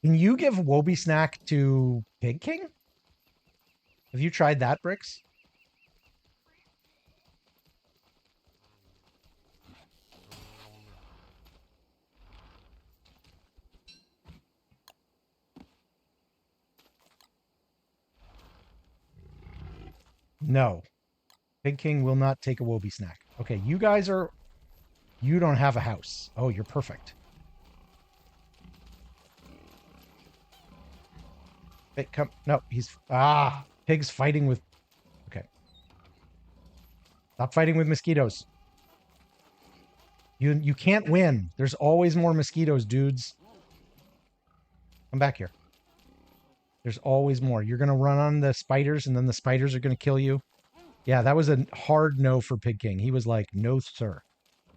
Can you give Wobie snack to Pig King? Have you tried that, Bricks? No. Pig King will not take a Wobie snack. Okay, you guys are... You don't have a house. Oh, you're perfect. Hey, come... No, he's... Ah! Pig's fighting with... Okay. Stop fighting with mosquitoes. You can't win. There's always more mosquitoes, dudes. Come back here. There's always more. You're going to run on the spiders, and then the spiders are going to kill you. Yeah, that was a hard no for Pig King. He was like, no, sir.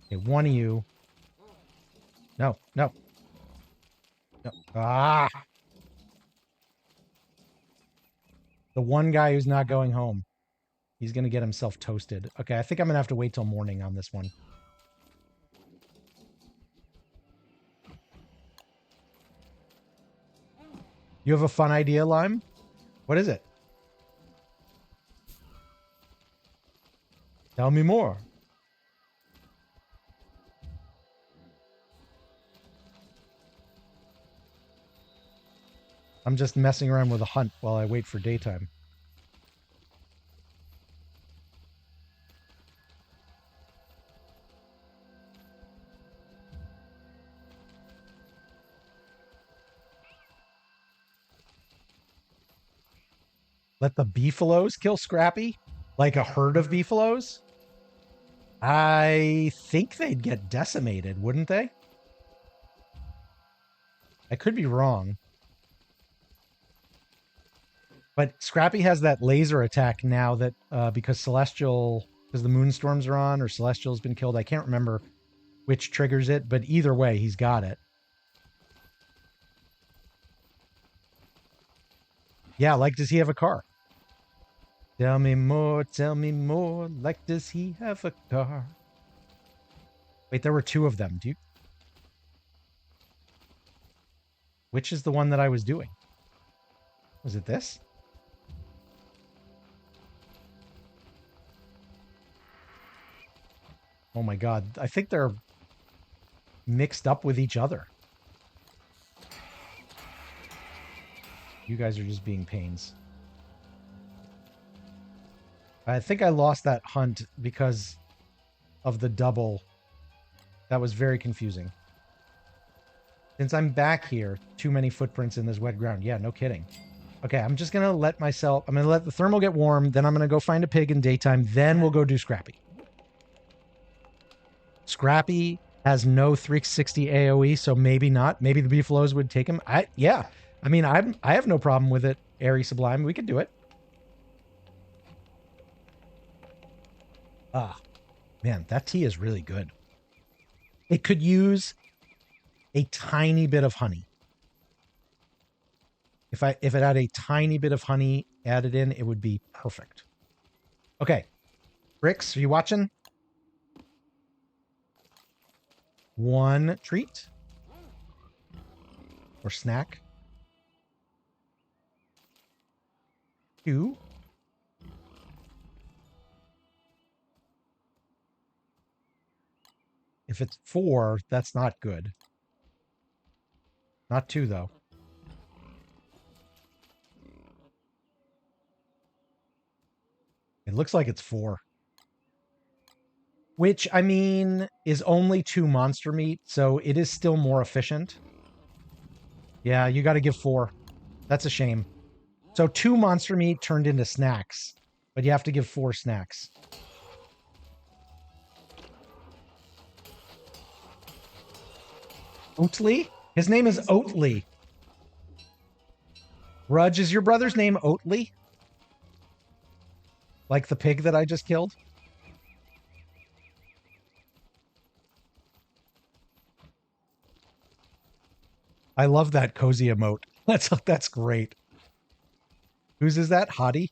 Okay, 1 of you. No. Ah! The one guy who's not going home. He's going to get himself toasted. Okay, I think I'm going to have to wait till morning on this one. You have a fun idea, Lime? What is it? Tell me more. I'm just messing around with a hunt while I wait for daytime. Let the beefaloes kill Scrappy? Like a herd of beefaloes? I think they'd get decimated, wouldn't they? I could be wrong. But Scrappy has that laser attack now that because Celestial, because the moonstorms are on or Celestial's been killed. I can't remember which triggers it, but either way, he's got it. Yeah, like, does he have a car? Tell me more, like, does he have a car? Wait, there were two of them. Do you... Which is the one that I was doing? Was it this? Oh my god, I think they're mixed up with each other. You guys are just being pains. I think I lost that hunt because of the double. That was very confusing. Since I'm back here, too many footprints in this wet ground. Yeah, no kidding. Okay, I'm just going to let myself... I'm going to let the thermal get warm, then I'm going to go find a pig in daytime, then we'll go do Scrappy. Scrappy has no 360 AoE, so maybe not. Maybe the beefaloes would take him. Yeah. I mean, I have no problem with it, Airy Sublime. We could do it. Ah, man, that tea is really good. It could use a tiny bit of honey. If it had a tiny bit of honey added in, it would be perfect. Okay. Rictus, are you watching? One treat. Or snack. Two. If it's 4, that's not good. Not 2, though. It looks like it's 4. Which, I mean, is only 2 monster meat, so it is still more efficient. Yeah, you got to give 4. That's a shame. So 2 monster meat turned into snacks, but you have to give 4 snacks. Oatly? His name is Oatly. Rudge, is your brother's name Oatly? Like the pig that I just killed? I love that cozy emote. That's great. Whose is that? Hottie?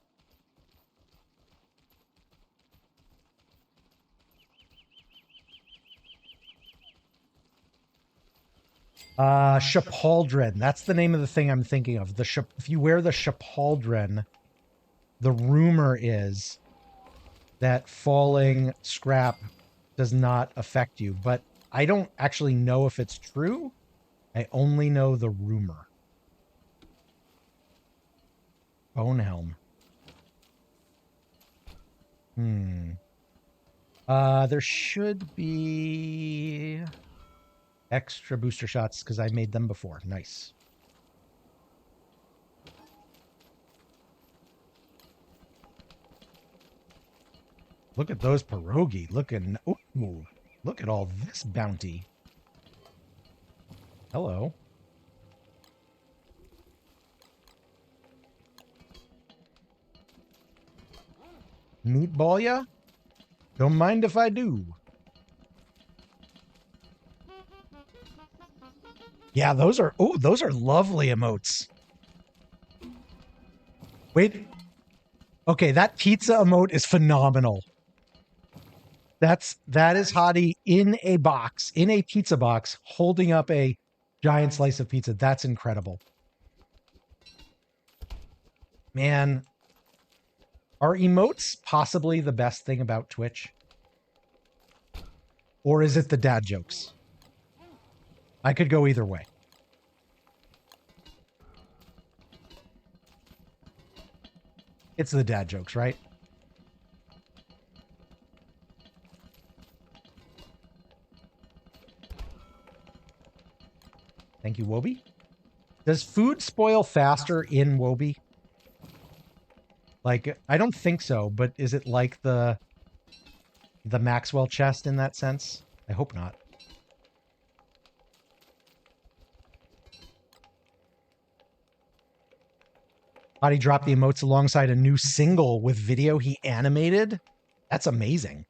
Chapaldren. That's the name of the thing I'm thinking of. If you wear the Chapaldren, the rumor is that falling scrap does not affect you. But I don't actually know if it's true. I only know the rumor. Bone helm. There should be extra booster shots because I made them before. Nice. Look at those pierogi. Ooh, look at all this bounty. Hello. Meatball ya? Don't mind if I do. Yeah, those are lovely emotes. Wait. Okay, that pizza emote is phenomenal. That is Hottie in a box, in a pizza box, holding up a giant slice of pizza. That's incredible. Man, are emotes possibly the best thing about Twitch? Or is it the dad jokes? I could go either way. It's the dad jokes, right? Thank you, Wobie. Does food spoil faster in Wobie? Like, I don't think so, but is it like the Maxwell chest in that sense? I hope not. Body dropped the emotes alongside a new single with video he animated. That's amazing.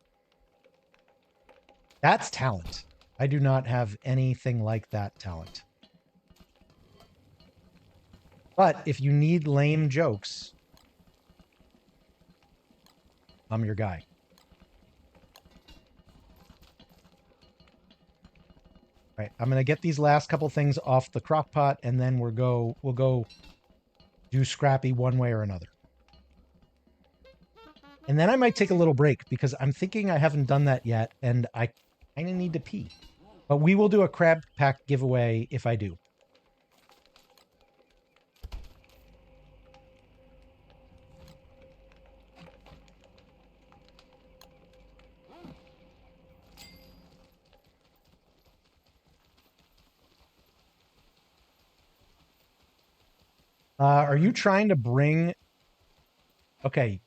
That's talent. I do not have anything like that talent. But if you need lame jokes, I'm your guy. All right, I'm gonna get these last couple things off the crock pot, and then we'll go do Scrappy one way or another. And then I might take a little break because I'm thinking I haven't done that yet, and I kind of need to pee. But we will do a crab pack giveaway if I do. Are you trying to bring... Okay,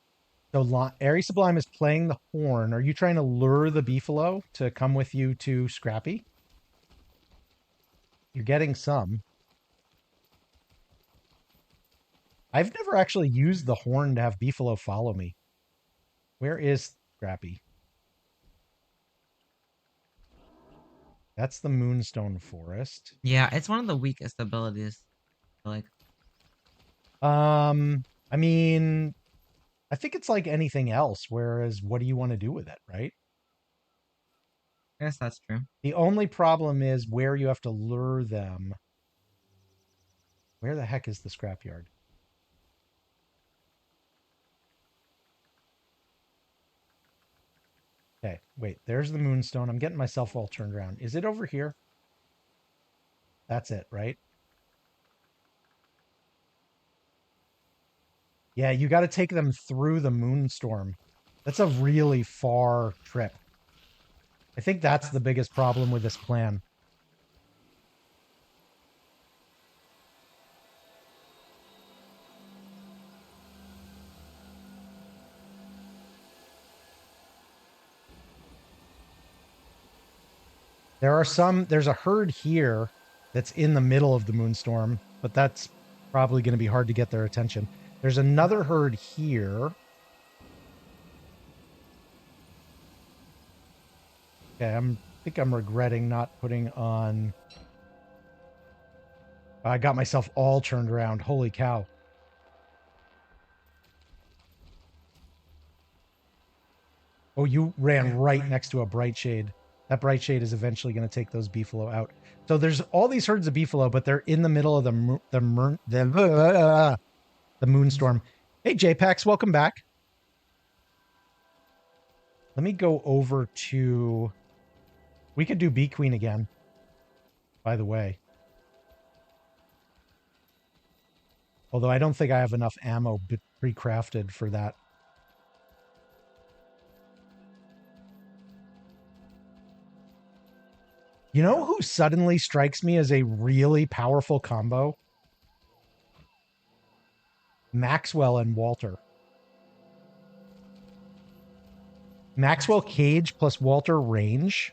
so Airy Sublime is playing the horn. Are you trying to lure the beefalo to come with you to Scrappy? You're getting some. I've never actually used the horn to have beefalo follow me. Where is Scrappy? That's the Moonstone Forest. Yeah, it's one of the weakest abilities. Like, I mean, I think it's like anything else, whereas what do you want to do with it, right? I guess that's true. The only problem is where you have to lure them. Where the heck is the scrapyard? Okay, wait, there's the Moonstone. I'm getting myself all turned around. Is it over here? That's it, right? Yeah, you got to take them through the Moonstorm. That's a really far trip. I think that's the biggest problem with this plan. There's a herd here that's in the middle of the Moonstorm, but that's probably going to be hard to get their attention. There's another herd here. Okay, I think I'm regretting not putting on... I got myself all turned around. Holy cow. Oh, you ran right next to a Bright Shade. That Bright Shade is eventually going to take those beefalo out. So there's all these herds of beefalo, but they're in the middle of the Moonstorm. Hey, JPax, welcome back. Let me go over to... We could do Bee Queen again, by the way. Although I don't think I have enough ammo pre-crafted for that. You know who suddenly strikes me as a really powerful combo? Maxwell and Walter. Maxwell Cage plus Walter Range.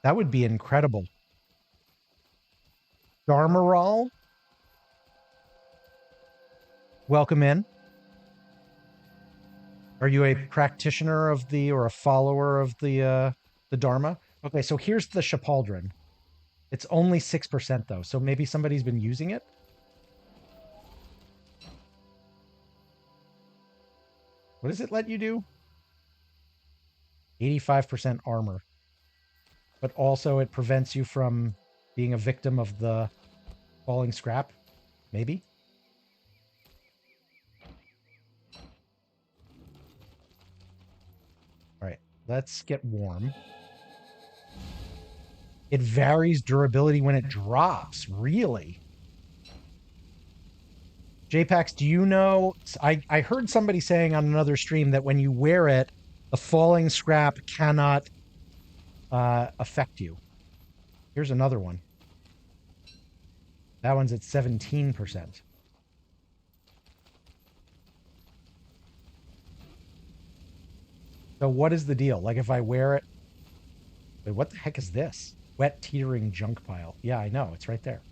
That would be incredible. Darmaral. Welcome in. Are you a practitioner of the, or a follower of the Dharma? Okay, so here's the Chapaldron. It's only 6% though, so maybe somebody's been using it? What does it let you do? 85% armor. But also it prevents you from being a victim of the falling scrap? Maybe? All right, let's get warm. It varies durability when it drops. Really? JPax, do you know? I heard somebody saying on another stream that when you wear it, the falling scrap cannot affect you. Here's another one. That one's at 17%. So what is the deal? Like if I wear it... Wait, what the heck is this? Wet teetering junk pile. Yeah, I know. It's right there.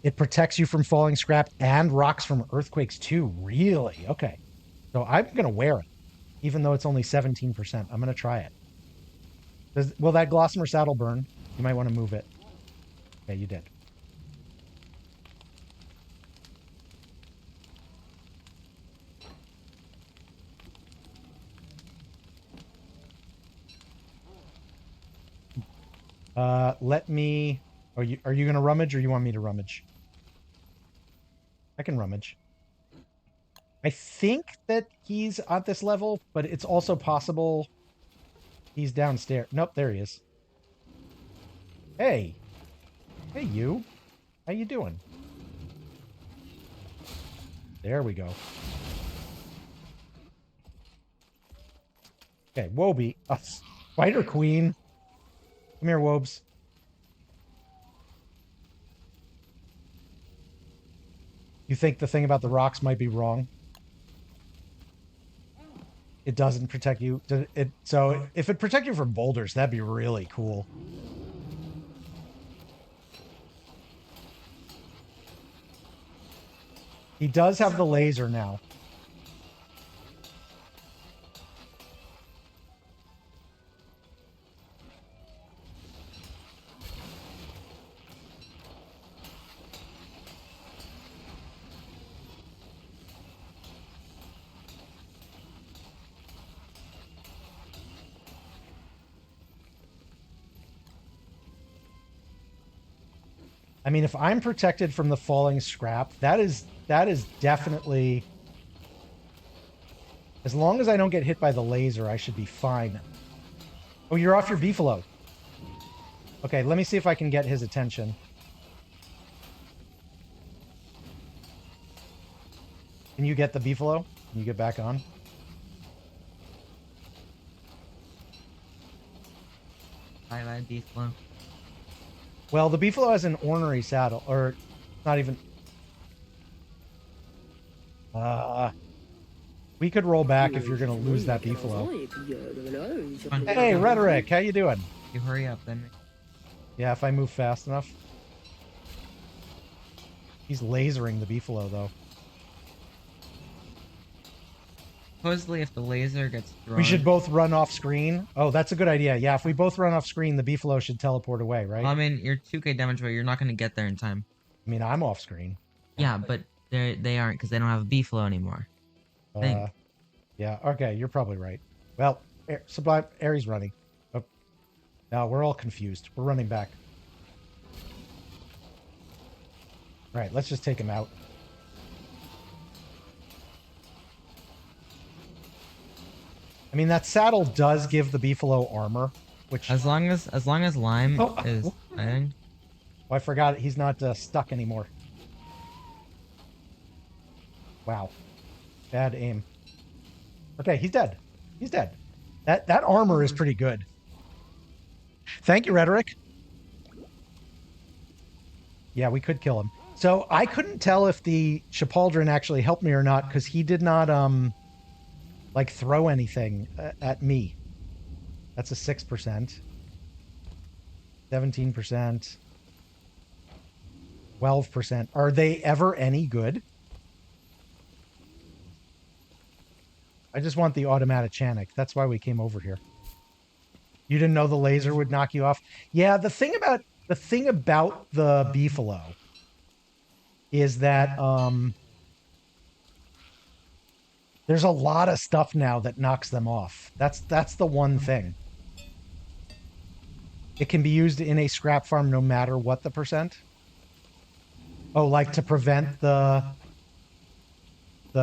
It protects you from falling scrap and rocks from earthquakes too. Really? Okay. So I'm going to wear it, even though it's only 17%. I'm going to try it. Will that Glossamer saddle burn? You might want to move it. Okay, you did. Let me... Are you going to rummage or you want me to rummage? I can rummage. I think that he's at this level, but it's also possible he's downstairs. Nope, there he is. Hey. Hey, you. How you doing? There we go. Okay, Wobie. Spider Queen. Come here, Wobes. You think the thing about the rocks might be wrong? It doesn't protect you. So if it protect you from boulders, that'd be really cool. He does have the laser now. I mean, if I'm protected from the falling scrap, that is definitely... As long as I don't get hit by the laser, I should be fine. Oh, you're off your beefalo. Okay, let me see if I can get his attention. Can you get the beefalo? Can you get back on? Bye-bye, beefalo. Well, the beefalo has an ornery saddle, or not even... we could roll back if you're going to lose that beefalo. Hey, Rhetoric, how you doing? You hurry up, then. Yeah, if I move fast enough. He's lasering the beefalo, though. Supposedly, if the laser gets thrown... We should both run off screen. Oh, that's a good idea. Yeah, if we both run off screen, the beefalo should teleport away, right? Well, I mean, you're 2k damage away. You're not going to get there in time. I mean, I'm off screen. Yeah, but they aren't because they don't have a beefalo anymore. Yeah, okay, you're probably right. Well, Sublime Aries running. Oh. No, we're all confused. We're running back. All right, let's just take him out. I mean, that saddle does give the beefalo armor, which... As long as Lime is fighting. Oh, I forgot he's not stuck anymore. Wow. Bad aim. Okay, he's dead. He's dead. That armor is pretty good. Thank you, Rhetoric. Yeah, we could kill him. So I couldn't tell if the Chapaldron actually helped me or not because he did not like throw anything at me. That's a 6%. 17%. 12%. Are they ever any good? I just want the automatic Chanic. That's why we came over here. You didn't know the laser would knock you off? Yeah, the thing about the beefalo is that there's a lot of stuff now that knocks them off. That's the one thing. It can be used in a scrap farm no matter what the percent. Oh, like to prevent the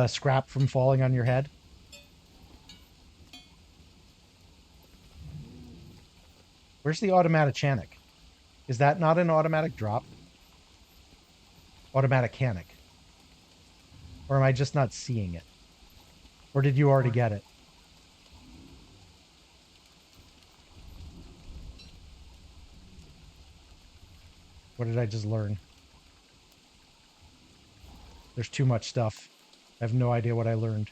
scrap from falling on your head? Where's the automatachanic? Is that not an automatic drop? Automatachanic. Or am I just not seeing it? Or did you already get it? What did I just learn? There's too much stuff. I have no idea what I learned.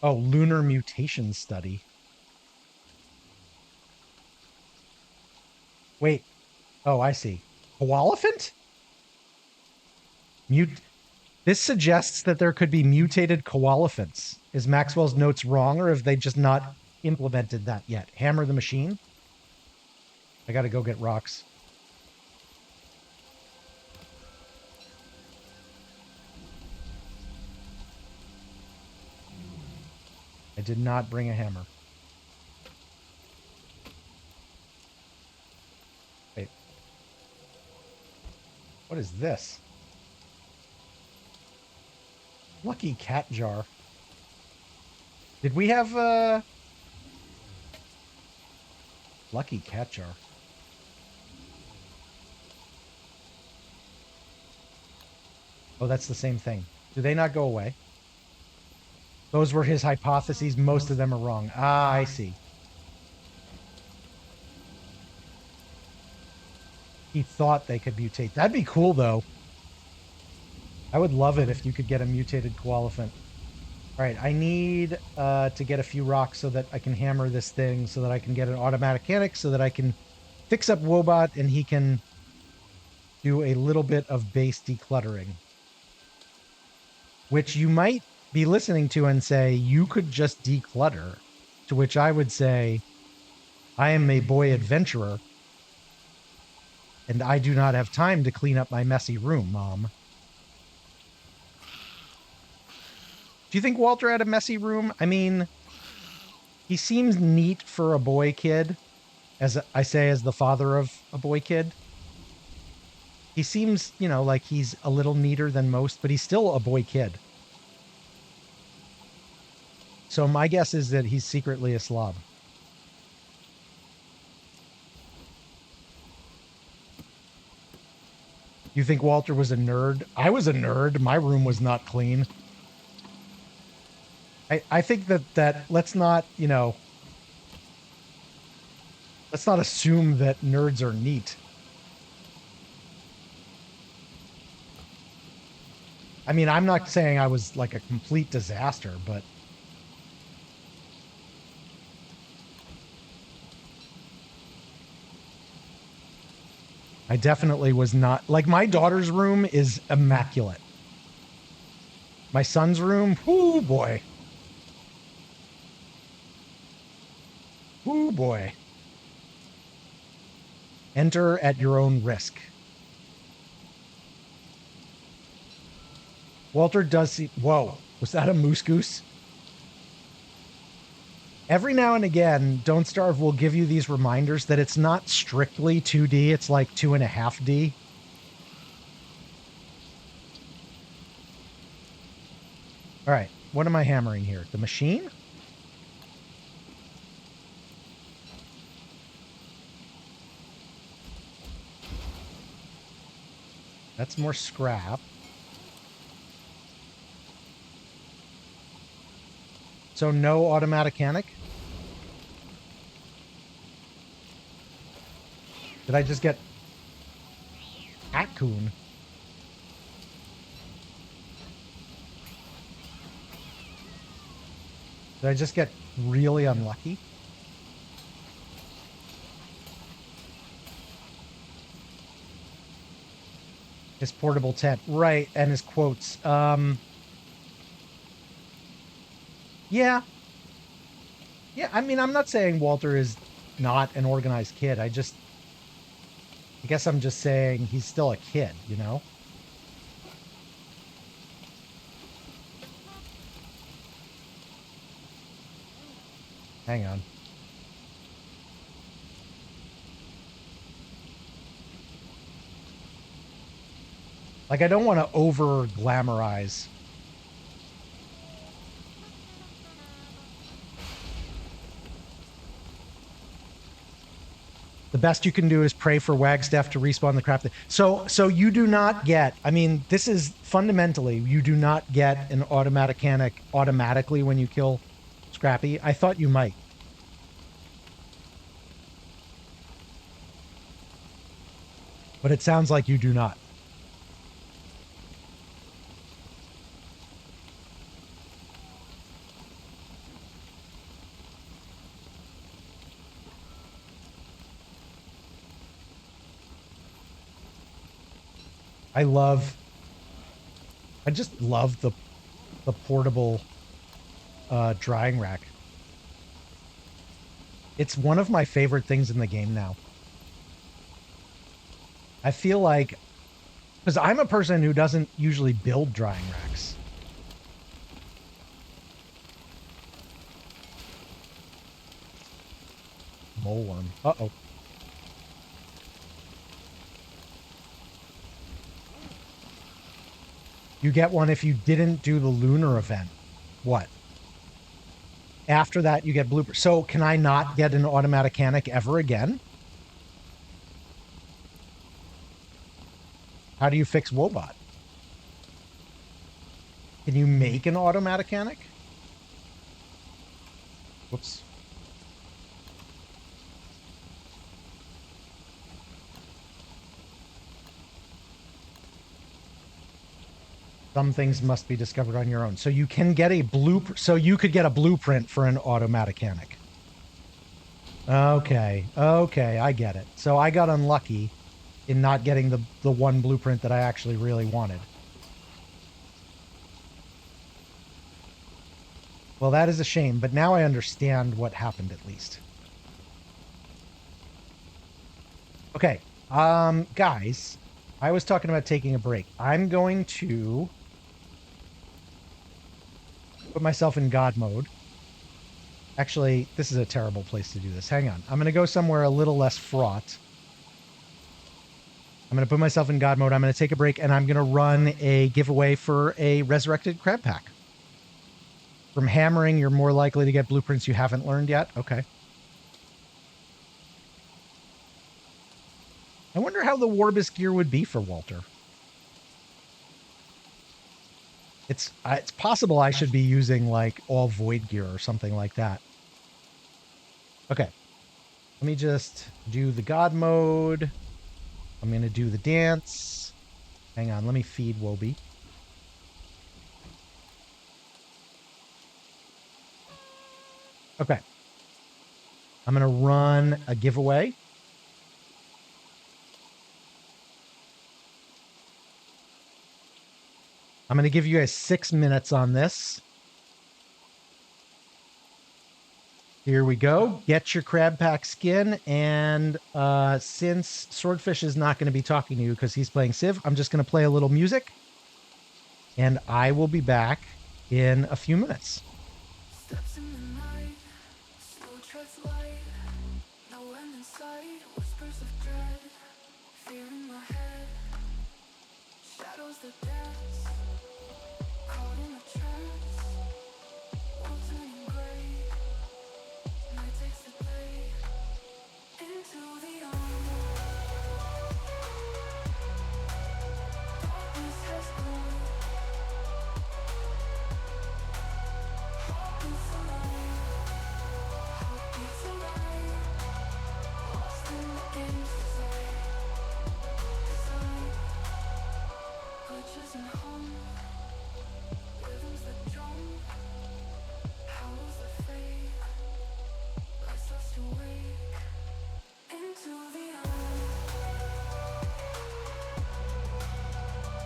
Oh, lunar mutation study. Wait. Oh, I see. Koalefant? This suggests that there could be mutated koalefants. Is Maxwell's notes wrong, or have they just not implemented that yet? Hammer the machine? I gotta go get rocks. I did not bring a hammer. Wait. What is this? Lucky cat jar. Did we have lucky cat jar? Oh, that's the same thing. Do they not go away? Those were his hypotheses. Most of them are wrong. Ah, I see. He thought they could mutate. That'd be cool, though. I would love it if you could get a mutated koalefant. All right, I need to get a few rocks so that I can hammer this thing, so that I can get an automatachanic, so that I can fix up Wobot and he can do a little bit of base decluttering. Which you might be listening to and say, you could just declutter. To which I would say, I am a boy adventurer, and I do not have time to clean up my messy room, Mom. Do you think Walter had a messy room? I mean, he seems neat for a boy kid, as I say, as the father of a boy kid. He seems, you know, like he's a little neater than most, but he's still a boy kid. So my guess is that he's secretly a slob. You think Walter was a nerd? I was a nerd. My room was not clean. I think that let's not, you know, let's not assume that nerds are neat. I mean, I'm not saying I was like a complete disaster, but I definitely was not. Like, my daughter's room is immaculate. My son's room, whoo boy. Whoo boy. Enter at your own risk. Walter does see... Whoa, was that a moose goose? Every now and again, Don't Starve will give you these reminders that it's not strictly 2D, it's like 2.5D. All right, what am I hammering here? The machine? That's more scrap. So no automatachanic? Did I just get Hatcoon? Did I just get really unlucky? His portable tent. Right, and his quotes. Yeah. Yeah, I mean, I'm not saying Walter is not an organized kid. I guess I'm just saying he's still a kid, you know? Hang on. Like, I don't want to over glamorize. The best you can do is pray for Wagstaff to respawn the crap. So you do not get, I mean, this is fundamentally, you do not get an automatic mechanic automatically when you kill Scrappy. I thought you might. But it sounds like you do not. I just love the portable drying rack. It's one of my favorite things in the game now. I feel like, because I'm a person who doesn't usually build drying racks. Mole worm. Uh-oh. You get one if you didn't do the lunar event. What? After that, you get blooper. So can I not get an automatic mechanic ever again? How do you fix Wobot? Can you make an automatic mechanic? Whoops. Some things must be discovered on your own. So you can get a blueprint. So you could get a blueprint for an automatic mechanic. Okay. Okay, I get it. So I got unlucky in not getting the one blueprint that I actually really wanted. Well, that is a shame, but now I understand what happened at least. Okay. Guys, I was talking about taking a break. I'm going to put myself in God mode. Actually, this is a terrible place to do this. Hang on. I'm going to go somewhere a little less fraught. I'm going to put myself in God mode. I'm going to take a break, and I'm going to run a giveaway for a resurrected crab pack. From hammering, you're more likely to get blueprints you haven't learned yet. Okay. I wonder how the Warbus gear would be for Walter. It's possible I should be using like all void gear or something like that. Okay. Let me just do the God mode. I'm going to do the dance. Hang on. Let me feed Wobie. Okay. I'm going to run a giveaway. I'm going to give you guys 6 minutes on this. Here we go. Get your crab pack skin. And since Swordfish is not going to be talking to you because he's playing Civ, I'm just going to play a little music. And I will be back in a few minutes. Steps in the night, slow treads light, no end in sight, whispers of dread, fear in my head, shadows that dance, caught in a trance, world turning gray, night takes the day, into the unknown, darkness has gone, heart beats alive, heart beats alive, lost in the game's design, glitches and hum, rhythms that drum, howls that fade, lights us awake, into the unknown,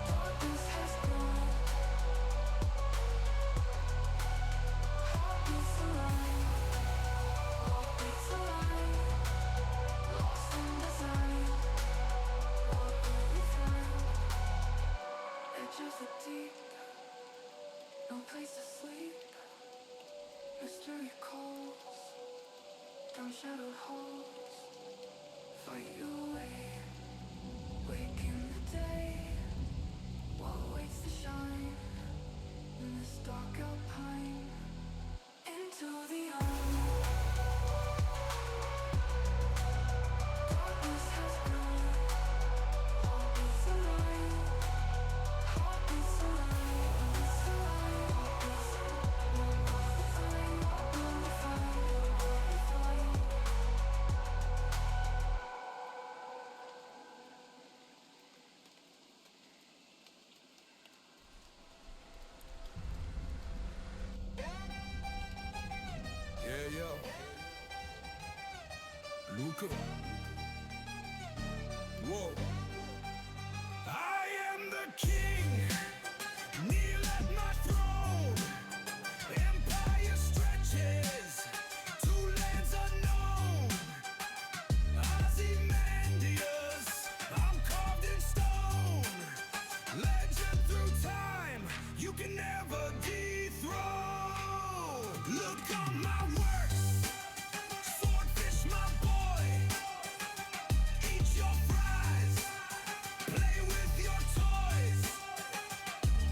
darkness has gone, heart beats alive, heart beats alive, lost in design, what will we find? Edge of the deep, no place to sleep, mystery calls, down shadowed halls, fight your way, wake in the day, what waits to shine, in this dark alpine, into the unknown, darkness has gone, heart beats alive, heart beats alive, lost in design, what will we find? Edge of the deep, no place to sleep, mystery calls, down shadowed halls, fight your way, wake in the day, what waits to shine, in this dark alpine, into the unknown, darkness has gone, heart beats alive, heart beats alive, lost in design, what will we find? Into the unknown. Whoa. I am the king. Kneel at my throne. Empire stretches to lands unknown. Ozymandias, I'm carved in stone. Legend through time, you can never dethrone. Look on my works, swordfish my boy. Eat your fries, play with your toys.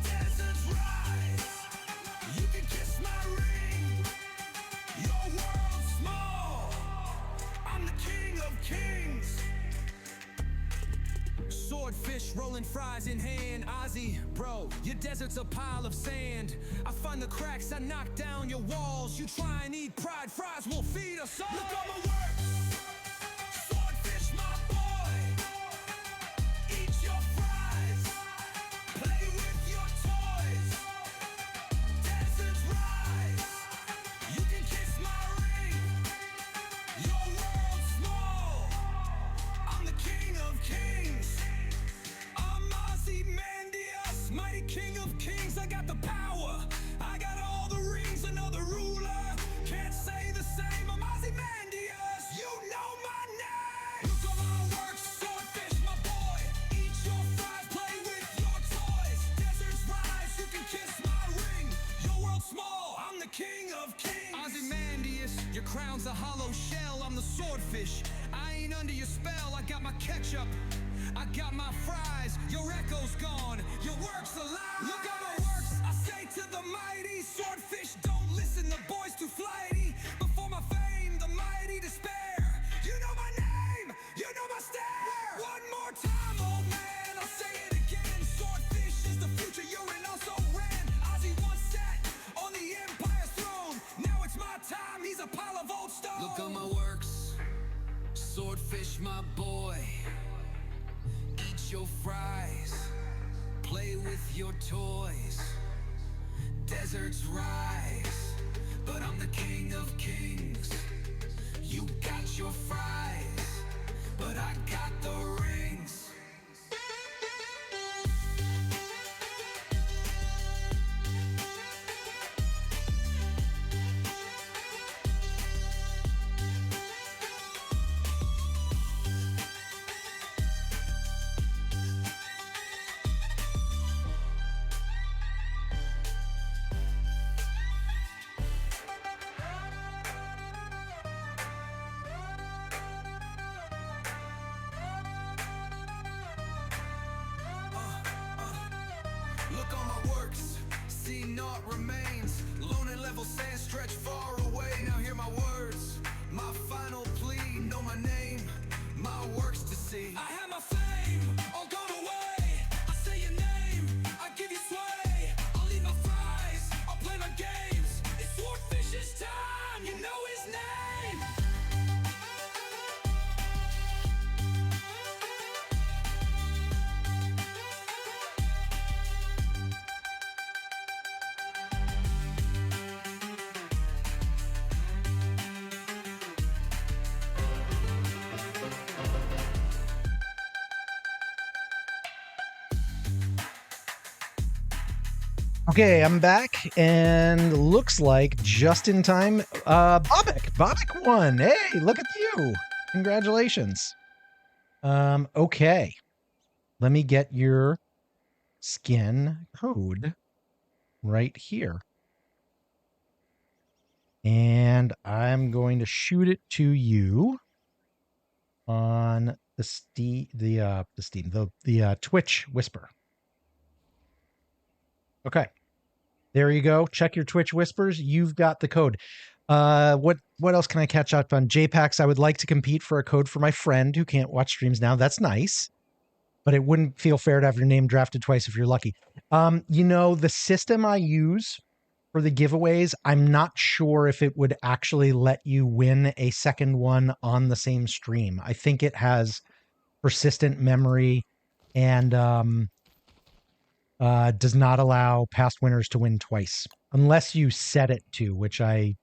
Deserts rise, you can kiss my ring. Your world's small, I'm the king of kings. Swordfish rolling fries in hand. Ozzy, bro, your desert's a pile of sand. I find the cracks, I knock down your walls. You try and eat pride, fries will feed us all. Look on my works, swordfish my boy. Eat your fries, play with your toys. Deserts rise, you can kiss my ring. Your world's small, I'm the king of kings. I'm Ozymandias, mighty king of kings. I got the power, I got all the rings. Another ruler can't say the same. I'm Ozymandias, you know my name. Look on my works, swordfish my boy. Eat your fries, play with your toys. Deserts rise, you can kiss my ring. Your world's small, I'm the king of kings. Ozymandias, your crown's a hollow shell. I'm the swordfish, I ain't under your spell. I got my ketchup, I got my fries. Your echo's gone, your work's alive. Look at my works, I say to the mighty. Swordfish don't listen, the boy's too flighty. Before my fame, the mighty despair. You know my name, you know my stare. One more time, old man, I'll say it again. Swordfish is the future, you're in also ran. Ozzy once sat on the empire's throne. Now it's my time, he's a pile of old stone. Look on my works, swordfish my boy. Eat your fries, play with your toys. Deserts rise, but I'm the king of kings. You got your fries, but I got the rings. Look on my works, see naught remains. Lone and level sand stretch far away. Now hear my words, my final plea. Know my name, my works to see. I have my fame, all gone away. I say your name, I give you sway. I'll eat my fries, I'll play my games. It's Swordfish's time, you know his name. Okay, I'm back, and looks like just in time, Bobik won. Hey, look at you. Congratulations. Okay. Let me get your skin code right here. And I'm going to shoot it to you on the Twitch Whisper. Okay. There you go. Check your Twitch Whispers. You've got the code. What else can I catch up on? JPAX, I would like to compete for a code for my friend who can't watch streams now. That's nice. But it wouldn't feel fair to have your name drafted twice if you're lucky. You know, the system I use for the giveaways, I'm not sure if it would actually let you win a second one on the same stream. I think it has persistent memory and does not allow past winners to win twice, unless you set it to, which I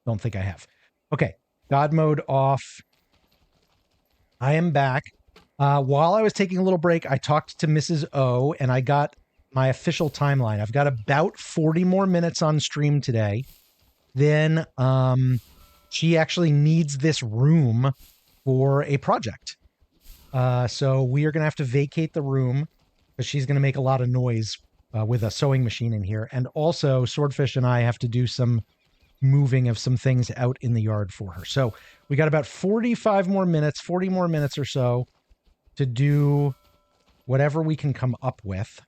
don't think I have. Okay, God mode off. I am back. While I was taking a little break, I talked to Mrs. O, and I got my official timeline. I've got about 40 more minutes on stream today. Then she actually needs this room for a project. So we are going to have to vacate the room because she's going to make a lot of noise with a sewing machine in here. And also, Swordfish and I have to do some moving of some things out in the yard for her. So we got about 45 more minutes, 40 more minutes or so to do whatever we can come up with.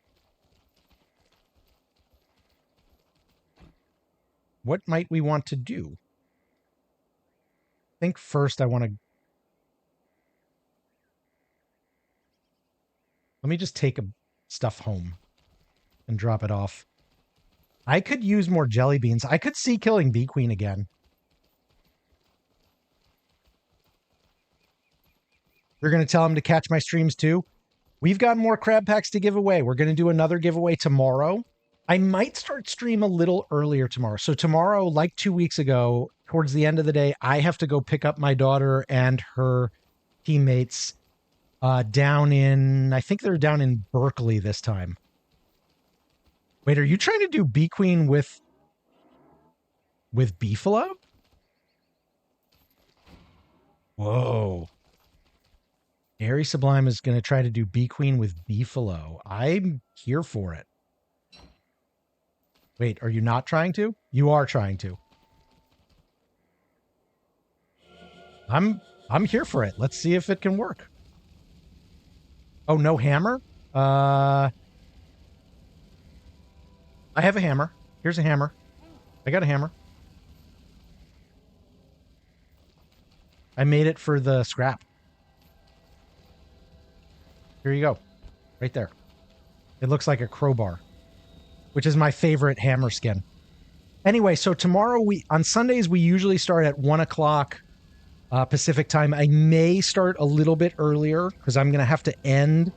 What might we want to do? I think first I want to... Let me just take stuff home and drop it off. I could use more jelly beans. I could see killing Bee Queen again. You're going to tell him to catch my streams too? We've got more crab packs to give away. We're going to do another giveaway tomorrow. I might start stream a little earlier tomorrow. So tomorrow, like 2 weeks ago, towards the end of the day, I have to go pick up my daughter and her teammates down in... I think they're down in Berkeley this time. Wait, are you trying to do Bee Queen with Beefalo? Whoa. Airy Sublime is going to try to do Bee Queen with Beefalo. I'm here for it. Wait, are you not trying to? You are trying to. I'm here for it. Let's see if it can work. Oh, no hammer? I have a hammer. Here's a hammer. I got a hammer. I made it for the scrap. Here you go. Right there. It looks like a crowbar, which is my favorite hammer skin. Anyway, so tomorrow on Sundays, we usually start at 1 o'clock Pacific time. I may start a little bit earlier because I'm going to have to end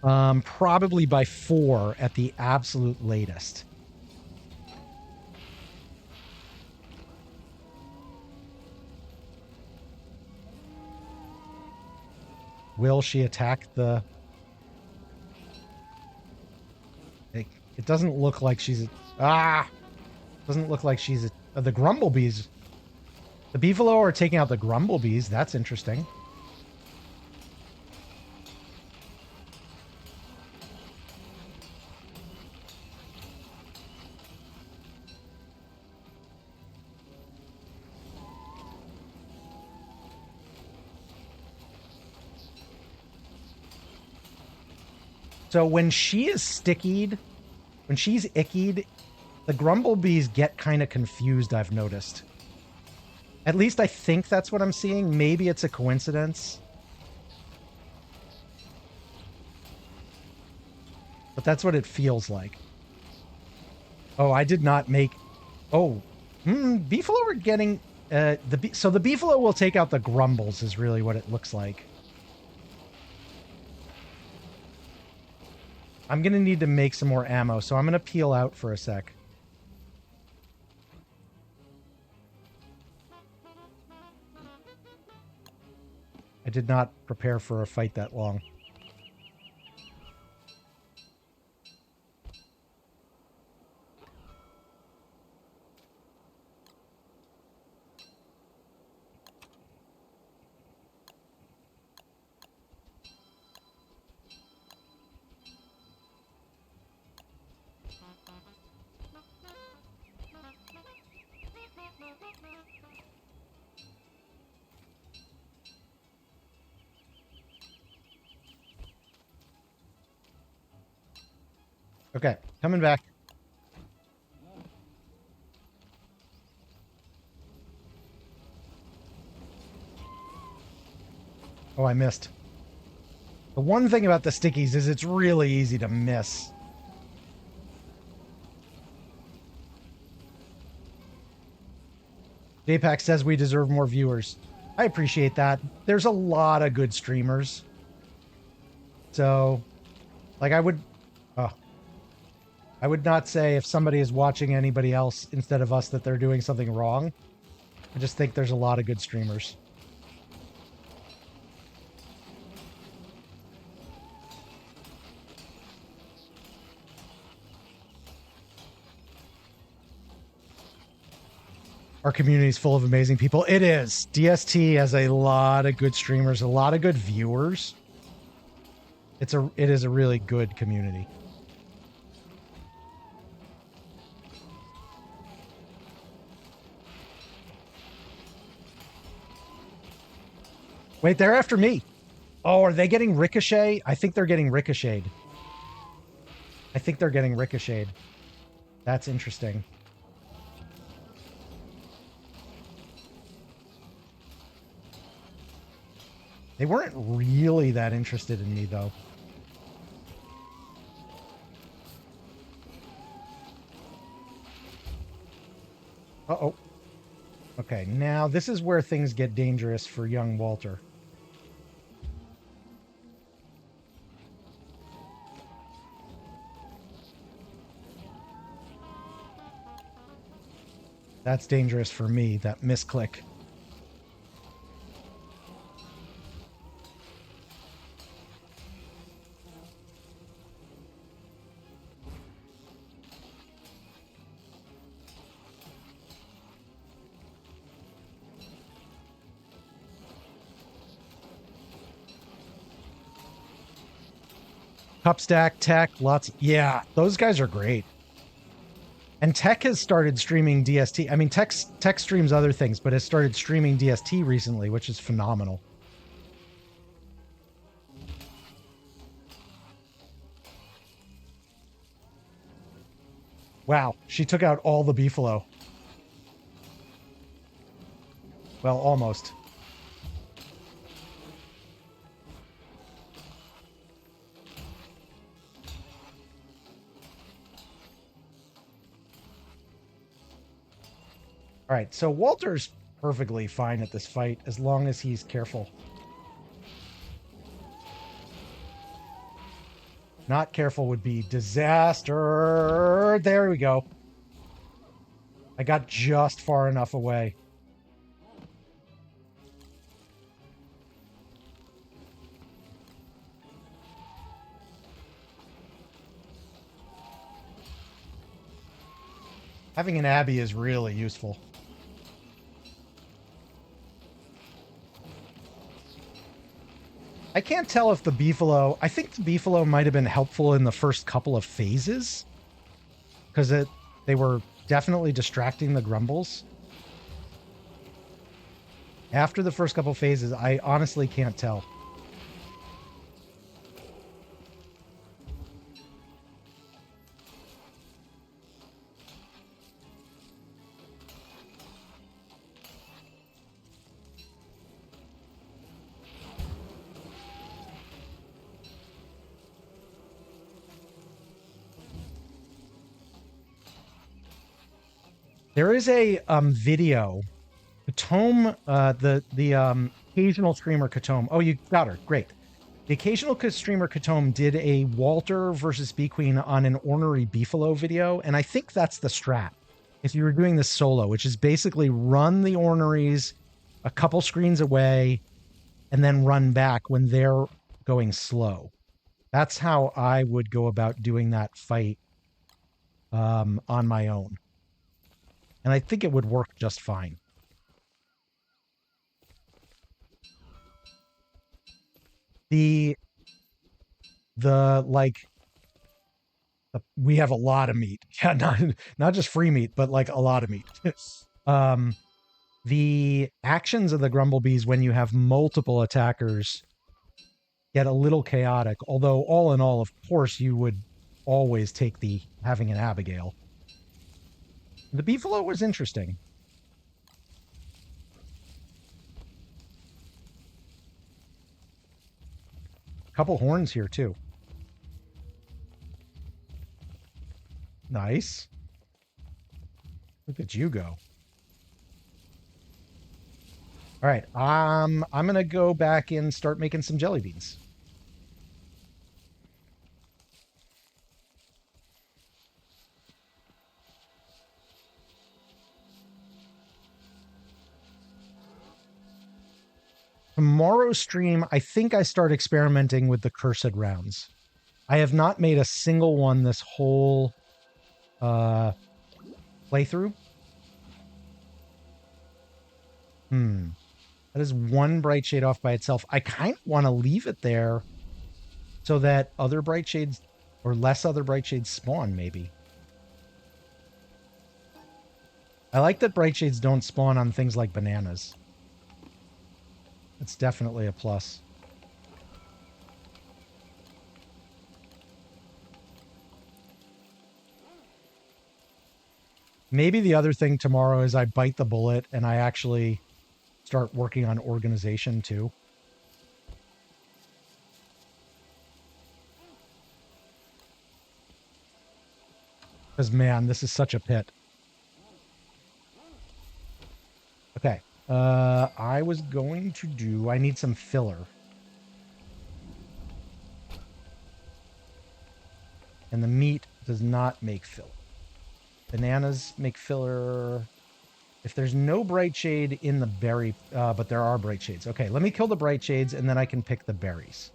probably by 4 at the absolute latest. Will she attack the... It doesn't look like she's... Doesn't look like she's... the Grumblebees. The Beefalo are taking out the Grumblebees. That's interesting. So when she is stickied, when she's ickied, the Grumblebees get kind of confused, I've noticed. At least I think that's what I'm seeing. Maybe it's a coincidence. But that's what it feels like. Oh, I did not make... Oh, Beefalo are getting... So the Beefalo will take out the Grumbles is really what it looks like. I'm going to need to make some more ammo, so I'm going to peel out for a sec. I did not prepare for a fight that long. Okay, coming back. Oh, I missed. The one thing about the stickies is it's really easy to miss. JPAC says we deserve more viewers. I appreciate that. There's a lot of good streamers. So, like I would not say if somebody is watching anybody else instead of us that they're doing something wrong. I just think there's a lot of good streamers. Our community is full of amazing people. It is. DST has a lot of good streamers, a lot of good viewers. It is a really good community. Wait, they're after me. Oh, are they getting ricochet? I think they're getting ricocheted. I think they're getting ricocheted. That's interesting. They weren't really that interested in me, though. Uh-oh. Okay, now this is where things get dangerous for young Walter. That's dangerous for me, that misclick. Cup stack, Tech, lots. Yeah, those guys are great. And Tech has started streaming DST. I mean, Tech streams other things, but has started streaming DST recently, which is phenomenal. Wow, she took out all the beefalo. Well, almost. All right, so Walter's perfectly fine at this fight as long as he's careful. Not careful would be disaster. There we go. I got just far enough away. Having an Abby is really useful. I can't tell if the beefalo... I think the beefalo might have been helpful in the first couple of phases. Because they were definitely distracting the grumbles. After the first couple of phases, I honestly can't tell. There is a video. Katome, the occasional streamer Katome. Oh, you got her. Great. The occasional streamer Katome did a Walter versus Bee Queen on an ornery beefalo video, and I think that's the strat. If you were doing this solo, which is basically run the orneries a couple screens away and then run back when they're going slow. That's how I would go about doing that fight on my own. And I think it would work just fine. We have a lot of meat. Yeah, not just free meat, but like a lot of meat. The actions of the Grumblebees when you have multiple attackers get a little chaotic. Although all in all, of course, you would always take having an Abigail. The beefalo was interesting. Couple horns here too. Nice. Look at you go. All right, I'm gonna go back and start making some jelly beans. Tomorrow's stream, I think I start experimenting with the cursed rounds. I have not made a single one this whole playthrough. That is one bright shade off by itself. I kind of want to leave it there so that other bright shades or less other bright shades spawn, maybe. I like that bright shades don't spawn on things like bananas. It's definitely a plus. Maybe the other thing tomorrow is I bite the bullet and I actually start working on organization too. Because, man, this is such a pit. Okay. I was going to do... I need some filler. And the meat does not make filler. Bananas make filler. If there's no bright shade in the berry... but there are bright shades. Okay, let me kill the bright shades, and then I can pick the berries.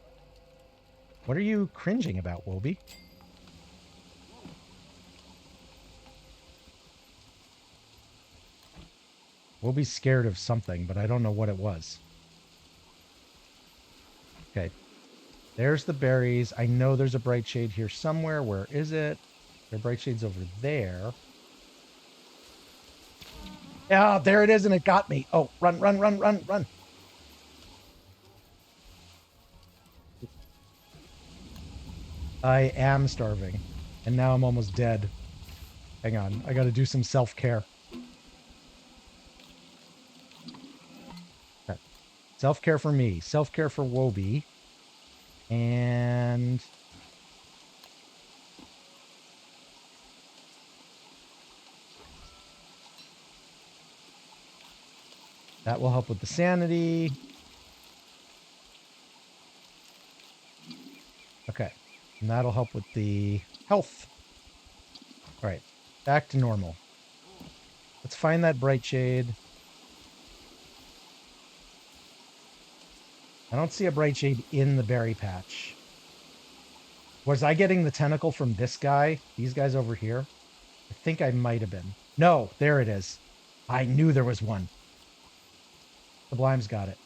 What are you cringing about, Wobie? Wobie's scared of something, but I don't know what it was. Okay. There's the berries. I know there's a bright shade here somewhere. Where is it? There are bright shades over there. Yeah, there it is, and it got me. Oh, run, run, run, run, run. I am starving, and now I'm almost dead. Hang on. I got to do some self-care. Okay. Self-care for me. Self-care for Wobie. And... that will help with the sanity. Okay. And that'll help with the health. All right. Back to normal. Let's find that bright shade. I don't see a bright shade in the berry patch. Was I getting the tentacle from this guy? These guys over here? I think I might have been. No, there it is. I knew there was one. Sublime's got it.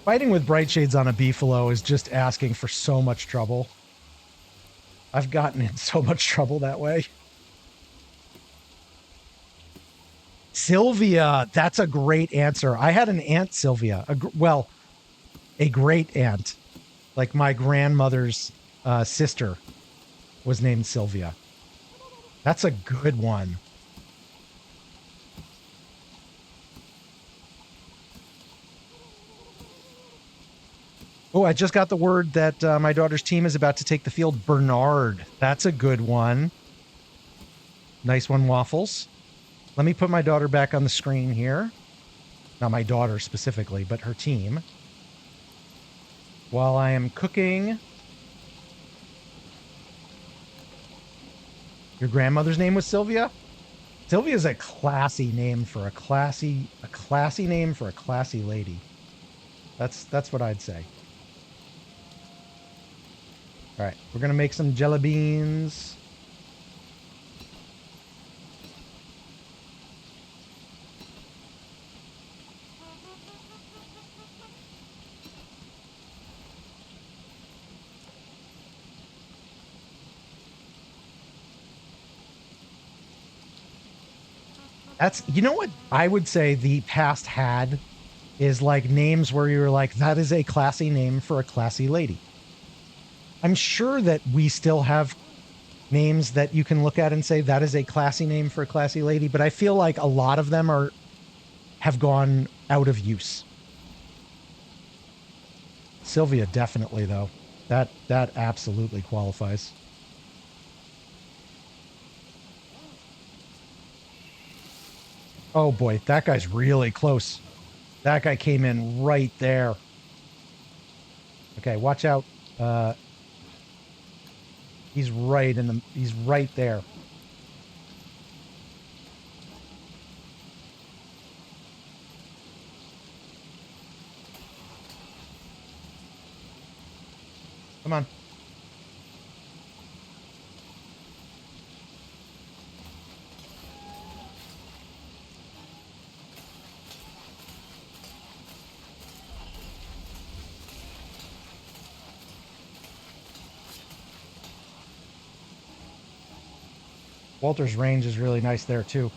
Fighting with bright shades on a beefalo is just asking for so much trouble. I've gotten in so much trouble that way. Sylvia, that's a great answer. I had an aunt Sylvia. A great aunt. Like my grandmother's sister was named Sylvia. That's a good one. Oh, I just got the word that my daughter's team is about to take the field. Bernard. That's a good one. Nice one, Waffles. Let me put my daughter back on the screen here. Not my daughter specifically, but her team. While I am cooking. Your grandmother's name was Sylvia? Sylvia's a classy name for a classy name for a classy lady. That's what I'd say. All right, we're gonna make some jelly beans. That's, you know what I would say the past had is like names where you're like, that is a classy name for a classy lady. I'm sure that we still have names that you can look at and say that is a classy name for a classy lady, but I feel like a lot of them have gone out of use. Sylvia definitely though. That absolutely qualifies. Oh boy, that guy's really close. That guy came in right there. Okay, watch out. He's right there. Come on. Walter's range is really nice there too.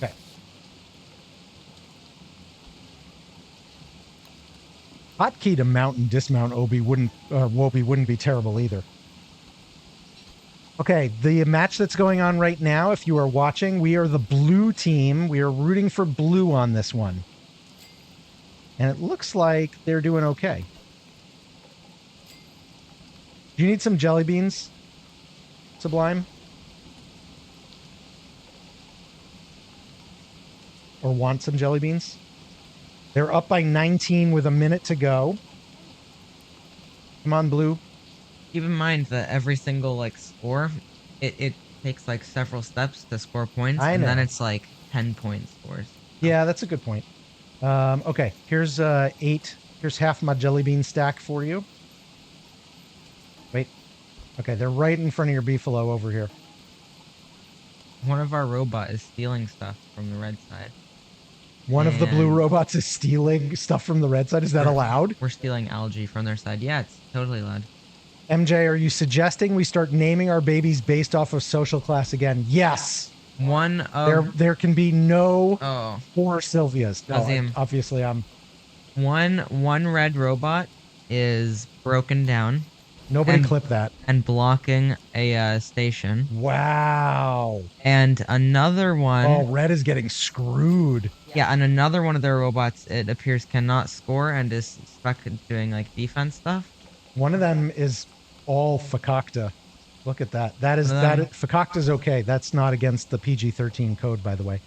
Okay. Hotkey to mount and dismount Wobie wouldn't be terrible either. Okay, the match that's going on right now, if you are watching, we are the blue team. We are rooting for blue on this one. And it looks like they're doing okay. Do you need some jelly beans, Sublime? Or want some jelly beans? They're up by 19 with a minute to go. Come on, blue. Keep in mind that every single like score, it takes like several steps to score points, I and then know. it's like 10-point scores. Yeah, that's a good point. Okay, here's 8. Here's half my jelly bean stack for you. Wait. Okay, they're right in front of your beefalo over here. One of our robot is stealing stuff from the red side. One of the blue And robots is stealing stuff from the red side. Is that allowed? We're stealing algae from their side. Yeah, it's totally allowed. MJ, are you suggesting we start naming our babies based off of social class again? Yes. One of There can be no oh, 4 Sylvias. No, Azim. obviously I'm. one red robot is broken down. Nobody clip that. And blocking a station. Wow. And another one. Oh, red is getting screwed. Yeah, and another one of their robots, it appears, cannot score and is stuck doing like defense stuff. One of them is all fakakta. Look at that. Fakakta's okay. That's not against the PG-13 code, by the way.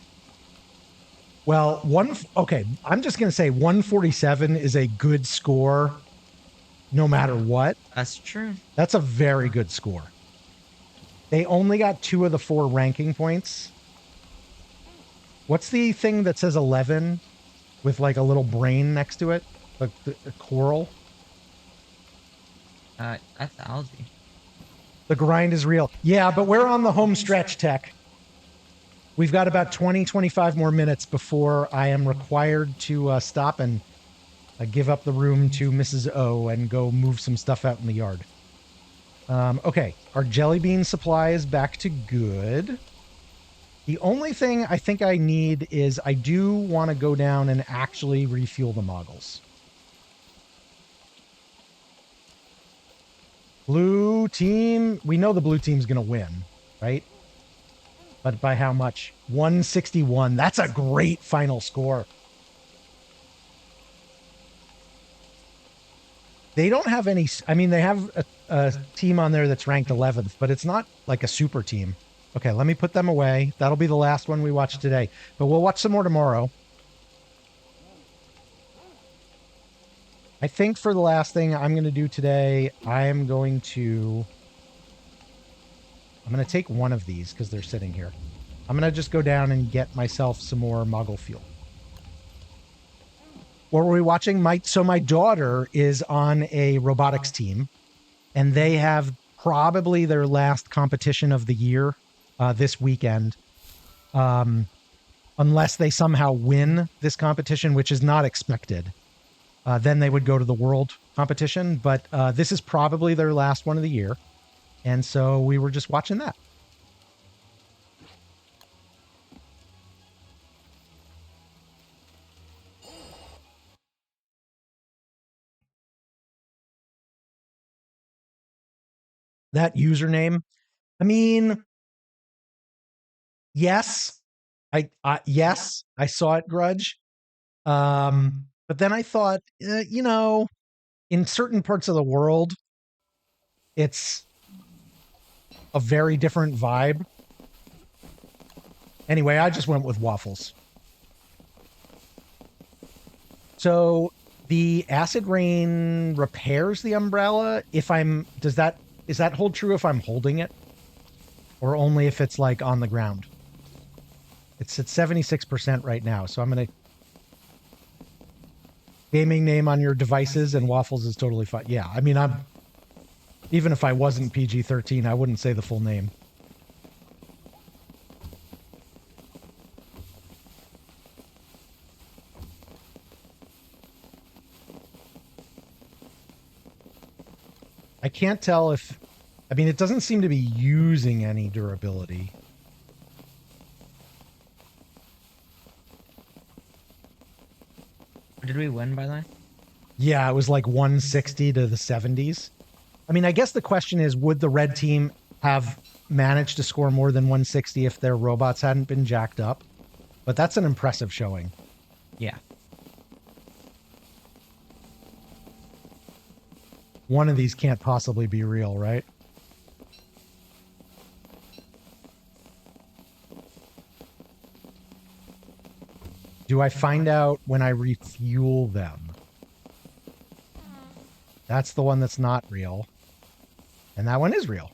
Well, okay, I'm just going to say 147 is a good score no matter what. That's true. That's a very good score. They only got 2 of the 4 ranking points. What's the thing that says 11 with like a little brain next to it? Like the coral? That's algae. The grind is real. Yeah, but we're on the home stretch, Tech. We've got about 20, 25 more minutes before I am required to stop and give up the room to Mrs. O and go move some stuff out in the yard. Okay, our jelly bean supply is back to good. The only thing I think I need is I do want to go down and actually refuel the moggles. Blue team, we know the blue team's going to win, right? But by how much? 161. That's a great final score. They don't have any, I mean, they have a team on there that's ranked 11th, but it's not like a super team. Okay, let me put them away. That'll be the last one we watch today, but we'll watch some more tomorrow. I think for the last thing I'm going to do today, I'm going to take one of these because they're sitting here. I'm going to just go down and get myself some more Muggle fuel. What were we watching? My daughter is on a robotics team, and they have probably their last competition of the year this weekend. Unless they somehow win this competition, which is not expected. Then they would go to the world competition, but this is probably their last one of the year. And so we were just watching that. That username, I mean, yes, yes, I saw it, Grudge. But then I thought, in certain parts of the world, it's a very different vibe. Anyway, I just went with waffles. So the acid rain repairs the umbrella does that hold true if I'm holding it? Or only if it's like on the ground? It's at 76% right now, so I'm going to gaming name on your devices, and waffles is totally fine. Yeah, I mean, even if I wasn't PG-13, I wouldn't say the full name. I can't tell if... I mean, it doesn't seem to be using any durability. Did we win, by the way? Yeah, it was like 160 to the 70s. I mean, I guess the question is, would the red team have managed to score more than 160 if their robots hadn't been jacked up? But that's an impressive showing. Yeah. One of these can't possibly be real, right? Do I find out when I refuel them? That's the one that's not real. And that one is real.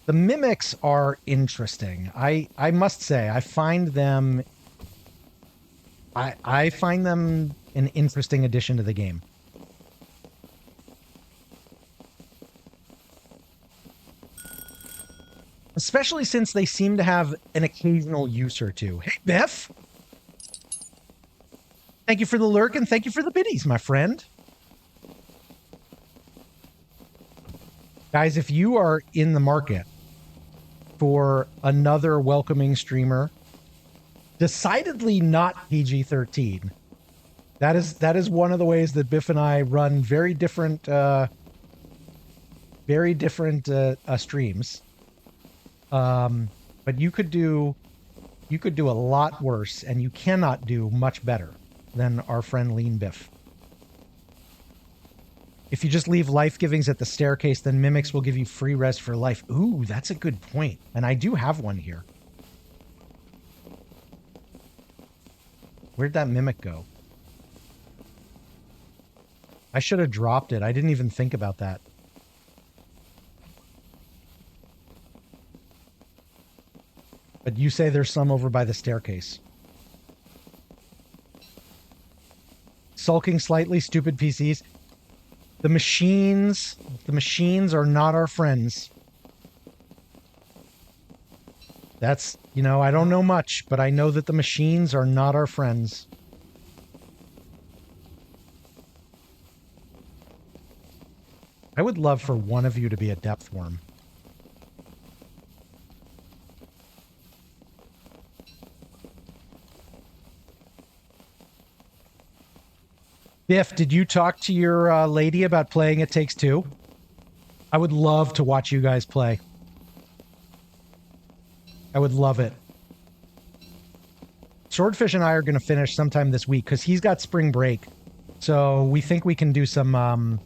The mimics are interesting. I must say, I find them... I find them an interesting addition to the game. Especially since they seem to have an occasional use or two. Hey, Biff! Thank you for the lurk and thank you for the biddies, my friend. Guys, if you are in the market for another welcoming streamer, decidedly not PG-13, that is one of the ways that Biff and I run very different streams. But you could do a lot worse, and you cannot do much better than our friend Lean Biff. If you just leave life givings at the staircase, then mimics will give you free res for life. Ooh, that's a good point. And I do have one here. Where'd that mimic go? I should have dropped it. I didn't even think about that. But you say there's some over by the staircase. Sulking slightly, stupid PCs. The machines are not our friends. That's, I don't know much, but I know that the machines are not our friends. I would love for one of you to be a depth worm. Biff, did you talk to your lady about playing It Takes Two? I would love to watch you guys play. I would love it. Swordfish and I are going to finish sometime this week because he's got spring break. So we think we can do some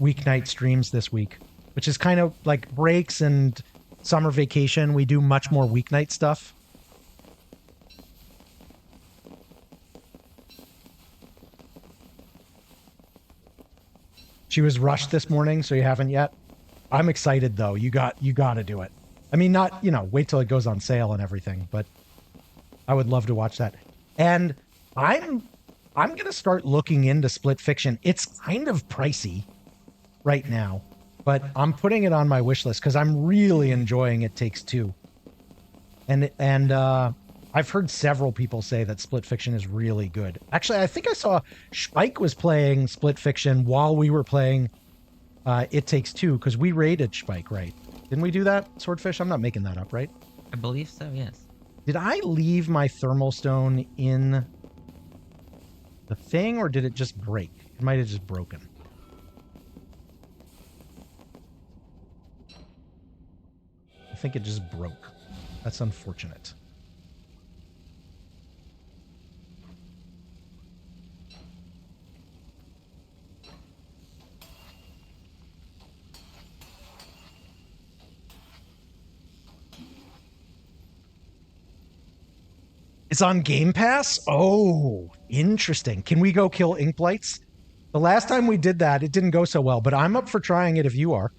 weeknight streams this week, which is kind of like breaks and summer vacation. We do much more weeknight stuff. She was rushed this morning, so you haven't yet. I'm excited though. You got to do it. I mean, not, wait till it goes on sale and everything, but I would love to watch that. And I'm going to start looking into split fiction. It's kind of pricey right now, but I'm putting it on my wish list because I'm really enjoying It Takes Two. And I've heard several people say that split fiction is really good. Actually, I think I saw Spike was playing split fiction while we were playing It Takes Two because we raided Spike, right? Didn't we do that, Swordfish? I'm not making that up, right? I believe so, yes. Did I leave my thermal stone in the thing or did it just break? It might have just broken. I think it just broke. That's unfortunate. It's on Game Pass? Oh, interesting. Can we go kill ink blights? The last time we did that, it didn't go so well, but I'm up for trying it if you are.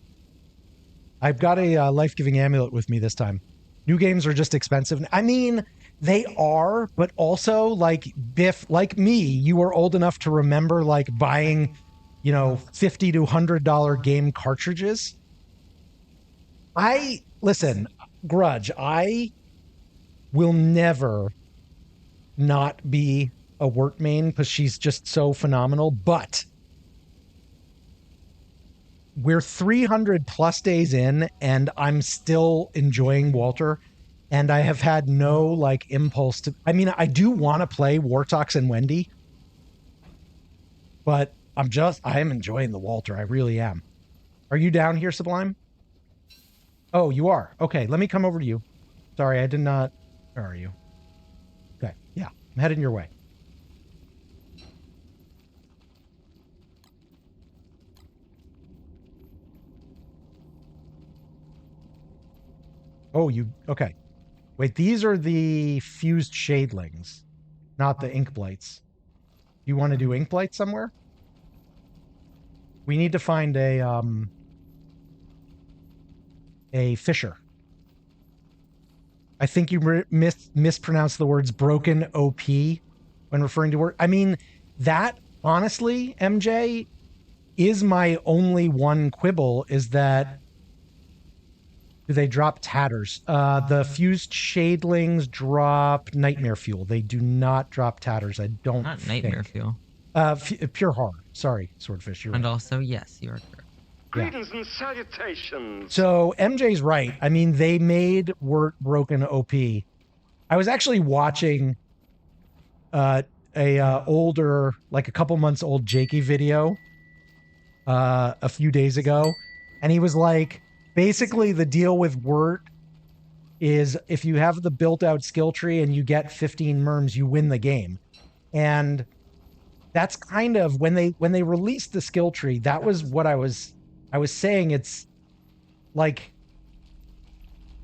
I've got a life-giving amulet with me this time. New games are just expensive. I mean, they are, but also, like, Biff, like me, you were old enough to remember, like, buying, $50 to $100 game cartridges. Listen, Grudge, I will never not be a Wort main because she's just so phenomenal, but we're 300 plus days in, and I'm still enjoying Walter, and I have had no like impulse to. I mean, I do want to play Wortox and Wendy, but I am enjoying the Walter. I really am. Are you down here, Sublime? Oh, you are. Okay, let me come over to you. Sorry, I did not. Where are you? Okay, yeah, I'm heading your way. Oh, okay. Wait, these are the fused shadelings, not the ink blights. You want to do ink blight somewhere? We need to find a fisher. I think you mispronounced the words broken OP when referring to work. I mean, that honestly, MJ, is my only one quibble, is that do they drop tatters? The fused shadelings drop nightmare fuel. They do not drop tatters. I don't Not think. nightmare fuel. Pure horror. Sorry, Swordfish. You're And right. also, yes, you are correct. Greetings and salutations. So MJ's right. I mean, they made broken OP. I was actually watching older, like a couple months old Jakey video a few days ago, and he was like, basically the deal with Wirt is if you have the built out skill tree and you get 15 merms, you win the game. And that's kind of when they released the skill tree, that was what I was saying. It's like,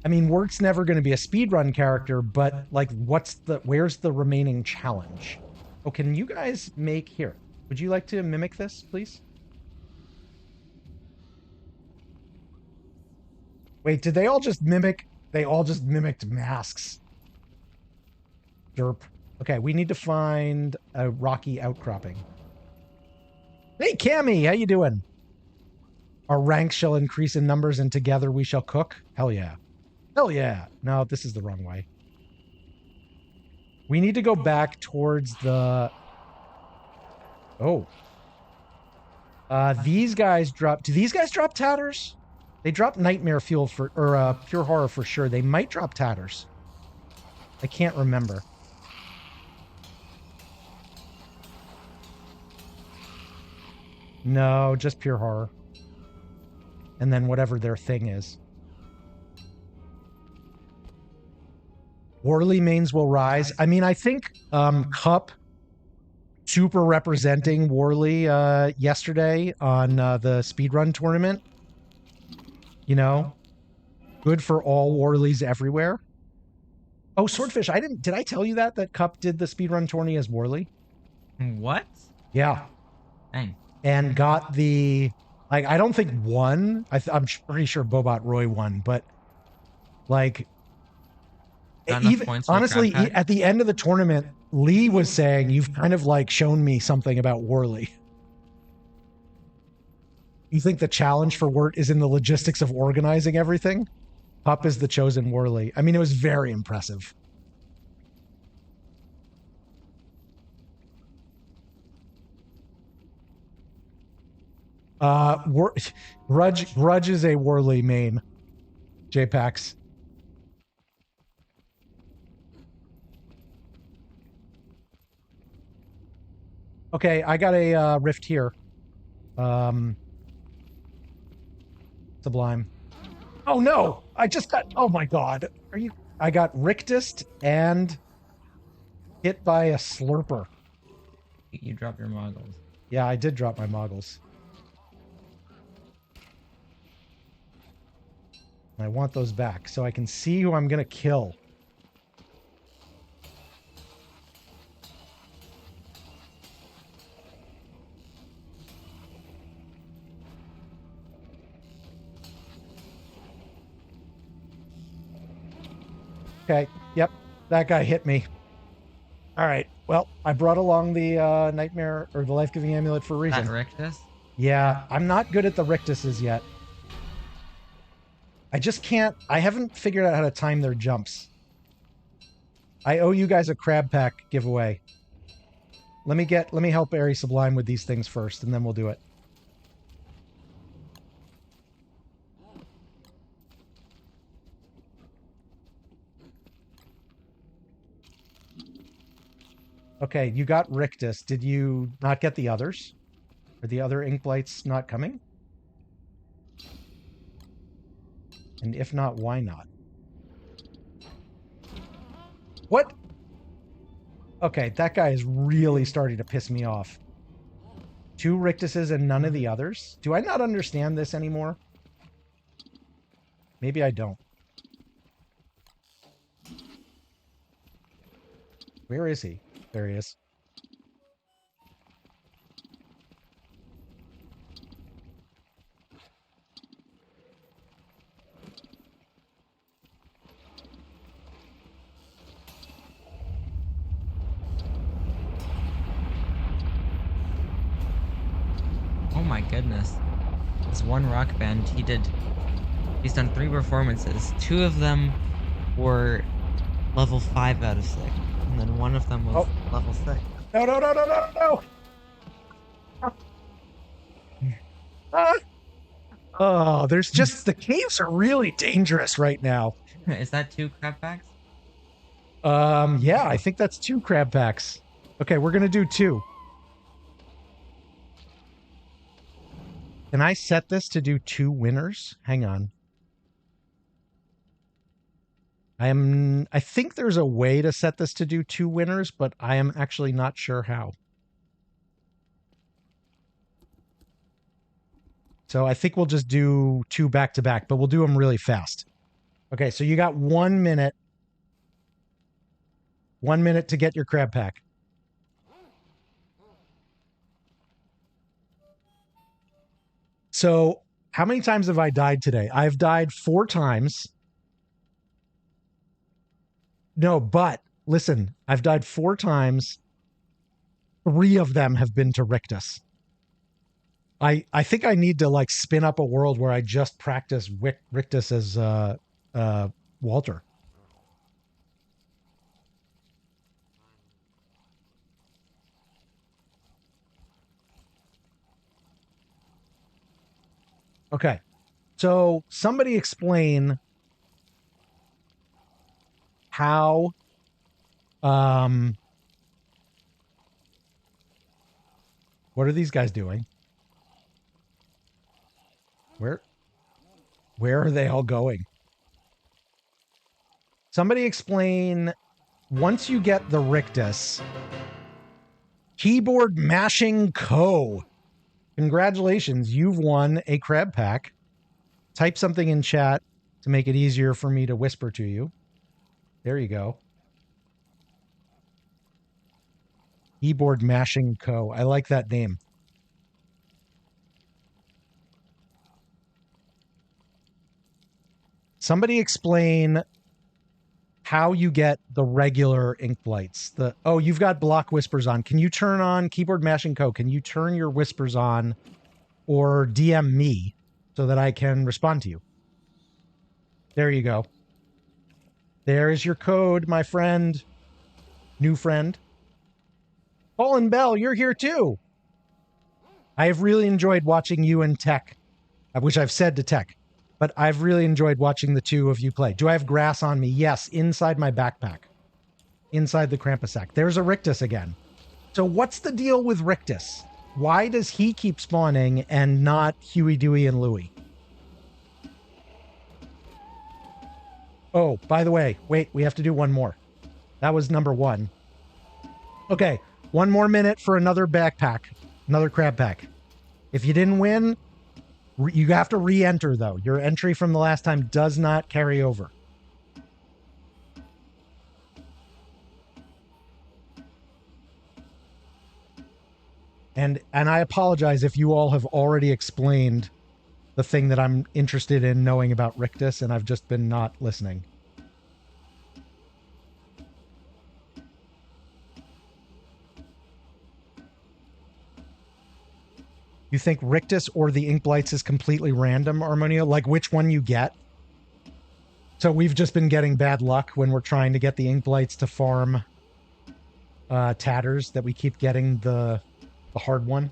I mean, Wirt's never going to be a speedrun character, but like, where's the remaining challenge? Oh, can you guys make here? Would you like to mimic this, please? Wait, did they all just mimic? They all just mimicked masks. Derp. Okay, we need to find a rocky outcropping. Hey, Cammy, how you doing? Our ranks shall increase in numbers, and together we shall cook. Hell yeah. Hell yeah. No, this is the wrong way. We need to go back towards the... Oh. These guys drop... Do these guys drop tatters? They drop nightmare fuel or pure horror for sure. They might drop tatters. I can't remember. No, just pure horror. And then whatever their thing is. Worley mains will rise. I mean, I think Cup super representing Worley yesterday on the speedrun tournament. You know, good for all Worleys everywhere. Oh, Swordfish, did I tell you that Cup did the speedrun tourney as Worley? What? Yeah. Dang. And got the, like, I don't think won. I'm pretty sure Bobot Roy won, but like, even honestly, at the end of the tournament, Lee was saying, you've kind of like shown me something about Worley. You think the challenge for Wirt is in the logistics of organizing everything? Pup is the chosen Worley. I mean, it was very impressive. Grudge is a Worley main. JPax. Okay, I got a rift here. Sublime. Oh no! I just got, oh my god. I got Rictus and hit by a slurper. You dropped your moggles. Yeah, I did drop my moggles. I want those back so I can see who I'm gonna kill. Okay, yep, that guy hit me. All right, well, I brought along the nightmare or the life-giving amulet for a reason. That Rictus? Yeah, I'm not good at the Rictuses yet. I just can't, I haven't figured out how to time their jumps. I owe you guys a crab pack giveaway. Let me help Airy Sublime with these things first, and then we'll do it. Okay, you got Rictus. Did you not get the others? Are the other ink blights not coming? And if not, why not? What? Okay, that guy is really starting to piss me off. 2 Rictuses and none of the others? Do I not understand this anymore? Maybe I don't. Where is he? There he is. Oh my goodness. This one rock band, he's done 3 performances. 2 of them were level 5 out of 6. And then one of them was level 6. No, no, no, no, no, no! Oh, there's just, the caves are really dangerous right now. Is that 2 crab packs? Yeah, I think that's 2 crab packs. Okay, we're gonna do 2. Can I set this to do 2 winners? Hang on. I think there's a way to set this to do 2 winners, but I am actually not sure how. So I think we'll just do 2 back to back, but we'll do them really fast. Okay, so you got 1 minute. 1 minute to get your crab pack. So how many times have I died today? I've died 4 times. No, but listen, I've died 4 times. 3 of them have been to Rictus. I think I need to like spin up a world where I just practice Rictus as Walter. Okay. So somebody explain how what are these guys doing? Where are they all going? Somebody explain, once you get the Rictus, keyboard mashing co. Congratulations, you've won a crab pack. Type something in chat to make it easier for me to whisper to you. There you go. Keyboard mashing co. I like that name. Somebody explain how you get the regular ink blights. Oh, you've got block whispers on. Can you turn on keyboard mashing co? Can you turn your whispers on or DM me so that I can respond to you? There you go. There is your code, my friend. New friend. Colin Bell, you're here too. I have really enjoyed watching you and Tech, which I've said to Tech. But I've really enjoyed watching the 2 of you play. Do I have grass on me? Yes, inside my backpack. Inside the Krampus sack. There's a Rictus again. So what's the deal with Rictus? Why does he keep spawning and not Huey, Dewey, and Louie? Oh, by the way, wait, we have to do one more. That was number 1. Okay, 1 more minute for another backpack. Another crab pack. If you didn't win, you have to re-enter, though. Your entry from the last time does not carry over. And I apologize if you all have already explained the thing that I'm interested in knowing about Rictus, and I've just been not listening. You think Rictus or the ink blights is completely random, Armonia? Like which one you get? So we've just been getting bad luck when we're trying to get the ink blights to farm tatters, that we keep getting the hard one.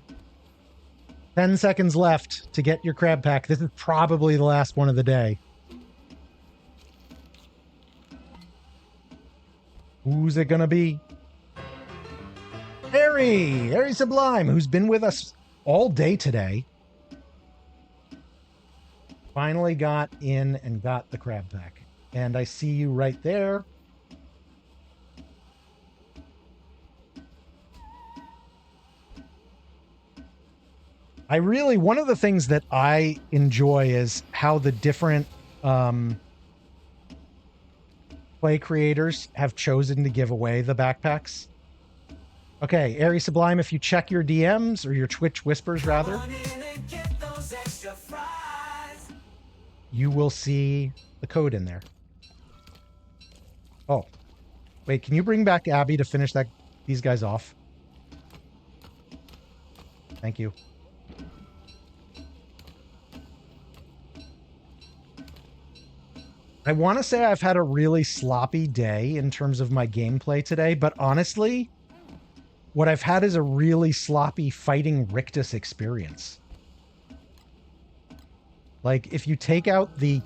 10 seconds left to get your crab pack. This is probably the last one of the day. Who's it gonna be? Harry Sublime, who's been with us all day today, finally got in and got the crab pack. And I see you right there. One of the things that I enjoy is how the different play creators have chosen to give away the backpacks. Okay, Airy Sublime, if you check your DMs, or your Twitch whispers rather, you will see the code in there. Oh, wait, can you bring back Abby to finish these guys off? Thank you. I want to say I've had a really sloppy day in terms of my gameplay today, but honestly, what I've had is a really sloppy fighting Rictus experience. Like, if you take out the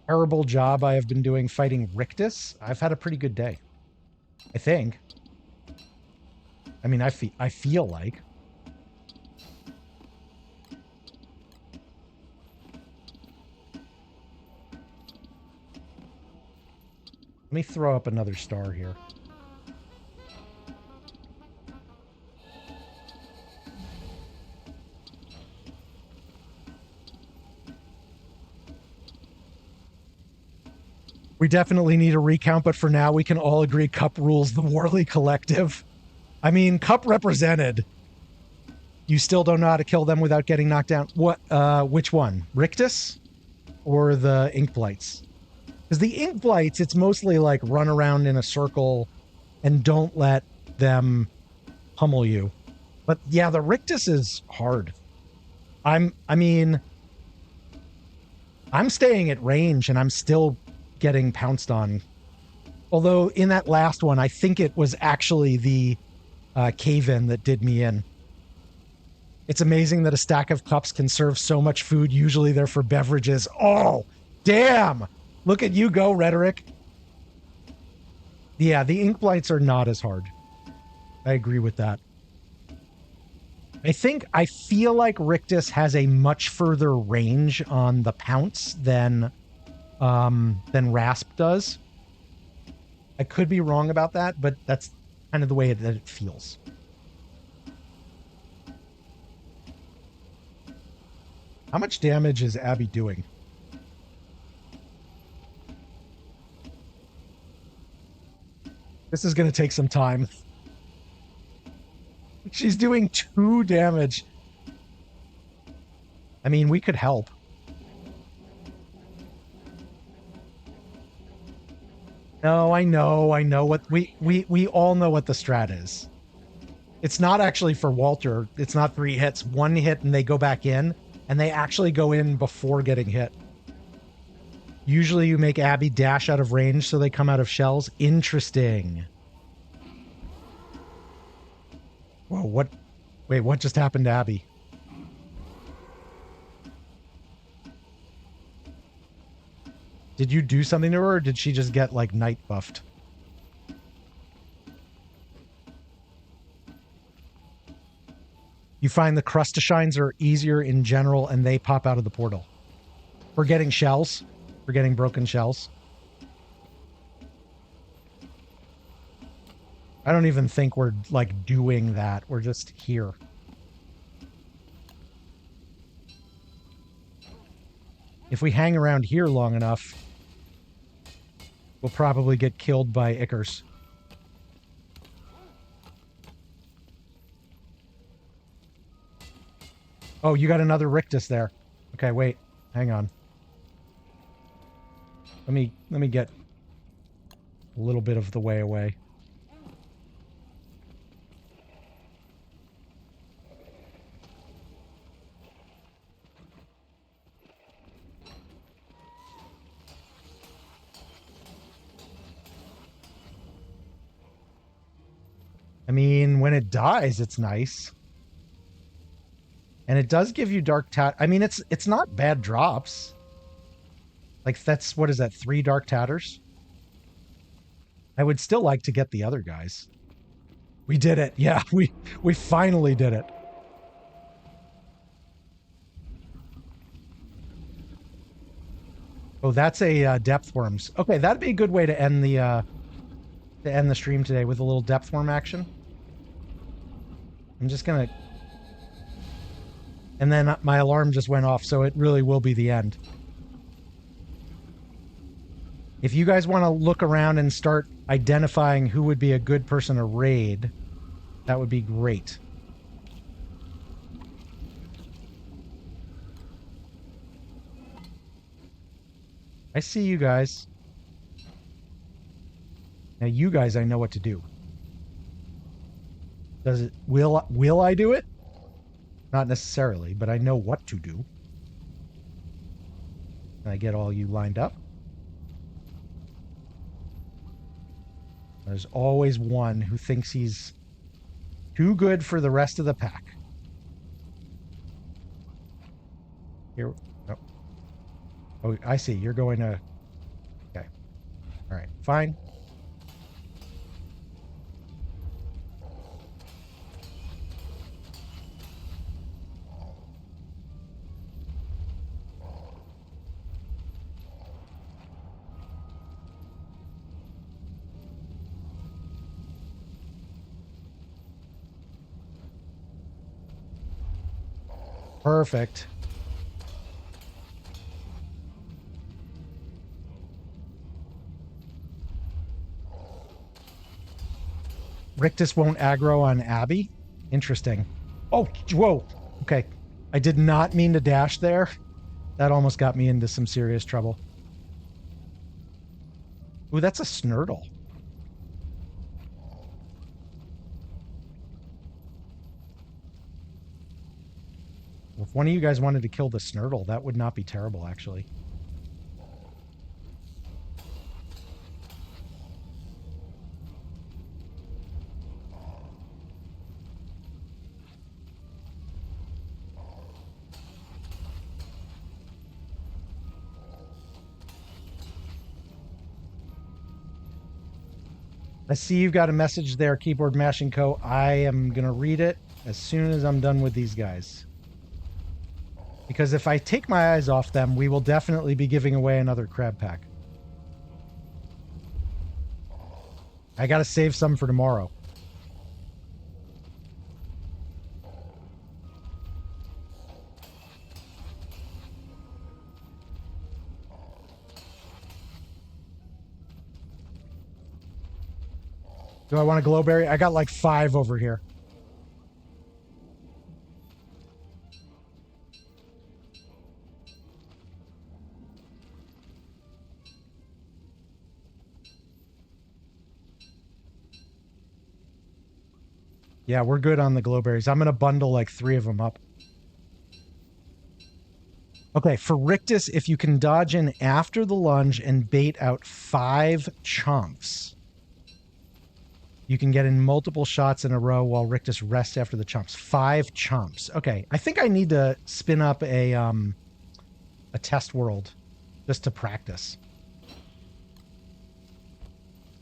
terrible job I have been doing fighting Rictus, I've had a pretty good day. I think. I mean, I feel like. Let me throw up another star here. We definitely need a recount, but for now we can all agree Cup rules the Warley Collective. I mean, Cup represented. You still don't know how to kill them without getting knocked down. What? Which one? Rictus or the Ink Blights? Because the Ink Blights, it's mostly like run around in a circle and don't let them pummel you. But yeah, the Rictus is hard. I'm staying at range and I'm still getting pounced on. Although in that last one, I think it was actually the cave-in that did me in. It's amazing that a stack of cups can serve so much food. Usually they're for beverages. Oh, damn! Look at you go, Rhetoric. Yeah, the Ink Blights are not as hard. I agree with that. I feel like Rictus has a much further range on the pounce than Rasp does. I could be wrong about that, but that's kind of the way that it feels. How much damage is Abby doing? This is going to take some time. She's doing 2 damage. I mean, we could help. No, I know what we all know what the strat is. It's not actually for Walter. It's not 3 hits. 1 hit and they go back in, and they actually go in before getting hit. Usually you make Abby dash out of range so they come out of shells. Interesting. Whoa, what? Wait, what just happened to Abby? Did you do something to her, or did she just get, like, night buffed? You find the Crustashines are easier in general, and they pop out of the portal. For getting shells. For getting broken shells. I don't even think we're, like, doing that. We're just here. If we hang around here long enough, we'll probably get killed by Ickers. Oh, you got another Rictus there. Okay, wait. Hang on. Let me get a little bit of the way away. I mean, when it dies, it's nice. And it does give you dark tat. I mean, it's not bad drops. Like, that's, what is that, 3 dark tatters? I would still like to get the other guys. We did it. Yeah, we finally did it. Oh, that's a depth worms. Okay, that'd be a good way to end the stream today with a little depth worm action. I'm just gonna, and then my alarm just went off, so it really will be the end. If you guys want to look around and start identifying who would be a good person to raid, that would be great. I see you guys. Now you guys, I know what to do. Does it, will I do it? Not necessarily, but I know what to do. Can I get all you lined up? There's always one who thinks he's too good for the rest of the pack. Here, oh, I see. You're going to... Okay. All right. Fine. Perfect. Rictus won't aggro on Abby? Interesting. Oh, whoa. Okay. I did not mean to dash there. That almost got me into some serious trouble. Ooh, that's a Snurtle. If one of you guys wanted to kill the Snurtle, that would not be terrible, actually. I see you've got a message there, Keyboard Mashing Co. I am going to read it as soon as I'm done with these guys. Because if I take my eyes off them, we will definitely be giving away another crab pack. I got to save some for tomorrow. Do I want a glowberry? I got like 5 over here. Yeah, we're good on the glowberries. I'm going to bundle like 3 of them up. Okay, for Rictus, if you can dodge in after the lunge and bait out 5 chomps, you can get in multiple shots in a row while Rictus rests after the chomps. 5 chomps. Okay, I think I need to spin up a test world just to practice.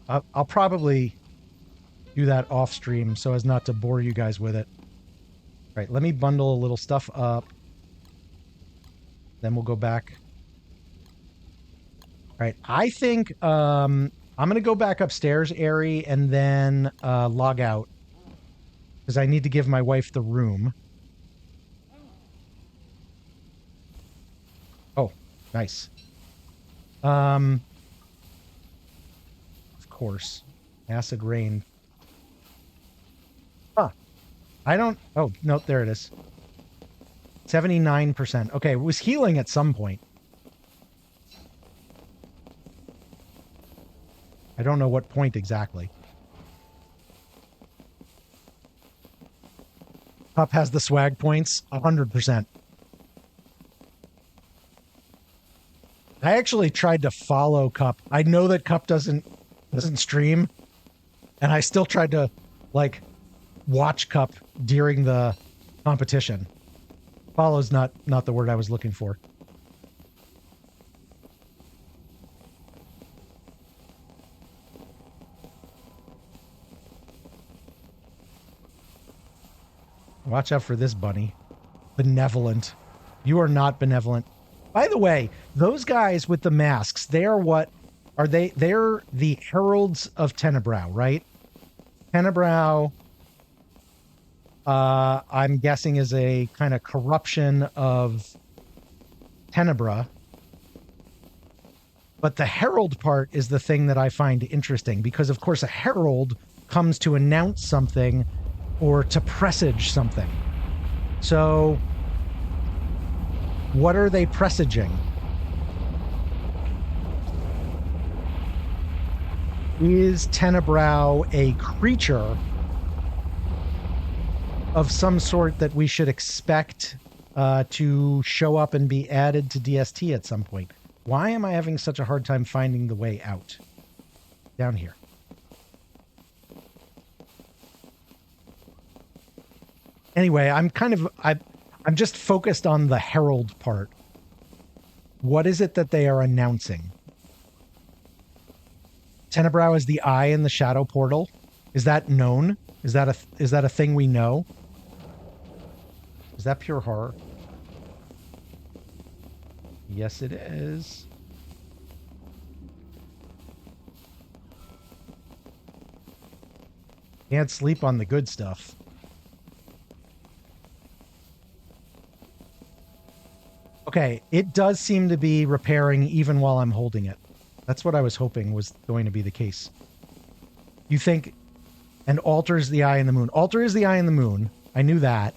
I'll probably do that off stream so as not to bore you guys with it. All right, let me bundle a little stuff up. Then we'll go back. All right, I think I'm going to go back upstairs, Ari, and then log out. Because I need to give my wife the room. Oh, nice. Of course. Acid rain. Huh. I don't... Oh, no, there it is. 79%. Okay, it was healing at some point. I don't know what point exactly. Pup has the swag points. 100%. I actually tried to follow Cup. I know that Cup doesn't stream, and I still tried to, like, watch Cup during the competition. Follow's not the word I was looking for. Watch out for this bunny. Benevolent. You are not benevolent. By the way, those guys with the masks, they are what? Are they? They're the heralds of Tenebrow, right? Tenebrow, I'm guessing, is a kind of corruption of Tenebra. But the herald part is the thing that I find interesting because, of course, a herald comes to announce something or to presage something. So, what are they presaging? Is Tenebrow a creature of some sort that we should expect to show up and be added to DST at some point? Why am I having such a hard time finding the way out? Down here. Anyway, I'm just focused on the herald part. What is it that they are announcing? Tenebrow is the eye in the shadow portal. Is that known? Is that a thing we know? Is that pure horror? Yes, it is. Can't sleep on the good stuff. Okay, it does seem to be repairing even while I'm holding it. That's what I was hoping was going to be the case. You think... And Altar is the eye in the moon. Altar is the eye in the moon. I knew that.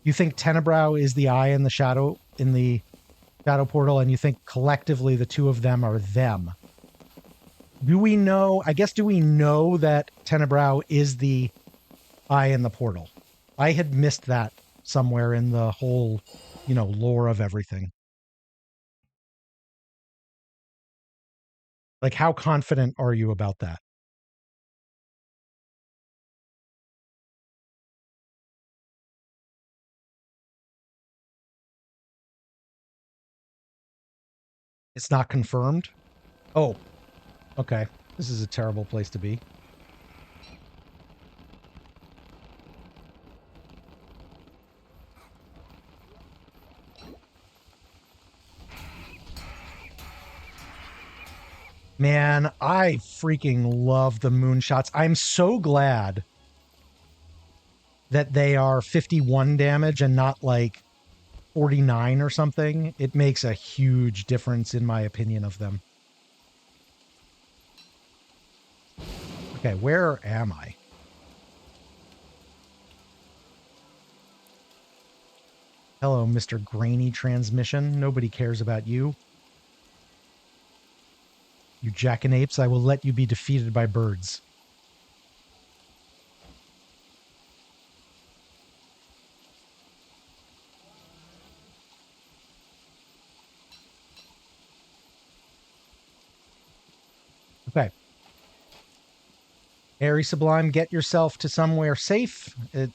You think Tenebrow is the eye in the shadow portal, and you think collectively the two of them are them. Do we know... I guess, do we know that Tenebrow is the eye in the portal? I had missed that somewhere in the whole, lore of everything. Like, how confident are you about that? It's not confirmed? Oh, okay. This is a terrible place to be. Man, I freaking love the moonshots. I'm so glad that they are 51 damage and not like 49 or something. It makes a huge difference in my opinion of them. Okay, where am I? Hello, Mr. Grainy Transmission. Nobody cares about you. You jackanapes, I will let you be defeated by birds. Okay. Airy Sublime, get yourself to somewhere safe. It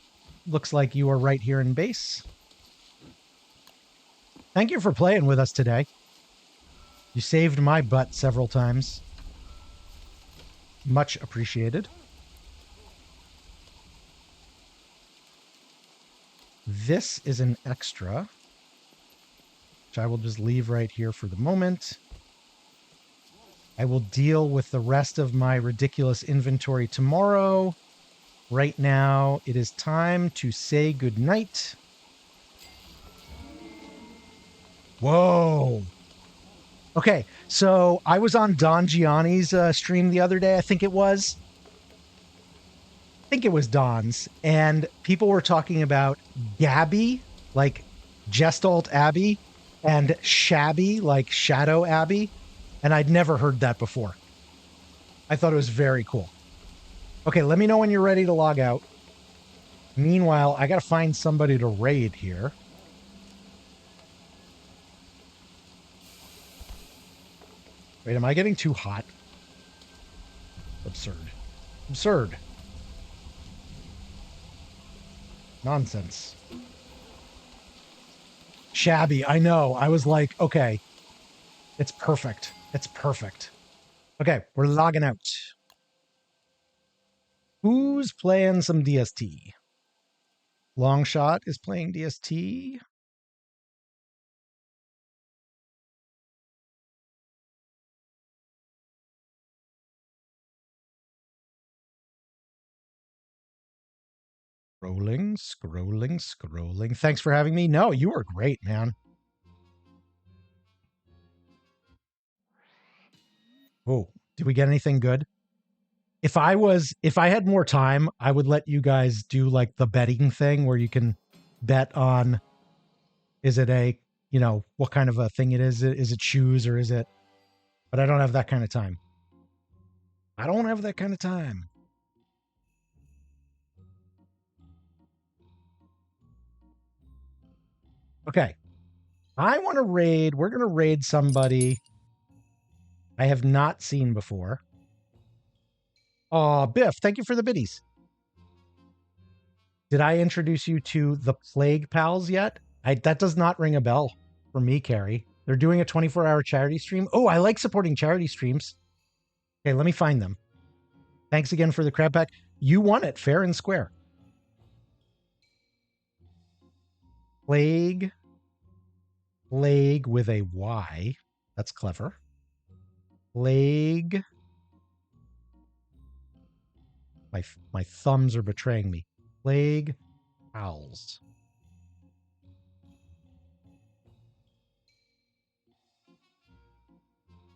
looks like you are right here in base. Thank you for playing with us today. You saved my butt several times. Much appreciated. This is an extra, which I will just leave right here for the moment. I will deal with the rest of my ridiculous inventory tomorrow. Right now, it is time to say goodnight. Whoa. Okay, so I was on Don Gianni's stream the other day, I think it was Don's, and people were talking about Gabby, like Gestalt Abbey, and Shabby, like Shadow Abbey, and I'd never heard that before. I thought it was very cool. Okay, let me know when you're ready to log out. Meanwhile, I gotta find somebody to raid here. Wait, am I getting too hot? Absurd. Absurd. Nonsense. Shabby, I know. I was like, okay. It's perfect. It's perfect. Okay, we're logging out. Who's playing some DST? Longshot is playing DST. Scrolling. Thanks for having me. No, you were great, man. Oh, did we get anything good? If I had more time, I would let you guys do like the betting thing where you can bet on, is it a, what kind of a thing it is? Is it shoes or is it, but I don't have that kind of time. Okay. We're going to raid somebody I have not seen before. Oh, Biff, thank you for the biddies. Did I introduce you to the Plague Pals yet? That does not ring a bell for me, Carrie. They're doing a 24-hour charity stream. Oh, I like supporting charity streams. Okay, let me find them. Thanks again for the crab pack. You won it fair and square. Plague with a Y. That's clever. Plague. My thumbs are betraying me. Plague Pals.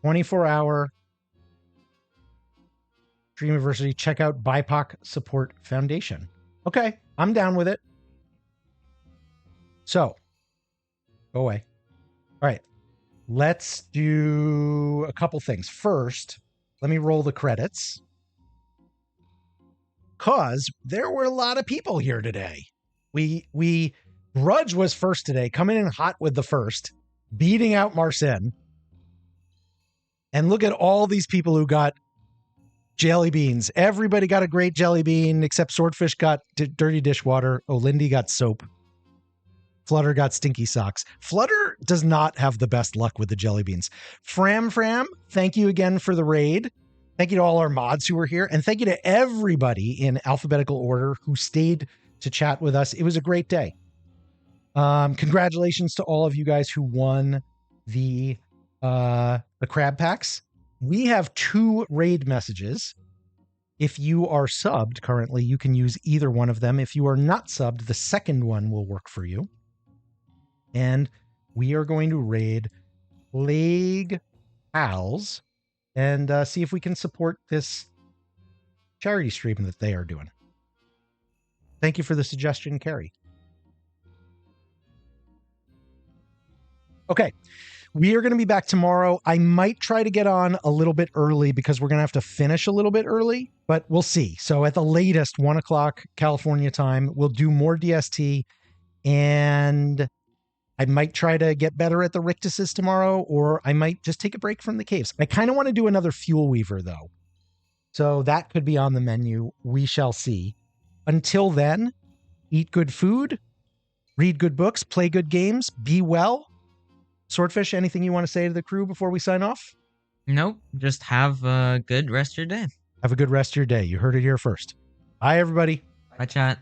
"24-hour stream university. Check out BIPOC Support Foundation." Okay, I'm down with it. So, go away. All right, let's do a couple things. First, let me roll the credits. Because there were a lot of people here today. Grudge was first today, coming in hot with the first, beating out Marcin. And look at all these people who got jelly beans. Everybody got a great jelly bean, except Swordfish got dirty dishwater. Lindy got soap. Flutter got stinky socks. Flutter does not have the best luck with the jelly beans. Fram, thank you again for the raid. Thank you to all our mods who were here. And thank you to everybody in alphabetical order who stayed to chat with us. It was a great day. Congratulations to all of you guys who won the crab packs. We have 2 raid messages. If you are subbed currently, you can use either one of them. If you are not subbed, the second one will work for you. And we are going to raid Plague Pals and see if we can support this charity stream that they are doing. Thank you for the suggestion, Carrie. Okay, we are going to be back tomorrow. I might try to get on a little bit early because we're going to have to finish a little bit early, but we'll see. So at the latest, 1 o'clock California time, we'll do more DST, and I might try to get better at the Rictuses tomorrow, or I might just take a break from the caves. I kind of want to do another Fuel Weaver, though. So that could be on the menu. We shall see. Until then, eat good food, read good books, play good games, be well. Swordfish, anything you want to say to the crew before we sign off? Nope. Just have a good rest of your day. Have a good rest of your day. You heard it here first. Bye, everybody. Bye, chat.